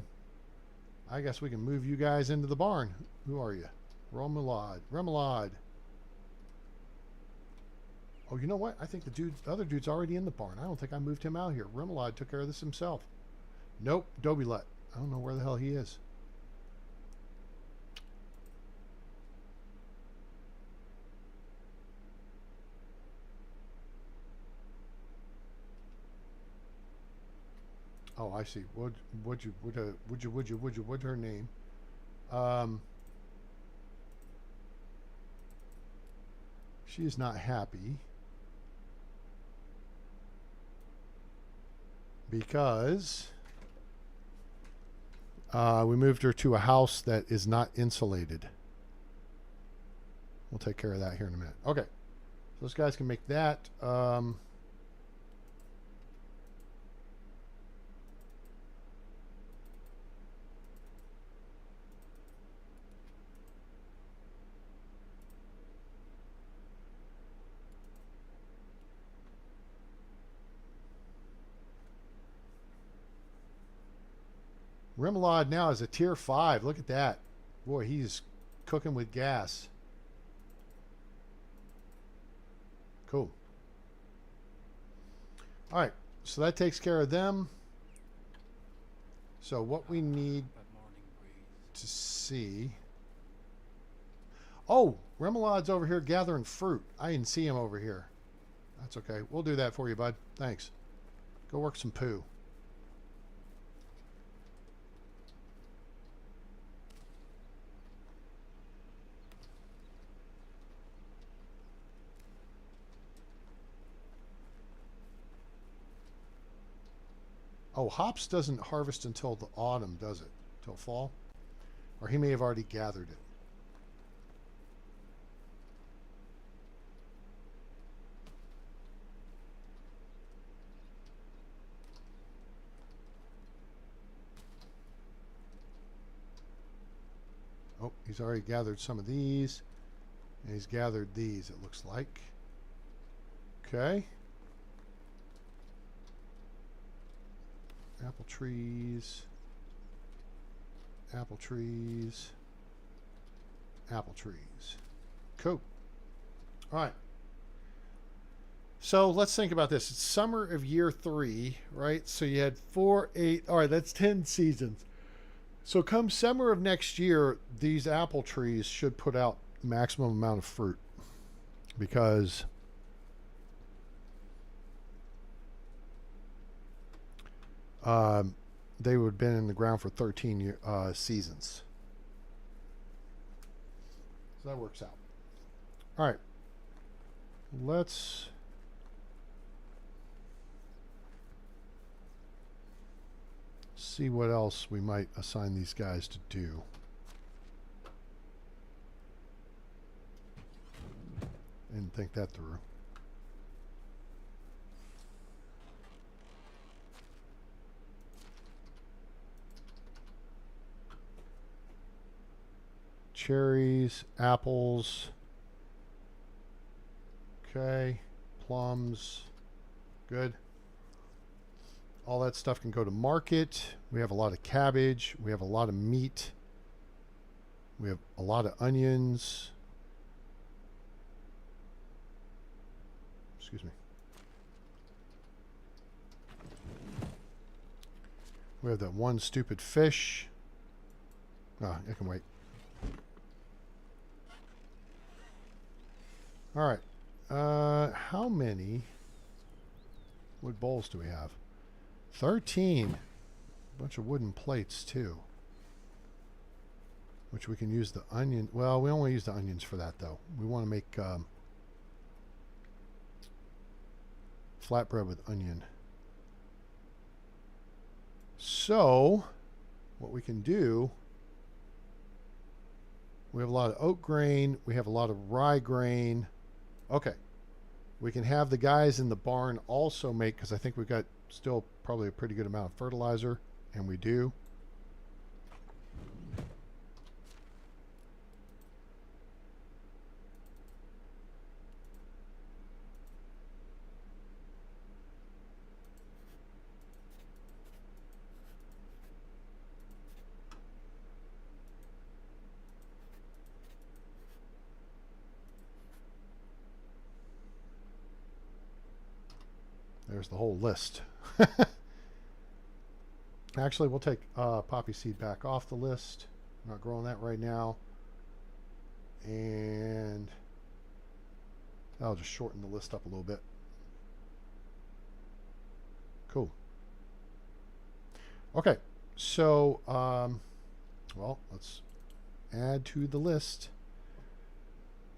I guess we can move you guys into the barn. Who are you? Remoulade. Remoulade. Oh, you know what? I think the other dude's already in the barn. I don't think I moved him out here. Remoulade took care of this himself. Nope. Dobilet. I don't know where the hell he is. Oh, I see. What's her name? She is not happy because we moved her to a house that is not insulated. We'll take care of that here in a minute. Okay, so those guys can make that. Remoulade now is a tier 5. Look at that. Boy, he's cooking with gas. Cool. All right, so that takes care of them. So what we need to see... Oh, Remoulade's over here gathering fruit. I didn't see him over here. That's okay. We'll do that for you, bud. Thanks. Go work some poo. Oh, hops doesn't harvest until the autumn, does it? Till fall? Or he may have already gathered it. Oh, he's already gathered some of these. And he's gathered these, it looks like. Okay. Apple trees. Apple trees. Apple trees. Cool. All right. So let's think about this. It's summer of year 3, right? So you had 4, 8. All right, that's 10 seasons. So come summer of next year, these apple trees should put out maximum amount of fruit because they would have been in the ground for 13 seasons. So that works out. All right. Let's see what else we might assign these guys to do. Didn't think that through. Cherries, apples. Okay. Plums. Good. All that stuff can go to market. We have a lot of cabbage. We have a lot of meat. We have a lot of onions. Excuse me. We have that one stupid fish. Ah, it can wait. All right. How many wood bowls do we have? 13. A bunch of wooden plates, too. Which we can use the onion. Well, we only use the onions for that, though. We want to make flatbread with onion. So, what we can do, we have a lot of oat grain. We have a lot of rye grain. Okay. We can have the guys in the barn also make, because I think we've got still probably a pretty good amount of fertilizer, and we do. There's the whole list. Actually, we'll take poppy seed back off the list. I'm not growing that right now. And I'll just shorten the list up a little bit. Cool. Okay, so, well, let's add to the list.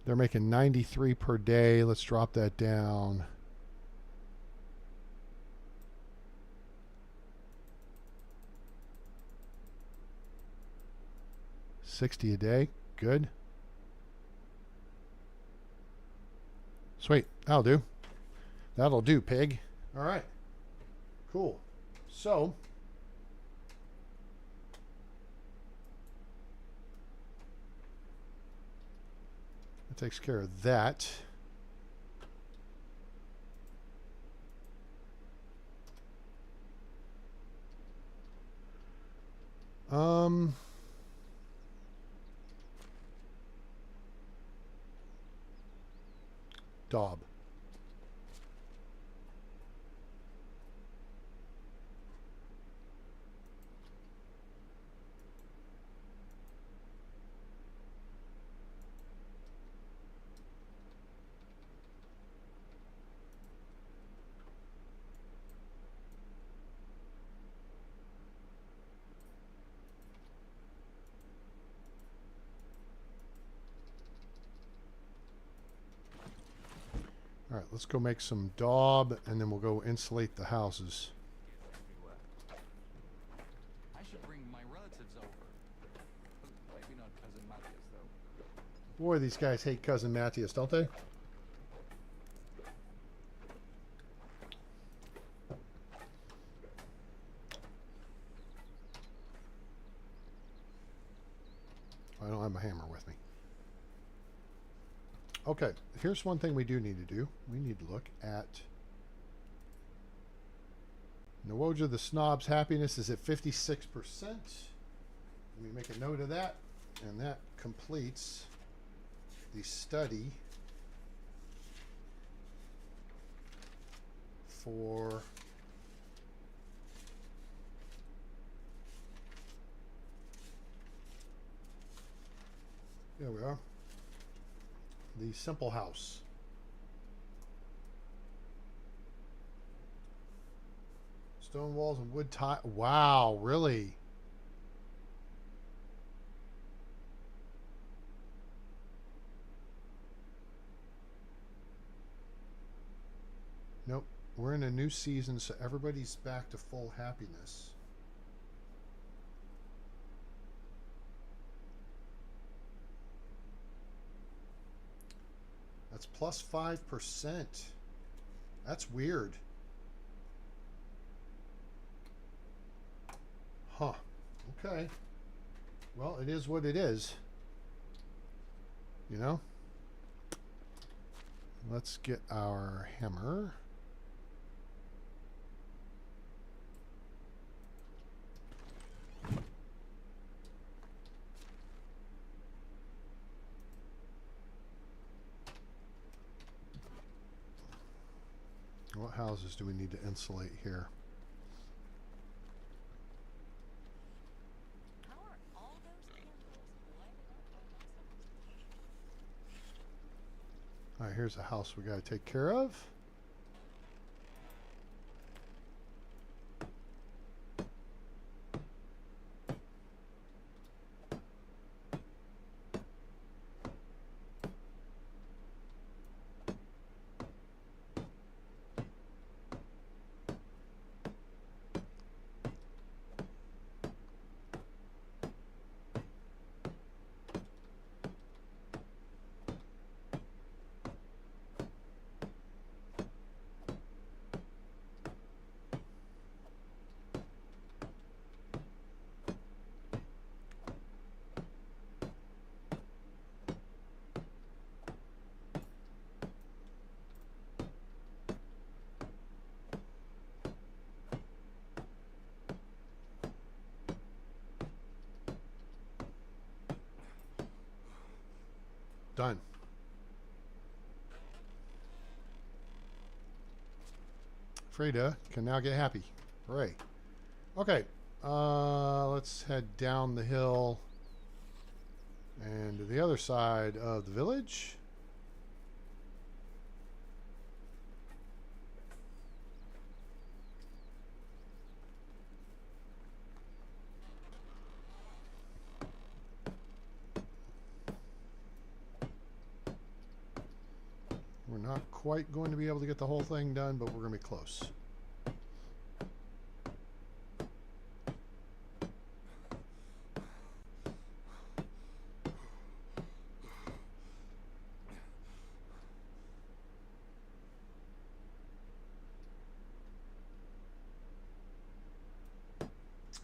They're making 93 per day. Let's drop that down. 60 a day. Good. Sweet. That'll do. That'll do, pig. All right. Cool. So, that takes care of that. Daub. All right, let's go make some daub, and then we'll go insulate the houses. relatives over. Well, maybe not cousin Matthias though. Boy, these guys hate cousin Matthias, don't they? I don't have my hammer with me. Okay, here's one thing we do need to do. We need to look at Nawoja the Snob's happiness is at 56%. Let me make a note of that. And that completes the study for there we are. The simple house. Stone walls and wood tile. Wow, really? Nope. We're in a new season, so everybody's back to full happiness. That's plus 5%. That's weird. Huh. Okay. Well, it is what it is. You know? Let's get our hammer. What houses do we need to insulate here? How are all those candles lighted up by myself? All right, here's a house we got to take care of. Done. Freda can now get happy. Hooray. Okay. Let's head down the hill and to the other side of the village. We're not quite going to be able to get the whole thing done, but we're going to be close.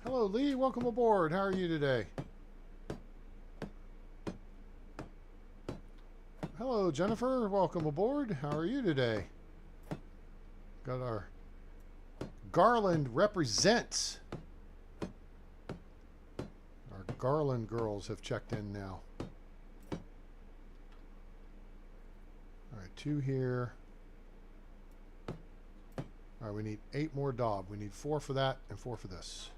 Hello, Lee. Welcome aboard. How are you today? Hello, Jennifer. Welcome aboard. How are you today? Got our Garland represents. Our Garland girls have checked in now. All right, 2 here. All right, we need 8 more daub. We need 4 for that and 4 for this.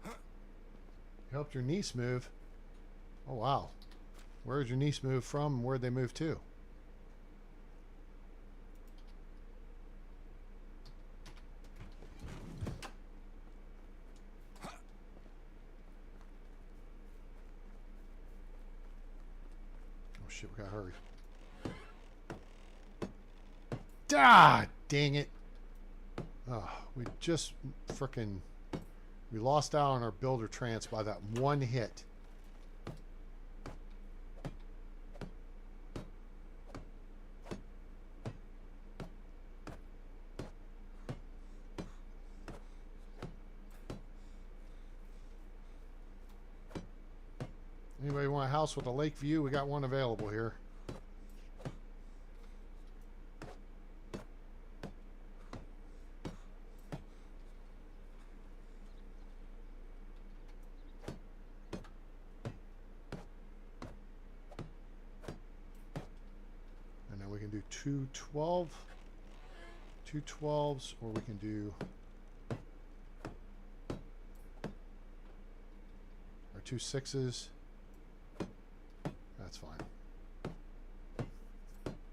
You helped your niece move. Oh, wow. Where did your niece move from? Where'd they move to? Oh, shit. We gotta hurry. Ah, dang it. We just frickin' we lost out on our builder trance by that one hit. Anybody want a house with a lake view? We got one available here. And then we can do two 12s, or we can do our 2 6s. That's fine.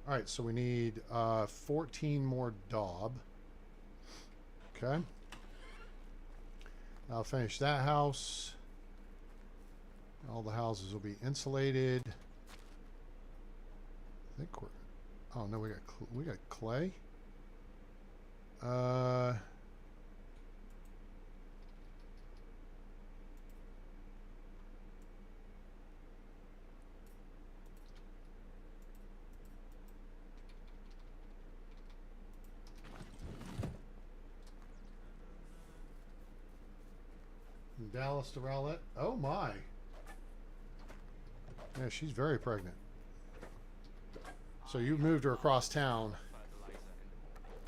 All right, so we need 14 more daub. Okay. I'll finish that house. All the houses will be insulated. I think we're. Oh no, we got clay. Dallas to Rowlett. Oh my. Yeah, she's very pregnant. So you moved her across town.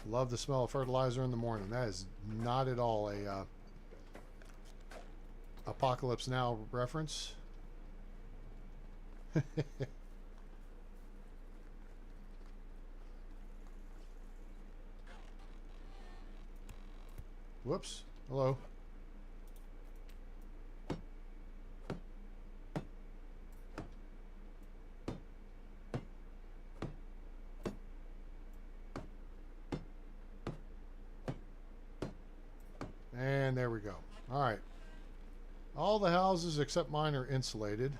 Love the smell of fertilizer in the morning. That is not at all a Apocalypse Now reference. Whoops. Hello. And there we go. All right. All the houses except mine are insulated.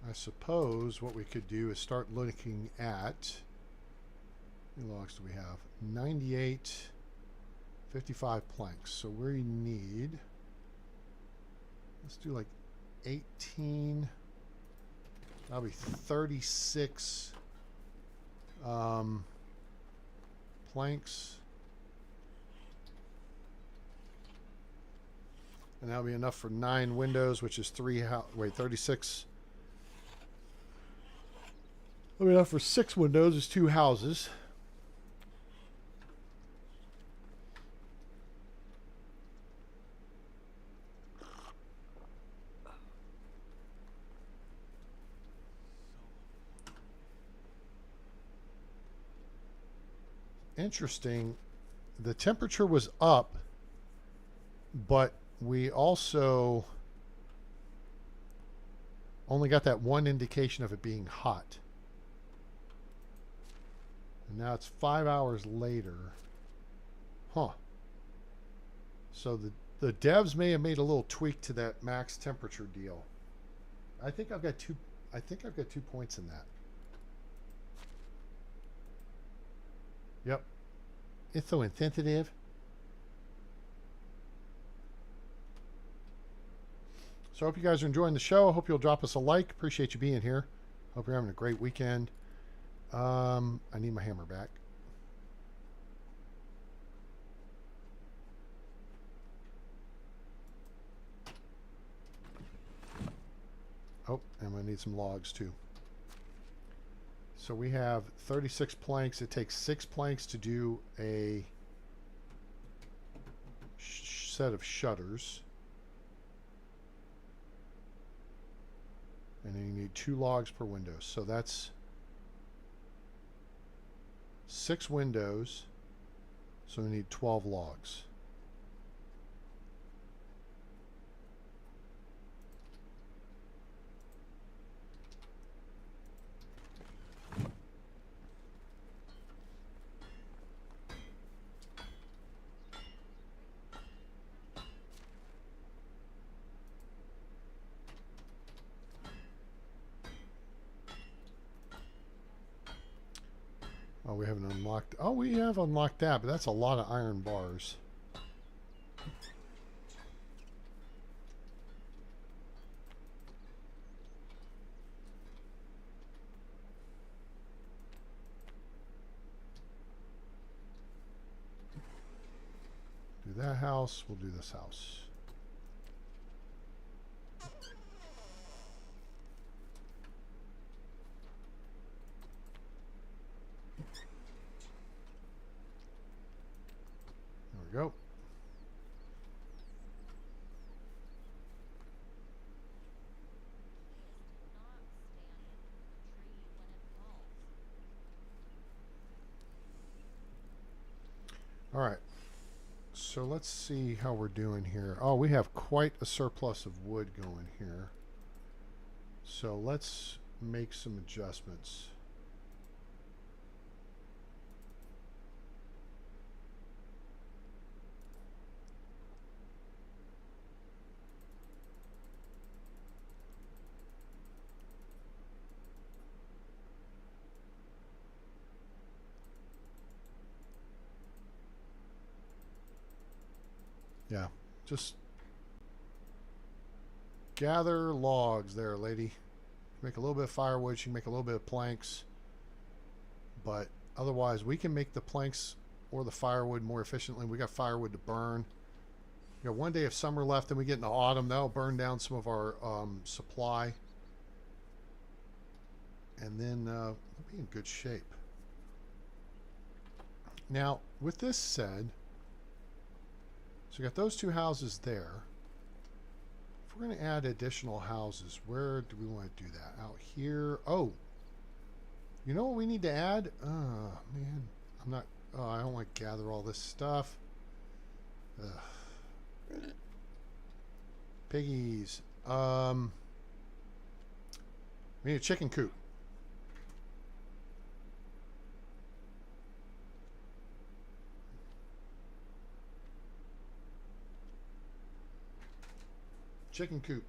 I suppose what we could do is start looking at, how many logs do we have? 98, 55 planks. So we need, let's do like 18, that'll be 36 planks. And that'll be enough for 9 windows, which is 36. That'll be enough for 6 windows, is 2 houses. Interesting. The temperature was up, but we also only got that one indication of it being hot. And now it's 5 hours later. Huh. So the devs may have made a little tweak to that max temperature deal. I think I've got 2 points in that. Yep. It's so insensitive. So I hope you guys are enjoying the show. I hope you'll drop us a like. Appreciate you being here. Hope you're having a great weekend. I need my hammer back. Oh, and I'm going to need some logs too. So we have 36 planks. It takes 6 planks to do a set of shutters. And then you need 2 logs per window. So that's 6 windows. So we need 12 logs. we haven't unlocked. Oh, we have unlocked that, but that's a lot of iron bars. Do that house, we'll do this house. There we go. All right. So let's see how we're doing here. Oh, we have quite a surplus of wood going here. So let's make some adjustments. Yeah, just gather logs there, lady. Make a little bit of firewood. She can make a little bit of planks. But otherwise, we can make the planks or the firewood more efficiently. We got firewood to burn. We got 1 day of summer left, and we get into autumn. That'll burn down some of our supply. And then we'll be in good shape. Now, with this said, so we got those two houses there. If we're going to add additional houses, where do we want to do that? Out here? Oh, you know what we need to add? Oh, man. I'm not... Oh, I don't want to gather all this stuff. Ugh. Piggies. We need a chicken coop. Chicken coop.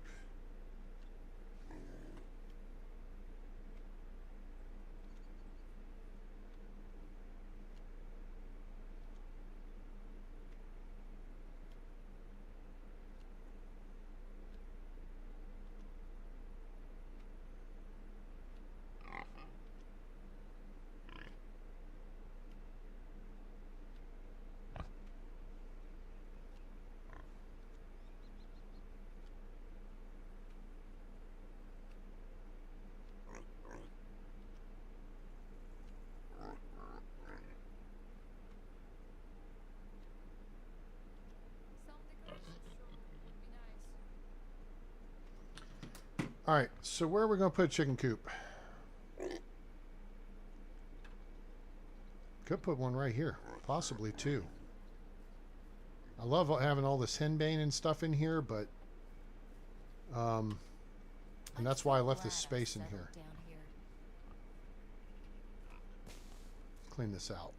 Some decorations would be nice. All right, so where are we going to put a chicken coop? Could put one right here, possibly two. I love having all this henbane and stuff in here, but and that's why I left this space in here. Clean this out.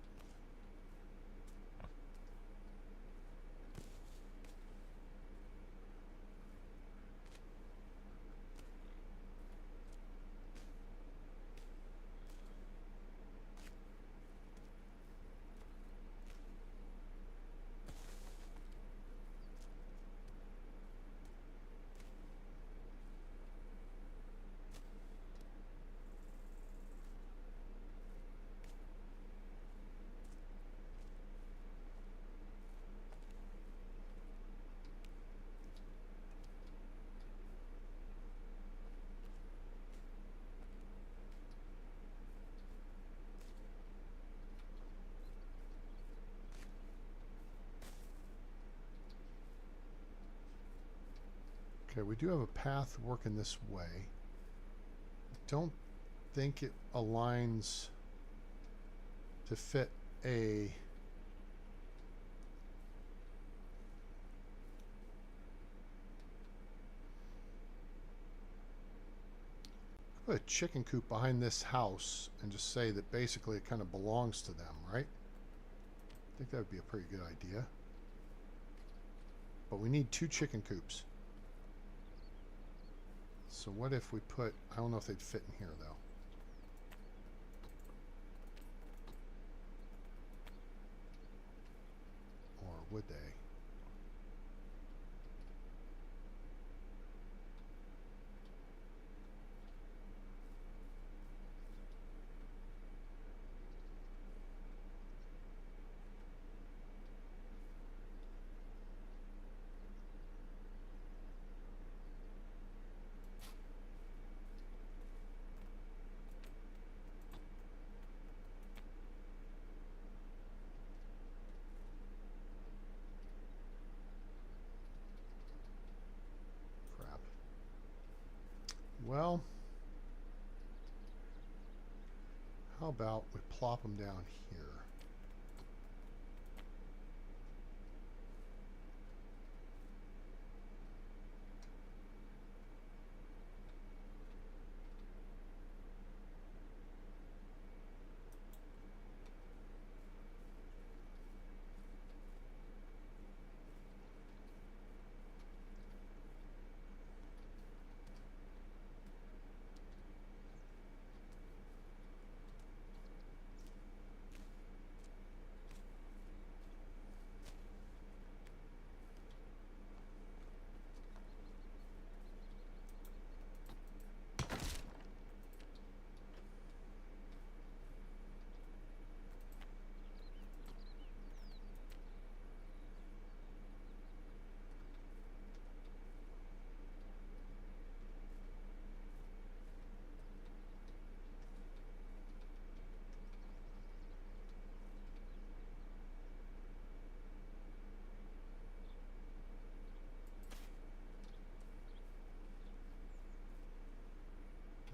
Okay, we do have a path working this way. I don't think it aligns to fit a... Put a chicken coop behind this house and just say that basically it kind of belongs to them, right? I think that would be a pretty good idea. But we need 2 chicken coops. So what if we put... I don't know if they'd fit in here, though. would they? Crap. Well, how about we plop them down here?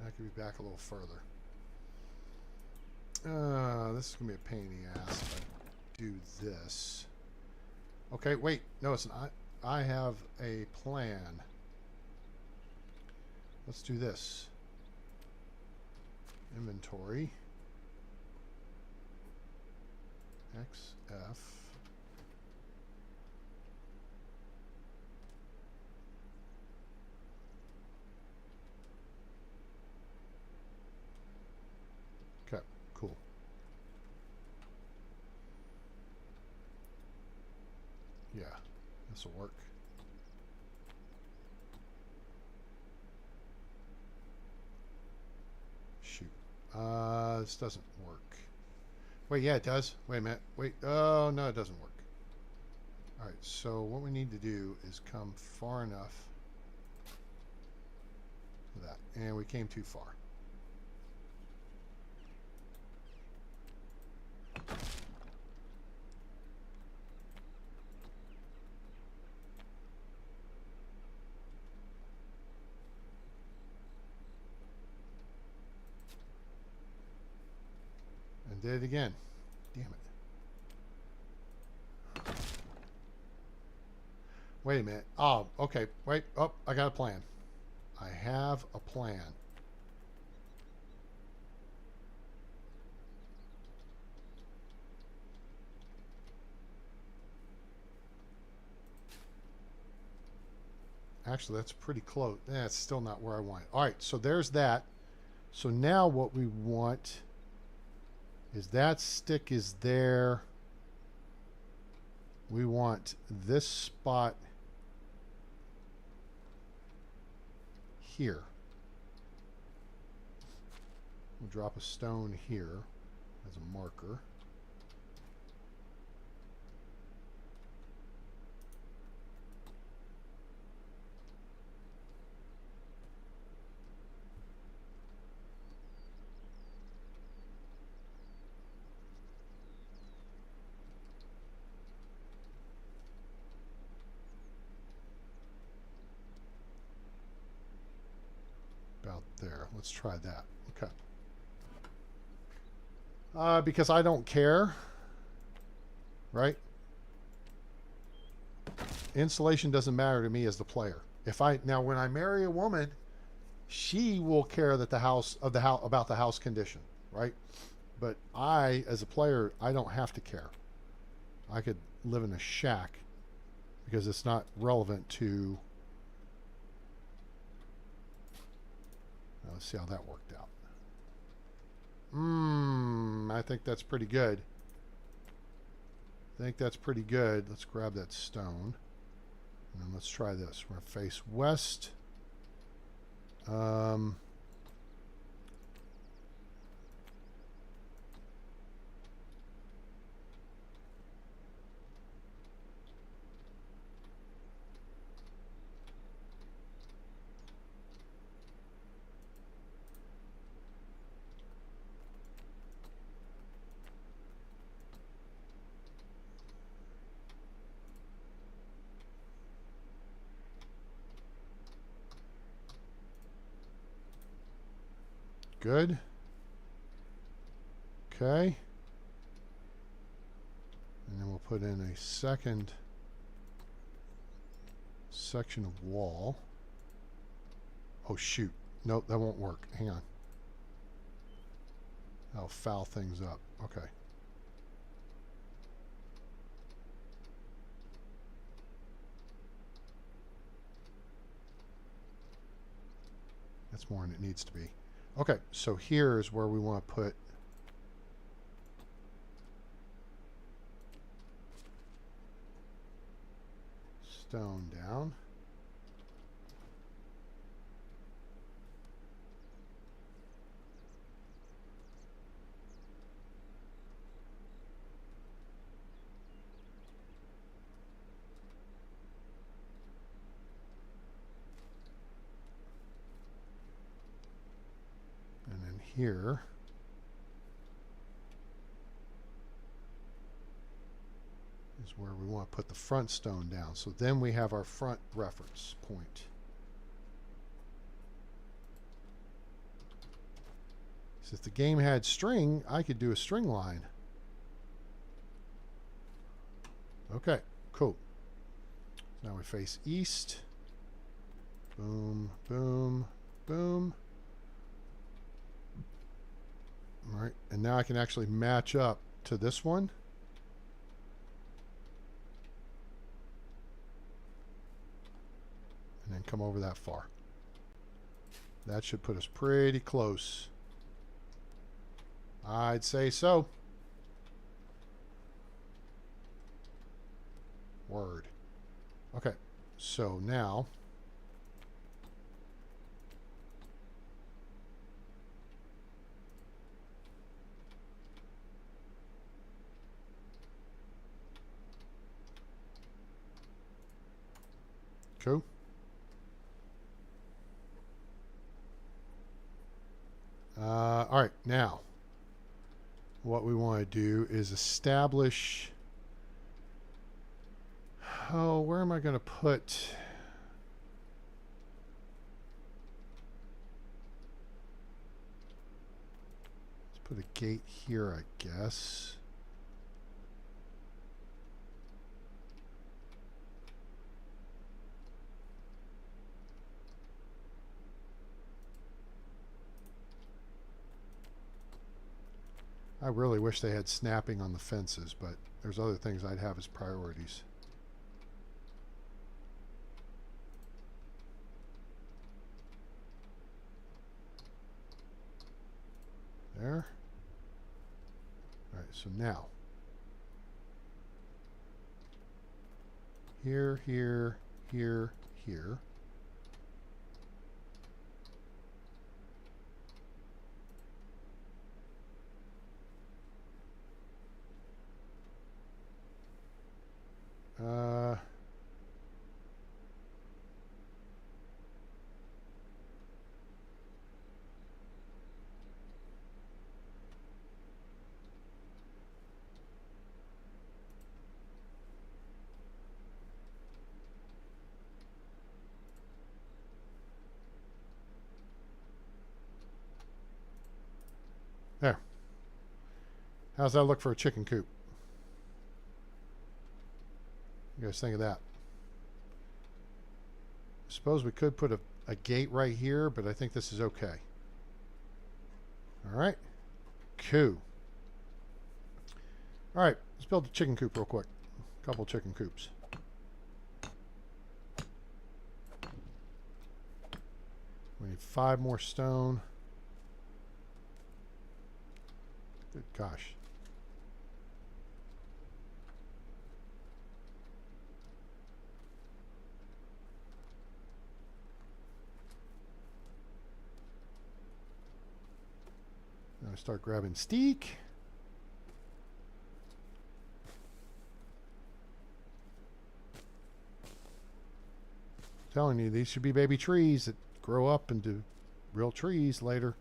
I could be back a little further. This is going to be a pain in the ass if I do this. Okay, wait. No, it's not. I have a plan. Let's do this. Inventory. XF. Okay, cool. Yeah, this will work. Shoot. This doesn't work. Wait, yeah, it does. Wait a minute. Wait. Oh, no, it doesn't work. All right, so what we need to do is come far enough to that. And we came too far. And did it again. Damn it. Wait a minute. Oh, okay. Wait. Oh, I got a plan. I have a plan. Actually, that's pretty close. That's still not where I want it. All right, so there's that. So now what we want is that stick is there. We want this spot here. We'll drop a stone here as a marker. About there. Let's try that. Okay. Because I don't care, right? Insulation doesn't matter to me as the player. Now when I marry a woman, she will care that about the house condition, right? But I, as a player, I don't have to care. I could live in a shack because it's not relevant to. Let's see how that worked out. I think that's pretty good. I think that's pretty good. Let's grab that stone. And then let's try this. We're going to face west. Good. Okay. And then we'll put in a second section of wall. Oh, shoot. Nope, that won't work. Hang on. That'll foul things up. Okay. That's more than it needs to be. Okay, so here's where we want to put stone down. Here is where we want to put the front stone down. So then we have our front reference point. So if the game had string, I could do a string line. Okay, cool. Now we face east. Boom, boom, boom. All right, and now I can actually match up to this one. And then come over that far. That should put us pretty close. I'd say so. Word. Okay, so now cool. All right, now what we want to do is establish. Oh, where am I going to put? Let's put a gate here, I guess. I really wish they had snapping on the fences, but there's other things I'd have as priorities. There. All right, so now here, here, here, here. There. How's that look for a chicken coop? You guys think of that? I suppose we could put a gate right here, but I think this is okay. All right. Cool. All right. Let's build a chicken coop real quick. A couple chicken coops. We need 5 more stone. Good gosh. Start grabbing steak. Telling you, these should be baby trees that grow up into real trees later.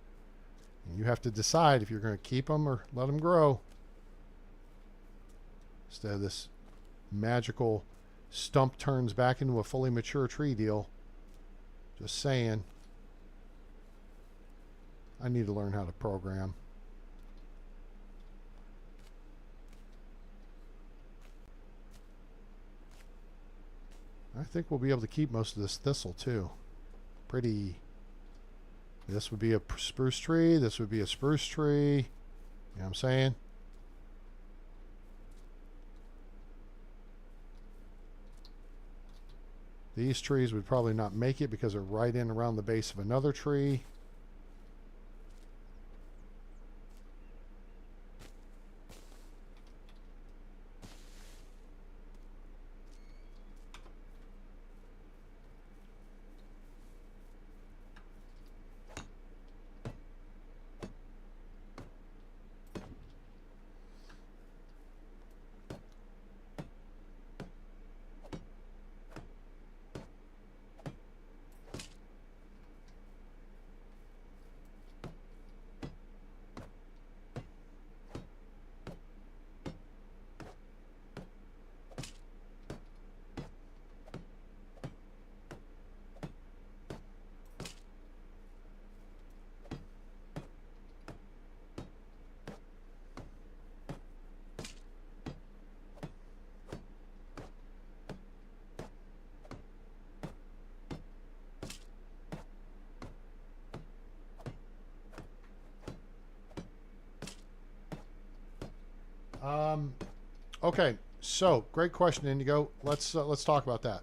And you have to decide if you're going to keep them or let them grow. Instead of this magical stump turns back into a fully mature tree deal. Just saying. I need to learn how to program. I think we'll be able to keep most of this thistle too. Pretty. This would be a spruce tree. This would be a spruce tree. You know what I'm saying? These trees would probably not make it because they're right in around the base of another tree. Okay, so great question, Indigo. Let's talk about that.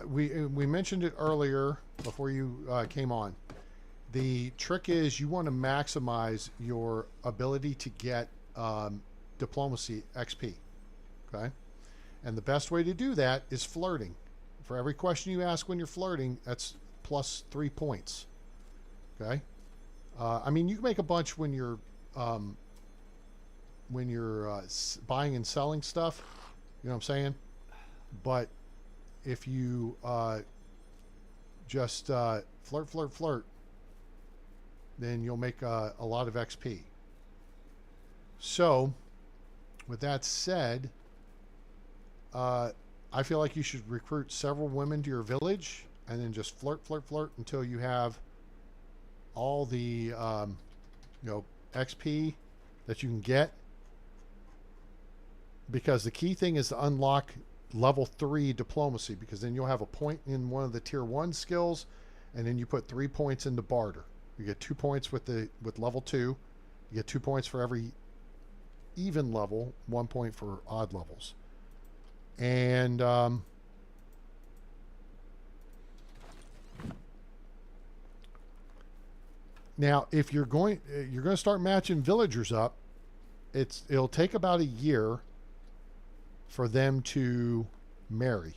We mentioned it earlier before you came on. The trick is you want to maximize your ability to get diplomacy XP. Okay, and the best way to do that is flirting. For every question you ask when you're flirting, that's plus 3 points. Okay, I mean you can make a bunch when you're buying and selling stuff, you know what I'm saying? But if you just flirt, then you'll make a lot of XP. So, with that said, I feel like you should recruit several women to your village and then just flirt until you have all the XP that you can get. Because the key thing is to unlock level 3 diplomacy, because then you'll have a point in one of the tier 1 skills, and then you put 3 points into barter. You get 2 points with level 2. You get 2 points for every even level, 1 point for odd levels. And now if you're going to start matching villagers up, it'll take about a year for them to marry.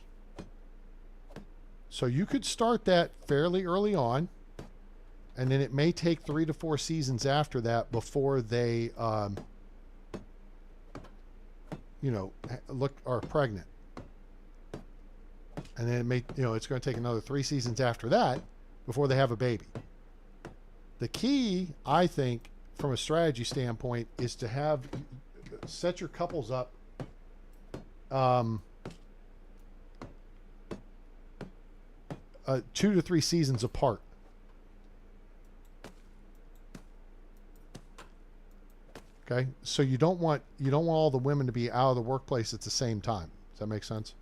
So you could start that fairly early on, and then it may take 3 to 4 seasons after that before they are pregnant. And then it may, it's going to take another 3 seasons after that before they have a baby. The key, I think, from a strategy standpoint, is to set your couples up 2 to 3 seasons apart. Okay, so you don't want all the women to be out of the workplace at the same time. Does that make sense?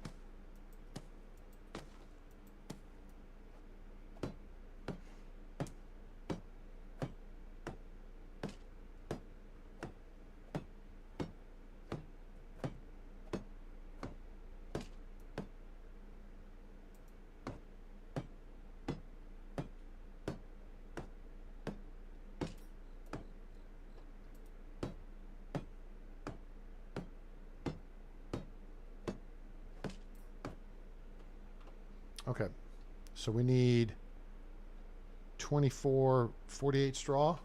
Okay, so we need 24, 48 straw.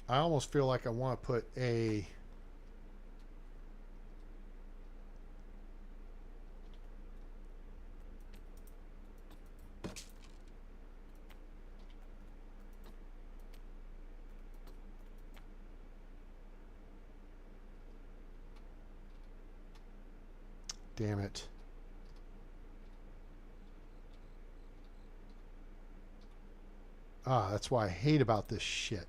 I almost feel like I want to put a damn it. Ah, that's why I hate about this shit.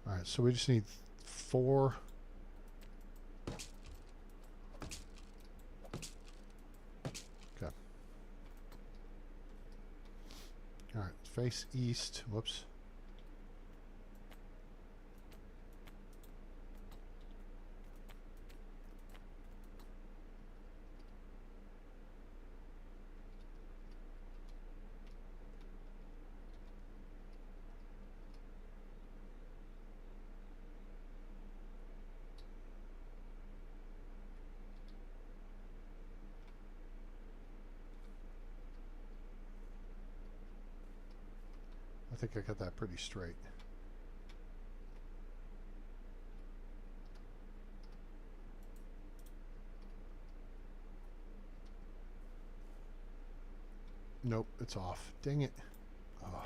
All right, so we just need 4. Okay. All right, face east. Whoops. I think I got that pretty straight. Nope, it's off. Dang it. Oh.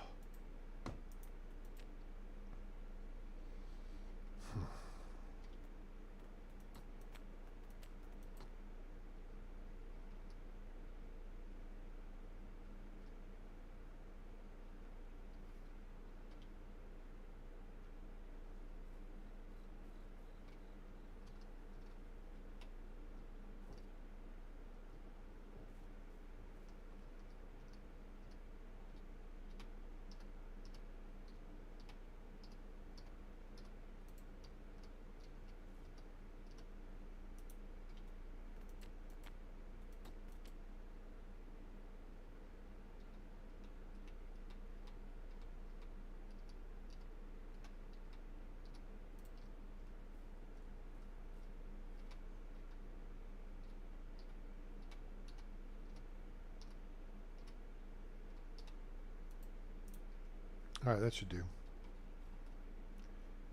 All right, that should do.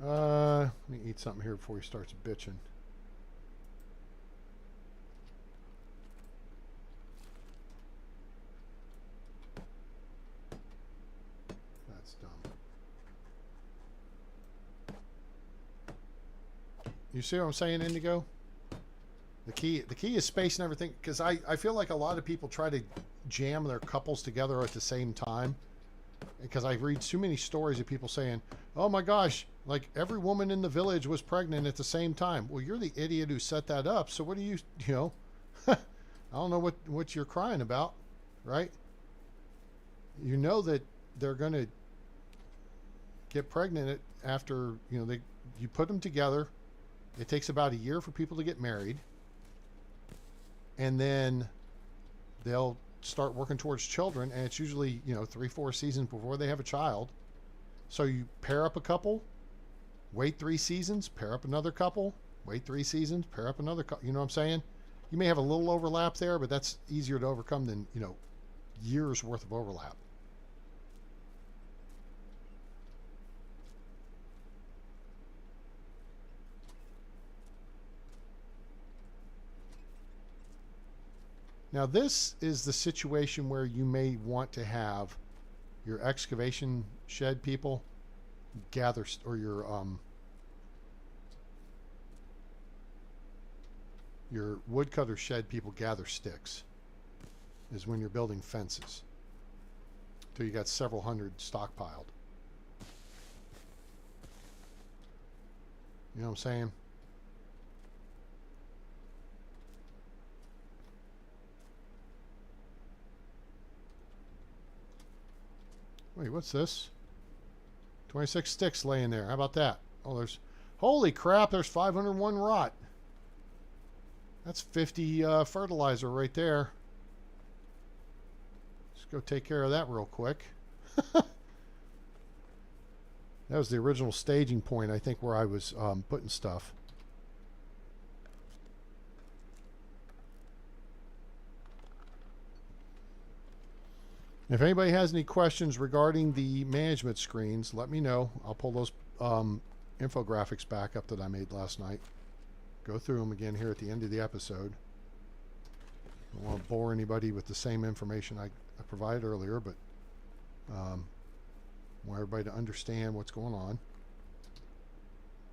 Let me eat something here before he starts bitching. That's dumb. You see what I'm saying, Indigo? The key is space and everything, because I feel like a lot of people try to jam their couples together at the same time. Because I read too many stories of people saying, oh my gosh, like every woman in the village was pregnant at the same time. Well, you're the idiot who set that up. So what do you know, I don't know what you're crying about, right? You know that they're going to get pregnant after, you put them together. It takes about a year for people to get married. And then they'll start working towards children, and it's usually 3-4 seasons before they have a child. So you pair up a couple, wait 3 seasons, pair up another couple, wait 3 seasons, pair up another couple. You know what I'm saying? You may have a little overlap there, but that's easier to overcome than years worth of overlap. Now this is the situation where you may want to have your excavation shed people gather, or your woodcutter shed people gather sticks, is when you're building fences. So you got several hundred stockpiled. You know what I'm saying? Wait, what's this? 26 sticks laying there. How about that? Oh, there's Holy crap, there's 501 rot. That's 50 fertilizer right there. Let's go take care of that real quick. That was the original staging point, I think, where I was putting stuff. If anybody has any questions regarding the management screens, let me know. I'll pull those infographics back up that I made last night. Go through them again here at the end of the episode. I don't want to bore anybody with the same information I provided earlier, but I want everybody to understand what's going on.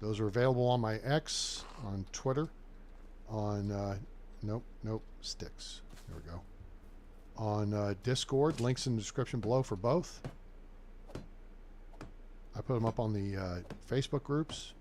Those are available on my X, on Twitter, on sticks. There we go. On Discord, links in the description below for both. I put them up on the Facebook groups.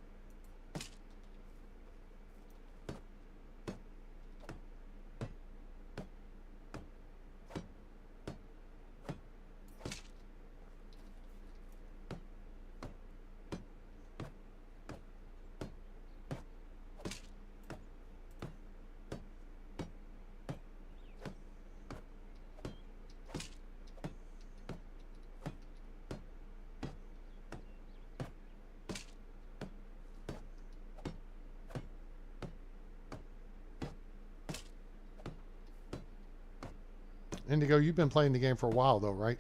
Indigo, you've been playing the game for a while, though, right?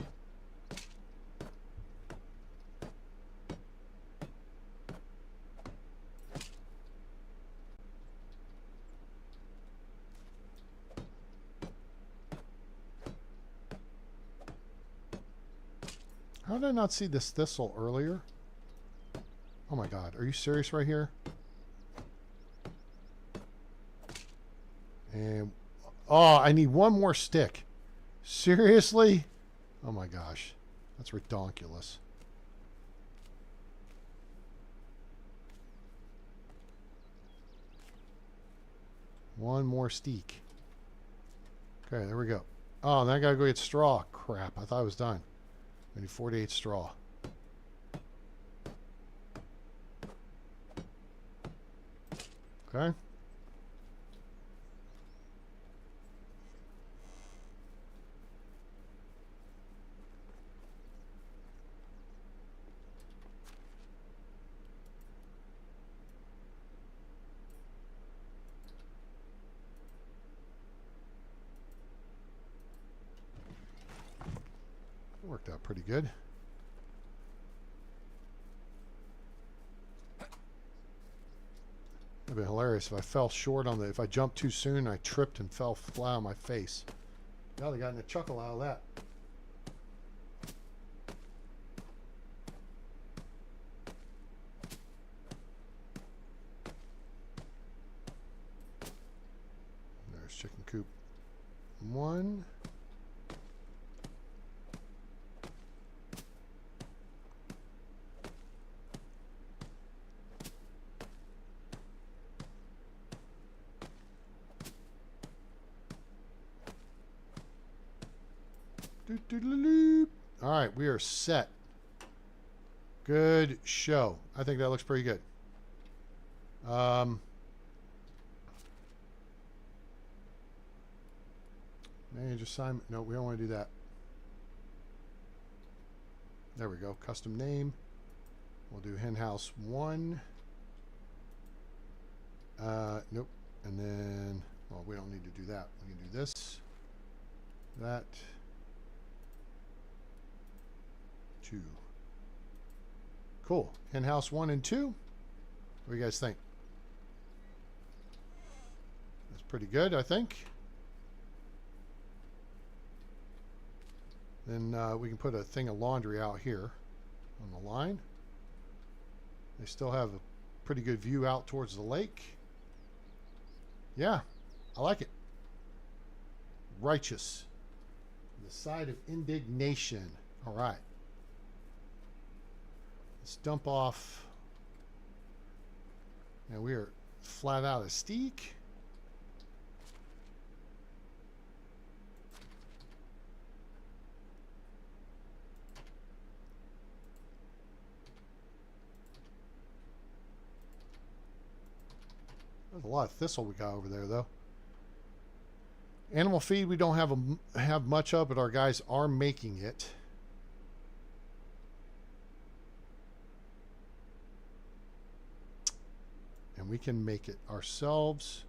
How did I not see this thistle earlier? Oh my god, are you serious right here? And oh, I need one more stick. Seriously? Oh my gosh. That's redonkulous. One more steak. Okay, there we go. Oh, then I gotta go get straw. Crap, I thought I was done. I need 48 straw. Okay. Worked out pretty good. It'd be hilarious if I fell short on if I jumped too soon, I tripped and fell flat on my face. Now they got a chuckle out of that. There's chicken coop 1. All right, we are set. Good show. I think that looks pretty good. Manage assignment. No, we don't want to do that. There we go. Custom name. We'll do henhouse 1. Nope. And then, well, we don't need to do that. We can do this. That. 2. Cool. Henhouse 1 and 2. What do you guys think? That's pretty good, I think. Then we can put a thing of laundry out here on the line. They still have a pretty good view out towards the lake. Yeah, I like it. Righteous. The side of indignation. All right. Let's dump off. Now we are flat out of steak. There's a lot of thistle we got over there, though. Animal feed we don't have much of, but our guys are making it. And we can make it ourselves.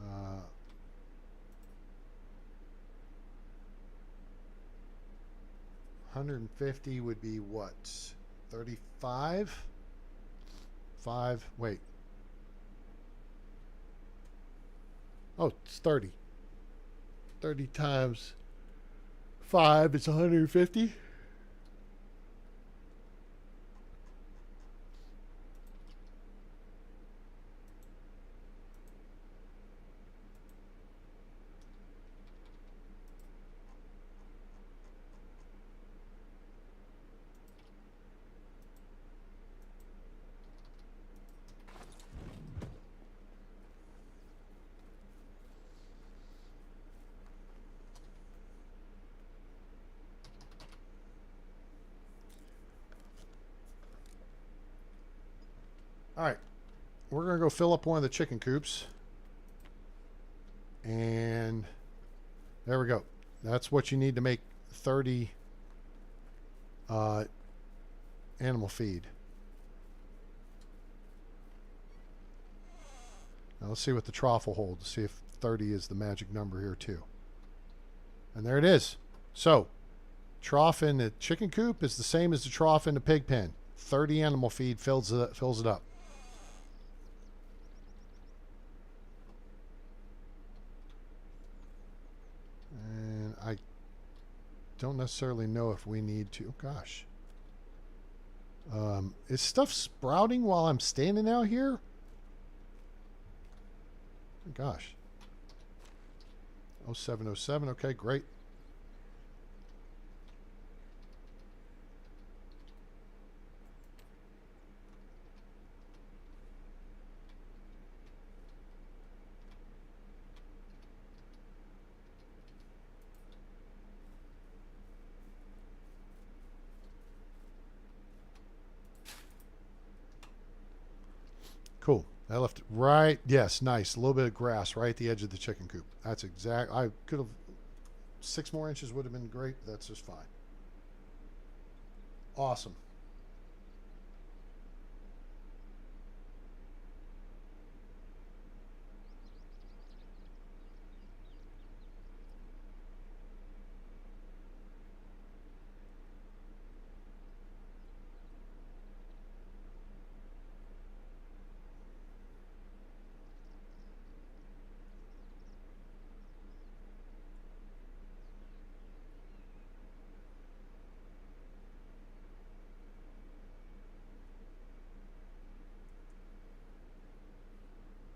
Uh, $150 would be what? 35? 5. Wait. Oh, it's 30. 30 times 5 is 150. All right, we're going to go fill up one of the chicken coops. And there we go. That's what you need to make 30 animal feed. Now let's see what the trough will hold. See if 30 is the magic number here too. And there it is. So, trough in the chicken coop is the same as the trough in the pig pen. 30 animal feed fills it up. And I don't necessarily know if we need to. Gosh. Is stuff sprouting while I'm standing out here? Gosh. 0707. Okay, great. Cool. I left it right. Yes, nice. A little bit of grass right at the edge of the chicken coop. That's exact. I could have 6 more inches would have been great. But that's just fine. Awesome.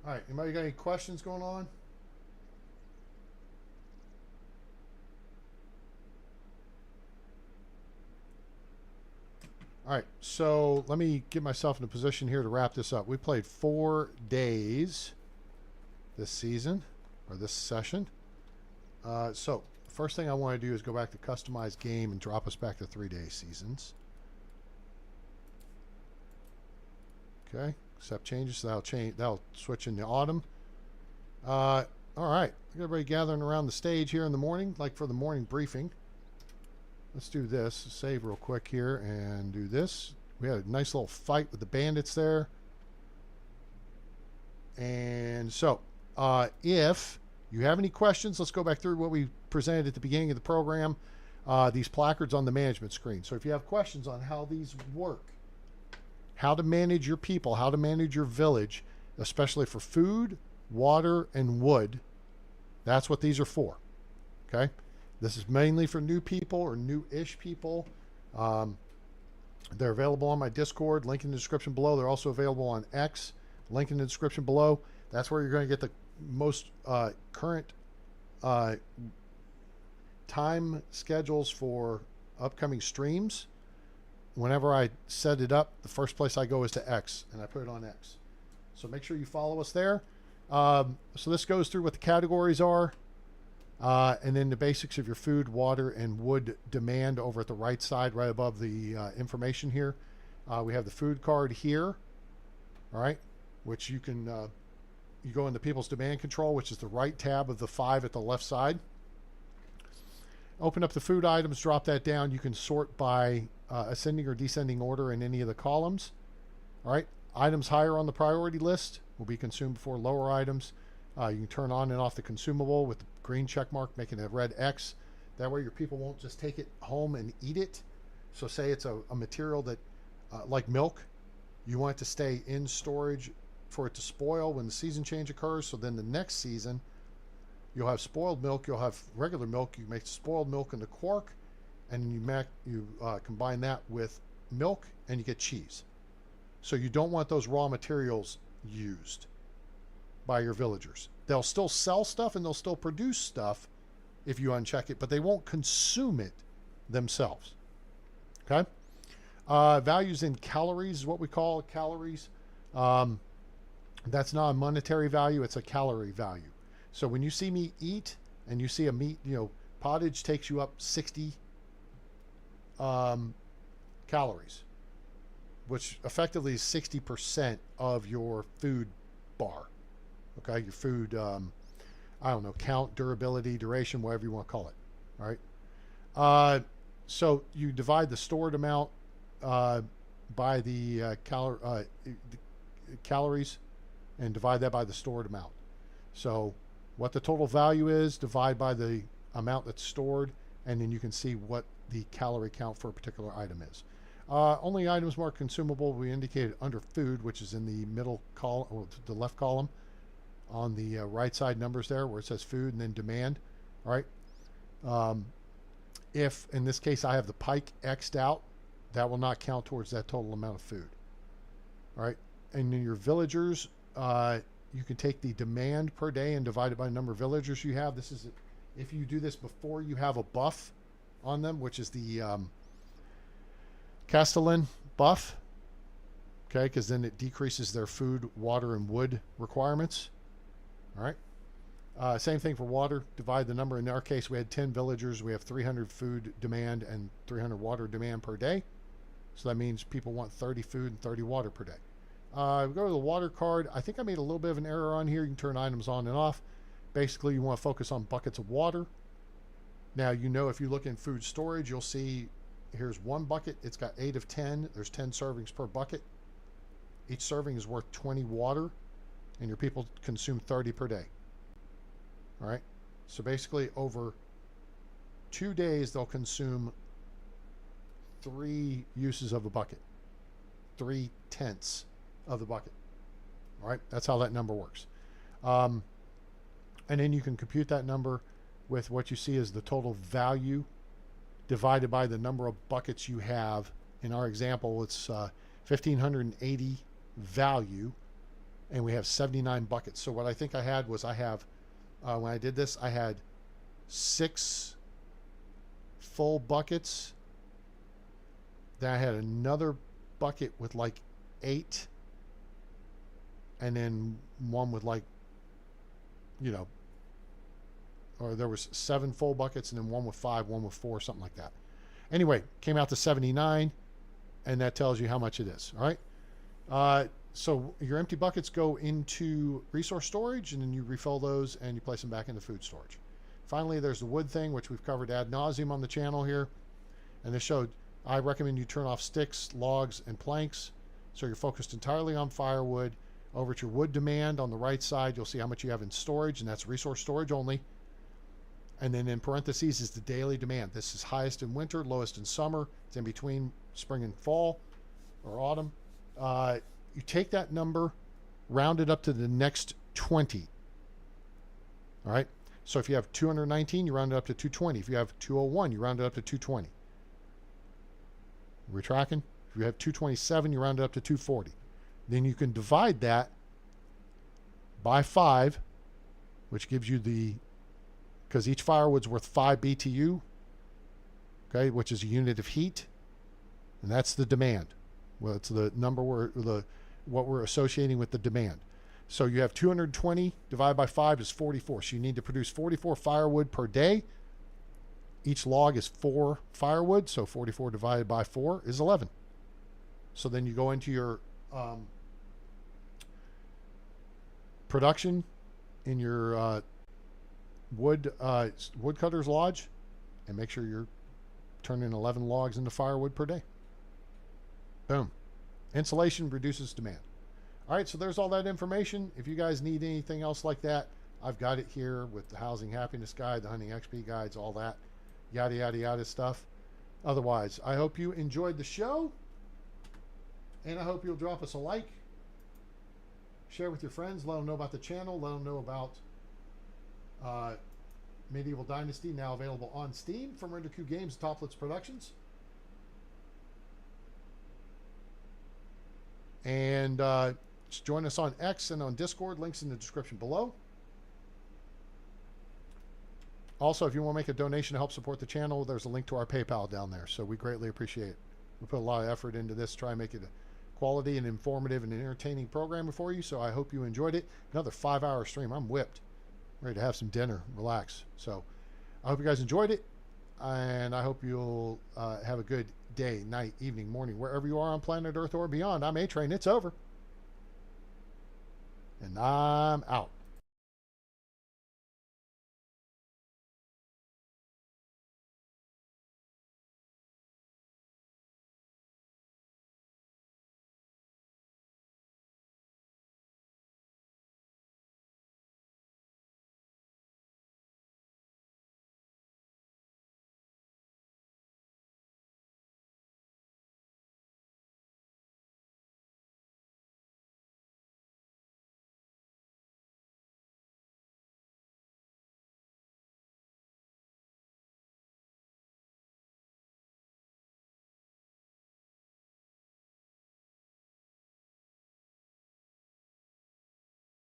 All right, anybody got any questions going on? All right, so let me get myself in a position here to wrap this up. We played 4 days this season, or this session. So first thing I want to do is go back to customize game and drop us back to 3-day seasons. Okay. Accept changes, so that'll switch in the autumn. All right, everybody gathering around the stage here in the morning, like for the morning briefing. Let's do this. Save real quick here and do this. We had a nice little fight with the bandits there. And so, if you have any questions, let's go back through what we presented at the beginning of the program. These placards on the management screen. So if you have questions on how these work, how to manage your people, how to manage your village, especially for food, water, and wood. That's what these are for. Okay? This is mainly for new people or new-ish people. They're available on my Discord, link in the description below. They're also available on X, link in the description below. That's where you're going to get the most current time schedules for upcoming streams. Whenever I set it up, the first place I go is to X, and I put it on X. So make sure you follow us there. So this goes through what the categories are. And then the basics of your food, water, and wood demand over at the right side, right above the information here. We have the food card here, all right, which you can, you go into people's demand control, which is the right tab of the 5 at the left side. Open up the food items, drop that down. You can sort by ascending or descending order in any of the columns, all right. Items higher on the priority list will be consumed before lower items. You can turn on and off the consumable with the green check mark, making a red X. That way your people won't just take it home and eat it. So say it's a material that, like milk, you want it to stay in storage for it to spoil when the season change occurs. So then the next season, you'll have spoiled milk, you'll have regular milk. You make spoiled milk into quark, and you combine that with milk, and you get cheese. So you don't want those raw materials used by your villagers. They'll still sell stuff and they'll still produce stuff if you uncheck it, but they won't consume it themselves. Okay? Values in calories is what we call calories. That's not a monetary value, it's a calorie value. So when you see me eat and you see a meat, pottage takes you up 60 calories, which effectively is 60% of your food bar. Okay, your food, I don't know, count, durability, duration, whatever you want to call it. All right. So you divide the stored amount by the calories and divide that by the stored amount. So what the total value is, divide by the amount that's stored, and then you can see what the calorie count for a particular item is. Only items marked consumable will be indicated under food, which is in the middle column, or the left column on the right side numbers there where it says food and then demand. All right. If in this case I have the pike X'd out, that will not count towards that total amount of food. All right. And then your villagers, you can take the demand per day and divide it by the number of villagers you have. This is if you do this before you have a buff on them, which is the Castellan buff, okay, because then it decreases their food, water, and wood requirements. All right. Same thing for water. Divide the number. In our case, we had 10 villagers. We have 300 food demand and 300 water demand per day. So that means people want 30 food and 30 water per day. We go to the water card. I think I made a little bit of an error on here. You can turn items on and off. Basically, you want to focus on buckets of water. Now, if you look in food storage, you'll see here's one bucket. It's got 8 of 10. There's 10 servings per bucket. Each serving is worth 20 water, and your people consume 30 per day. All right. So basically, over 2 days, they'll consume 3 uses of a bucket, 3/10 of the bucket. All right. That's how that number works. And then you can compute that number with what you see as the total value divided by the number of buckets you have. In our example, it's 1,580 value, and we have 79 buckets. So what I think I had was when I did this, I had 6 full buckets. Then I had another bucket with like 8, and then one with like, or there was 7 full buckets, and then one with 5, one with 4, something like that. Anyway, came out to 79, and that tells you how much it is. All right. So your empty buckets go into resource storage, and then you refill those and you place them back into food storage. Finally, there's the wood thing, which we've covered ad nauseum on the channel here. And this showed, I recommend you turn off sticks, logs, and planks. So you're focused entirely on firewood. Over at your wood demand on the right side, you'll see how much you have in storage, and that's resource storage only. And then in parentheses is the daily demand. This is highest in winter, lowest in summer. It's in between spring and fall or autumn. You take that number, round it up to the next 20. All right. So if you have 219, you round it up to 220. If you have 201, you round it up to 220. We're tracking. If you have 227, you round it up to 240. Then you can divide that by 5, which gives you because each firewood's worth 5 BTU, okay, which is a unit of heat, and that's the demand. Well, it's the number what we're associating with the demand. So you have 220 divided by 5 is 44. So you need to produce 44 firewood per day. Each log is 4 firewood, so 44 divided by 4 is 11. So then you go into your production in your woodcutter's lodge, and make sure you're turning 11 logs into firewood per day. Boom. Insulation reduces demand. All right, so there's all that information. If you guys need anything else like that, I've got it here with the Housing Happiness Guide, the Hunting XP Guides, all that, yada, yada, yada stuff. Otherwise, I hope you enjoyed the show, and I hope you'll drop us a like, share with your friends, let them know about the channel, let them know about Medieval Dynasty, now available on Steam from Render Q Games, Toplets Productions. And just join us on X and on Discord. Links in the description below. Also, if you want to make a donation to help support the channel, there's a link to our PayPal down there. So we greatly appreciate it. We put a lot of effort into this, try and make it a quality and informative and entertaining program for you. So I hope you enjoyed it. Another 5-hour stream. I'm whipped. Ready to have some dinner, relax. So I hope you guys enjoyed it. And I hope you'll have a good day, night, evening, morning, wherever you are on planet Earth or beyond. I'm A-Train. It's over. And I'm out.